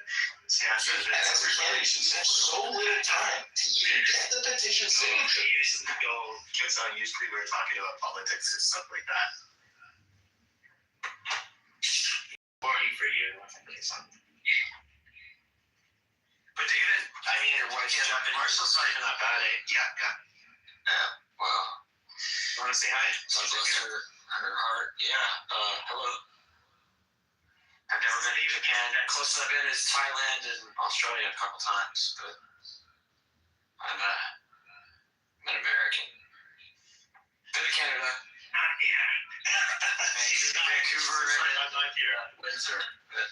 She asked if it's a relationship. So little time to even get the petition signature. Usually we're talking about politics and stuff like that. Boring for you. But David, Your wife's jumping. Marshall's not even that bad, eh? Yeah. Yeah, well, You want to say hi? God bless her heart. Yeah, hello. I've never been to Japan. Closest I've been is Thailand and Australia a couple times, but I'm an American. Been to Canada. Yeah. Vancouver and I'm not here. Windsor. But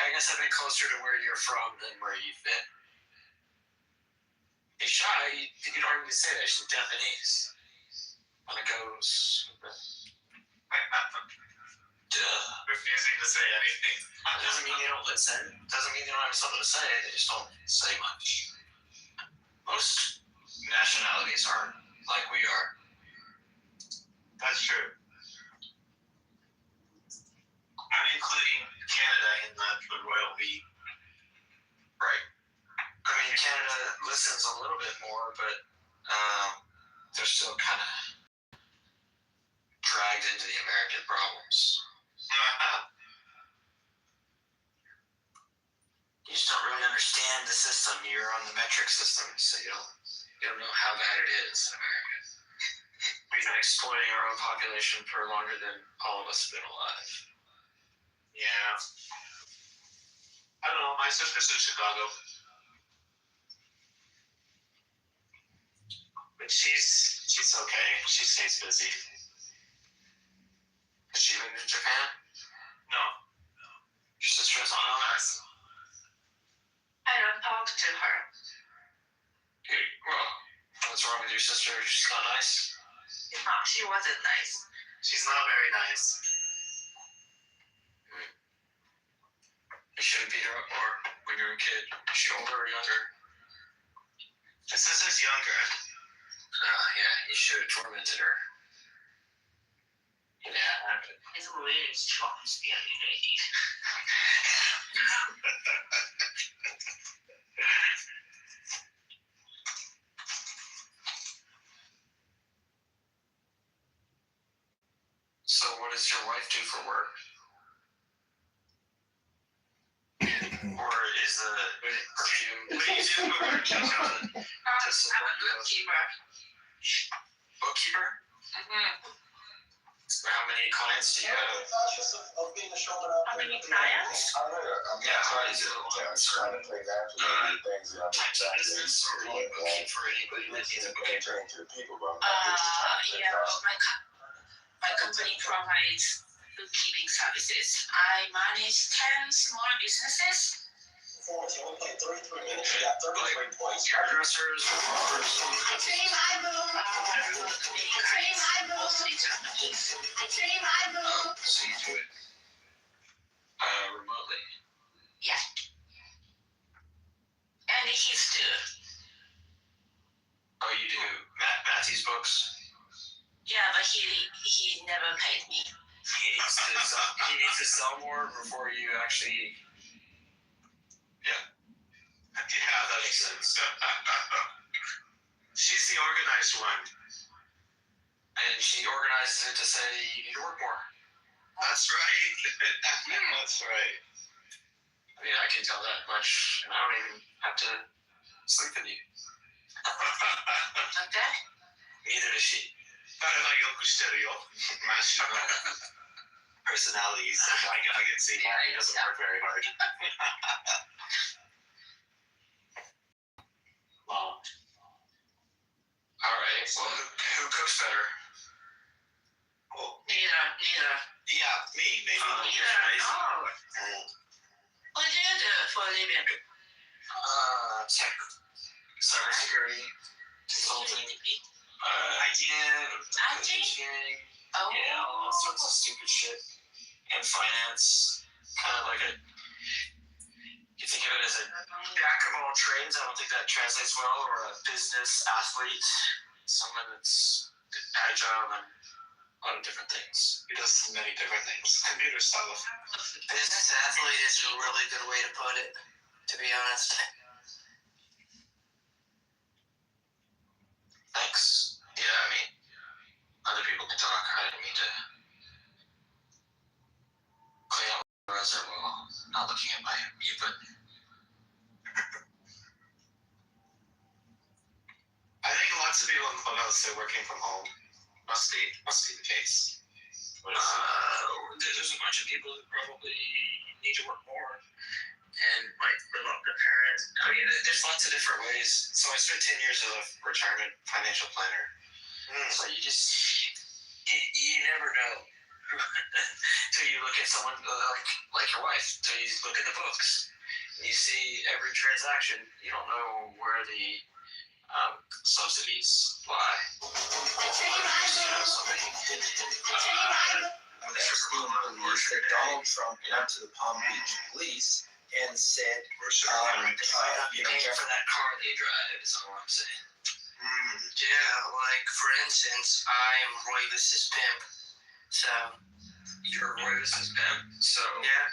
I guess I've been closer to where you're from than where you've been. You're shy. You don't even say that. She's Japanese. When it goes. Duh. Refusing to say anything. Doesn't mean you don't listen. Doesn't mean you don't have something to say. They just don't say much. Most nationalities aren't like we are. That's true. I'm including Canada in the royal we. Right. I mean, Canada listens a little bit more, but they're still kind of dragged into the American problems. You just don't really understand the system. You're on the metric system, so you don't know how bad it is in America. We've been exploiting our own population for longer than all of us have been alive. Yeah. I don't know. My sister's in Chicago. But she's okay. She stays busy. Has she been to Japan? No. Your sister is on us? I don't talk to her. Well, what's wrong with your sister? She's not nice? No, she wasn't nice. She's not very nice. You should have beat her up more when you were a kid. Is she older or younger? My sister's younger. Yeah, you should have tormented her. Yeah. It's really strong the other day. Or is the perfume? What do you do in order to support I'm a bookkeeper. Bookkeeper? How many clients do you have? How many clients? Yeah, is it a certain types of business, or do you bookkeep for anybody that needs a bookkeeper? My company provides bookkeeping services. I manage 10 small businesses. Hairdressers, barbers, Mostly Japanese. so you do it remotely. Yeah. And he's too. Oh, you do Matthew's books? Yeah, but he never paid me. He needs to sell more before you actually. Yeah, that makes sense. She's the organized one. And she organizes it to say you need to work more. That's right. That's right. I mean, I can tell that much, and I don't even have to sleep with you. Okay? Neither does she. Personalities. I can see that. He doesn't work very hard. Well, all right. Well, who cooks better? Neither. Yeah, me, maybe. What do you do for a living? Tech, cybersecurity, consulting, engineering, Oh. yeah, all sorts of stupid shit, and finance. Kind of like you think of it as a jack of all trades. I don't think that translates well, or a business athlete, someone that's agile and a lot of different things. He does many different things. Computer stuff. Business athlete is a really good way to put it, to be honest. Thanks. Yeah, I mean, other people can talk. I didn't mean to clean up the browser while not looking at my mute button. I think lots of people in Clubhouse say working from home. Must be the case. There's a bunch of people who probably need to work more and might live up their parents. I mean, there's lots of different ways. So I spent 10 years as a retirement financial planner. So you never know till you look at someone like your wife, till you look at the books and you see every transaction. You don't know where the subsidies lie. Donald Trump went to the Palm Beach police and said, paying for that car they drive is all I'm saying. Yeah, like for instance, I'm Royvis's pimp. So you're Royvis's pimp? So yeah.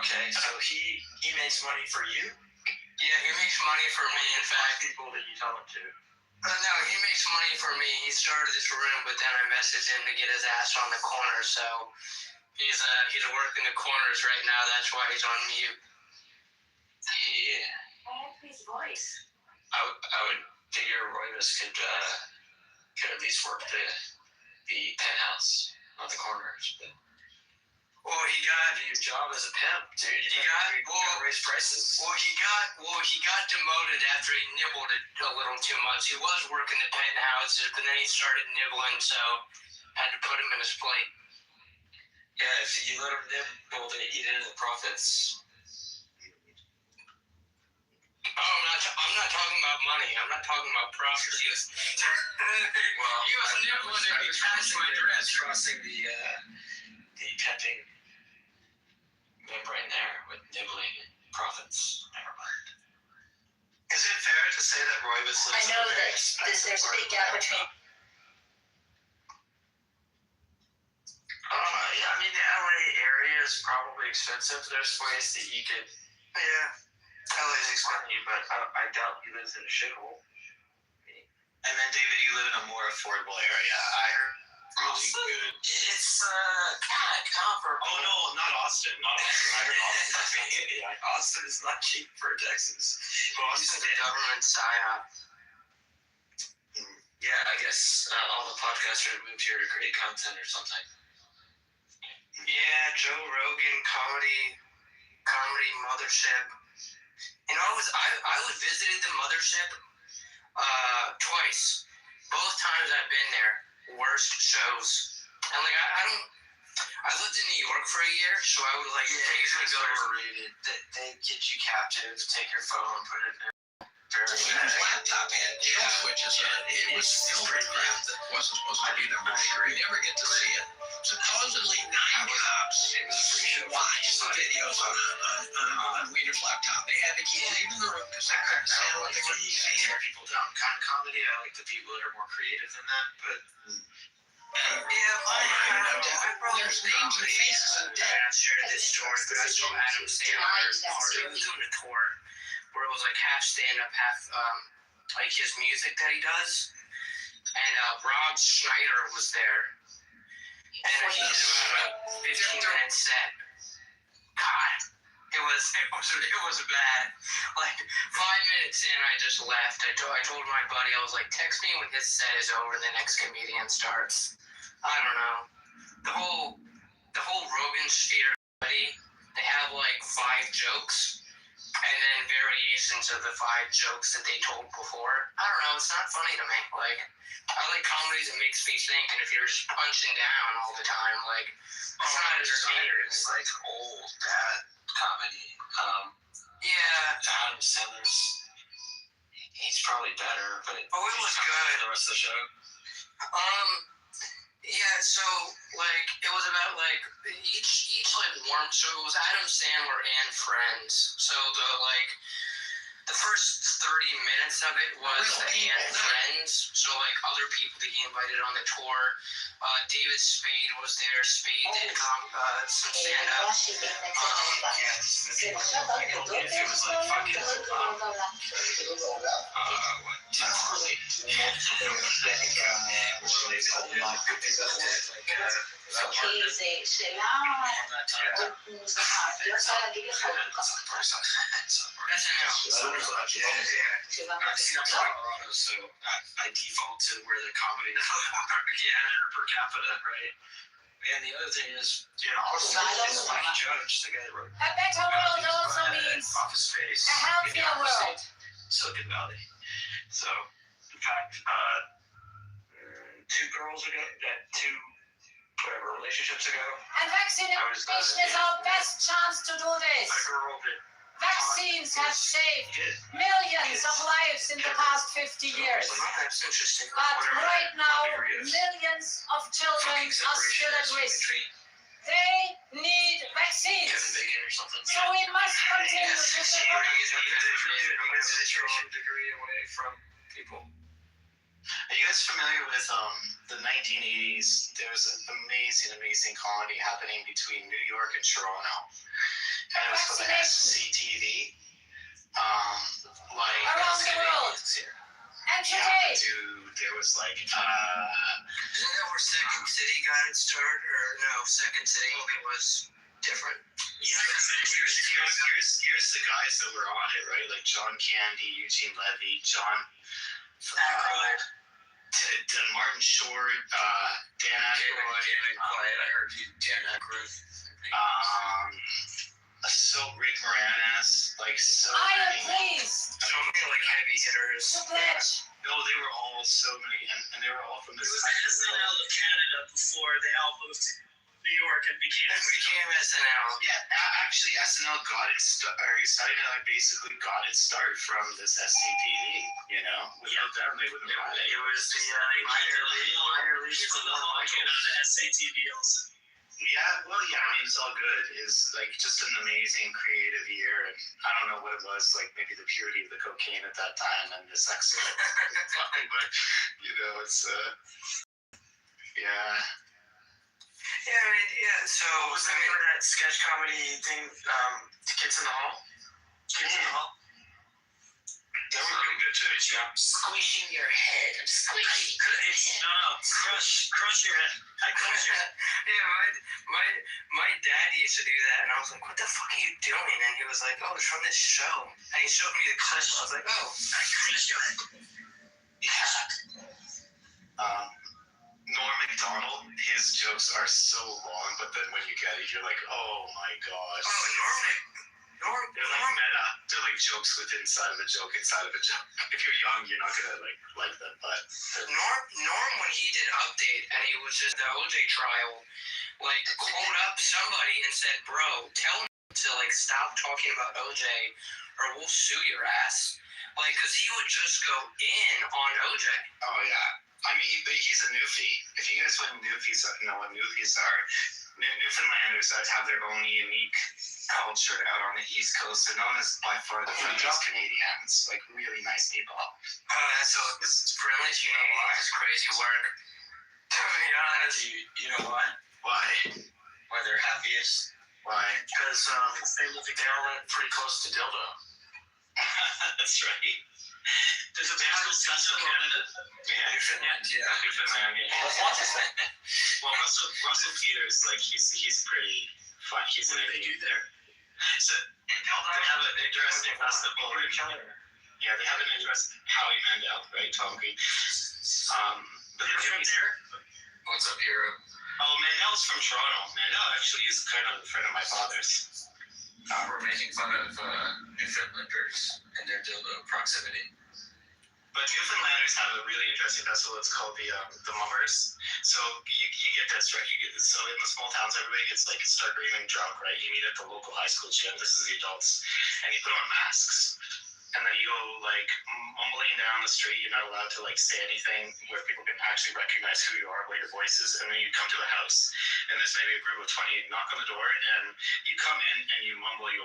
Okay, so he makes money for you? Yeah, he makes money for me. In fact, people that you tell him to. No, he makes money for me. He started this room, but then I messaged him to get his ass on the corner. So he's working the corners right now. That's why he's on mute. Yeah. I like his voice. I would figure Royvis could at least work the penthouse, not the corners. But well, he got your job as a pimp, dude. You got raise prices. Well, he got demoted after he nibbled it a little too much. He was working the penthouses, but then he started nibbling, so had to put him in his plate. Yeah, if you let him nibble, they eat into the profits. Oh, I'm not talking about money. I'm not talking about profits. Well, you was nibbling and you trashed my dress. Crossing the pimping membrane there with nibbling and profits. Never mind. Is it fair to say that Royvis lives in a very expensive there's a big gap between. Yeah, I mean, the LA area is probably expensive. There's ways that you could. Yeah, LA is expensive, but I doubt he lives in a shithole. And then, David, you live in a more affordable area. I heard really good. It's comparable. Oh no, not Austin. Not Austin. I heard Austin. Yeah, Austin is not cheap for Texas. Austin's a government psyop. Yeah, I guess all the podcasters moved here to create content or something. Yeah, Joe Rogan comedy mothership. You know, I was visited the mothership twice. Both times I've been there, worst shows. And like I lived in New York for a year, so I would like occasionally go. Overrated. They get you captive, take your phone, put it in. His laptop had kill switches in it. It was filtered crap that wasn't supposed to be there. You never get to see it. Supposedly 9 cops watched the videos on Wiener's laptop. They had to keep leaving the room because they couldn't stand what they couldn't see. Tear people down kind of comedy. I like the people that are more creative than that, but. There's names and faces and death. I shared this story, but I saw Adam Sandler doing a tour where it was like half stand-up, half like his music that he does. And Rob Schneider was there. And he did about a 15-minute set. God, it was bad. Like 5 minutes in, I just left. I told my buddy, I was like, text me when his set is over and the next comedian starts. I don't know. The whole Rogan Sphere, they have like 5 jokes and then variations of the 5 jokes that they told before. I don't know. It's not funny to me. Like, I like comedies that makes me think, and if you're just punching down all the time, like, it's not entertaining. It's like old, bad comedy. Yeah. Adam Sandler's, he's probably better, but it was good. The rest of the show. Yeah, so like it was about like each like warm. So it was Adam Sandler and friends. So the first 30 minutes of it was and friends. So like other people that he invited on the tour. David Spade was there. Spade did some stand up. Colorado, so I default to where the comedy is per capita, right? And the other thing is, Austin is Mike Judge, the guy that wrote A better world also means Office Space, a healthier world. Silicon Valley. So, in fact, 2 girls ago, relationships ago, And vaccination is our best chance to do this. a girl that Vaccines have saved millions of lives in the past 50 years. That's interesting. But right now, millions of children are still at risk. They need vaccines. So we must continue to support. Degree away from people. Are you guys familiar with the 1980s? There was an amazing comedy happening between New York and Toronto. And it was for the SCTV. Around the world. And today. Dude, there was like Isn't that where Second City got its start? Or no, Second City was different. Yeah, here's the guys that were on it, right? Like John Candy, Eugene Levy, John Martin Short, Dan Aykroyd. I heard you, Dan Aykroyd. So Rick Moranis, like so I am many. pleased. So many like heavy hitters. To pledge. No, they were all so many, and they were all from this. It was SNL of Canada before they all moved to New York and became SNL. Yeah, actually, SNL got its start. Saturday Night basically got its start from this SCTV. You know, without them, they wouldn't have it. It was the minor league for the whole SATV also. Yeah, well, yeah, I mean, it's all good. It's like just an amazing creative year, and I don't know what it was, like maybe the purity of the cocaine at that time and the sex of it at the time, but you know, it's yeah. Yeah, so remember that sketch comedy thing, Kids in the Hall? Kids in the Hall? That was really good too. you. Squishing your head. I'm squishing. No, crush your head. I crush your head. Yeah, my dad used to do that, and I was like, "What the fuck are you doing?" And he was like, "Oh, it's from this show." And he showed me the clip. I was like, "Oh, I crush your head." Norm Macdonald, his jokes are so long, but then when you get it, you're like, oh my gosh. Oh, Norm. They're like meta. They're like jokes within inside of a joke inside of a joke. If you're young, you're not gonna like them, but Norm, when he did Update, and he was just the OJ trial, like called up somebody and said, "Bro, tell me to like stop talking about OJ, or we'll sue your ass." Like, cause he would just go in on OJ. oh yeah. I mean, he's a newfie. If you guys know what newfies are, Newfoundlanders that have their own unique culture out on the East Coast. They're known as by far the friendliest Canadians, like really nice people. So this friendly Canadian is crazy work. To be honest, You know why? Why? Why they're happiest? Why? Because they all live pretty close to dildo. That's right. There's a festival in it. Newfoundland. Well, Russell Peters, like he's pretty fun. He's an idiot there. So they have an interesting festival. Yeah, they have an interesting Howie Mandel, right? Tom Green. But You're from there? What's up, hero? Oh, Mandel's from Toronto. Mandel actually is kind of a friend of my father's. We're making fun of Newfoundlanders and their dildo proximity. But Newfoundlanders have a really interesting festival. It's called the Mummers. So you get this, right? So in the small towns, everybody gets like start raving drunk, right? You meet at the local high school gym. This is the adults, and you put on masks, and then you go like mumbling down the street. You're not allowed to like say anything where people can actually recognize who you are, what your voice is, and then you come to a house, and there's maybe a group of 20. You knock on the door, and you come in and you mumble, and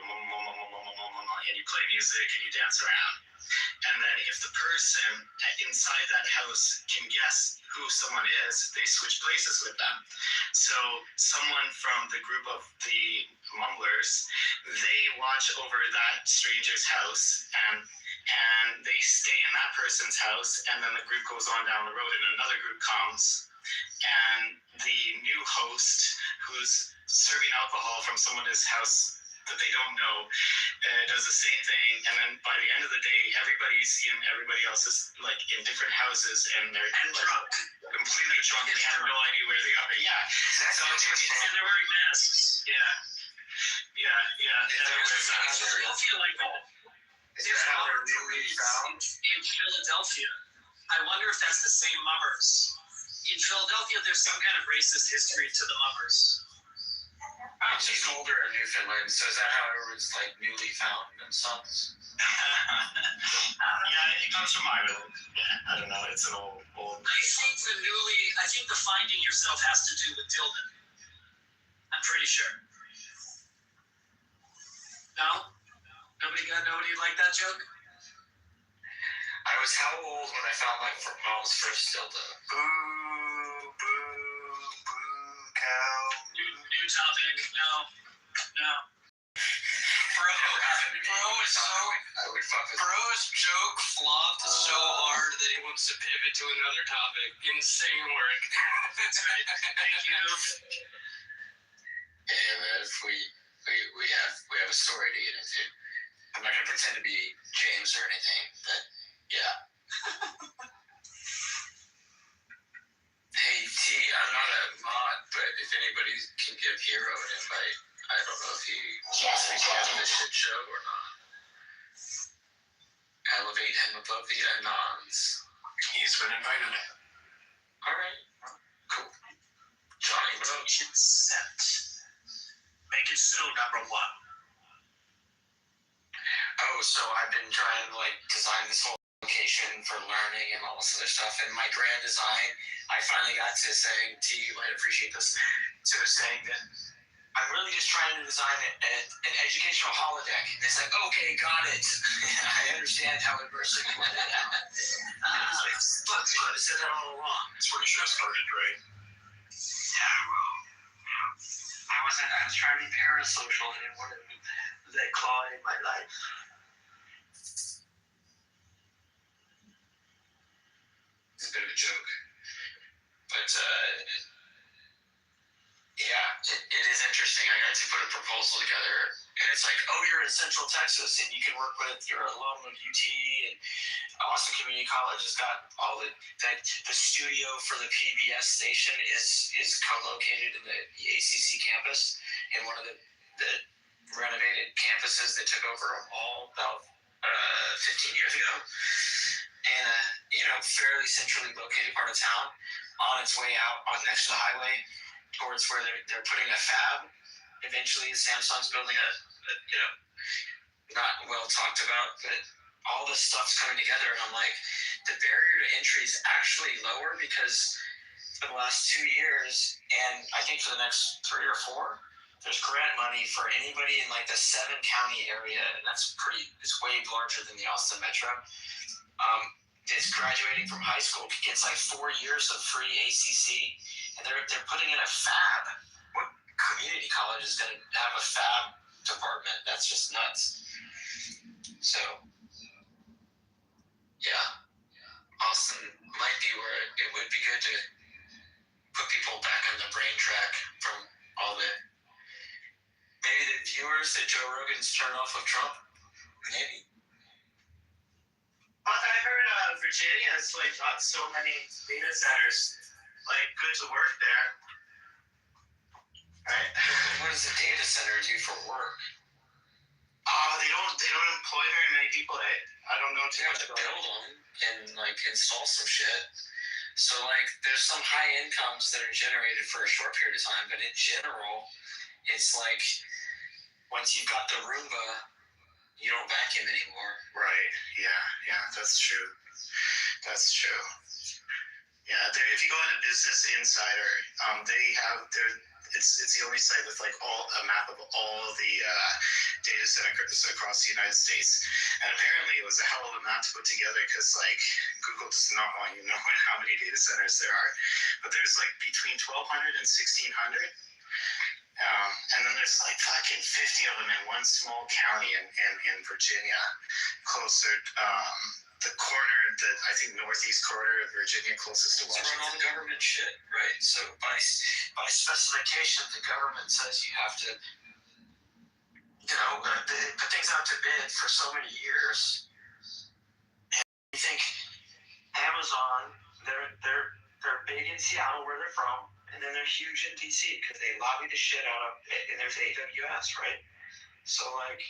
you play music and you dance around. And then if the person inside that house can guess who someone is, they switch places with them. So someone from the group of the mumblers, they watch over that stranger's house and they stay in that person's house, and then the group goes on down the road and another group comes, and the new host who's serving alcohol from someone's house that they don't know does the same thing, and then by the end of the day, everybody's in everybody else's like in different houses, and they're drunk, completely drunk, and they have no idea where they are. Yeah, so and they're wearing masks. Yeah. I feel like is that how they're newly found? In Philadelphia, I wonder if that's the same mummers. In Philadelphia, there's some kind of racist history to the mummers. She's older in Newfoundland, so is that how everyone's like newly found themselves? Yeah, it comes from Ireland. Yeah, I don't know. It's an old. I think the finding yourself has to do with dildo. I'm pretty sure. No? Nobody like that joke? I was how old when I found my mom's first dildo? Boo, cow. New topic. No. Bro's joke flopped so hard that he wants to pivot to another topic. Insane work. That's right. Thank you. And if we have a story to get into. I'm not gonna pretend to be James or anything, but yeah. Hey T, I'm not a mod, but if anybody can give Hero an invite, I don't know if he wants to be part of this shit show or not. Elevate him above the anons. He's been invited. Alright. Cool. Johnny, bro. Consent. Make it so, number one. Oh, so I've been trying to like design this whole application for learning and all this other stuff. And my grand design, I finally got to saying to you, might appreciate this, to saying that I'm really just trying to design an educational holodeck. And it's like, okay, got it. I understand how adversity went out. Fuck, I could have said that all along. That's where you should have started, right? Yeah, well, I was trying to be parasocial and it wanted that claw in my life. a bit of a joke. But yeah, it is interesting. I got to put a proposal together, and it's like, oh, you're in Central Texas, and you can work with your alum of UT, and Austin Community College has got all the studio for the PBS station is co-located in the ACC campus in one of the renovated campuses that took over a mall about 15 years ago, and fairly centrally located part of town, on its way out next to the highway towards where they're putting a fab. Eventually, Samsung's building a not well talked about, but all this stuff's coming together, and I'm like, the barrier to entry is actually lower because for the last 2 years, and I think for the next 3 or 4, there's grant money for anybody in like the 7-county area, and it's way larger than the Austin Metro. It's graduating from high school gets like 4 years of free ACC, and they're putting in a fab. What community college is going to have a fab department? That's just nuts. So, yeah, Austin might be where it would be good to put people back on the brain track from all the maybe the viewers that Joe Rogan's turned off of Trump. Maybe. I heard Virginia has like got so many data centers, like good to work there. Right? What does a data center do for work? They don't employ very many people. I don't know too much to about build them and like install some shit. So like there's some high incomes that are generated for a short period of time, but in general, it's like once you've got the Roomba, you don't vacuum anymore. Right. Yeah, that's true. Yeah, if you go into Business Insider, they have it's the only site with like a map of all the data centers across the United States, and apparently it was a hell of a map to put together because like Google does not want you to know how many data centers there are, but there's like between 1,200 and 1,600. And then there's like fucking 50 of them in one small county in Virginia, closer the corner, I think northeast corner of Virginia, closest to Washington. Run all the government shit, right? So by specification, the government says you have to, they put things out to bid for so many years. And you think Amazon, they're big in Seattle where they're from. And then they're huge in DC because they lobby the shit out of, and there's AWS, right? So like,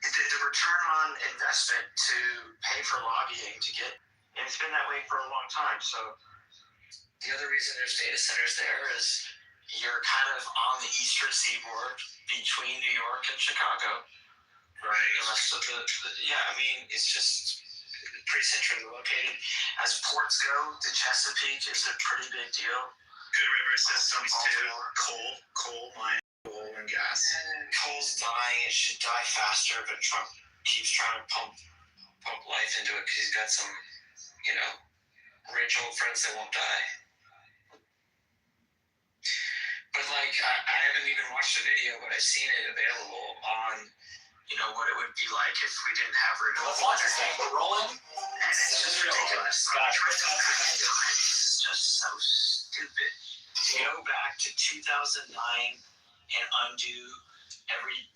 the return on investment to pay for lobbying to get, and it's been that way for a long time. So the other reason there's data centers there is you're kind of on the eastern seaboard between New York and Chicago. Right. The rest of it's just pretty centrally located. As ports go, the Chesapeake is a pretty big deal. Good river systems too. Coal mining, oil and gas. Coal's dying. It should die faster, but Trump keeps trying to pump life into it because he's got some, rich old friends that won't die. But like, I haven't even watched the video, but I've seen it available on, what it would be like if we didn't have renewable energy. We're rolling. And it's just ridiculous. It's just so stupid. To go back to 2009 and undo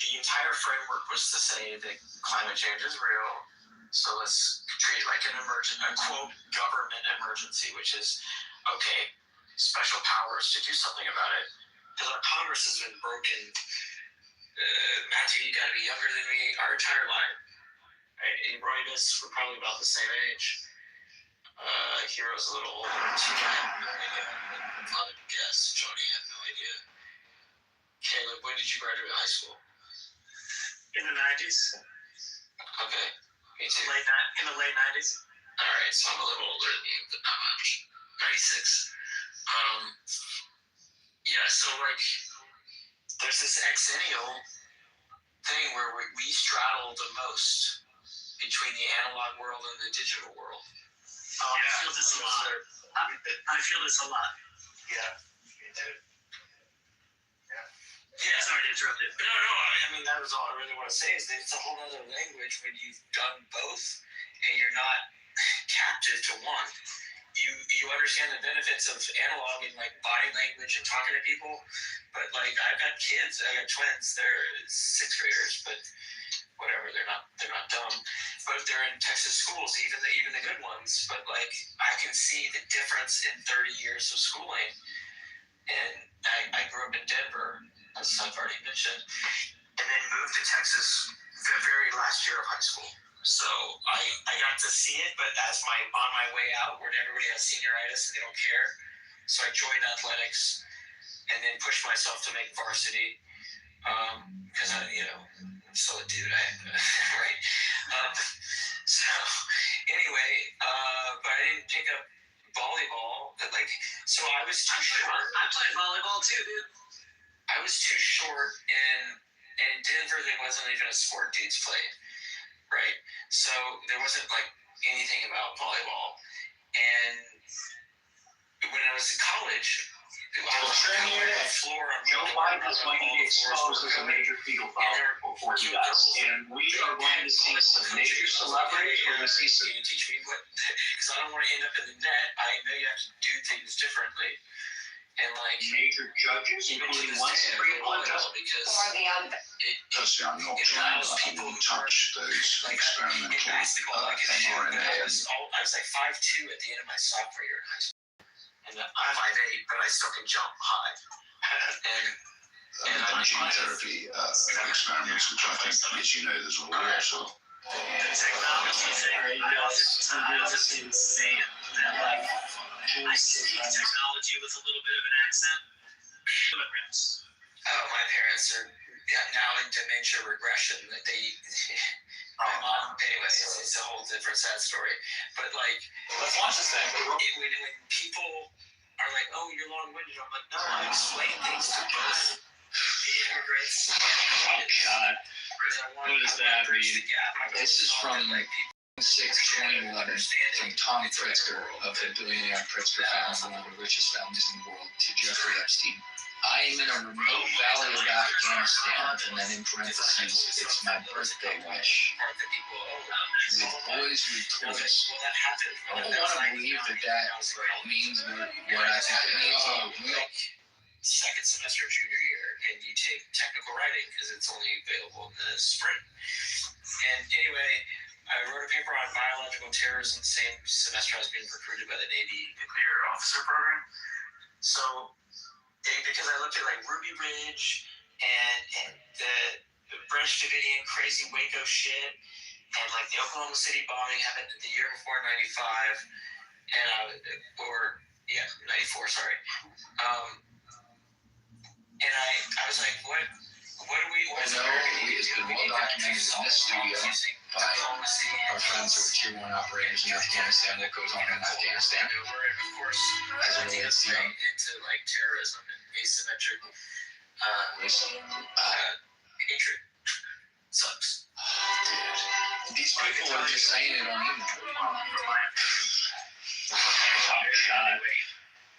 the entire framework was to say that climate change is real. So let's treat it like a quote government emergency, which is okay, special powers to do something about it. Because our Congress has been broken. Matthew, you gotta be younger than me our entire life. Right? And Roy and us were probably about the same age. Hero's a little older. So I have no idea. I'm probably a guess. Jody, I have no idea. Caleb, when did you graduate high school? In the 90s. Okay, me too. In the late 90s. All right, so I'm a little older than you, but not much. 96. Yeah, so like, there's this exennial thing where we straddle the most between the analog world and the digital world. Oh, yeah. I feel this a lot. I feel this a lot. Yeah, me too. Yeah. Yeah. Sorry to interrupt you. No, I mean, that was all I really want to say is that it's a whole other language when you've done both and you're not captive to one. You understand the benefits of analog and like body language and talking to people, but like I've got kids, I got twins, they're 6th graders, but whatever, they're not dumb, but they're in Texas schools, even the good ones. But like I can see the difference in 30 years of schooling, and I grew up in Denver, as I've already mentioned, and then moved to Texas the very last year of high school. So I got to see it, but as on my way out, where everybody has senioritis and they don't care. So I joined athletics, and then pushed myself to make varsity, because I'm still a dude, right? So anyway, but I didn't pick up volleyball. But so I was too short. I played volleyball too, dude. I was too short, and in Denver there wasn't even a sport dudes played. Right, so there wasn't like anything about volleyball, and when I was in college, I was on the floor. Joe Biden is going to be exposed as a major pedophile before he does, and we are going to see some major celebrities. We're going to see some. Can you teach me what? Because I don't want to end up in the net. I know you have to do things differently, and like major judges, including one Supreme Court justice. Because Personally, I'm not trying to touch those like experimental in basketball, like mRNA. I was like 5'2" at the end of my sophomore year in high school, and I'm 5'8", but I still can jump high. And The gene therapy experiments, which I think, as you know, there's a war. So The technology thing, I was just insane. That like, I see technology with a little bit of an accent. Immigrants. Oh, my parents are now in dementia regression. That they, my mom. Anyway, it's a whole different sad story. But like, Let's watch this thing. when people are like, "Oh, you're long-winded," I'm like, "No, I explain things to both the immigrants and Oh God, what does that mean? This is from 6/2011 from Tom Pritzker of the billionaire Pritzker family, one of the richest families in the world, to Jeffrey Epstein. I am in a remote valley of Afghanistan, and then in parentheses, it's my birthday wish. With boys with toys. I don't want to believe that means what I think it means. Second semester of junior year, and you take technical writing because it's only available in the spring. And anyway, I wrote a paper on biological terrorism the same semester I was being recruited by the Navy nuclear officer program. So, because I looked at like Ruby Ridge and the British Davidian crazy Waco shit, and like the Oklahoma City bombing happened the year before '95, and 94, sorry. And I was like, what is America need to do? We need to documented in this studio by our friends who are Tier 1 operators in Afghanistan, what goes on in Afghanistan. And of course, as it relates to into like terrorism and asymmetric hatred. Sucks. These people are just saying it on email. Oh God,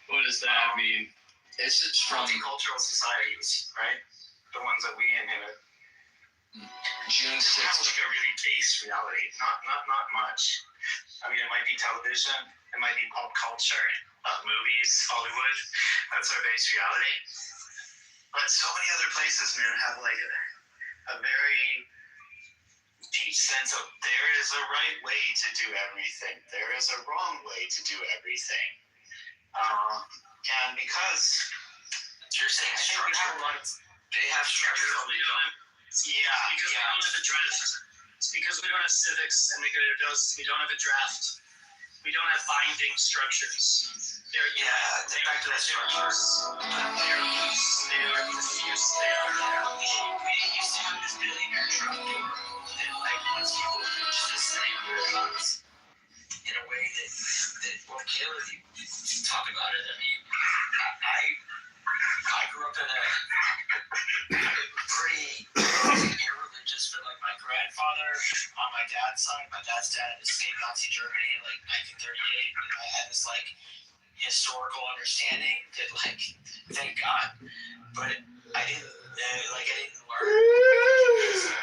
what does that mean? This is from multicultural societies, right? The ones that we inhabit. June 6th. Like a really base reality. Not much. I mean, it might be television, it might be pop culture, movies, Hollywood. That's our base reality. But so many other places, man, have like a very deep sense of there is a right way to do everything. There is a wrong way to do everything. And because you're saying structure, they have structure. Yeah. Because we don't have a draft. It's because we don't have civics and we don't have a draft. We don't have binding structures. Take back to the structures. They're loose. They are diffuse. They are. We used to have this billionaire truck that like wants people to just say in a way that won't kill if you talk about it. I mean, I grew up in a pretty irreligious, but like my grandfather on my dad's side, my dad's dad escaped Nazi Germany in like 1938, and I had this like historical understanding that like, thank God, but I didn't Like I didn't learn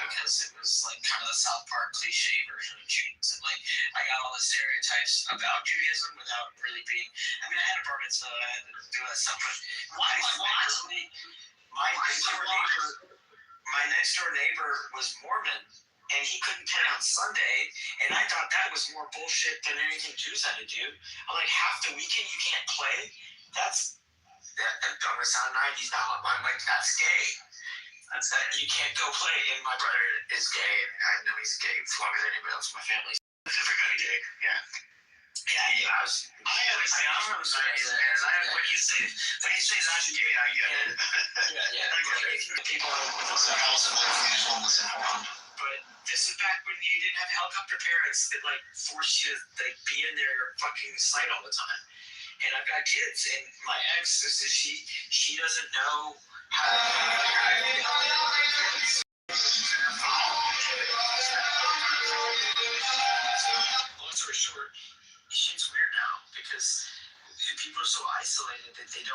because it was like kind of the South Park cliche version of Judaism. Like I got all the stereotypes about Judaism without really being. I mean, I had a bar mitzvah, I had to do that stuff, but my next door neighbor was Mormon, and he couldn't play on Sunday, and I thought that was more bullshit than anything Jews had to do. I'm like, half the weekend you can't play? That's gonna sound 90s now. I'm like, that's gay. That's that. You can't go play. And my brother is gay, and I know he's gay as long as anybody else in my family. Different kind of gay. Yeah. Yeah, I understand. I'm from the 90s, man. When you say that's gay, I get it. Yeah. I get it. People with homeless and around. But this is back when you didn't have helicopter parents that like forced you to like be in their fucking sight all the time. And I've got kids, and my ex, she doesn't know how to. Long story short, shit's weird now because people are so isolated that they kids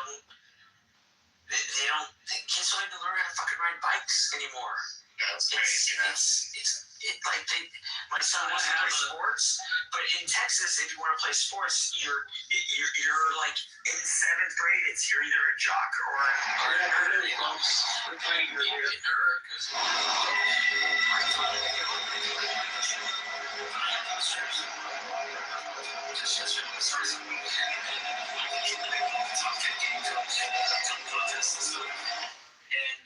don't even learn how to fucking ride bikes anymore. That's crazy. My son wants to play sports, but in Texas, if you want to play sports, you're like in 7th grade. You're either a jock or a nerd. You know, we're playing a nerd because. And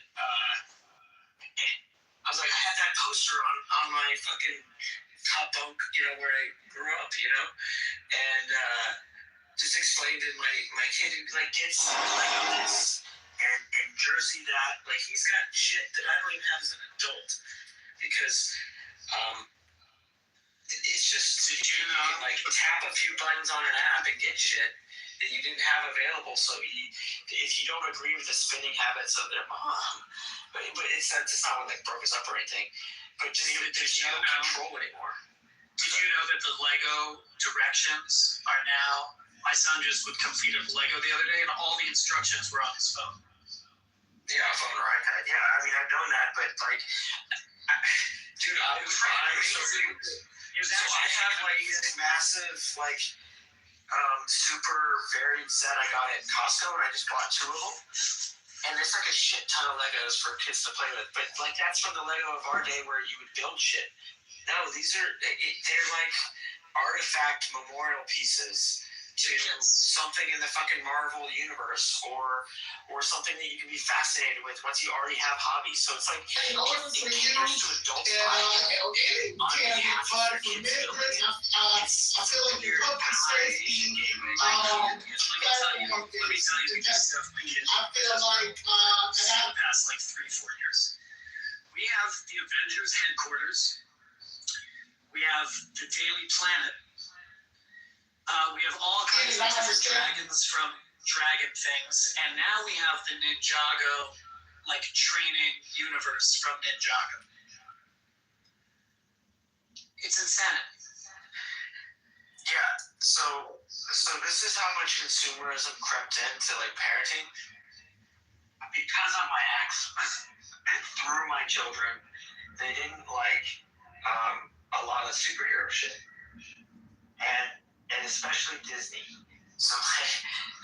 I was like, I had that poster on my fucking top bunk, where I grew up, and just explained to my kid, like, get some Legos and jersey that, like, he's got shit that I don't even have as an adult, because it's just, you can, like, tap a few buttons on an app and get shit that you didn't have available. So if you don't agree with the spending habits of their mom, but it's not what like broke us up or anything, but just there's no control anymore. Did you know that the Lego directions are now? My son just completed Lego the other day, and all the instructions were on his phone. Yeah, phone or iPad. Yeah, I mean, I've known that, but like, dude, I have like this massive like super varied set I got at Costco, and I just bought 2 of them. And there's like a shit ton of Legos for kids to play with, but like that's from the Lego of our day where you would build shit. No, they're like artifact memorial pieces to something in the fucking Marvel universe, or something that you can be fascinated with once you already have hobbies. So it's like it caters to adults. I feel like you're upsetting. Let me tell you this stuff. I feel like the past like 3-4 years, we have the Avengers headquarters. We have the Daily Planet. We have all kinds of different dragons from Dragon things, and now we have the Ninjago, like training universe from Ninjago. It's insanity. Yeah. So this is how much consumerism crept into like parenting. Because I'm my ex, and through my children, they didn't like a lot of superhero shit, and especially Disney. So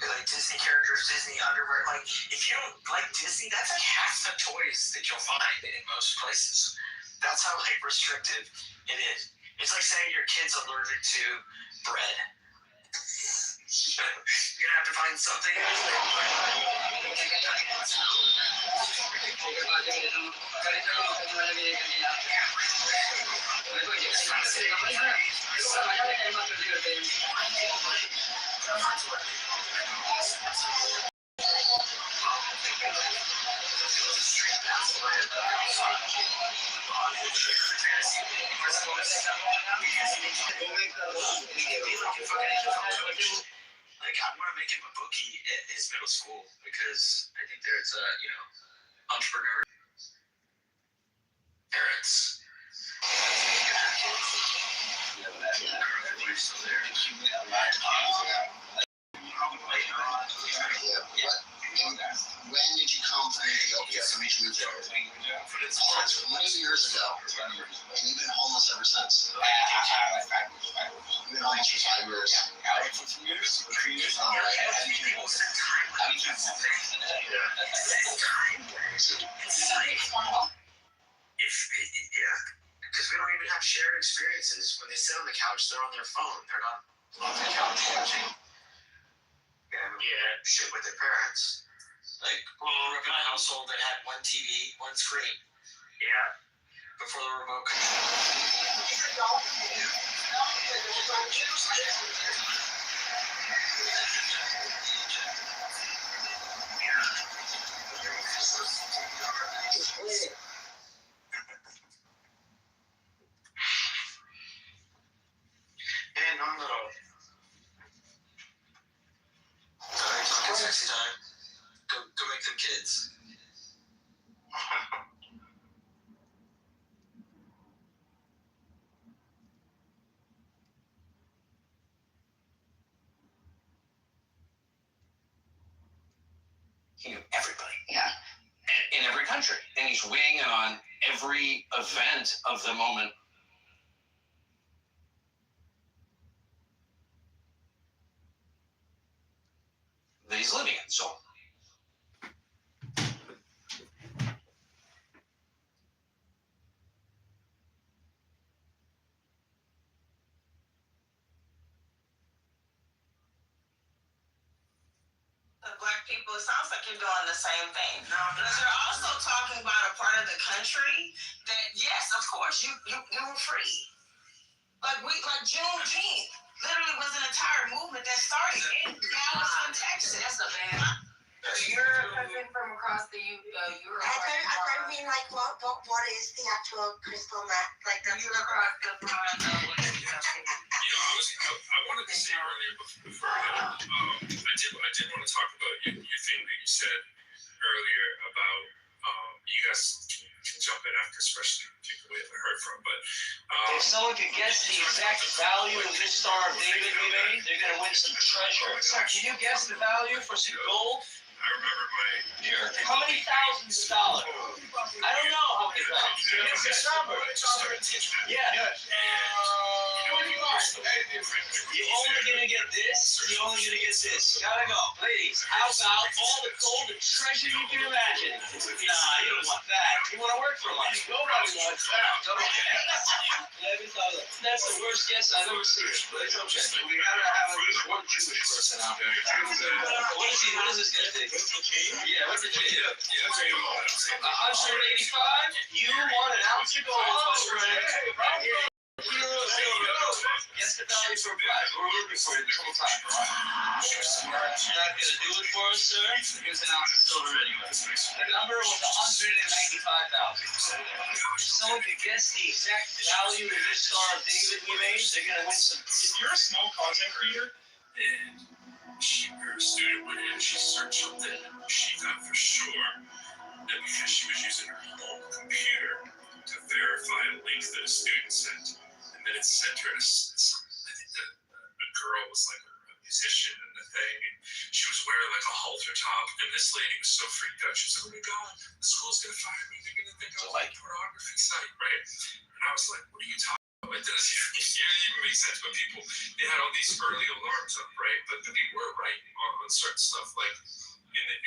like Disney characters, Disney underwear. Like if you don't like Disney, that's like half the toys that you'll find in most places. That's how like restrictive it is. It's like saying your kid's allergic to bread. You're gonna have to find something. Like I want to make him a bookie at his middle school because I think there's entrepreneur parents. When did you come from Ethiopia? So meet you with 20 years ago. And you've been homeless ever since. You've been homeless for 5 years. For 2 years? For 2 years? All right. How did you homeless? How did you homeless? Because we don't even have shared experiences. When they sit on the couch, they're on their phone. They're not on the couch watching. Shit with their parents. Like, we grew up in a household that had one TV, one screen. Yeah. Before the remote control. And on little. Talking sexy time. Go make them kids. He knew everybody. Yeah. In every country. And he's weighing in on every event of the moment. That he's living in. So Black people, it sounds like you're doing the same thing. Because you're also talking about a part of the country that, yes, of course, you were free. Like Juneteenth literally was an entire movement that started in Galveston, Texas. That's a bad. You're a cousin from across the Europe. I don't mean like what is the actual crystal meth? Like that's across the pond. I wanted to say earlier before that, I did want to talk about your thing that you said earlier about you guys can jump in after, especially people we haven't heard from. But if someone could guess the exact value of this Star of David we made, they're gonna win some treasure. Sir, can you guess the value for some gold? I remember How many thousands of dollars? I don't know how many thousands. It's a number. Yeah. You're only gonna get this. You're only gonna get this. Gotta go, ladies. How about all the gold and treasure you can imagine? Nah, you don't want that. You want to work for money. Nobody wants that. That's the worst guess I've ever seen. But it's okay. We gotta have at least one Jewish person out there. What is this guy think? Yeah, what's the change? 185? You want an ounce of gold, my friend. Guess the value for a prize. We're looking for it the whole time. You're not gonna do it for us, sir? Here's an ounce of silver anyway. The number was 195,000. If someone could guess the exact value of this Star of David we made, they're gonna win some. If you're a small content creator and her student went in, she searched something, she thought for sure that because she was using her home computer to verify a link that a student sent, and then it sent her to I think a girl was like a musician and the thing, and she was wearing like a halter top, and this lady was so freaked out. She was like, "Oh my god, the school's gonna fire me. They're gonna think I'm like a pornography site, right?" And I was like, "What are you talking?" It doesn't even make sense, but people, they had all these early alarms up, right? But they were right on certain stuff, like,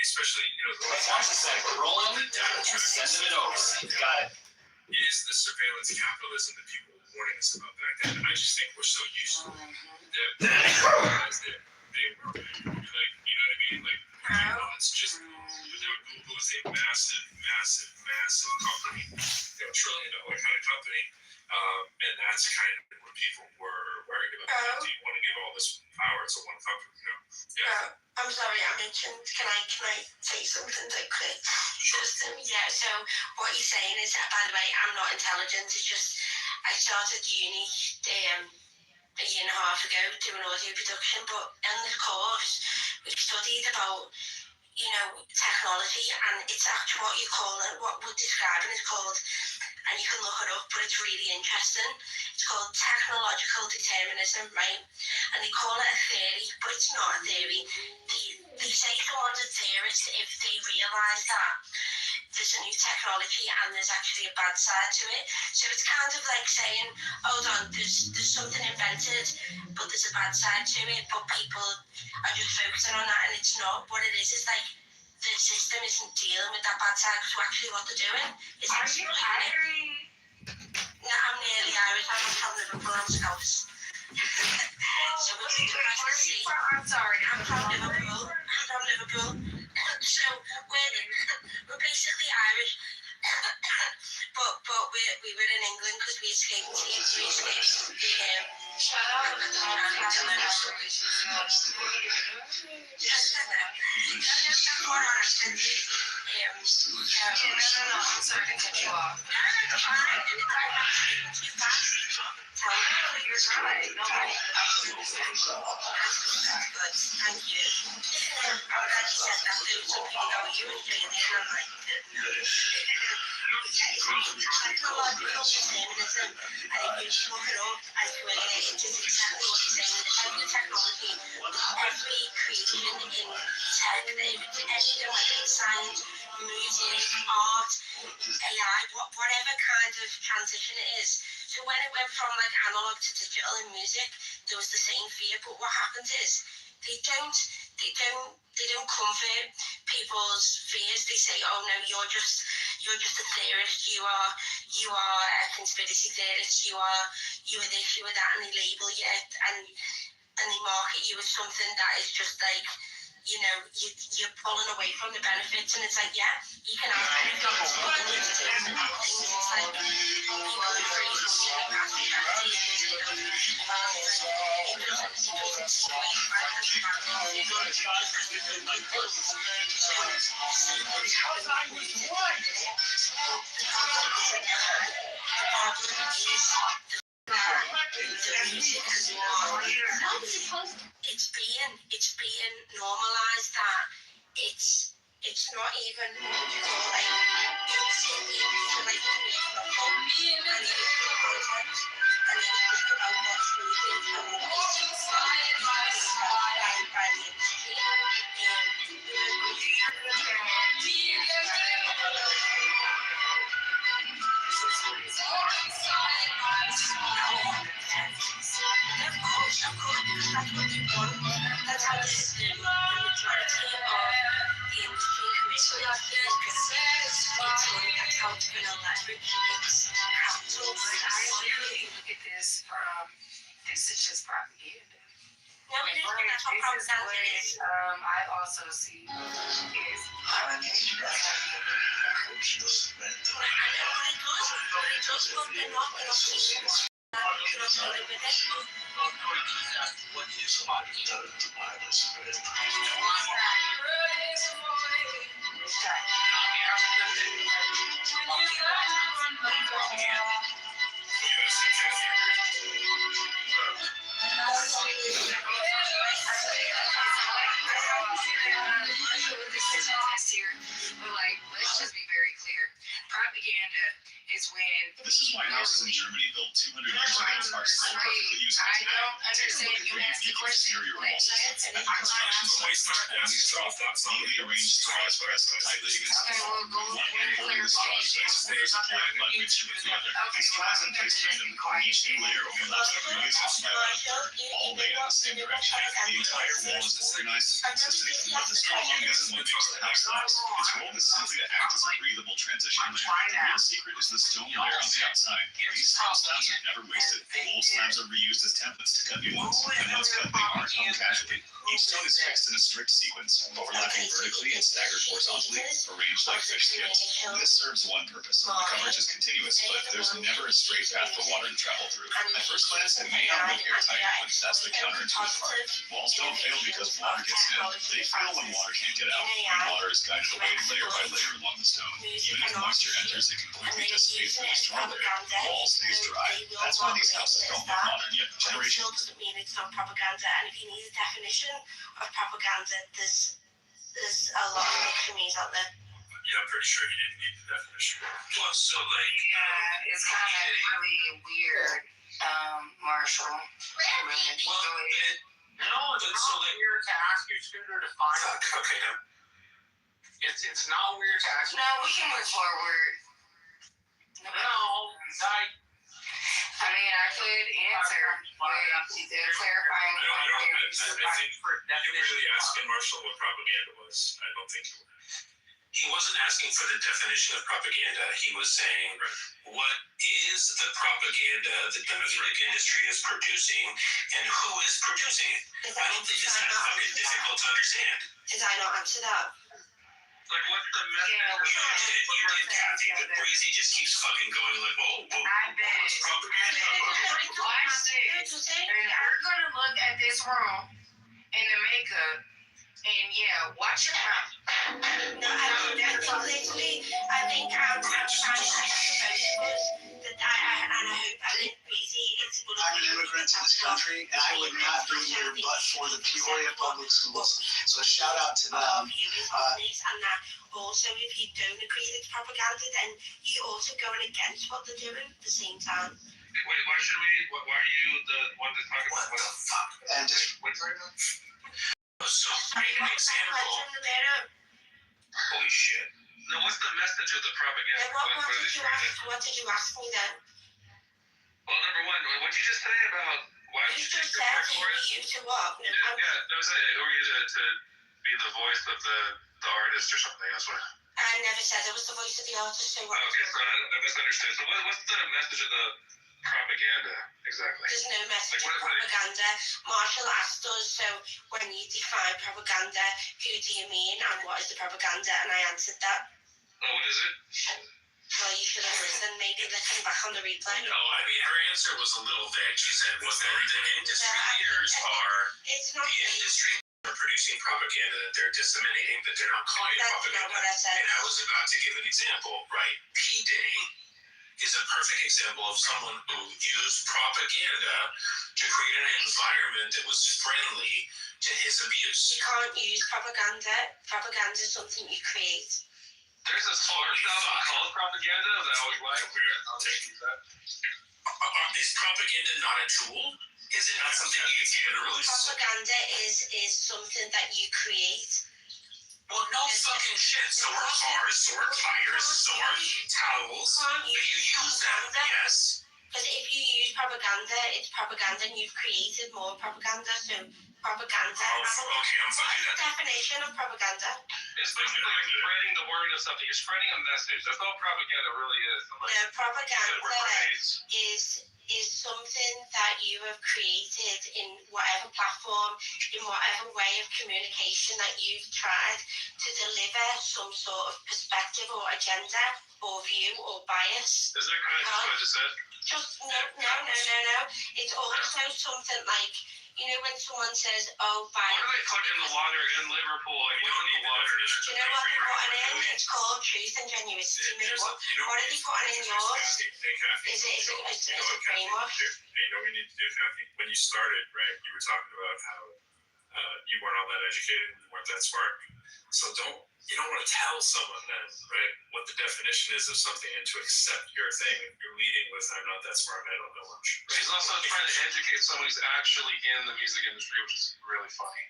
especially, Once it's like rolling, sending it over. Got it. Is the surveillance capitalism that people were warning us about back then. I just think we're so used to it that they realize that they were, like, you know what I mean? Like, it's just, Google is a massive company, $1 trillion kind of company. And that's kind of what people were worried about. Do you want to give all this power to one company? Yeah. I'm sorry, I mentioned, can I say something that quick? Sure. Yeah, so what you're saying is, by the way, I'm not intelligent, it's just, I started uni a year and a half ago doing audio production, but in the course, we studied about, technology, and it's actually what we're describing is called, and you can look it up, but it's really interesting. It's called technological determinism, right? And they call it a theory, but it's not a theory. They say someone's a theorist if they realise that there's a new technology and there's actually a bad side to it. So it's kind of like saying, hold on, there's something invented, but there's a bad side to it, but people are just focusing on that, and it's not. What it is like the system isn't dealing with that bad side, so actually what they're doing is exploiting it. No, I'm nearly Irish. I'm from Liverpool. I'm Scots. So I'm sorry. I'm from Liverpool. So we're basically Irish, but we were in England because we escaped the shut up. That's what I understand. No, I'm sorry to cut you off. You're right. No, thank you. I'm glad you said that too, so people know you and Jaylee, and I'm like, technological determinism, and if you look it up as to it is exactly what you're saying. Every technology, every creation in tech, anything like science, music, art, AI, whatever kind of transition it is. So when it went from like analog to digital in music, there was the same fear. But what happens is they don't comfort people's fears. They say, oh no, you're just a theorist. You are a conspiracy theorist. You are this, you are that, and they label you and they market you as something that is just like, you know, you're pulling away from the benefits, and it's like, yeah, you can have benefits, but you need to do things. It's like people are afraid of it's being normalized that it's not even like it's like and it's just about what's needed and what is inspired by the industry. Of course, because that's what you want. That's how the majority of the industry commission that's how it's going to leverage its capital. I really look at this from, this is just propaganda. No, it is, that's what propaganda is. I also see is propaganda. What is somebody done to buy this event? But like, let's just be very clear. Propaganda is when this is why houses in Germany built 200 years ago are still perfectly useful I today. don't understand. You asked the question. Construction sites are only soft, neatly arranged straws pressed tightly against the wall. One hand holding the straws makes layers of plant mud mixture with the other. These straws and placed between them, each new layer overlaps the previous one by about a third, all laid in the same direction. The entire wall is organized and consistent, but the straw alone isn't what makes the house last. Its role is simply to act as a breathable transition layer. The real secret is the stone layer on the outside. These stone slabs are never wasted. Old slabs are reused as templates to cut new ones, and once cut, they aren't hung casually. Each stone is fixed in a strict sequence, overlapping vertically and staggered horizontally, arranged like fish skids. This serves one purpose. The coverage is continuous, but there's never a straight path for water to travel through. At first glance, it may not look airtight, but that's the counterintuitive part. Walls don't fail because water gets in. They fail when water can't get out, when water is guided away layer by layer along the stone. Even if moisture enters, it completely dissipates through the straw layer. The wall stays dry. That's why these houses don't look modern yet. Still doesn't mean it's not propaganda, and if you need a definition of propaganda, there's a lot of dictionaries out there. Yeah, I'm pretty sure you didn't need the definition. Plus, so like, yeah, it's kind of really weird, Marshall. Really. No, but so like, here to ask your scooter to find. Okay, It's not weird to ask. No, we can move forward. No, like. I mean, I could answer with clarifying. I think you're really asking Marshall what propaganda was. I don't think he wasn't asking for the definition of propaganda. He was saying, what is the propaganda that the music industry is producing, and who is producing it? I don't think it's that fucking difficult to understand. Did I not answer that? Like, what's the message? You did, Kathy, but Breezy just keeps fucking going like, oh, well, I bet. it's propaganda. Watch this. We're gonna look at this room in the makeup, and yeah, watch your mouth. No, I don't. That's literally. I think I'm trying to that and I hope I didn't Breezy. I'm an immigrant to this country, and I would not be here but for the Peoria Public Schools. So shout out to them. And that also, if you don't agree with it's propaganda, then you're also going against what they're doing at the same time. Wait, why should we? Why are you the one to talk about What the fuck? And just what's right now? So, an example. Holy shit. No, what's the message of the propaganda? What did you ask me then? Well, number one, what did you just say about why would you take your word for it? You to what? Yeah, that was it. Who are you to be the voice of the artist or something? That's what. I never said I was the voice of the artist. So what? Okay, so I misunderstood. So what's the message of the propaganda exactly? There's no message Like, of propaganda. Marshall asked us, so when you define propaganda, who do you mean and what is the propaganda? And I answered that. Oh, what is it? Well, you should have listened. Maybe listen back on the replay. No, I mean, her answer was a little vague. She said, well, the industry leaders are, It's not the industry are producing propaganda that they're disseminating, but they're not calling it That's propaganda. not what I said. And I was about to give an example, right? P. Diddy is a perfect example of someone who used propaganda to create an environment that was friendly to his abuse. You can't use propaganda. Propaganda is something you create. There's a song called propaganda that I always like. I'll take that. Is propaganda not a tool? Is it not something you generally? Propaganda is something that you create. Well, no fucking shit. So are cars, so are tires, so are towels. But you use them, yes. Because if you use propaganda, it's propaganda and you've created more propaganda. So propaganda. Okay, I'm fine. What's the definition of propaganda? It's basically like spreading the word of something. You're spreading a message. That's all propaganda really is. No, propaganda is something that you have created in whatever platform, in whatever way of communication that you've tried to deliver some sort of perspective or agenda or view or bias. Is that kind of what I just said? Just no. It's also something like, you know, when someone says, oh, What are they putting in the water in Liverpool? Like, we don't need water. Do you know what they're putting in? It's called truth and genuinity. What are they putting in yours? Is it brainwash? You know what we need to do, Kathy? When you started, right, you were talking about how you weren't all that educated, you weren't that smart. So you don't want to tell someone then, right, what the definition is of something and to accept your thing. If you're leading with, I'm not that smart, I don't know much. Right? She's also trying to educate someone who's actually in the music industry, which is really funny.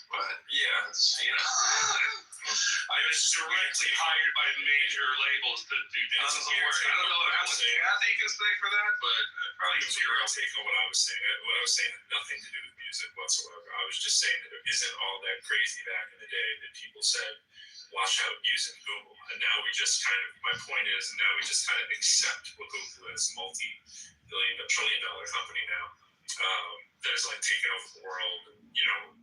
But yeah, it's, you know, I was directly hired by major labels to do tons of work. I don't know how much Kathy can say for that, but probably zero take on what I was saying. What I was saying had nothing to do with music whatsoever. I was just saying that it isn't all that crazy back in the day that people said, watch out using Google. And now we just kind of, my point is, now we just kind of accept what Google is, multi-billion, trillion-dollar company now. That is like taking over the world. You know,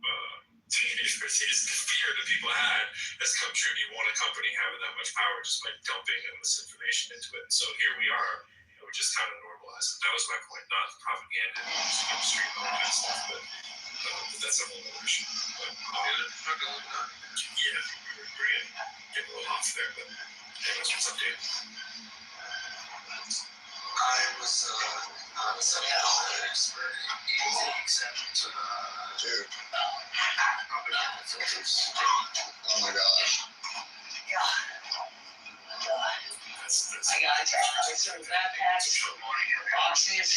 teenagers, the fear that people had has come true. You want a company having that much power just by dumping misinformation into it. So here we are. You know, we just kind of normalize it. That was my point, not the propaganda in the music industry and all that stuff. But that's a whole other issue. But, yeah, we're getting a little off there. But anyways, what's up, Dave? I was a subject expert in the exception to dude. propaganda filters. Oh my gosh. I got some backpacks, boxes,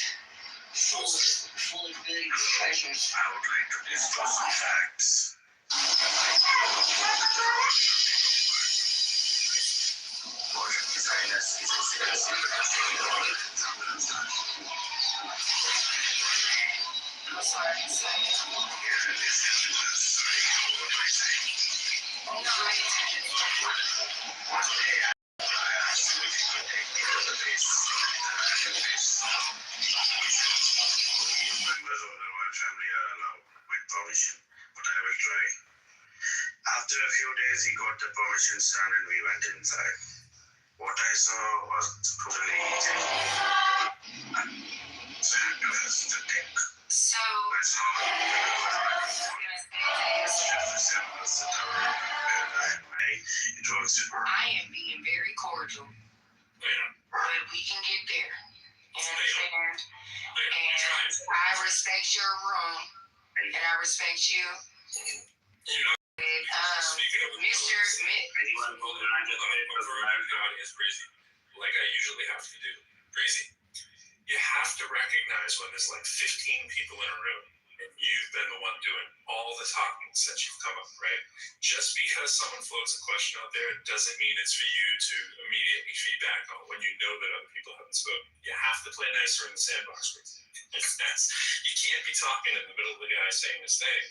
full of goodies, treasures. I would like to discuss some facts. Members of the royal family are allowed with permission, but I will try. After a few days, he got the permissions done and we went inside. What I saw was totally easy. So the deck. So, I saw it was I am being very cordial, but we can get there. You understand? And I respect your room, and I respect you. Mr. anyone who United States of America is crazy, like I usually have to do. Crazy. You have to recognize when there's like 15 people in a room and you've been the one doing all the talking since you've come up, right? Just because someone floats a question out there doesn't mean it's for you to immediately feedback on when you know that other people haven't spoken. You have to play nicer in the sandbox with you can't be talking in the middle of the guy saying this thing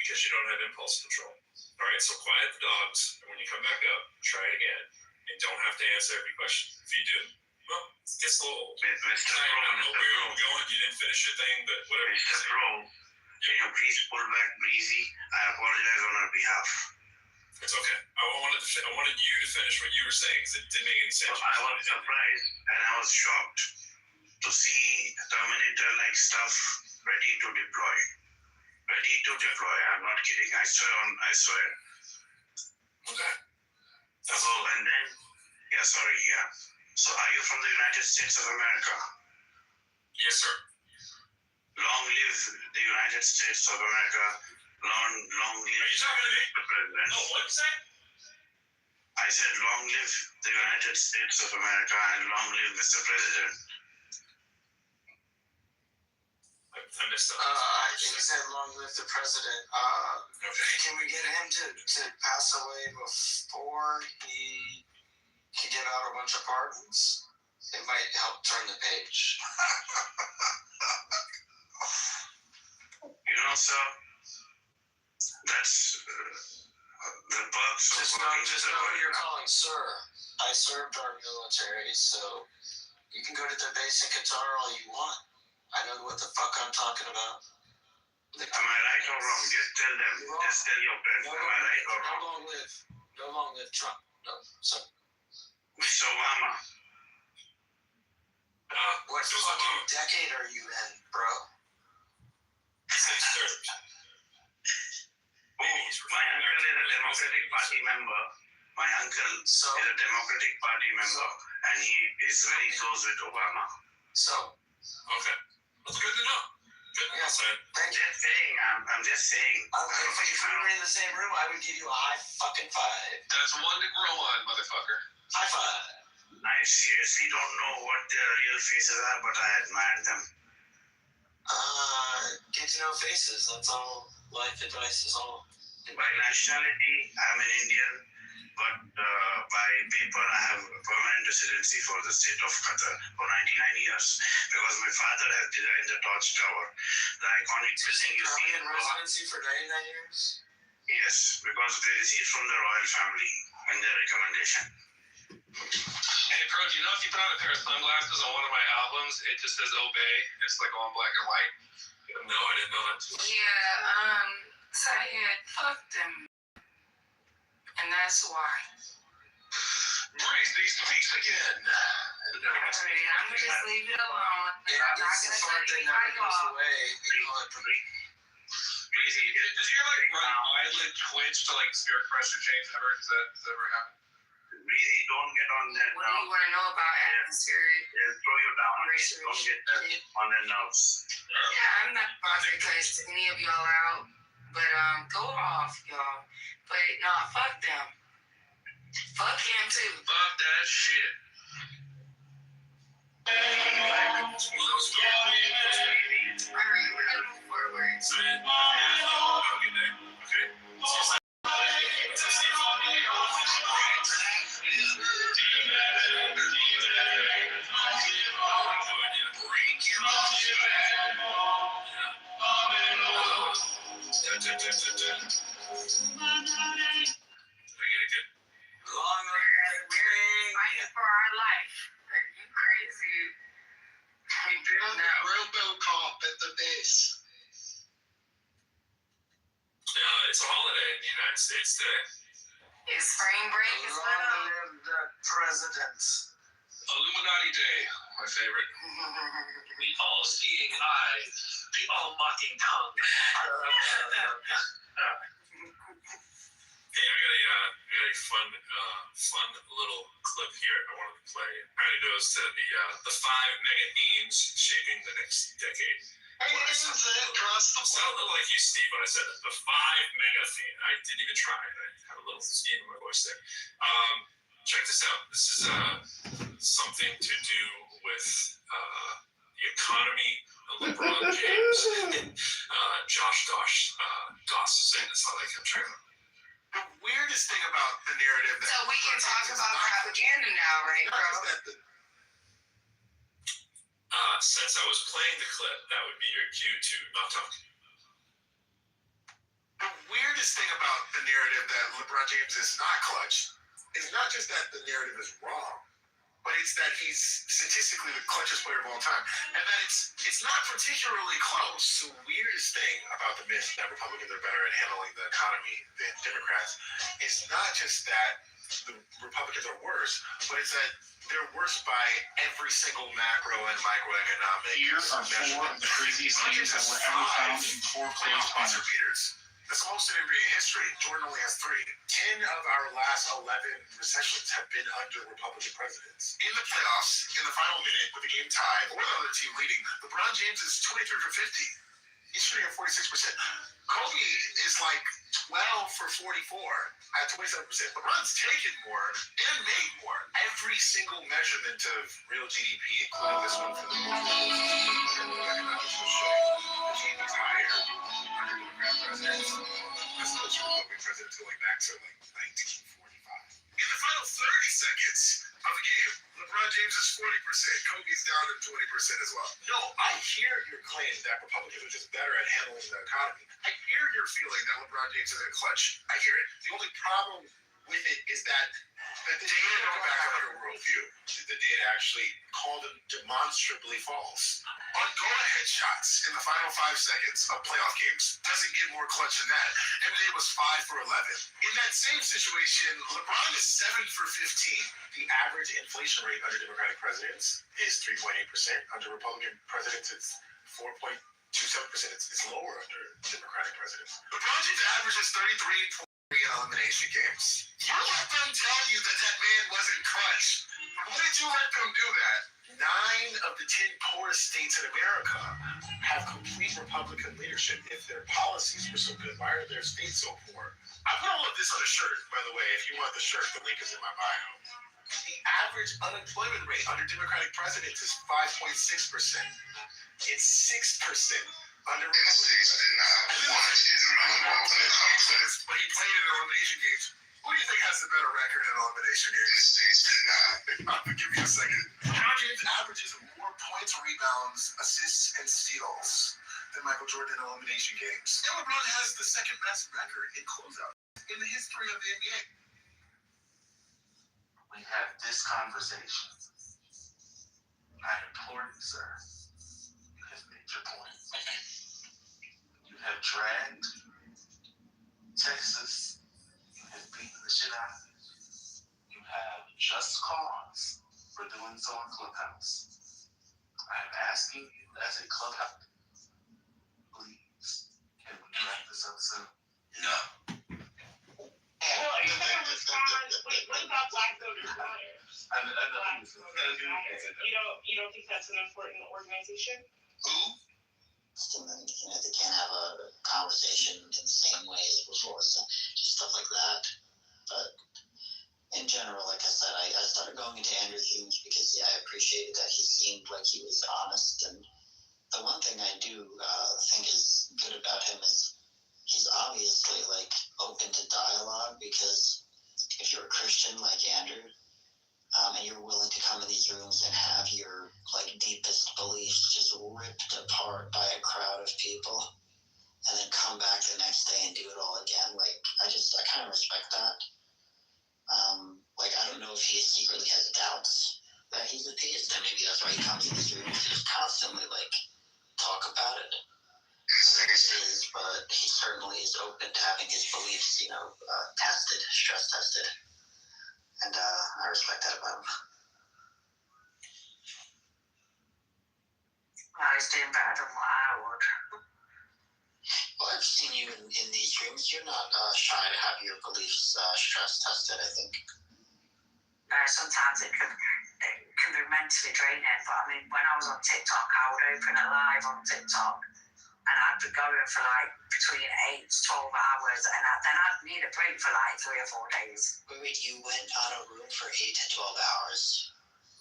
because you don't have impulse control. All right, so quiet the dogs, and when you come back up, try it again, and don't have to answer every question. If you do, well, it gets a little old. I don't know where you're going, you didn't finish your thing, but whatever you say. Pro, can you please pull back Breezy? I apologize on our behalf. It's okay. I wanted you to finish what you were saying because it didn't make any sense. I was surprised and I was shocked to see Terminator-like stuff ready to deploy. Ready to deploy. I'm not kidding. I swear. Okay. So, and then, yeah. So, are you from the United States of America? Yes, sir. Long live the United States of America. Long live the president. No, what did you say? I said, long live the United States of America and long live Mr. President. I missed that. I think he said long live the president. Can we get him to pass away before he give out a bunch of pardons? It might help turn the page. You know, sir, that's the perks of Just know who you're calling sir. I served our military, so you can go to the base in Qatar all you want. I know what the fuck I'm talking about. Am I right or wrong? Just tell them. Just tell your friends. Am I right or wrong? No long live Trump. No. So, Mr. Obama. what fucking decade are you in, bro? My uncle is a Democratic Party member. My uncle is a Democratic Party member, and he is very close with Obama. So. Okay. That's good to know. Good. Yes, thank you. I'm just saying. If we were in the same room, I would give you a high fucking five. That's one to grow on, motherfucker. High five. I seriously don't know what their real faces are, but I admire them. Get to know faces. That's all life advice is all. By nationality, I'm an Indian, but by paper, I have a permanent residency for the state of Qatar for 99 years. Because my father has designed the Torch Tower, the iconic building you see in residency for 99 years? Yes, because they received from the royal family in their recommendation. Hey, Pro, do you know if you put on a pair of sunglasses on one of my albums, it just says obey? It's like all black and white. No, I didn't know that. yeah, Syed fucked them. And that's why. Breezy speaks again. I'm gonna just leave it alone. Yeah, I'm not that's the gonna part cut that anybody never goes off. away. We call it Breezy, does your like right eyelid twitch to like spirit pressure change ever? Does that ever happen? Breezy, don't get on that What now. do you want to know about atmospheric? They'll throw you down. Research. Don't get that on their nerves. Yeah, I'm not about to cuss any of y'all out, but go off, y'all. But nah, fuck them. Fuck him too. Fuck that shit. Alright, we're gonna move forward. Okay. United States today. His spring break is Long live the presidents. Illuminati Day, my favorite. The all-seeing eyes, the all-mocking tongue. Hey, I got a fun little clip here I wanted to play. It goes to the 5 mega themes shaping the next decade. I sound a little like you, Steve, when I said the 5 mega theme. I didn't even try. I had a little Steve in my voice there. Check this out. This is something to do with the economy, LeBron James, Josh Doss saying this. I like him. Check it out. The weirdest thing about the narrative that So we can talk about propaganda now, right, bro? Since I was playing the clip, that would be your cue to not talk. The weirdest thing about the narrative that LeBron James is not clutch is not just that the narrative is wrong, but it's that he's statistically the clutchest player of all time, and that it's not particularly close. The weirdest thing about the myth that Republicans are better at handling the economy than Democrats is not just that the Republicans are worse, but it's that they're worse by every single macro and microeconomic. Here are 4 of the craziest things that were ever found in 4 closed homes. That's the most in NBA history. Jordan only has 3. 10 of our last 11 recessions have been under Republican presidents. In the playoffs, in the final minute, with the game tied, or the other team leading, LeBron James is 23 for 50. He's shooting at 46%. Kobe is like 12 for 44 at 27%. LeBron's taken more and made more. Every single measurement of real GDP, including this one for the most economics, will show the GDP is higher under Democrat presidents as opposed to Republican presidents going back to like 1945. In the final 30 seconds of the game, LeBron James is 40%. Kobe's down to 20% as well. No, I hear your claim that Republicans are just better at handling the economy. I hear your feeling that LeBron James isn't clutch. I hear it. The only problem with it is that the data don't back up your worldview. The data actually called them demonstrably false. On go-ahead shots in the final 5 seconds of playoff games doesn't get more clutch than that. NBA was 5 for 11. In that same situation, LeBron is 7 for 15. The average inflation rate under Democratic presidents is 3.8%. Under Republican presidents, it's 4.27%. It's lower under Democratic presidents. LeBron James averages 33 elimination games. You let them tell you that man wasn't clutch. Why did you let them do that? 9 of the 10 poorest states in America have complete Republican leadership. If their policies were so good, why are their states so poor? I put all of this on a shirt, by the way. If you want the shirt, the link is in my bio. The average unemployment rate under Democratic presidents is 5.6%. It's 6% under Republican presidents. But he played in elimination games. Who do you think has the better record in elimination games? I'll give you a second. LeBron James averages more points, rebounds, assists, and steals than Michael Jordan in elimination games. And LeBron has the second best record in closeout in the history of the NBA. We have this conversation. I implore you, sir. You have made your point. You have dragged Texas. You have beaten the shit out of it. You have just cause for doing so in Clubhouse. I am asking you as a Clubhouse, please, can we wrap this up soon? No. Well, you're gonna respond. What about Black Voters Matter? You don't think that's an important organization? Who? They can't have a conversation in the same way as before, so just stuff like that. But in general, like I said, I started going into Andrew Hume's because, I appreciated that he seemed like he was honest. And the one thing I do think is good about him is he's obviously, open to dialogue, because if you're a Christian like Andrew, and you're willing to come in these rooms and have your deepest beliefs just ripped apart by a crowd of people, and then come back the next day and do it all again, I kind of respect that. I don't know if he secretly has doubts that he's a theist, and maybe that's why he comes in these rooms to just constantly talk about it. But he certainly is open to having his beliefs, guy's doing better than what I would. Well, I've seen you in these rooms. You're not shy to have your beliefs stress tested, I think. Sometimes it can be mentally draining, but I mean, when I was on TikTok, I would open a live on TikTok and I'd be going for like between 8 to 12 hours, and then I'd need a break for like 3 or 4 days. Wait, you went on a room for 8 to 12 hours?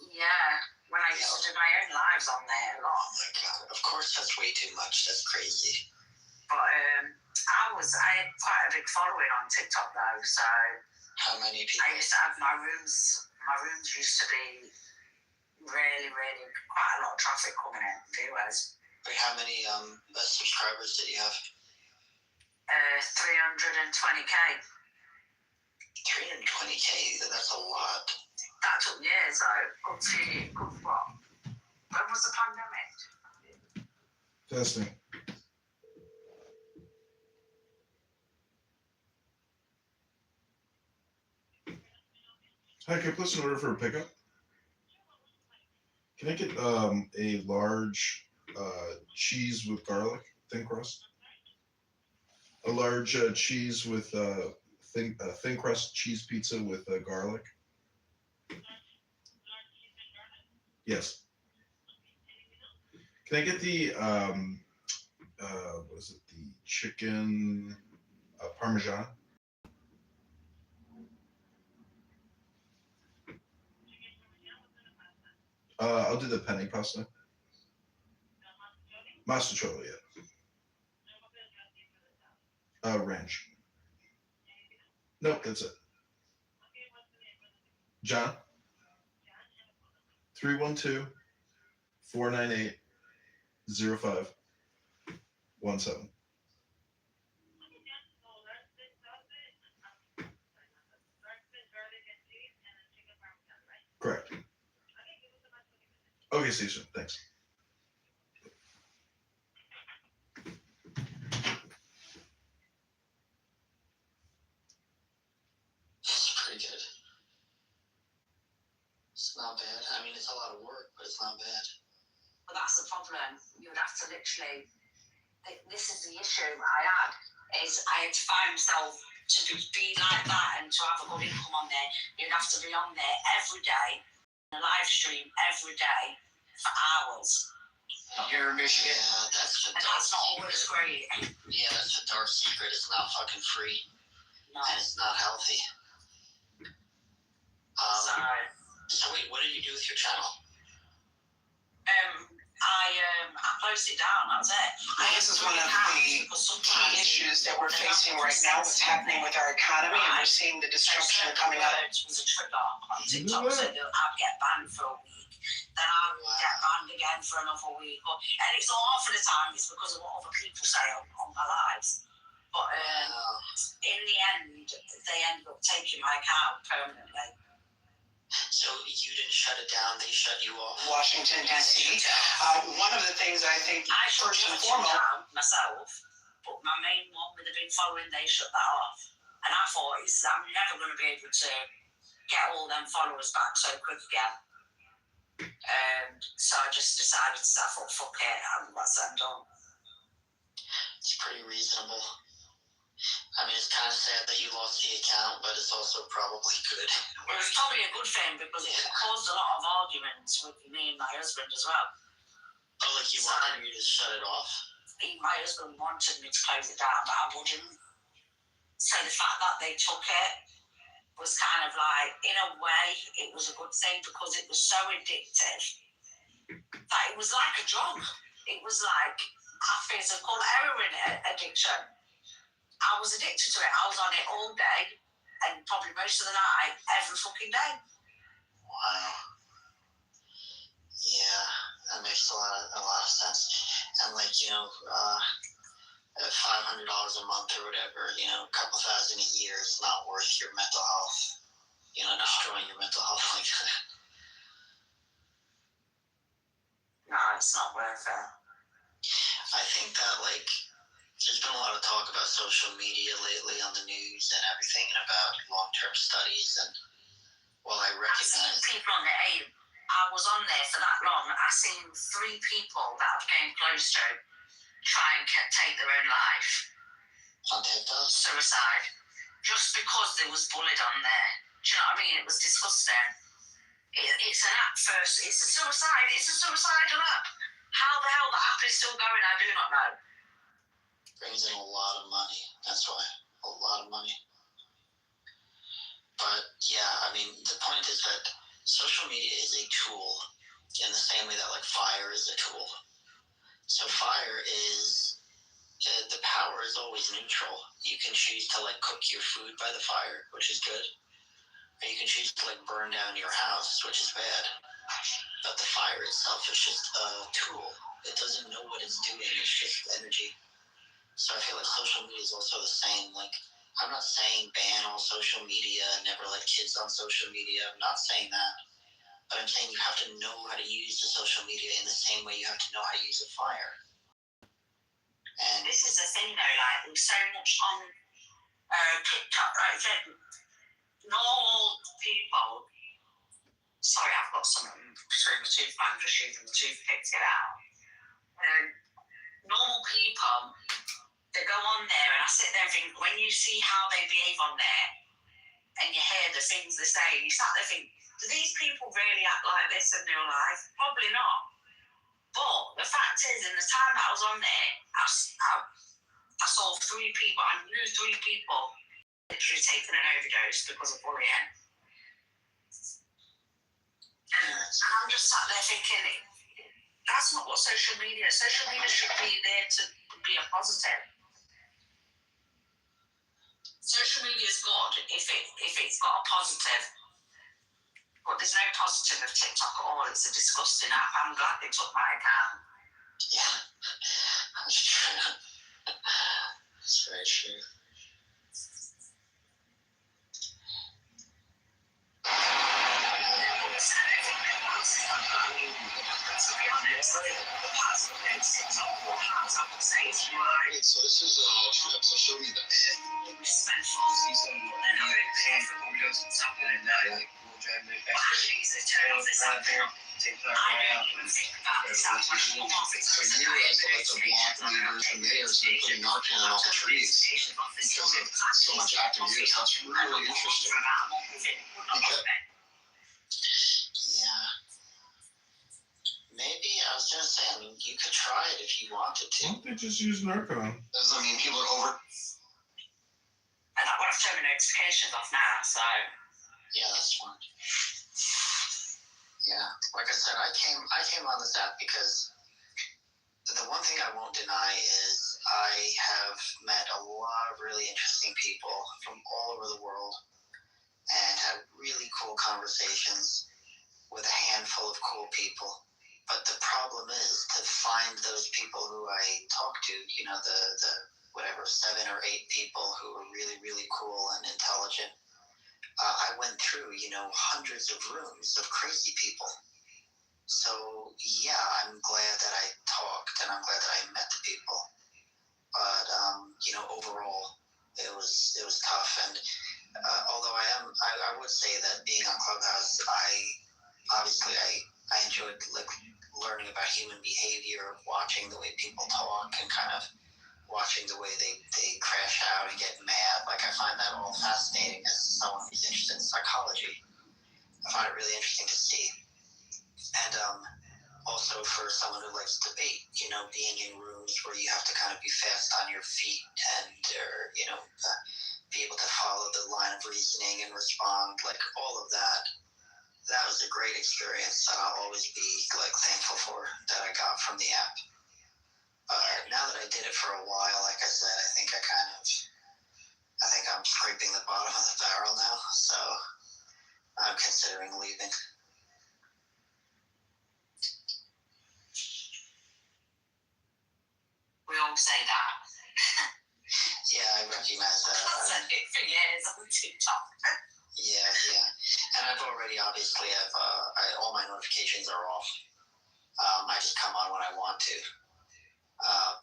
Yeah, when I used to do my own lives on there a lot. Oh my god, of course that's way too much. That's crazy. But I had quite a big following on TikTok though, so. How many people? I used to have my rooms used to be really, really quite a lot of traffic coming in, viewers. Wait, how many subscribers did you have? 320k. 320k, that's a lot. That took years though. Good what? When was the pandemic? Testing. Hi, can I place an order for a pickup? Can I get a large cheese with garlic, thin crust? A large cheese with thin crust cheese pizza with garlic? Yes. Can I get the what is it? The chicken parmesan? I'll do the penne pasta. Masticholo, yeah. Ranch. Nope, that's it. John? 312-498-0517. Correct. Okay, see you soon. Thanks. It's pretty good. It's not bad. I mean, it's a lot of work, but it's not bad. Well, that's the problem. You would have to literally. This is the issue I had. Is I had to find myself to be like that and to have a good income on there. You'd have to be on there every day, a live stream every day for hours. You're in Michigan? Yeah, that's not always great. Yeah, that's a dark secret. It's not fucking free. No. And it's not healthy. So wait, what did you do with your channel? I closed it down. That was it. This is one of the key issues that we're facing right now. What's happening with our economy, and we're seeing the destruction coming out. It was a trigger on TikTok, so that I'd get banned for a week, then I'd get banned again for another week. And it's all half of the time it's because of what other people say on my lives. But in the end, they ended up taking my account permanently. So you didn't shut it down, they shut you off? Washington, D.C. One of the things I think, first and foremost, myself, but my main one with the big following, they shut that off. And I thought, I'm never going to be able to get all them followers back so quick again. So I just decided to say, fuck it, that's it, I'm done. It's pretty reasonable. I mean, it's kind of sad that you lost the account, but it's also probably good. It was probably a good thing because it caused a lot of arguments with me and my husband as well. Oh, like you wanted me to shut it off? My husband wanted me to close it down, but I wouldn't. So the fact that they took it was kind of like, in a way, it was a good thing because it was so addictive that it was like a drug. It was like a physical heroin addiction. I was addicted to it. I was on it all day and probably most of the night, every fucking day. Wow. Yeah, that makes a lot of sense. And like, at $500 a month or whatever, a couple thousand a year, it's not worth your mental health. Destroying your mental health like that. No, it's not worth it. I think that there's been a lot of talk about social media lately on the news and everything, and about long-term studies. And while I recognize I've seen people on there I was on there for that long. I seen 3 people that I've came close to try and take their own life. On TikTok? Suicide. Just because they was bullied on there. Do you know what I mean? It was disgusting. It's an app first. It's a suicidal app. How the hell the app is still going, I do not know. Brings in a lot of money. That's why. A lot of money. But yeah, I mean, the point is that social media is a tool in the same way that like fire is a tool. So fire is, the power is always neutral. You can choose to like cook your food by the fire, which is good. Or you can choose to like burn down your house, which is bad. But the fire itself is just a tool. It doesn't know what it's doing. It's just energy. So I feel like social media is also the same. Like, I'm not saying ban all social media and never let kids on social media. I'm not saying that. But I'm saying you have to know how to use the social media in the same way you have to know how to use a fire. And this is the thing though, like there's so much on TikTok, like I said, normal people. Sorry, I've got something through the tooth. I'm just using the toothpick to get out. Normal people, they go on there, and I sit there and think, when you see how they behave on there, and you hear the things they say, you start to think, do these people really act like this in real life? Probably not. But the fact is, in the time that I was on there, I saw 3 people, I knew 3 people literally taking an overdose because of bullying. And I'm just sat there thinking, that's not what social media should be there to be a positive. Social media is good if it's got a positive, but there's no positive of TikTok at all. It's a disgusting app. I'm glad they took my account. yeah, that's true. That's very true. Wait, so this is so show me this. See some So you as like the block leaders and mayors have been putting Narcan in all the trees because of so much active use. That's really interesting. Okay. Yeah. Maybe, I was gonna say, I mean, you could try it if you wanted to. Why don't they just use Narcan? Does that mean people are over? And I want to turn my notifications off now, so. Yeah, that's smart. Yeah, like I said, I came on this app because the one thing I won't deny is I have met a lot of really interesting people from all over the world and had really cool conversations with a handful of cool people. But the problem is to find those people who I talk to, you know, the whatever, 7 or 8 people who are really, really cool and intelligent. I went through, you know, hundreds of rooms of crazy people. So, yeah, I'm glad that I talked and I'm glad that I met the people. But, you know, overall, it was tough. And although I would say that being on Clubhouse, I enjoyed like learning about human behavior, watching the way people talk and kind of watching the way they crash out and get mad. Like, I find that all fascinating as someone who's interested in psychology. I find it really interesting to see. And also for someone who likes debate, you know, being in rooms where you have to kind of be fast on your feet and, you know, be able to follow the line of reasoning and respond, like all of that. That was a great experience that I'll always be like thankful for that I got from the app. Now that I did it for a while, like I said, I think I'm scraping the bottom of the barrel now, so I'm considering leaving. We all say that. Yeah, I recognize that. I've said it for years on TikTok. Yeah. And I've already, obviously, all my notifications are off. I just come on when I want to.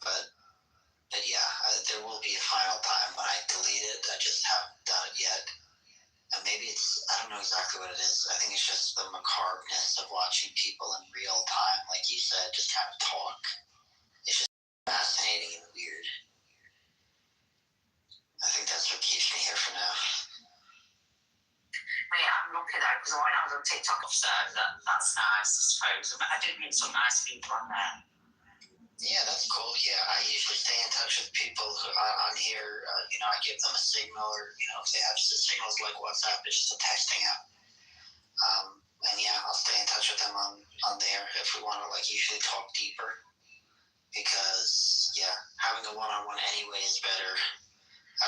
But yeah, there will be a final time when I delete it. I just haven't done it yet. And maybe it's, I don't know exactly what it is. I think it's just the macabreness of watching people in real time, like you said, just kind of talk. It's just fascinating and weird. I think that's what keeps me here for now. Yeah, I'm lucky though, because I know on TikTok I've said that's nice, I suppose. I did meet some nice people on there. Yeah, that's cool. Yeah, I usually stay in touch with people who on here. I give them a signal, or if they have signals like WhatsApp, it's just a texting app. And yeah, I'll stay in touch with them on there if we want to usually talk deeper. Because yeah, having a one-on-one anyway is better,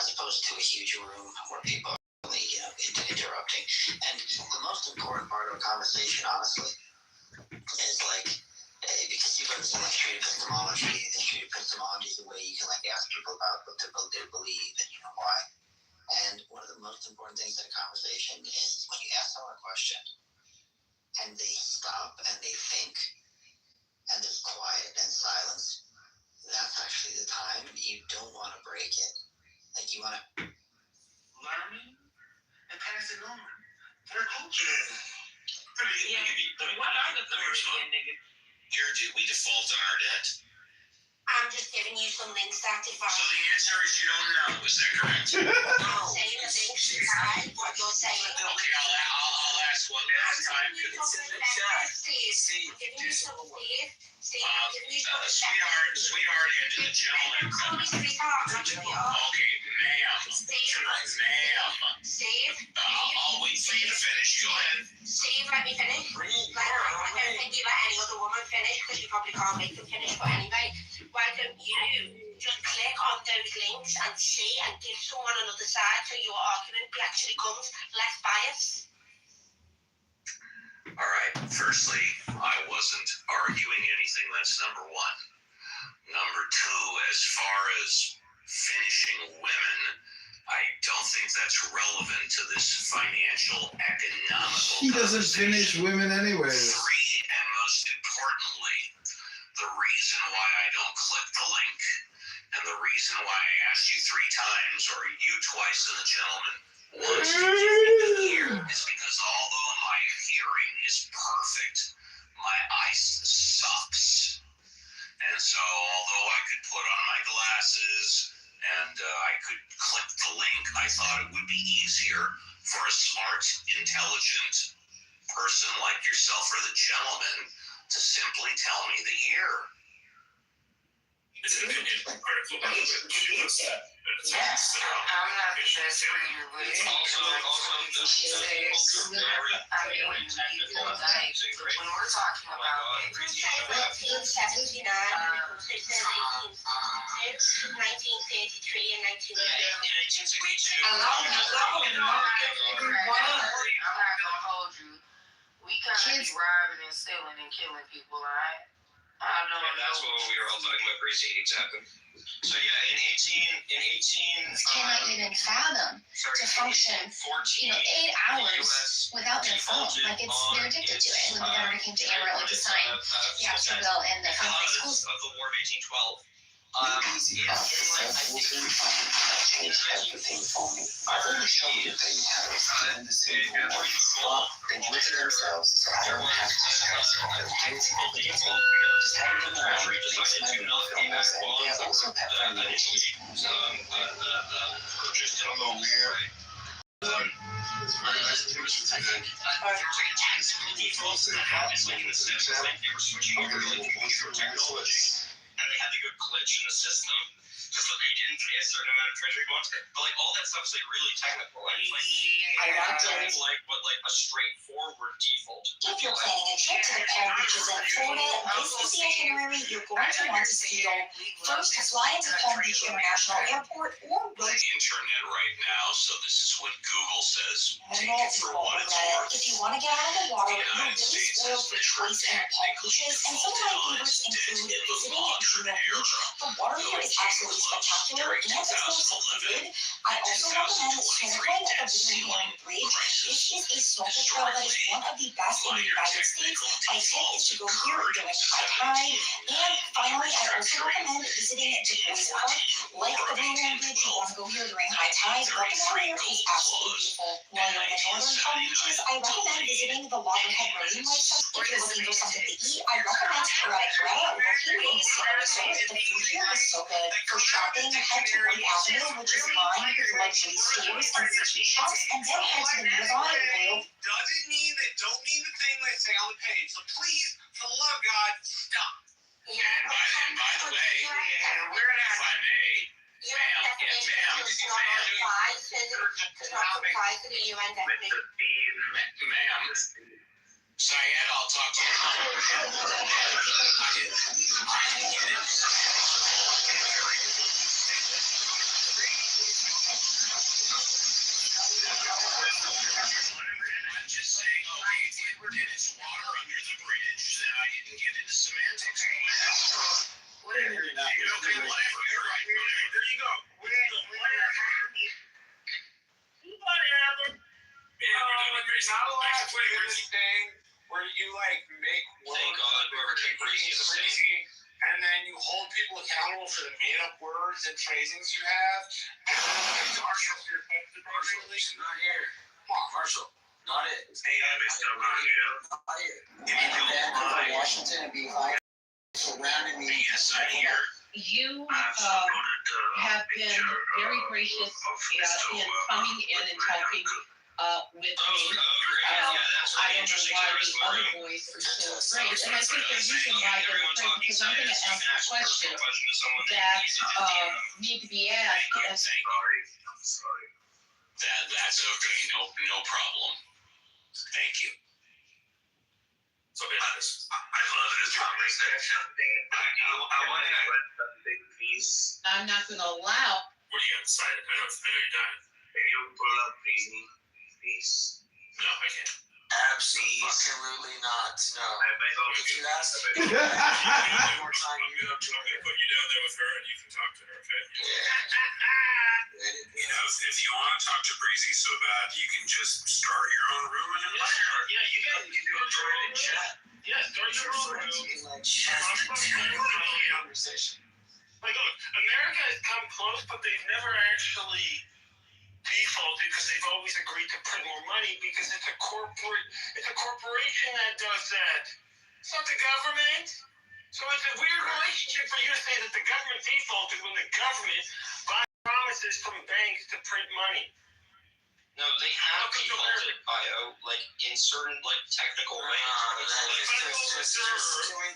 as opposed to a huge room where people are really interrupting. And the most important part of a conversation, honestly, is because you understand street epistemology. Street epistemology is a way you can ask people about what they believe and why. And one of the most important things in a conversation is when you ask someone a question and they stop and they think and there's quiet and silence. That's actually the time you don't want to break it. You want to learn and pass it on. They're culture. What are the third one? Here, dude, we default on our debt. I'm just giving you some links that So the answer is you don't know. Is that correct? I'm saying the links inside what you're saying. Okay, I'll ask one last time. Steve, I'm giving you some Sweetheart, and to the gentleman. Call me sweetheart, not sweetheart. Okay, ma'am. Ma'am. Steve. I'll wait for you to finish. Go ahead. Steve, let me finish. I don't think you let any other woman finish, because you probably can't make them finish. But anyway, why don't you just click on those links and see and give someone another side, so your argument actually comes less biased? All right. Firstly, I wasn't arguing anything. That's number one. Number two, as far as finishing women, I don't think that's relevant to this financial, economical. He doesn't finish women anyways. Three, and most importantly, the reason why I don't click the link, and the reason why I asked you 3 times, or you twice, and the gentleman once, to hear, is because although my hearing is perfect, my eyesight sucks. And so, although I could put on my glasses and I could click the link, I thought it would be easier for a smart, intelligent person like yourself or the gentleman to simply tell me the year. It's an opinion article, by the way. She puts that. Yes, I'm not the best reader, but it's Also, when we're talking about it, 1979, 1933, and 1980. I'm not gonna hold you. We kind of be robbing and stealing and killing people, alright? I don't know. That's what we were all talking about, Gracie. Exactly. So yeah, in 18 cannot even fathom to function, 8 hours without their phone. They're addicted to it. When the government came to Amarillo to sign the Option Bill and the Front Schools. Of the War of 1812. Changed everything for me. I've only shown you that you have tremendous influence. They do it to themselves, so I don't have to stress all the guilty people. Just having them around makes my little films, and they have also pepperoni witches. Hello, Mayor. It's very nice to meet you today. And they had to go glitch in the system just so they didn't pay a certain amount of treasury bonds. But all that stuff is really technical. And it's a straightforward default. If you're planning a trip to the Palm Beaches in Florida, this is the itinerary you're going to want to steal. First, fly into Palm Beach International Airport or road Internet right now, so this is what Google says. Take it for what it's worth. If you want to get out of the water, you're really spoiled for choice in the Palm Beaches, and some of my favorites include visiting Juno Beach. The water here is absolutely absolutely spectacular and it's most good. I also recommend snorkeling at the Blue Heron Bridge. This is a snorkel trail that is one of the best in the United States. My tip is to go here during high tide. And finally, I also recommend visiting DeBois Park. Like the Blue Heron Bridge, you want to go here during high tide. Walking on there is absolutely beautiful. While you're in the northern Palm Beaches, I recommend visiting the Loggerhead Marine Life Center. If you're looking for something to eat, I recommend Caretta, located in Sarasota. The food here is so good. For shopping, head to Lake Avenue, which is lined with luxury stores and boutique shops, and then head to the nearby Royal. Doesn't mean they don't mean the thing they say on the page. So please, for the love of God, stop. Yeah. And by the way, we're gonna, if I may, ma'am, Syed, I'll talk to you. I didn't get it. I'm just saying, okay, it's water under the bridge that I didn't get into semantics. Whatever. Okay, whatever. You're right. Whatever. There you go. Not allowed to do this thing where you like make words. Thank God whoever came crazy is the same. And then you hold people accountable for the made up words and phrasings you have. And then Marshall, Marshall, not here. Come on, Marshall. Not it. Hey, Mr. Mario. Vancouver, Washington, and behind surrounding me. Yes, I hear. You have been very gracious in coming in and helping with me. I don't know why the other boys are so afraid. And I think the reason why they're afraid, because I'm going to ask a question that need to be asked. I'm sorry. That's okay. No problem. Thank you. So I love this conversation. I want to put a big piece. I'm not going to allow. What do you got decided? I know you're done. Can you pull up these? No, I can't. Absolutely not. No. If you ask one more time, I'm gonna put you down there with her, and you can talk to her. Okay? Yeah. You know, if you want to talk to Breezy so bad, you can just start your own room in your backyard. Yeah, you can do a private chat. Yeah, start your own room. Conversation. Like, look, America has come close, but they've never actually defaulted because they've always agreed to print more money because it's a corporation that does that. It's not the government. So it's a weird relationship for you to say that the government defaulted when the government buys promises from banks to print money. No, they have defaulted, like in certain technical ways.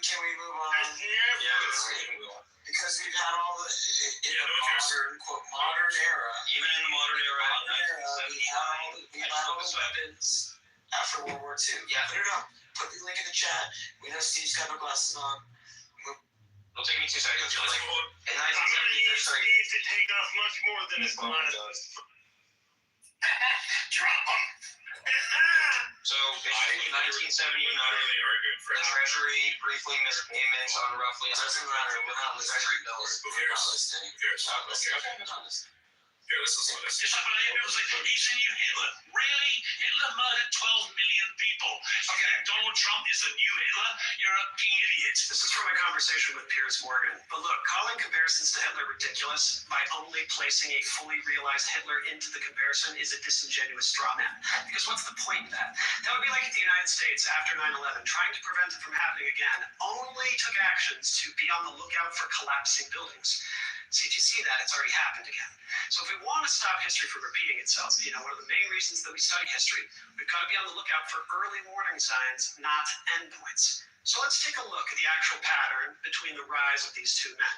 Can we move on? Yeah, we can move on. Because we've had all the in the modern quote modern era. Even in the modern era, we had all the weapons after World War II. Yeah. Put it up. Put the link in the chat. We know Steve's got no glasses on. It'll take me 2 seconds. In 1970, sorry. Steve to take off much more than his glasses. Drop him. So basically, 1979, the Treasury briefly missed payments on roughly. Doesn't matter. We're not listening. We're not listening. Here, let's listen to this. It was like, he's a new Hitler. Really? Hitler murdered 12 million people. Okay, Donald Trump is the new Hitler? You're a fucking idiot. This is from a conversation with Piers Morgan. But look, calling comparisons to Hitler ridiculous by only placing a fully realized Hitler into the comparison is a disingenuous straw man. Because what's the point of that? That would be like if the United States, after 9/11, trying to prevent it from happening again, only took actions to be on the lookout for collapsing buildings. See, if you see that, it's already happened again. So if we want to stop history from repeating itself, one of the main reasons that we study history, we've got to be on the lookout for early warning signs, not endpoints. So let's take a look at the actual pattern between the rise of these two men.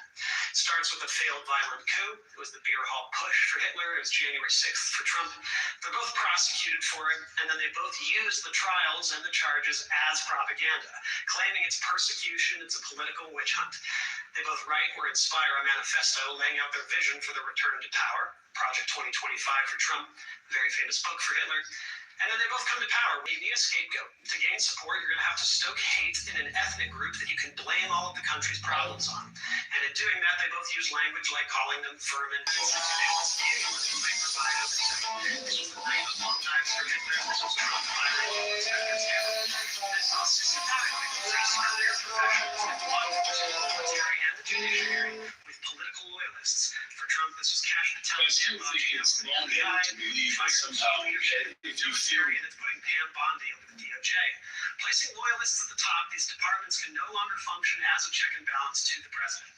It starts with a failed violent coup. It was the beer hall push for Hitler. It was January 6th for Trump. They're both prosecuted for it, and then they both use the trials and the charges as propaganda, claiming it's persecution, it's a political witch hunt. They both write or inspire a manifesto laying out their vision for the return to power, Project 2025 for Trump, a very famous book for Hitler. And then they both come to power. You need a scapegoat. To gain support, you're going to have to stoke hate in an ethnic group that you can blame all of the country's problems on. And And in doing that, they both use language like calling them vermin. With political loyalists. For Trump, this was cash in the town. To believe that somehow, if you feel and it's putting Pam Bondi over the DOJ. Placing loyalists at the top, these departments can no longer function as a check and balance to the president.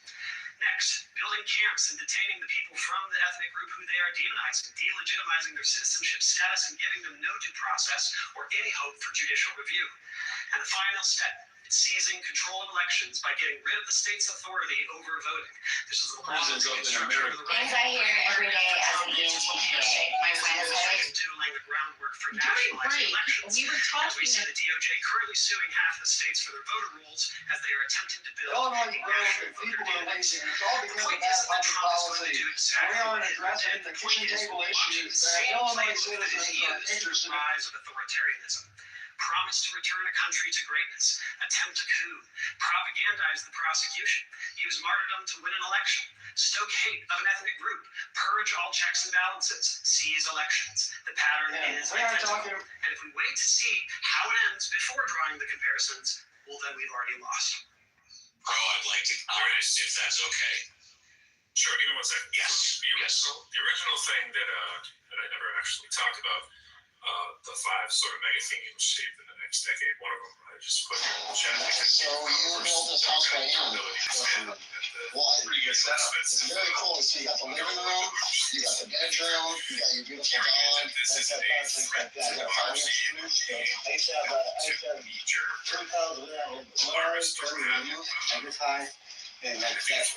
Next, building camps and detaining the people from the ethnic group who they are demonizing, delegitimizing their citizenship status and giving them no due process or any hope for judicial review. And the final step, seizing control of elections by getting rid of the state's authority over voting. This is the law of Reconstruction of the Things I hear every day as an ENT patient. My friend is like, laying the groundwork for nationalizing elections. We were As we talking see the DOJ currently suing half the states for their voter rolls as they are attempting to build Illinois a growth national and voter people are database. lazy. It's all The because point of is bad that public Trump is going policy. to do We exactly aren't what he addressing did. the The point kitchen is table we're watching issues the that same Illinois playbook that citizens is are used interested in in. the rise of authoritarianism. Promise to return a country to greatness, attempt a coup, propagandize the prosecution, use martyrdom to win an election, stoke hate of an ethnic group, purge all checks and balances, seize elections. The pattern is We aren't identical. talking. And if we wait to see how it ends before drawing the comparisons, well, then we've already lost. Bro, I'd like to comment if that's okay. Sure, give me 1 second. Yes. Yes. So the original thing that I never actually talked about, the 5 sort of mega themes shaped in the next decade. One of them I just put in the chat. So you built this house by hand. Well, Pretty good setup. it's very cool. So you got the living room, you got the bedroom, you got your beautiful dog, This is and things like that. You got fireworks. I used to have 3 pounds of that in the floors, every time. And that's that.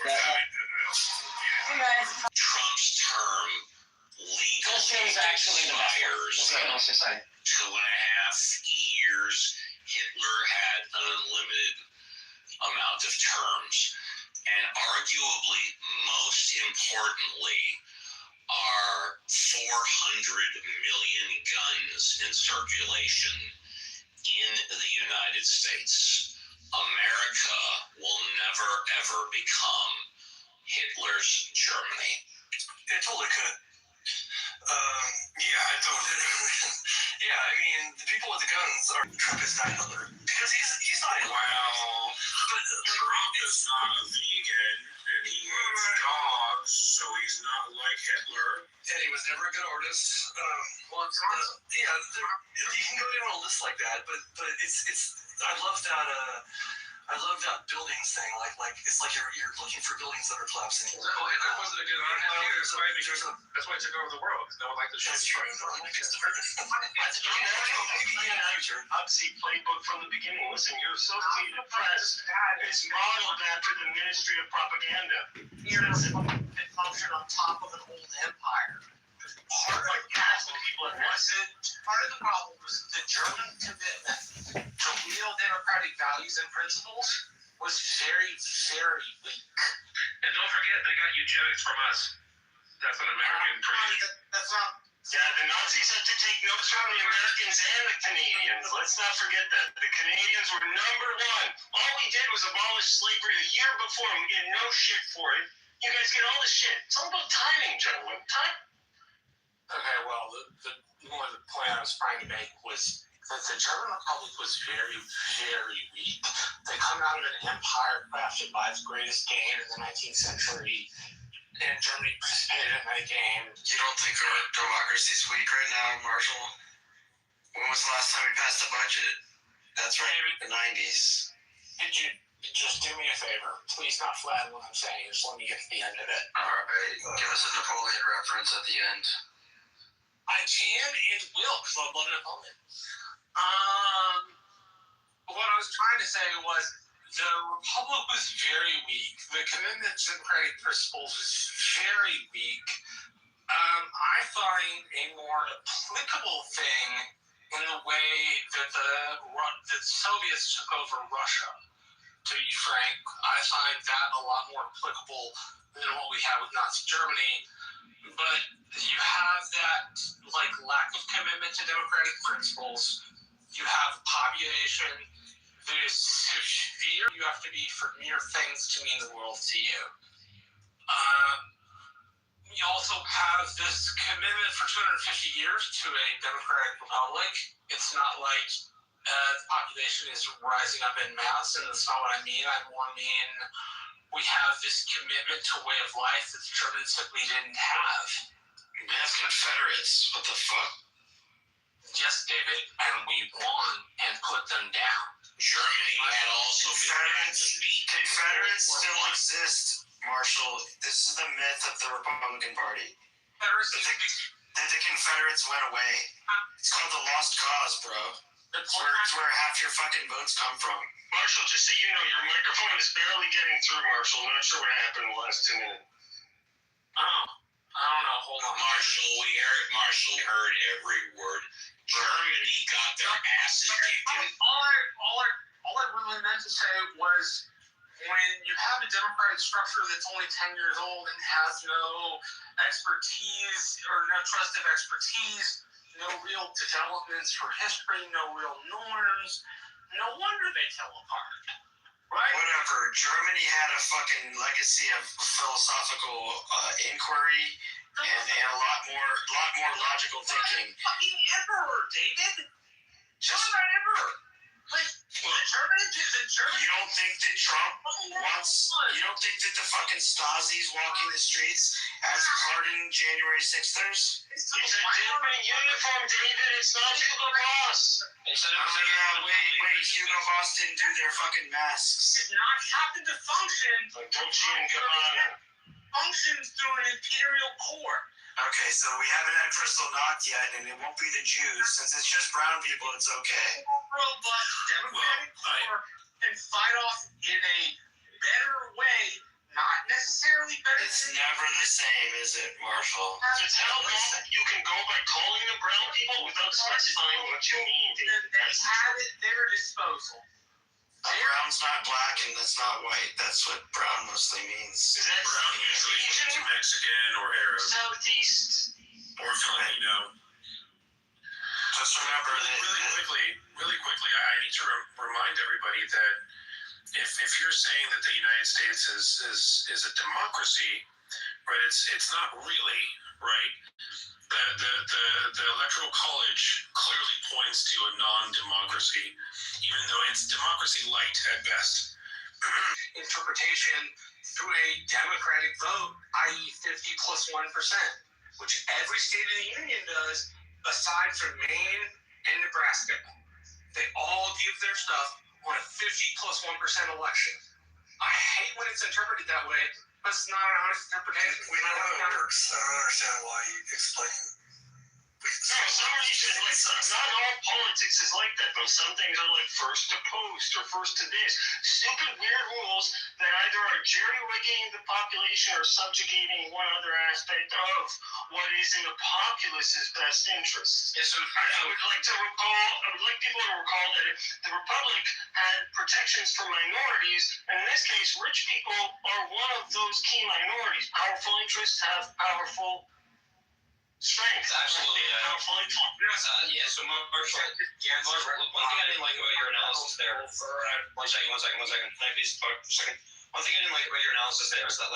Trump's term legally expires 2.5 years. Hitler had an unlimited amount of terms. And arguably, most importantly, are 400 million guns in circulation in the United States. America will never, ever become Hitler's Germany. It totally could. Yeah, I totally could. Yeah, I mean, the people with the guns are Trump is not Hitler. Because he's not Hitler. Well, But Trump is not a vegan, and he hates dogs, so he's not like Hitler. And he was never a good artist. Yeah, you can go down a list like that, but it's I love that buildings thing. Like it's like you're looking for buildings that are collapsing. Well, Hitler wasn't a good artist either. That's why he took over the world. No one liked the show. That's true. Obviously, playbook from the beginning. Listen, your Associated Press is modeled after the Ministry of Propaganda. It functioned on top of an old empire. Part of half the people at once. Part of the problem was the German commitment to real democratic values and principles was very, very weak. And don't forget, they got eugenics from us. That's an American tradition. That's not. Yeah, the Nazis had to take notes from the Americans and the Canadians. Let's not forget that. The Canadians were number 1. All we did was abolish slavery a year before, and we get no shit for it. You guys get all the shit. It's all about timing, gentlemen. Time. Okay, well, the point I was trying to make was that the German Republic was very, very weak. They come out of an empire crafted by its greatest game in the 19th century, and Germany participated in that game. You don't think our democracy's weak right now, Marshall? When was the last time we passed a budget? That's right, the 90s. Could you just do me a favor? Please not flatten what I'm saying. Just let me get to the end of it. Alright, give us a Napoleon reference at the end. I can and will, because I love an opponent. What I was trying to say was the Republic was very weak. The commitment to democratic principles was very weak. I find a more applicable thing in the way that the Soviets took over Russia. To be frank, I find that a lot more applicable than what we had with Nazi Germany. But you have that lack of commitment to democratic principles. You have population There's severe. You have to be for mere things to mean the world to you. We also have this commitment for 250 years to a democratic republic. It's not like the population is rising up in mass, and that's not what I mean. I more mean we have this commitment to a way of life that the Germans simply didn't have. That's Confederates. What the fuck? Yes, David, and we won and put them down. Germany had also Confederates still exist, Marshall. This is the myth of the Republican Party. That the Confederates went away. It's called the lost cause, bro. It's where half your fucking votes come from. Marshall, just so you know, your microphone is barely getting through, Marshall. Not sure what happened in the last 2 minutes. I don't know. Hold on. Marshall heard every word. Germany got their asses kicked in. All I really meant to say was when you have a democratic structure that's only 10 years old and has no expertise or no trust of expertise, no real developments for history, no real norms, no wonder they fell apart. Right? Whatever. Germany had a fucking legacy of philosophical inquiry and a lot more logical thinking. Fucking emperor, David. Just not emperor. Like the German. You don't think that Trump wants? You don't think that the fucking Stasi's walking the streets as pardoned January 6thers? It's a different uniform, David. It's not Hugo Boss. Wait. Hugo Boss didn't do their fucking masks. Did not happen to function. Like Dolce and Gabbana. Functions through an imperial court. Okay, so we haven't had Crystal knocked yet, and it won't be the Jews. Since it's just brown people, it's okay. Robust democratic court and fight off in a better way, not necessarily better. It's never the same, is it, Marshall? It's how you can go by calling them brown people without specifying what you mean. They have it at their disposal. Brown's not black and that's not white. That's what brown mostly means. Is that brown usually means Mexican or Arab Southeast or Filipino? Just remember that. Really quickly, I need to remind everybody that if you're saying that the United States is a democracy, right? It's not really, right? The Electoral College clearly points to a non-democracy, even though it's democracy light at best. Interpretation through a democratic vote, i.e. 50 plus 1%, which every state of the union does, aside from Maine and Nebraska. They all give their stuff on a 50 plus 1% election. I hate when it's interpreted that way. That's not an honest interpretation. We know how it works. I don't understand why you explain. Some reasons, not all politics is like that, though. Some things are like first to post or first to this. Stupid, weird rules that either are jerry-rigging the population or subjugating one other aspect of what is in the populace's best interests. Yes, so I would like people to recall that the Republic had protections for minorities, and in this case, rich people are one of those key minorities. Powerful interests have powerful strength. Absolutely. Powerful influence. So Marshall, one thing I didn't like about your analysis there. One second. Can I please talk for a second? One thing I didn't like about your analysis there is that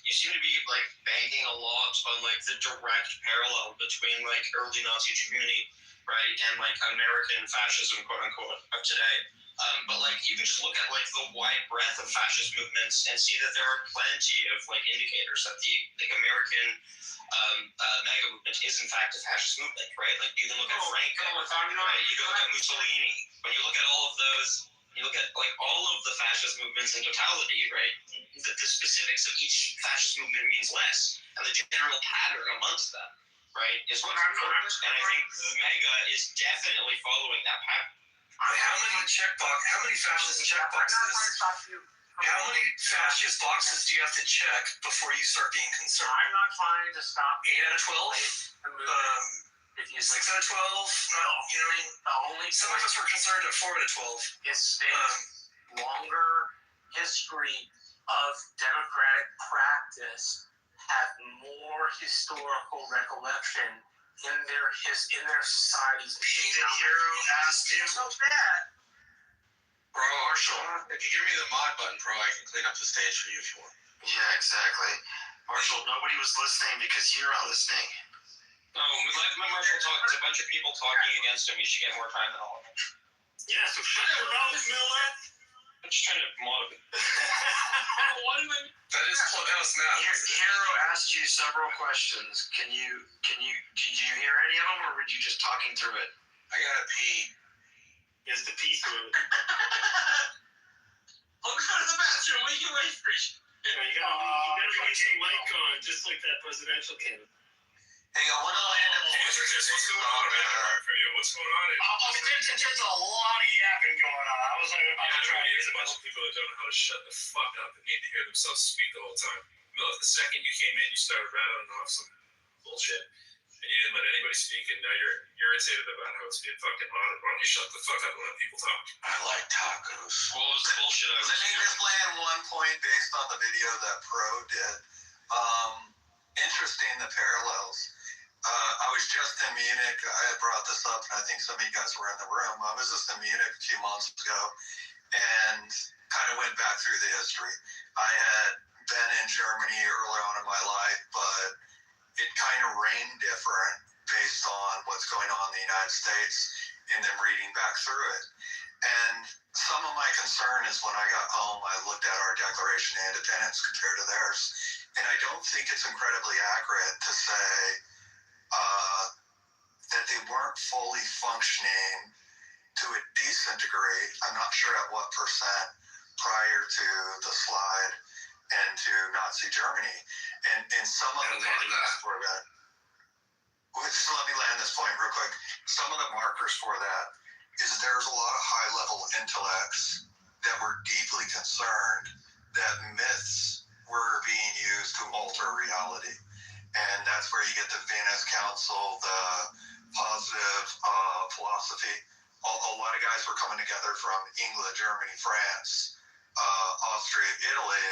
you seem to be banking a lot on the direct parallel between early Nazi Germany, right, and American fascism, quote unquote, of today. But you can just look at the wide breadth of fascist movements and see that there are plenty of indicators that the American MAGA movement is in fact a fascist movement, right? You can look at Franco, right? You can look at Mussolini. When you look at all of those, you look at all of the fascist movements in totality, right? The specifics of each fascist movement means less, and the general pattern amongst them, right, is what's important. And I think the MAGA is definitely following that pattern. How many fascist checkboxes? How many fascist boxes do you have to check before you start being concerned? I'm not trying to stop 8 out of 12? If you 6 out of 12? No, you know what I mean? Only some of us were concerned at 4 out of 12. It states longer history of democratic practice have more historical recollection in their societies. David Hero asked you. So bad. Bro, Marshall, if you give me the mod button, bro, I can clean up the stage for you if you want. Yeah, exactly. Marshall, nobody was listening because you're not listening. No, let Marshall talk. There's a bunch of people talking against him. You should get more time than all of them. Yeah, so shut your mouth, Miller. I'm just trying to mod him. That is Clubhouse now. Hero asked you several questions. Did you hear any of them, or were you just talking through it? I gotta pee. He has to pee through it. I'll go to the bathroom. We can wait for you. You gotta leave the mic on, just like that presidential candidate. Hey, I want to land up. What's going on, man? For you, what's going on? There's a lot of yapping going on. I was like, There's a bunch of people that don't know how to shut the fuck up and need to hear themselves speak the whole time. The second you came in, you started rattling off some bullshit, and you didn't let anybody speak, and now you're irritated about how it's being fucking monitored. Why don't you shut the fuck up and let people talk? I like tacos. What was the bullshit I was Let me just land one point based on the video that Pro did. Interesting, the parallels. I was just in Munich. I had brought this up, and I think some of you guys were in the room. I was just in Munich a few months ago and kind of went back through the history. I had been in Germany early on in my life, but it kind of rained different based on what's going on in the United States and then reading back through it. And some of my concern is when I got home, I looked at our Declaration of Independence compared to theirs, and I don't think it's incredibly accurate to say that they weren't fully functioning to a decent degree. I'm not sure at what percent prior to the slide and to Nazi Germany. And some of the markers for that, just let me land this point real quick. Some of the markers for that is there's a lot of high-level intellects that were deeply concerned that myths were being used to alter reality. And that's where you get the Venice Council, the positive philosophy. A lot of guys were coming together from England, Germany, France, Austria, Italy,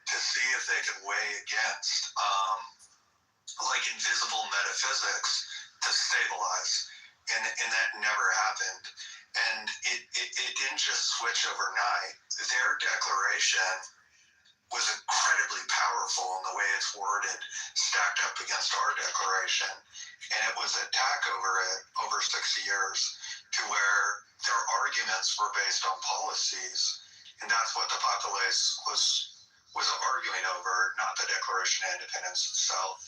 to see if they could weigh against like invisible metaphysics to stabilize. And that never happened. And it didn't just switch overnight. Their declaration was incredibly powerful in the way it's worded, stacked up against our declaration. And it was attacked over 60 years to where their arguments were based on policies. And that's what the populace was arguing over, not the Declaration of Independence itself.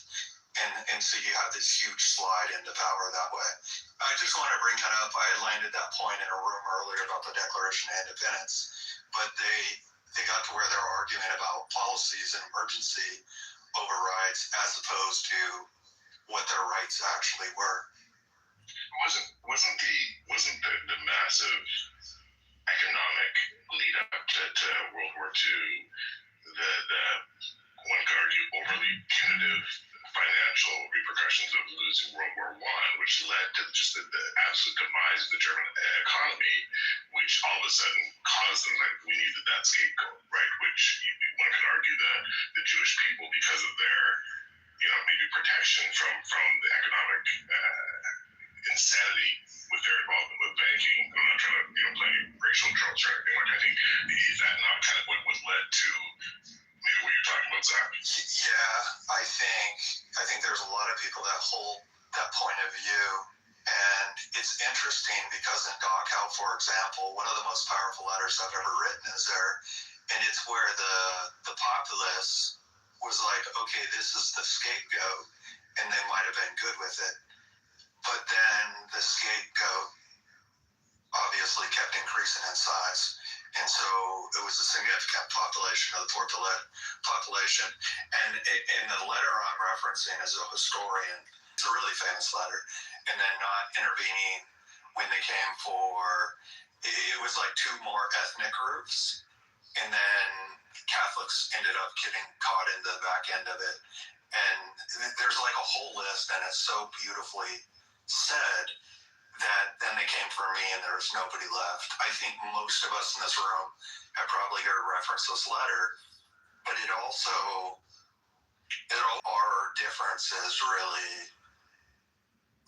And so you have this huge slide into power that way. I just want to bring that up. I had landed that point in a room earlier about the Declaration of Independence, but they got to where they're arguing about policies and emergency overrides as opposed to what their rights actually were. Wasn't the massive economic lead up to World War II the one could argue overly punitive financial repercussions of losing World War I, which led to just the absolute demise of the German economy, which all of a sudden caused them, like, we needed that scapegoat, right? Which one could argue the Jewish people, because of their, maybe protection from the economic insanity with their involvement with banking. I'm not trying to, play racial tropes or anything like that. I think, is that not kind of what led to maybe what you're talking about, Zach? Yeah, I think there's a lot of people that hold that point of view. And it's interesting because in Dachau, for example, one of the most powerful letters I've ever written is there. And it's where the populace was like, okay, this is the scapegoat, and they might have been good with it. But then the scapegoat obviously kept increasing in size. And so it was a significant population of the population. And the letter I'm referencing is a historian. It's a really famous letter. And then not intervening when they came for, it was like two more ethnic groups. And then Catholics ended up getting caught in the back end of it. And there's like a whole list, and it's so beautifully said that then they came for me and there was nobody left. I think most of us in this room have probably heard reference this letter, but it all our differences really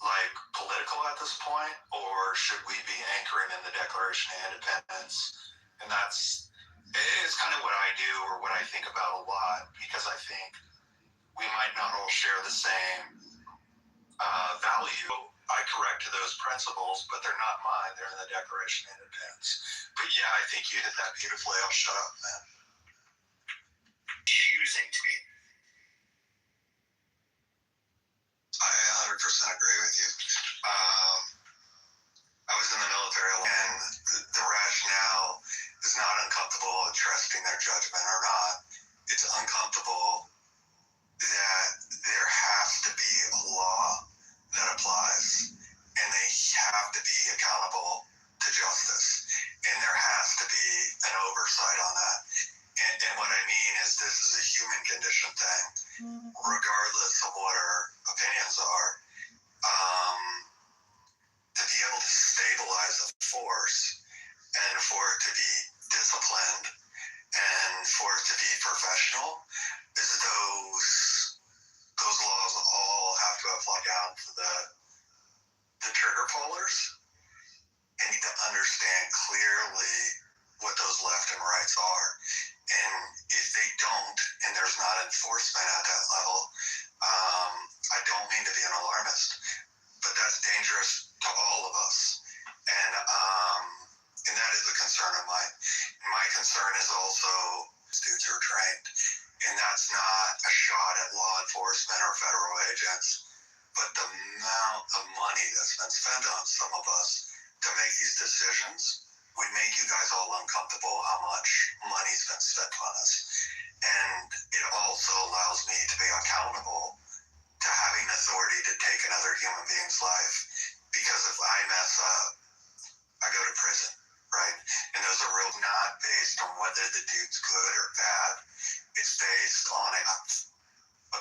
like political at this point, or should we be anchoring in the Declaration of Independence And it's kind of what I do or what I think about a lot, because I think we might not all share the same value. I correct to those principles, but they're not mine. They're in the Declaration of Independence. But yeah, I think you did that beautifully. I'll shut up, man. Choosing to be. I 100% agree with you. I was in the military, and the rationale is not uncomfortable trusting their judgment or not. It's uncomfortable that there has to be a law that applies, and they have to be accountable to justice, and there has to be an oversight on that. And what I mean is, this is a human condition thing, regardless of what our opinions are. To be able to stabilize a force, and for it to be disciplined, and for it to be professional, is those laws all have to apply down to the trigger pullers, and need to understand clearly what those left and rights are. And if they don't, and there's not enforcement at that level, I don't mean to be an alarmist, but that's dangerous to all of us. And that is a concern of mine. My concern is also dudes are trained. And that's not a shot at law enforcement or federal agents, but the amount of money that's been spent on some of us to make these decisions would make you guys all uncomfortable how much money's been spent on us. And it also allows me to be accountable to having authority to take another human being's life. Because if I mess up, I go to prison, right? And those are real not based on whether the dude's good or bad. It's based on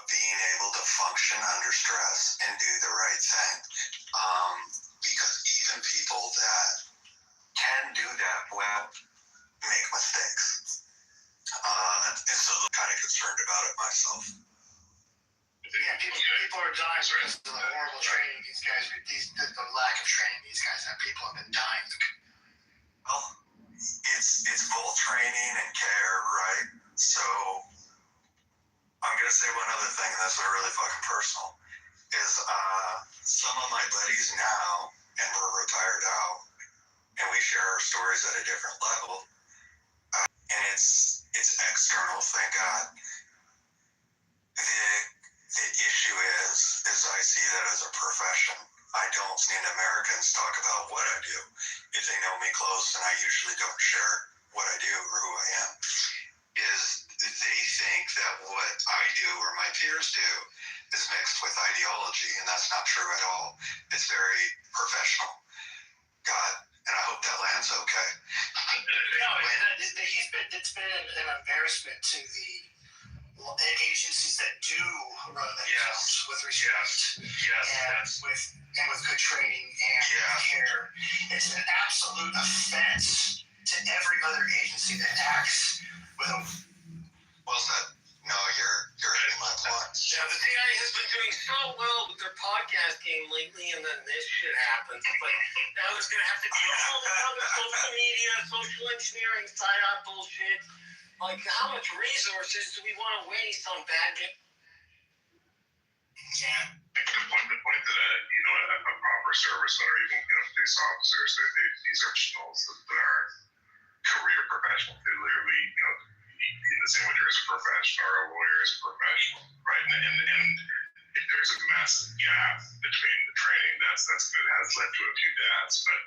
being able to function under stress and do the right thing. Because even people that can do that well make mistakes. And so I'm kind of concerned about it myself. Yeah, people are dying because of the horrible training these guys, the lack of training these guys have. People have been dying. Well, it's both training and care, right? So I'm gonna say one other thing, and that's really fucking personal, is some of my buddies now, and we're retired out, and we share our stories at a different level, and it's external, thank God. The issue is I see that as a profession. I don't see Americans talk about what I do. If they know me close, and I usually don't share what I do or who I am, is they think that what I do or my peers do is mixed with ideology, and that's not true at all. It's very professional. God, and I hope that lands okay. No, it's been an embarrassment to the agencies that do run themselves with respect and with good training and care. It's an absolute offense to every other agency that acts with a. Well said. No, you're hitting my point. Yeah, the CIA has been doing so well with their podcast game lately, and then this shit happens. It's like, now there's going to have to be all this other social media, social engineering, psyop bullshit. Like, how much resources do we want to waste on bad game? Yeah. I can point to that, a proper serviceman or even police officers, these are professionals that are career professionals. They literally, in the same way there's a professional or a lawyer is a professional, right? And if there's a massive gap between the training, that has led to a few deaths. But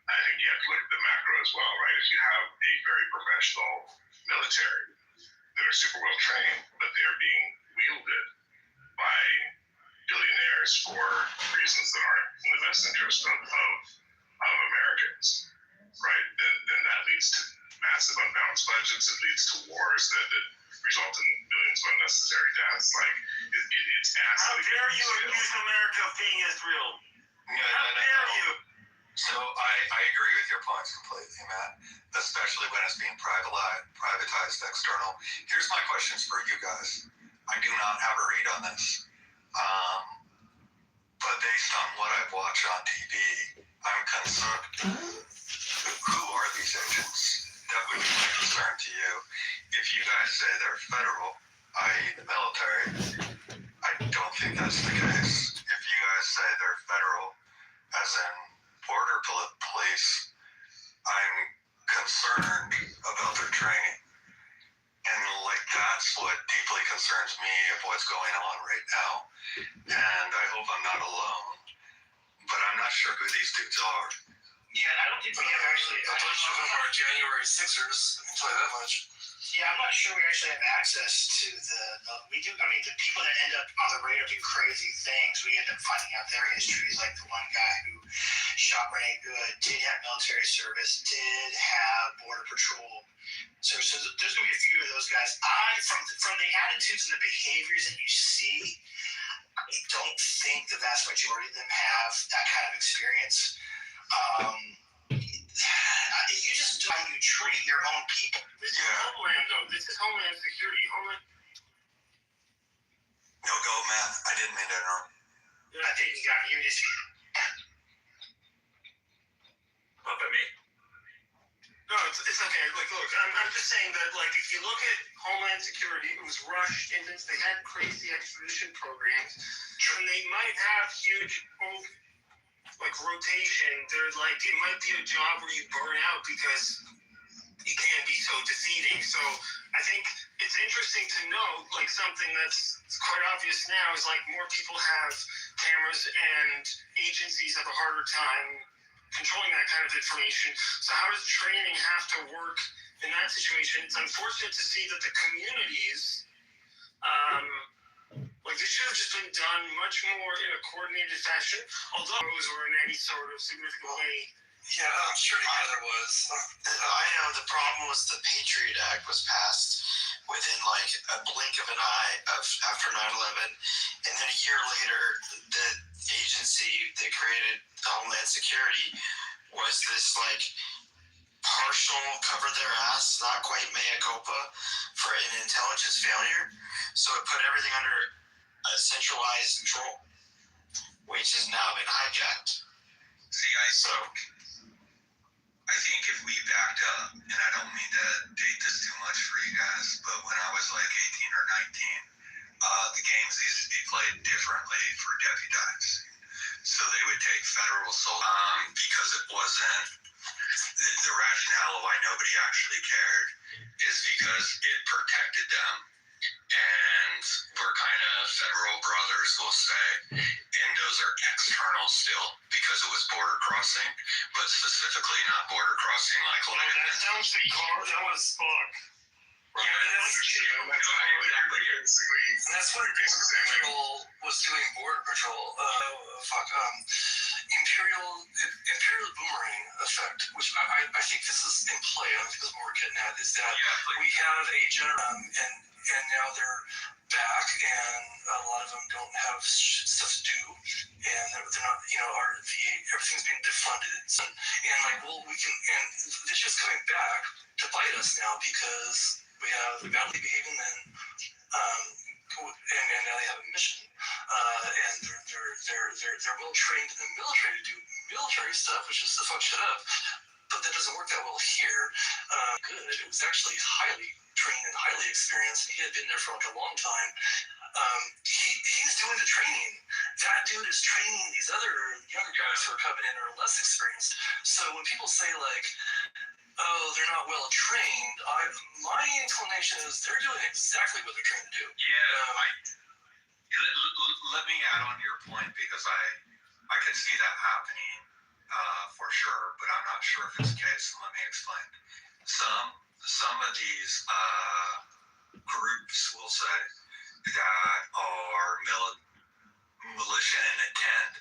I think you have to look at the macro as well, right? If you have a very professional military that are super well trained, but they're being wielded by billionaires for reasons that aren't in the best interest of Americans, right? Then that leads to massive unbalanced budgets. It leads to wars that result in millions of unnecessary deaths. Like, it's absolutely. How dare you accuse America of being Israel? How dare you? So I agree with your points completely, Matt, especially when it's being privatized external. Here's my questions for you guys. I do not have a read on this. But based on what I've watched on TV, I'm concerned. Who are these agents? that would be my concern to you. If you guys say they're federal, i.e. the military, I don't think that's the case. If you guys say they're federal, as in border police, I'm concerned about their training. And like that's what deeply concerns me of what's going on right now. And I hope I'm not alone. But I'm not sure who these dudes are. Yeah, I don't think we have actually. A bunch of them are January Sixers. I can tell you that much. Yeah, I'm not sure we actually have access to we do. I mean, the people that end up on the radar do crazy things. We end up finding out their histories. Like the one guy who shot Renee Good did have military service, did have border patrol. So there's gonna be a few of those guys. From the attitudes and the behaviors that you see, I don't think the vast majority of them have that kind of experience. You just do how you treat your own people. This is Homeland, though. This is Homeland Security. No, go, man. I didn't mean to interrupt. I think you got muted. What by me? No, it's okay. Like, look, I'm just saying that, like, if you look at Homeland Security, it was rushed, and they had crazy extradition programs, and they might have huge rotation. They're like, it might be a job where you burn out because it can be so defeating. So I think it's interesting to note, like, something that's quite obvious now is like more people have cameras and agencies have a harder time controlling that kind of information. So how does training have to work in that situation? It's unfortunate to see that the communities, this should have just been done much more in a coordinated fashion, although those were in any sort of significant way. Yeah, I'm sure there was. I know the problem was the Patriot Act was passed within like a blink of an eye after 9/11, and then a year later, the agency that created Homeland Security was this like partial cover their ass, not quite mea culpa for an intelligence failure. So it put everything under a centralized control, which has now been hijacked. See, I think if we backed up, and I don't mean to date this too much for you guys, but when I was like 18 or 19, the games used to be played differently for deputies. So they would take federal soldiers because it wasn't the rationale of why nobody actually cared is because it protected them. And we're kind of federal brothers, we'll say, and those are external still because it was border crossing, but specifically not border crossing like that sounds like that was fuck. That's what Border Patrol was doing. Border Patrol, Imperial boomerang effect, which I think this is in play. I think this is what we're getting at is that we have a general and now they're back, and a lot of them don't have stuff to do, and they're not, our VA, everything's being defunded, and like, well, they're just coming back to bite us now because we have the badly behaving men, and now they have a mission, and they're well trained in the military to do military stuff, which is to fuck shit up, but that doesn't work that well here. Good, it was actually highly trained and highly experienced, and he had been there for like a long time. He's doing the training. That dude is training these other younger guys who are coming in or less experienced. So when people say like, oh, they're not well trained, my inclination is they're doing exactly what they're trained to do. Let me add on to your point because I could see that happening for sure, but I'm not sure if it's the case. Let me explain. Some of these groups, we'll say, that are militia in intent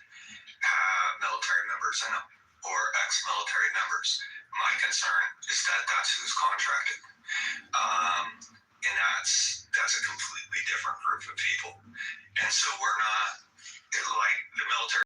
have military members in them or ex-military members. My concern is that that's who's contracted. And that's a completely different group of people. And so we're not, like the military